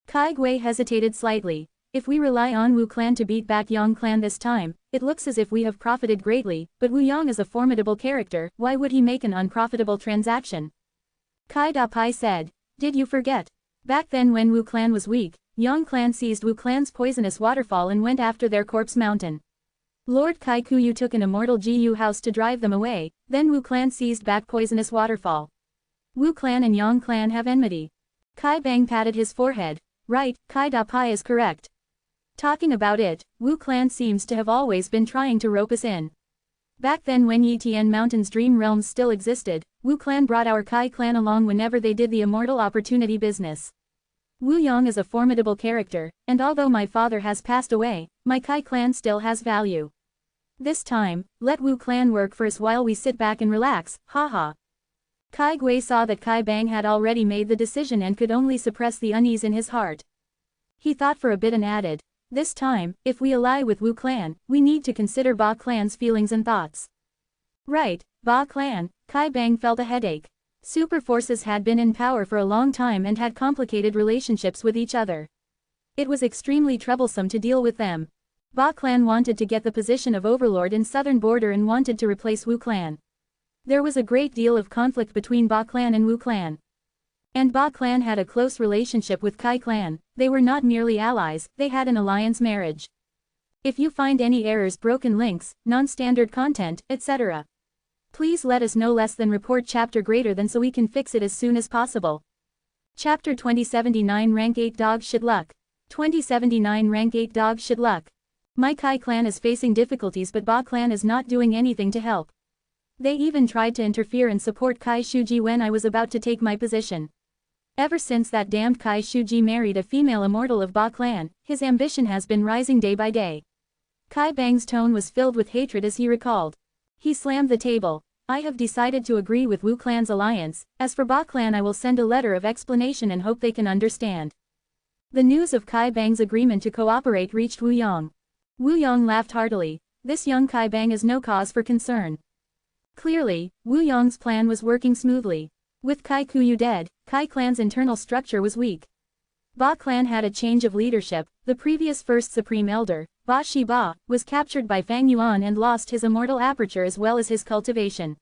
Kai Gui hesitated slightly. If we rely on Wu clan to beat back Yang clan this time, it looks as if we have profited greatly, but Wu Yang is a formidable character, why would he make an unprofitable transaction? Kai Da Pai said, did you forget? Back then when Wu clan was weak, Yang clan seized Wu clan's poisonous waterfall and went after their corpse mountain. Lord Kai Kuyu took an immortal GU house to drive them away, then Wu clan seized back poisonous waterfall. Wu clan and Yang clan have enmity. Kai Bang patted his forehead. Right, Kai Da Pai is correct. Talking about it, Wu clan seems to have always been trying to rope us in. Back then when Yitian Mountain's dream realms still existed, Wu clan brought our Kai clan along whenever they did the immortal opportunity business. Wu Yang is a formidable character, and although my father has passed away, my Kai clan still has value. This time, let Wu clan work for us while we sit back and relax, haha. Kai Gui saw that Kai Bang had already made the decision and could only suppress the unease in his heart. He thought for a bit and added, this time, if we ally with Wu clan, we need to consider Ba clan's feelings and thoughts. Right, Ba clan. Kai Bang felt a headache. Super forces had been in power for a long time and had complicated relationships with each other. It was extremely troublesome to deal with them. Ba clan wanted to get the position of overlord in southern border and wanted to replace Wu clan. There was a great deal of conflict between Ba clan and Wu clan. And Ba clan had a close relationship with Kai clan, they were not merely allies, they had an alliance marriage. If you find any errors, broken links, non-standard content, etc. please let us know. Less than report chapter greater than so we can fix it as soon as possible. Chapter 2079 Rank 8 Dog Shit Luck. 2079 Rank 8 Dog Shit Luck. My Kai clan is facing difficulties, but Ba clan is not doing anything to help. They even tried to interfere and support Kai Shuji when I was about to take my position. Ever since that damned Kai Shuji married a female immortal of Ba clan, his ambition has been rising day by day. Kai Bang's tone was filled with hatred as he recalled. He slammed the table. I have decided to agree with Wu clan's alliance. As for Ba clan, I will send a letter of explanation and hope they can understand. The news of Kai Bang's agreement to cooperate reached Wu Yong. Wu Yong laughed heartily. This young Kai Bang is no cause for concern. Clearly, Wu Yong's plan was working smoothly. With Kai Kuyu dead, Kai clan's internal structure was weak. Ba clan had a change of leadership. The previous first supreme elder, Ba Shi Ba, was captured by Fang Yuan and lost his immortal aperture as well as his cultivation.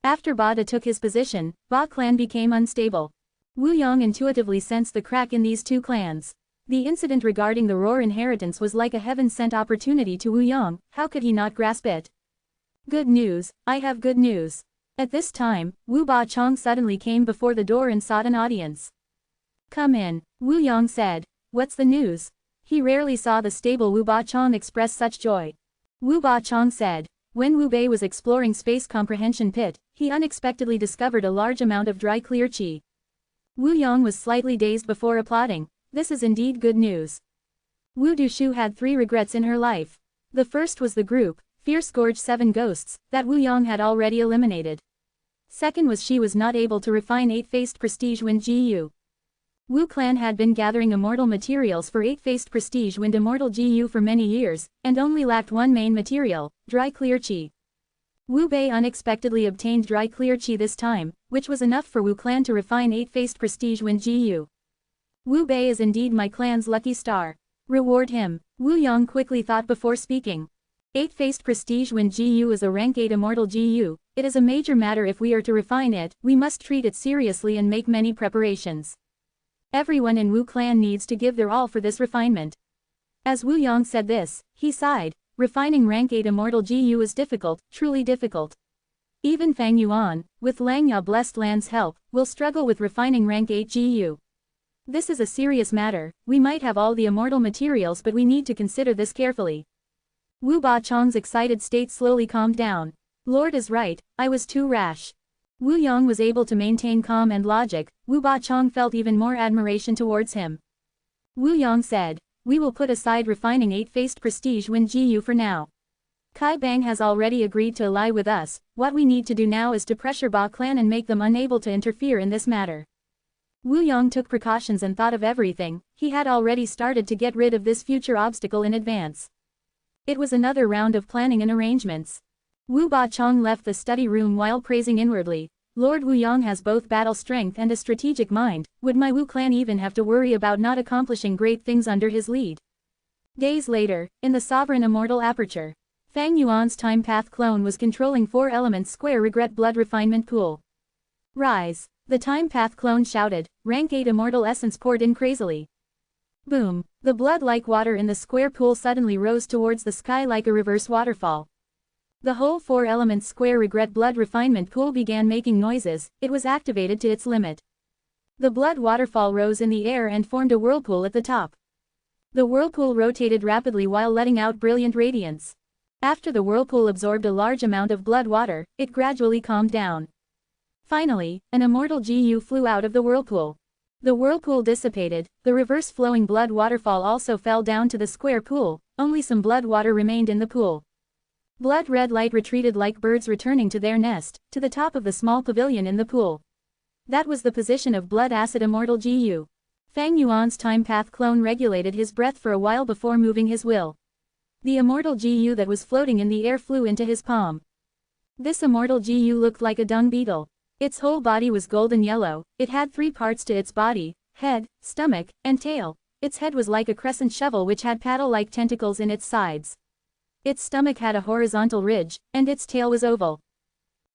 After Ba took his position, Ba clan became unstable. Wu Yong intuitively sensed the crack in these two clans. The incident regarding the Roar inheritance was like a heaven-sent opportunity to Wu Yong. How could he not grasp it? Good news, I have good news. At this time, Wu Ba Chong suddenly came before the door and sought an audience. Come in, Wu Yong said. What's the news? He rarely saw the stable Wu Ba Chong express such joy. Wu Ba Chong said, when Wu Bei was exploring space comprehension pit, he unexpectedly discovered a large amount of dry clear qi. Wu Yong was slightly dazed before applauding. This is indeed good news. Wu Dushu had 3 regrets in her life. The first was the group, Fierce Gorge 7 Ghosts, that Wu Yong had already eliminated. Second was she was not able to refine 8-faced Prestige Wind GU. Wu clan had been gathering immortal materials for 8-faced Prestige Wind Immortal GU for many years, and only lacked one main material, Dry Clear Qi. Wu Bei unexpectedly obtained Dry Clear Qi this time, which was enough for Wu clan to refine 8-faced Prestige Wind GU. Wu Bei is indeed my clan's lucky star. Reward him, Wu Yong quickly thought before speaking. 8-faced Prestige Wind GU is a rank 8 immortal GU. It is a major matter. If we are to refine it, we must treat it seriously and make many preparations. Everyone in Wu clan needs to give their all for this refinement. As Wu Yong said this, he sighed. Refining rank 8 immortal GU is difficult, truly difficult. Even Fang Yuan, with Langya Blessed Land's help, will struggle with refining rank 8 GU. This is a serious matter. We might have all the immortal materials, but we need to consider this carefully. Wu Ba Chong's excited state slowly calmed down. Lord is right, I was too rash. Wu Yong was able to maintain calm and logic. Wu Ba Chong felt even more admiration towards him. Wu Yong said, we will put aside refining 8-faced Prestige Wind GU for now. Kai Bang has already agreed to ally with us. What we need to do now is to pressure Ba clan and make them unable to interfere in this matter. Wu Yong took precautions and thought of everything. He had already started to get rid of this future obstacle in advance. It was another round of planning and arrangements. Wu Ba Chong left the study room while praising inwardly. Lord Wu Yong has both battle strength and a strategic mind. Would my Wu clan even have to worry about not accomplishing great things under his lead? Days later, in the Sovereign Immortal Aperture, Fang Yuan's Time Path clone was controlling 4 elements square regret blood refinement pool. Rise! The Time Path clone shouted. Rank 8 immortal essence poured in crazily. Boom! The blood like water in the square pool suddenly rose towards the sky like a reverse waterfall. The whole 4 elements square regret blood refinement pool began making noises. It was activated to its limit. The blood waterfall rose in the air and formed a whirlpool at the top. The whirlpool rotated rapidly while letting out brilliant radiance. After the whirlpool absorbed a large amount of blood water, it gradually calmed down. Finally, an immortal GU flew out of the whirlpool. The whirlpool dissipated, the reverse flowing blood waterfall also fell down to the square pool. Only some blood water remained in the pool. Blood red light retreated like birds returning to their nest, to the top of the small pavilion in the pool. That was the position of blood acid immortal GU. Fang Yuan's Time Path clone regulated his breath for a while before moving his will. The immortal GU that was floating in the air flew into his palm. This immortal GU looked like a dung beetle. Its whole body was golden yellow. It had 3 parts to its body: head, stomach, and tail. Its head was like a crescent shovel which had paddle-like tentacles in its sides. Its stomach had a horizontal ridge, and its tail was oval.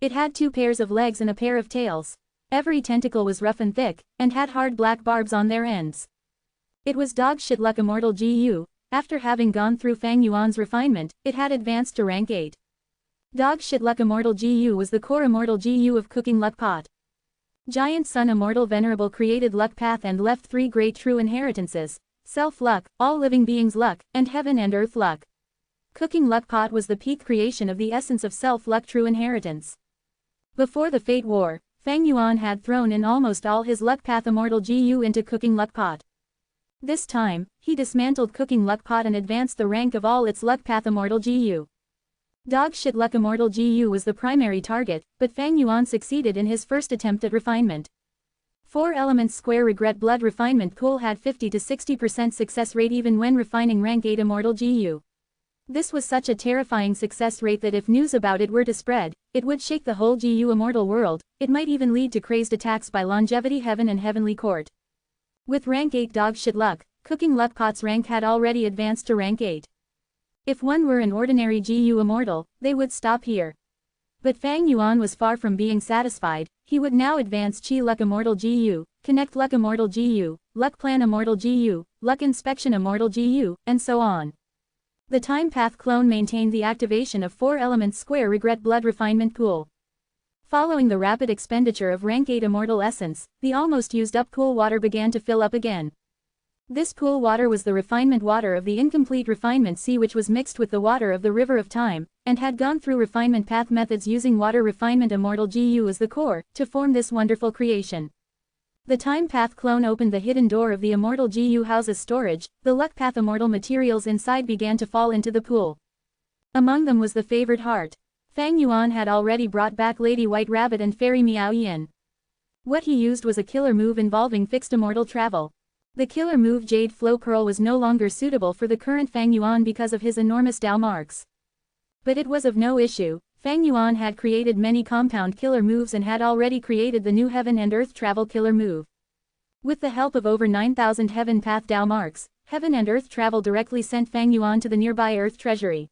It had 2 pairs of legs and a pair of tails. Every tentacle was rough and thick, and had hard black barbs on their ends. It was dog shit luck immortal GU. After having gone through Fang Yuan's refinement, it had advanced to rank 8. Dog shit luck immortal GU was the core immortal GU of cooking luck pot. Giant Sun immortal Venerable created luck path and left 3 great true inheritances: self luck, all living beings luck, and heaven and earth luck. Cooking luck pot was the peak creation of the essence of self-luck true inheritance. Before the Fate War, Fang Yuan had thrown in almost all his luck path Immortal GU into Cooking luck pot. This time, he dismantled Cooking luck pot and advanced the rank of all its luck path Immortal GU. Dog shit luck Immortal GU was the primary target, but Fang Yuan succeeded in his first attempt at refinement. 4 elements square regret blood refinement pool had 50 to 60% success rate even when refining rank 8 Immortal GU. This was such a terrifying success rate that if news about it were to spread, it would shake the whole GU Immortal world. It might even lead to crazed attacks by Longevity Heaven and Heavenly Court. With rank 8 dog shit luck, Cooking luck pot's rank had already advanced to rank 8. If one were an ordinary GU Immortal, they would stop here. But Fang Yuan was far from being satisfied. He would now advance Chi luck Immortal GU, Connect luck Immortal GU, Luck plan Immortal GU, Luck inspection Immortal GU, and so on. The Time Path clone maintained the activation of 4 elements square regret blood refinement pool. Following the rapid expenditure of rank 8 Immortal essence, the almost used up pool water began to fill up again. This pool water was the refinement water of the incomplete refinement sea, which was mixed with the water of the river of time, and had gone through refinement path methods using water refinement Immortal GU as the core, to form this wonderful creation. The Time Path clone opened the hidden door of the Immortal GU house's storage. The Luck Path Immortal materials inside began to fall into the pool. Among them was the favored heart. Fang Yuan had already brought back Lady White Rabbit and Fairy Miao Yin. What he used was a killer move involving fixed immortal travel. The killer move Jade Flow Pearl was no longer suitable for the current Fang Yuan because of his enormous Dao marks. But it was of no issue. Fang Yuan had created many compound killer moves and had already created the new Heaven and Earth Travel killer move. With the help of over 9,000 Heaven Path Dao marks, Heaven and Earth Travel directly sent Fang Yuan to the nearby Earth Treasury.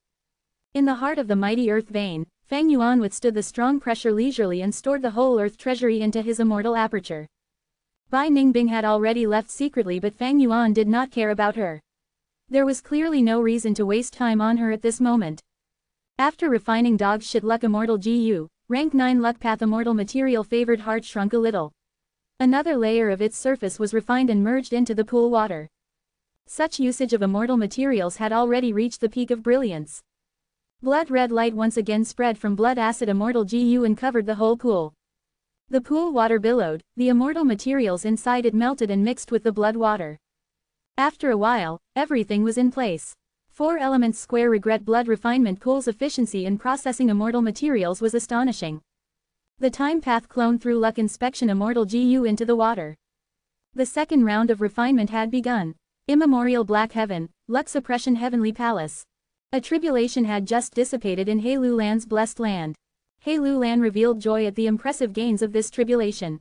In the heart of the mighty Earth vein, Fang Yuan withstood the strong pressure leisurely and stored the whole Earth Treasury into his immortal aperture. Bai Ningbing had already left secretly, but Fang Yuan did not care about her. There was clearly no reason to waste time on her at this moment. After refining dog shit luck Immortal GU, rank 9 luck path Immortal material favored heart shrunk a little. Another layer of its surface was refined and merged into the pool water. Such usage of immortal materials had already reached the peak of brilliance. Blood red light once again spread from blood acid Immortal GU and covered the whole pool. The pool water billowed, the immortal materials inside it melted and mixed with the blood water. After a while, everything was in place. 4 elements square regret blood refinement pool's efficiency in processing immortal materials was astonishing. The Time Path clone threw luck inspection Immortal GU into the water. The second round of refinement had begun. Immemorial Black Heaven, Luck Suppression Heavenly Palace. A tribulation had just dissipated in He Lu Lan's blessed land. He Lu Lan revealed joy at the impressive gains of this tribulation.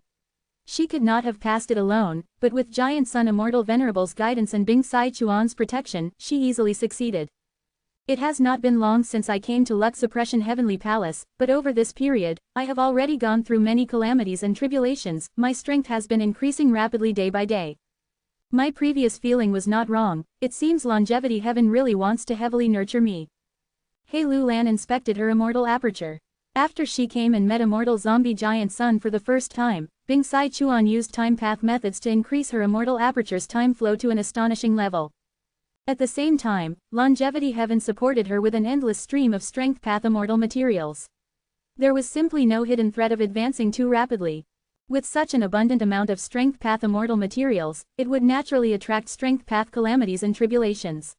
She could not have passed it alone, but with Giant Sun Immortal Venerable's guidance and Bing Sai Chuan's protection, she easily succeeded. It has not been long since I came to Luck Suppression Heavenly Palace, but over this period, I have already gone through many calamities and tribulations. My strength has been increasing rapidly day by day. My previous feeling was not wrong. It seems Longevity Heaven really wants to heavily nurture me. He Lu Lan inspected her immortal aperture. After she came and met Immortal Zombie Giant Sun for the first time, Bing Sai Chuan used time path methods to increase her immortal aperture's time flow to an astonishing level. At the same time, Longevity Heaven supported her with an endless stream of strength path immortal materials. There was simply no hidden threat of advancing too rapidly. With such an abundant amount of strength path immortal materials, it would naturally attract strength path calamities and tribulations.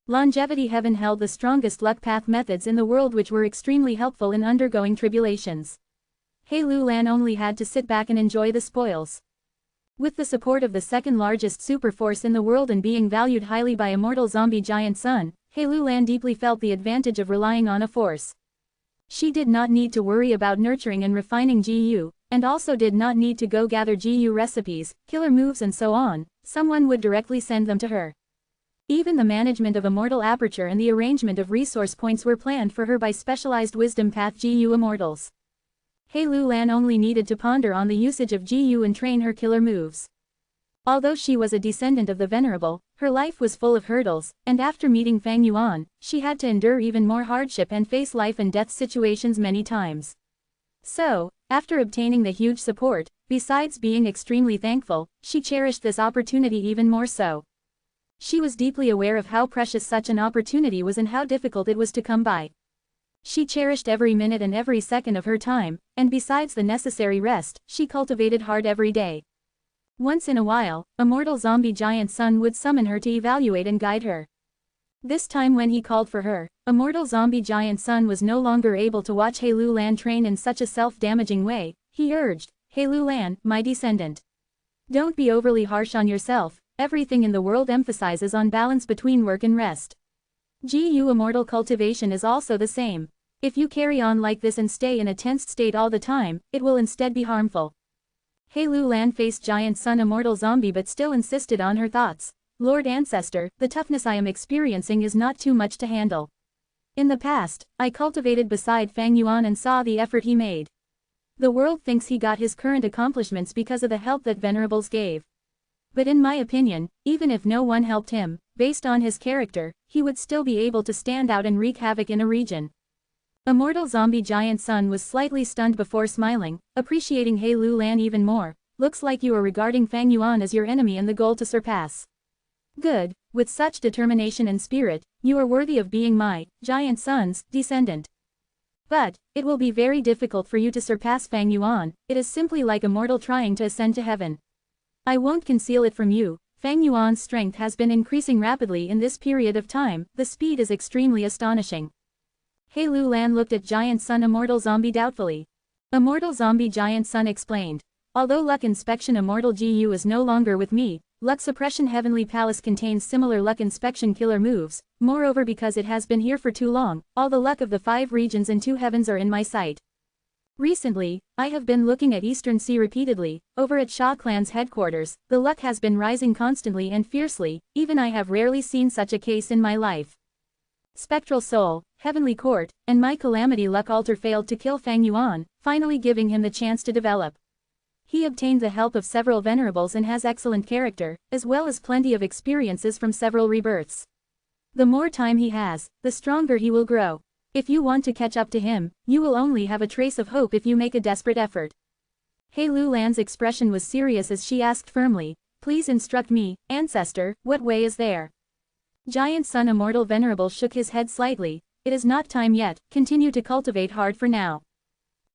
Longevity Heaven held the strongest luck path methods in the world, which were extremely helpful in undergoing tribulations. He Lu Lan only had to sit back and enjoy the spoils. With the support of the second largest superforce in the world and being valued highly by Immortal Zombie Giant Sun, He Lu Lan deeply felt the advantage of relying on a force. She did not need to worry about nurturing and refining GU, and also did not need to go gather GU recipes, killer moves and so on. Someone would directly send them to her. Even the management of Immortal Aperture and the arrangement of resource points were planned for her by specialized Wisdom Path GU Immortals. He Lu Lan only needed to ponder on the usage of GU and train her killer moves. Although she was a descendant of the Venerable, her life was full of hurdles, and after meeting Fang Yuan, she had to endure even more hardship and face life and death situations many times. So, after obtaining the huge support, besides being extremely thankful, she cherished this opportunity even more so. She was deeply aware of how precious such an opportunity was and how difficult it was to come by. She cherished every minute and every second of her time, and besides the necessary rest, she cultivated hard every day. Once in a while, Immortal zombie giant Sun would summon her to evaluate and guide her. This time when he called for her, Immortal zombie giant Sun was no longer able to watch He Lu Lan train in such a self-damaging way. He urged, "He Lu Lan, my descendant. Don't be overly harsh on yourself, everything in the world emphasizes on balance between work and rest. Gu immortal cultivation is also the same. If you carry on like this and stay in a tense state all the time, it will instead be harmful." He Lu Lan faced giant Sun immortal zombie but still insisted on her thoughts. "Lord Ancestor, the toughness I am experiencing is not too much to handle. In the past, I cultivated beside Fang Yuan and saw the effort he made. The world thinks he got his current accomplishments because of the help that Venerables gave. But in my opinion, even if no one helped him, based on his character, he would still be able to stand out and wreak havoc in a region." Immortal zombie giant Sun was slightly stunned before smiling, appreciating He Lu Lan even more. "Looks like you are regarding Fang Yuan as your enemy and the goal to surpass. Good, with such determination and spirit, you are worthy of being my, giant Sun's, descendant. But, it will be very difficult for you to surpass Fang Yuan. It is simply like a mortal trying to ascend to heaven. I won't conceal it from you, Fang Yuan's strength has been increasing rapidly in this period of time, the speed is extremely astonishing." He Lu Lan looked at giant Sun immortal zombie doubtfully. Immortal zombie giant Sun explained, "Although luck inspection immortal GU is no longer with me, luck suppression heavenly palace contains similar luck inspection killer moves, moreover because it has been here for too long, all the luck of the 5 regions and 2 heavens are in my sight. Recently, I have been looking at Eastern Sea repeatedly, over at Sha Clan's headquarters, the luck has been rising constantly and fiercely, even I have rarely seen such a case in my life. Spectral Soul, Heavenly Court, and my Calamity Luck Altar failed to kill Fang Yuan, finally giving him the chance to develop. He obtained the help of several Venerables and has excellent character, as well as plenty of experiences from several rebirths. The more time he has, the stronger he will grow. If you want to catch up to him, you will only have a trace of hope if you make a desperate effort." He Lu Lan's expression was serious as she asked firmly, "Please instruct me, Ancestor, what way is there?" Giant Sun Immortal Venerable shook his head slightly. "It is not time yet, continue to cultivate hard for now.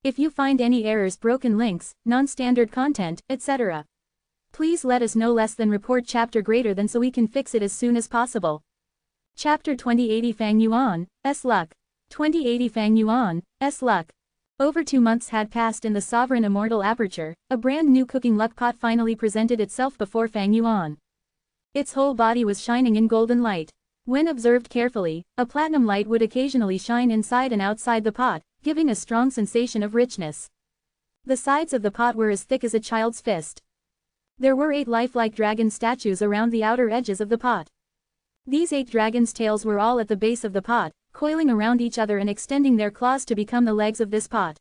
If you find any errors, broken links, non-standard content, etc. please let us know. Less than report chapter greater than so we can fix it as soon as possible." Chapter 2080 Fang Yuan, S Luck. 2080 Fang Yuan, S Luck. Over 2 months had passed in the Sovereign Immortal Aperture, a brand new cooking luck pot finally presented itself before Fang Yuan. Its whole body was shining in golden light. When observed carefully, a platinum light would occasionally shine inside and outside the pot, giving a strong sensation of richness. The sides of the pot were as thick as a child's fist. There were 8 lifelike dragon statues around the outer edges of the pot. These 8 dragons' tails were all at the base of the pot, coiling around each other and extending their claws to become the legs of this pot.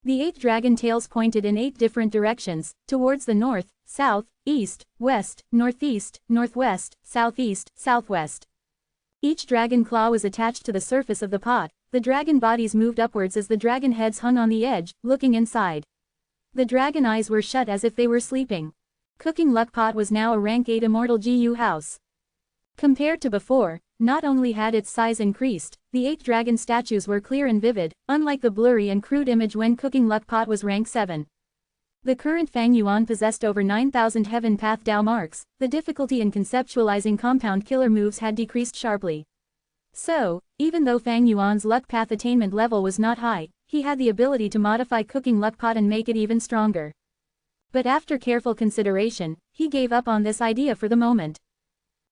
The 8 dragon tails pointed in 8 different directions, towards the north, south, east, west, northeast, northwest, southeast, southwest. Each dragon claw was attached to the surface of the pot. The dragon bodies moved upwards as the dragon heads hung on the edge, looking inside. The dragon eyes were shut as if they were sleeping. Cooking Luck Pot was now a rank 8 immortal GU house. Compared to before, not only had its size increased, the 8 dragon statues were clear and vivid, unlike the blurry and crude image when Cooking Luck Pot was rank 7. The current Fang Yuan possessed over 9,000 Heaven Path Dao marks. The difficulty in conceptualizing compound killer moves had decreased sharply. So, even though Fang Yuan's Luck Path attainment level was not high, he had the ability to modify Cooking Luck Pot and make it even stronger. But after careful consideration, he gave up on this idea for the moment.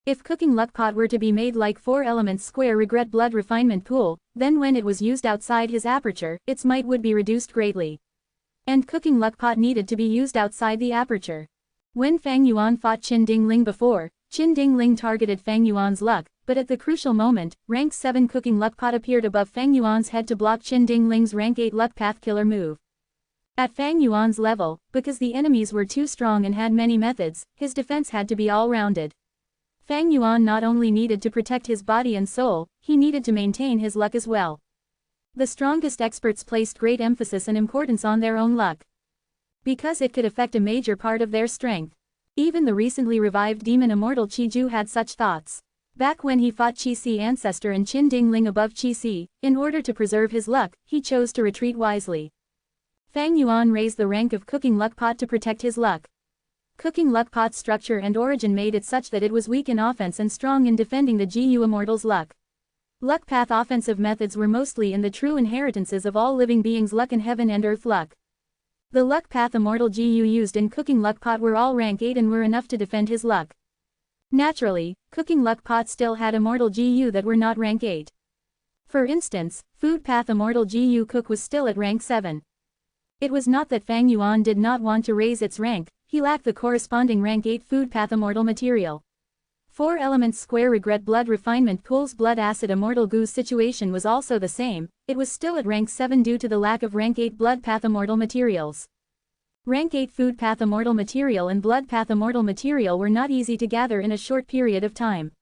If Cooking Luck Pot were to be made like 4 elements square regret blood refinement pool, then when it was used outside his aperture, its might would be reduced greatly. And Cooking Luck Pot needed to be used outside the aperture. When Fang Yuan fought Qin Dingling before, Qin Dingling targeted Fang Yuan's luck, but at the crucial moment, rank 7 Cooking Luck Pot appeared above Fang Yuan's head to block Qin Dingling's rank 8 Luck Path killer move. At Fang Yuan's level, because the enemies were too strong and had many methods, his defense had to be all-rounded. Fang Yuan not only needed to protect his body and soul, he needed to maintain his luck as well. The strongest experts placed great emphasis and importance on their own luck, because it could affect a major part of their strength. Even the recently revived demon Immortal Qiju had such thoughts. Back when he fought Qi-Si ancestor and Qin Dingling above Qi-Si, in order to preserve his luck, he chose to retreat wisely. Fang Yuan raised the rank of cooking luck pot to protect his luck. Cooking luck pot's structure and origin made it such that it was weak in offense and strong in defending the Gu Immortal's luck. Luck path offensive methods were mostly in the true inheritances of all living beings' luck in heaven and earth luck. The luck path Immortal Gu used in cooking luck pot were all rank 8 and were enough to defend his luck. Naturally, cooking luck pot still had Immortal Gu that were not rank 8. For instance, food path Immortal Gu cook was still at rank 7. It was not that Fang Yuan did not want to raise its rank, he lacked the corresponding rank 8 food path Immortal material. 4 elements square regret blood refinement pool's blood acid Immortal Gu's situation was also the same, it was still at rank 7 due to the lack of rank 8 blood path Immortal materials. Rank 8 food path Immortal material and blood path Immortal material were not easy to gather in a short period of time.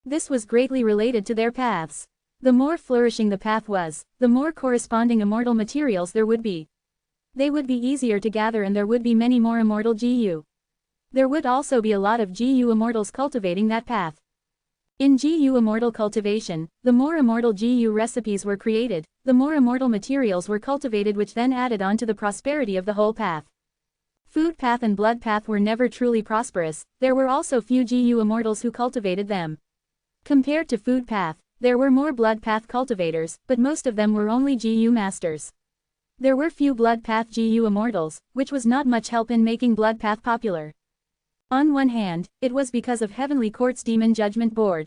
This was greatly related to their paths. The more flourishing the path was, the more corresponding Immortal materials there would be. They would be easier to gather and there would be many more Immortal Gu. There would also be a lot of Gu Immortals cultivating that path. In Gu Immortal cultivation, the more Immortal Gu recipes were created, the more Immortal materials were cultivated which then added on to the prosperity of the whole path. Food path and blood path were never truly prosperous, there were also few Gu Immortals who cultivated them. Compared to food path, there were more blood path cultivators, but most of them were only Gu masters. There were few blood path Gu Immortals, which was not much help in making blood path popular. On one hand, it was because of Heavenly Court's Demon Judgment Board.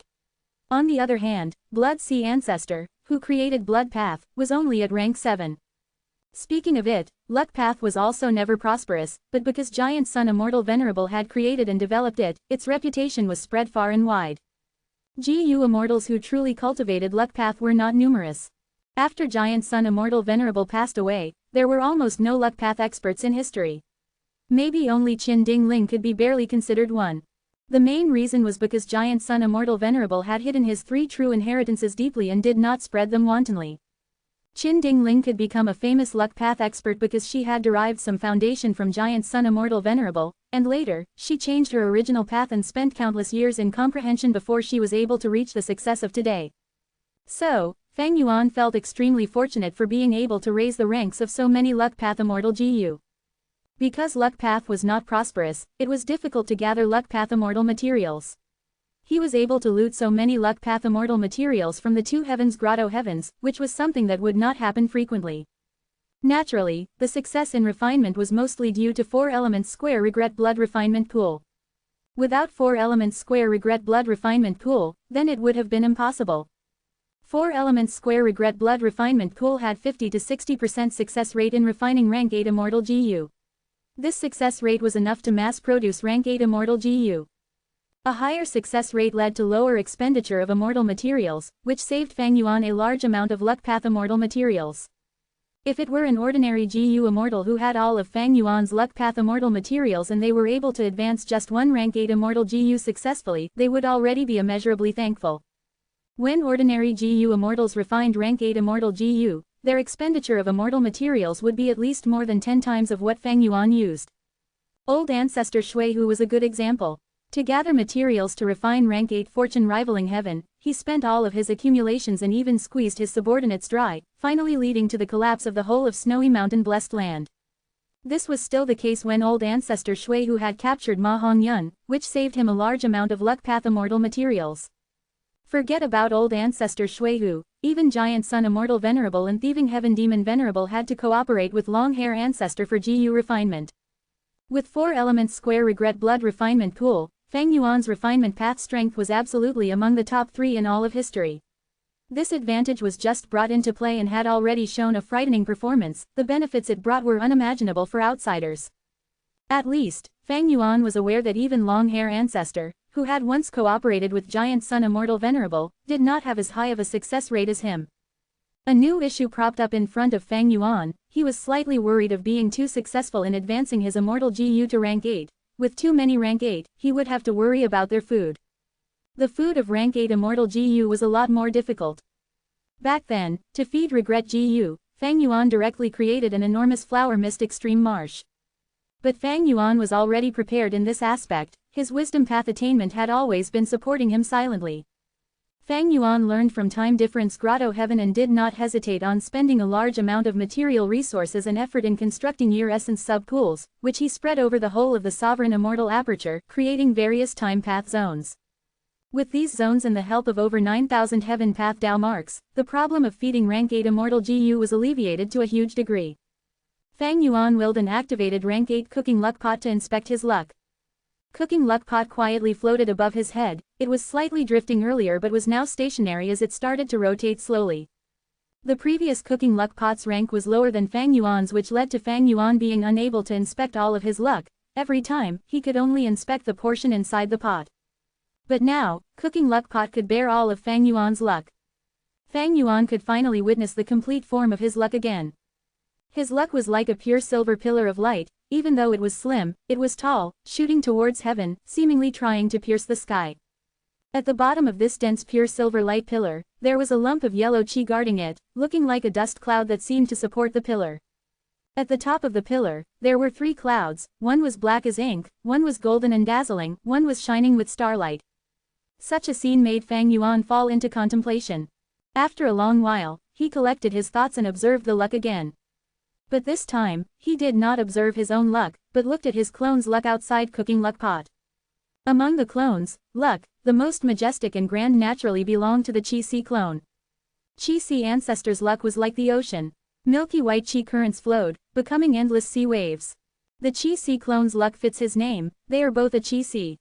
On the other hand, Blood Sea Ancestor, who created Blood Path, was only at rank 7. Speaking of it, Luck Path was also never prosperous, but because Giant Sun Immortal Venerable had created and developed it, its reputation was spread far and wide. Gu Immortals who truly cultivated Luck Path were not numerous. After Giant Sun Immortal Venerable passed away, there were almost no Luck Path experts in history. Maybe only Qin Dingling could be barely considered one. The main reason was because Giant Sun Immortal Venerable had hidden his 3 true inheritances deeply and did not spread them wantonly. Qin Dingling could become a famous Luck Path expert because she had derived some foundation from Giant Sun Immortal Venerable, and later, she changed her original path and spent countless years in comprehension before she was able to reach the success of today. So, Fang Yuan felt extremely fortunate for being able to raise the ranks of so many Luck Path Immortal Gu. Because Luck Path was not prosperous, it was difficult to gather Luck Path Immortal materials. He was able to loot so many Luck Path Immortal materials from the 2 heavens grotto heavens, which was something that would not happen frequently. Naturally, the success in refinement was mostly due to 4 elements square regret blood refinement pool. Without 4 elements square regret blood refinement pool, then it would have been impossible. 4 elements square regret blood refinement pool had 50 to 60% success rate in refining rank 8 Immortal Gu. This success rate was enough to mass produce rank 8 Immortal Gu. A higher success rate led to lower expenditure of Immortal materials, which saved Fang Yuan a large amount of Luck Path Immortal materials. If it were an ordinary Gu Immortal who had all of Fang Yuan's Luck Path Immortal materials and they were able to advance just one rank 8 Immortal Gu successfully, they would already be immeasurably thankful. When ordinary Gu Immortals refined rank 8 Immortal Gu, their expenditure of Immortal materials would be at least more than 10 times of what Fang Yuan used. Old Ancestor Shuihu was a good example. To gather materials to refine rank 8 fortune rivaling heaven, he spent all of his accumulations and even squeezed his subordinates dry, finally leading to the collapse of the whole of snowy mountain blessed land. This was still the case when old Ancestor Shuihu had captured Ma Hongyun, which saved him a large amount of Luck Path Immortal materials. Forget about old Ancestor Shuihu, even Giant Sun Immortal Venerable and Thieving Heaven Demon Venerable had to cooperate with Long Hair Ancestor for Gu refinement. With 4 elements square regret blood refinement pool, Fang Yuan's refinement path strength was absolutely among the top 3 in all of history. This advantage was just brought into play and had already shown a frightening performance, the benefits it brought were unimaginable for outsiders. At least, Fang Yuan was aware that even Long Hair Ancestor, who had once cooperated with Giant Sun Immortal Venerable, did not have as high of a success rate as him. A new issue propped up in front of Fang Yuan, he was slightly worried of being too successful in advancing his Immortal Gu to rank 8. With too many rank 8, he would have to worry about their food. The food of rank 8 Immortal Gu was a lot more difficult. Back then, to feed regret Gu, Fang Yuan directly created an enormous flower mist extreme marsh. But Fang Yuan was already prepared in this aspect, his wisdom path attainment had always been supporting him silently. Fang Yuan learned from time difference grotto heaven and did not hesitate on spending a large amount of material resources and effort in constructing year essence sub-pools, which he spread over the whole of the sovereign immortal aperture, creating various time path zones. With these zones and the help of over 9,000 heaven path Dao marks, the problem of feeding rank 8 immortal GU was alleviated to a huge degree. Fang Yuan willed and activated rank 8 cooking luck pot to inspect his luck. Cooking luck pot quietly floated above his head, it was slightly drifting earlier but was now stationary as it started to rotate slowly. The previous cooking luck pot's rank was lower than Fang Yuan's, which led to Fang Yuan being unable to inspect all of his luck. Every time, he could only inspect the portion inside the pot. But now, cooking luck pot could bear all of Fang Yuan's luck. Fang Yuan could finally witness the complete form of his luck again. His luck was like a pure silver pillar of light. Even though it was slim, it was tall, shooting towards heaven, seemingly trying to pierce the sky. At the bottom of this dense pure silver light pillar, there was a lump of yellow chi guarding it, looking like a dust cloud that seemed to support the pillar. At the top of the pillar, there were 3 clouds, one was black as ink, one was golden and dazzling, one was shining with starlight. Such a scene made Fang Yuan fall into contemplation. After a long while, he collected his thoughts and observed the luck again. But this time, he did not observe his own luck, but looked at his clone's luck outside cooking luck pot. Among the clones, luck, the most majestic and grand, naturally belonged to the Chi-Si clone. Chi-Si ancestors' luck was like the ocean. Milky white chi currents flowed, becoming endless sea waves. The Chi-Si clone's luck fits his name, they are both a Chi-Si.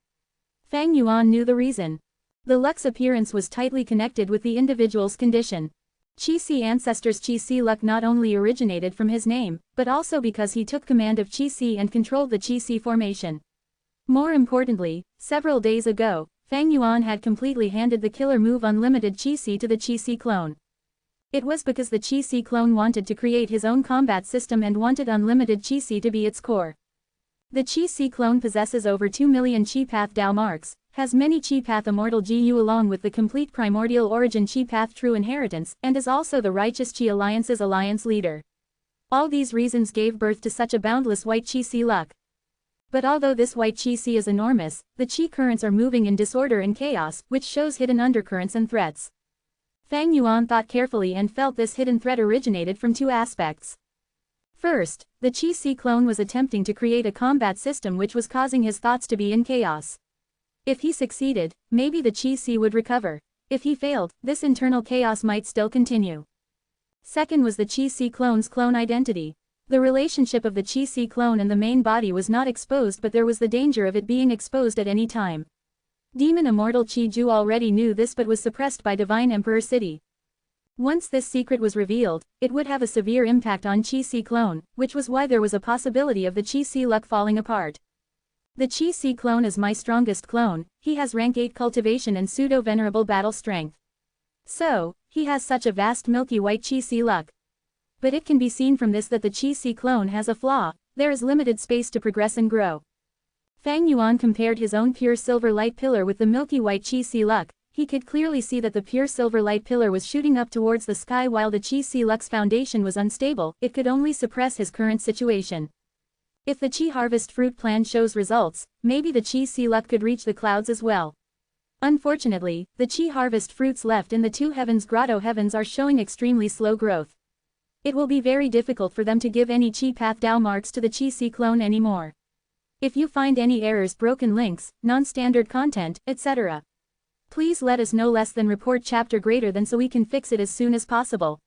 Fang Yuan knew the reason. The luck's appearance was tightly connected with the individual's condition. Chi-Si ancestors' Chi-Si luck not only originated from his name, but also because he took command of Chi-Si and controlled the Chi-Si formation. More importantly, several days ago, Fang Yuan had completely handed the killer move Unlimited Chi-Si to the Chi-Si clone. It was because the Chi-Si clone wanted to create his own combat system and wanted Unlimited Chi-Si to be its core. The Chi-Si clone possesses over 2 million Chi Path Dao marks, has many Chi Path Immortal GU along with the complete primordial origin Chi Path True Inheritance, and is also the Righteous Chi Alliance's alliance leader. All these reasons gave birth to such a boundless white Chi-Si luck. But although this white Chi-Si is enormous, the Chi currents are moving in disorder and chaos, which shows hidden undercurrents and threats. Fang Yuan thought carefully and felt this hidden threat originated from 2 aspects. First, the Chi-Si clone was attempting to create a combat system which was causing his thoughts to be in chaos. If he succeeded, maybe the Chi-Si would recover. If he failed, this internal chaos might still continue. Second was the Chi-Si clone's clone identity. The relationship of the Chi-Si clone and the main body was not exposed, but there was the danger of it being exposed at any time. Demon Immortal Chi-Ju already knew this but was suppressed by Divine Emperor City. Once this secret was revealed, it would have a severe impact on Chi-Si clone, which was why there was a possibility of the Chi-Si luck falling apart. The Chi-Si clone is my strongest clone, he has rank 8 cultivation and pseudo-venerable battle strength. So, he has such a vast milky white Chi-Si luck. But it can be seen from this that the Chi-Si clone has a flaw, there is limited space to progress and grow. Fang Yuan compared his own pure silver light pillar with the milky white Chi-Si luck. He could clearly see that the pure silver light pillar was shooting up towards the sky while the Chi-Si luck's foundation was unstable, it could only suppress his current situation. If the Chi Harvest Fruit plan shows results, maybe the Chi-Si luck could reach the clouds as well. Unfortunately, the Chi Harvest Fruits left in the 2 heavens grotto heavens are showing extremely slow growth. It will be very difficult for them to give any Chi Path Dao marks to the Chi-Si clone anymore. If you find any errors, broken links, non-standard content, etc., please let us know. Less than report chapter greater than so we can fix it as soon as possible.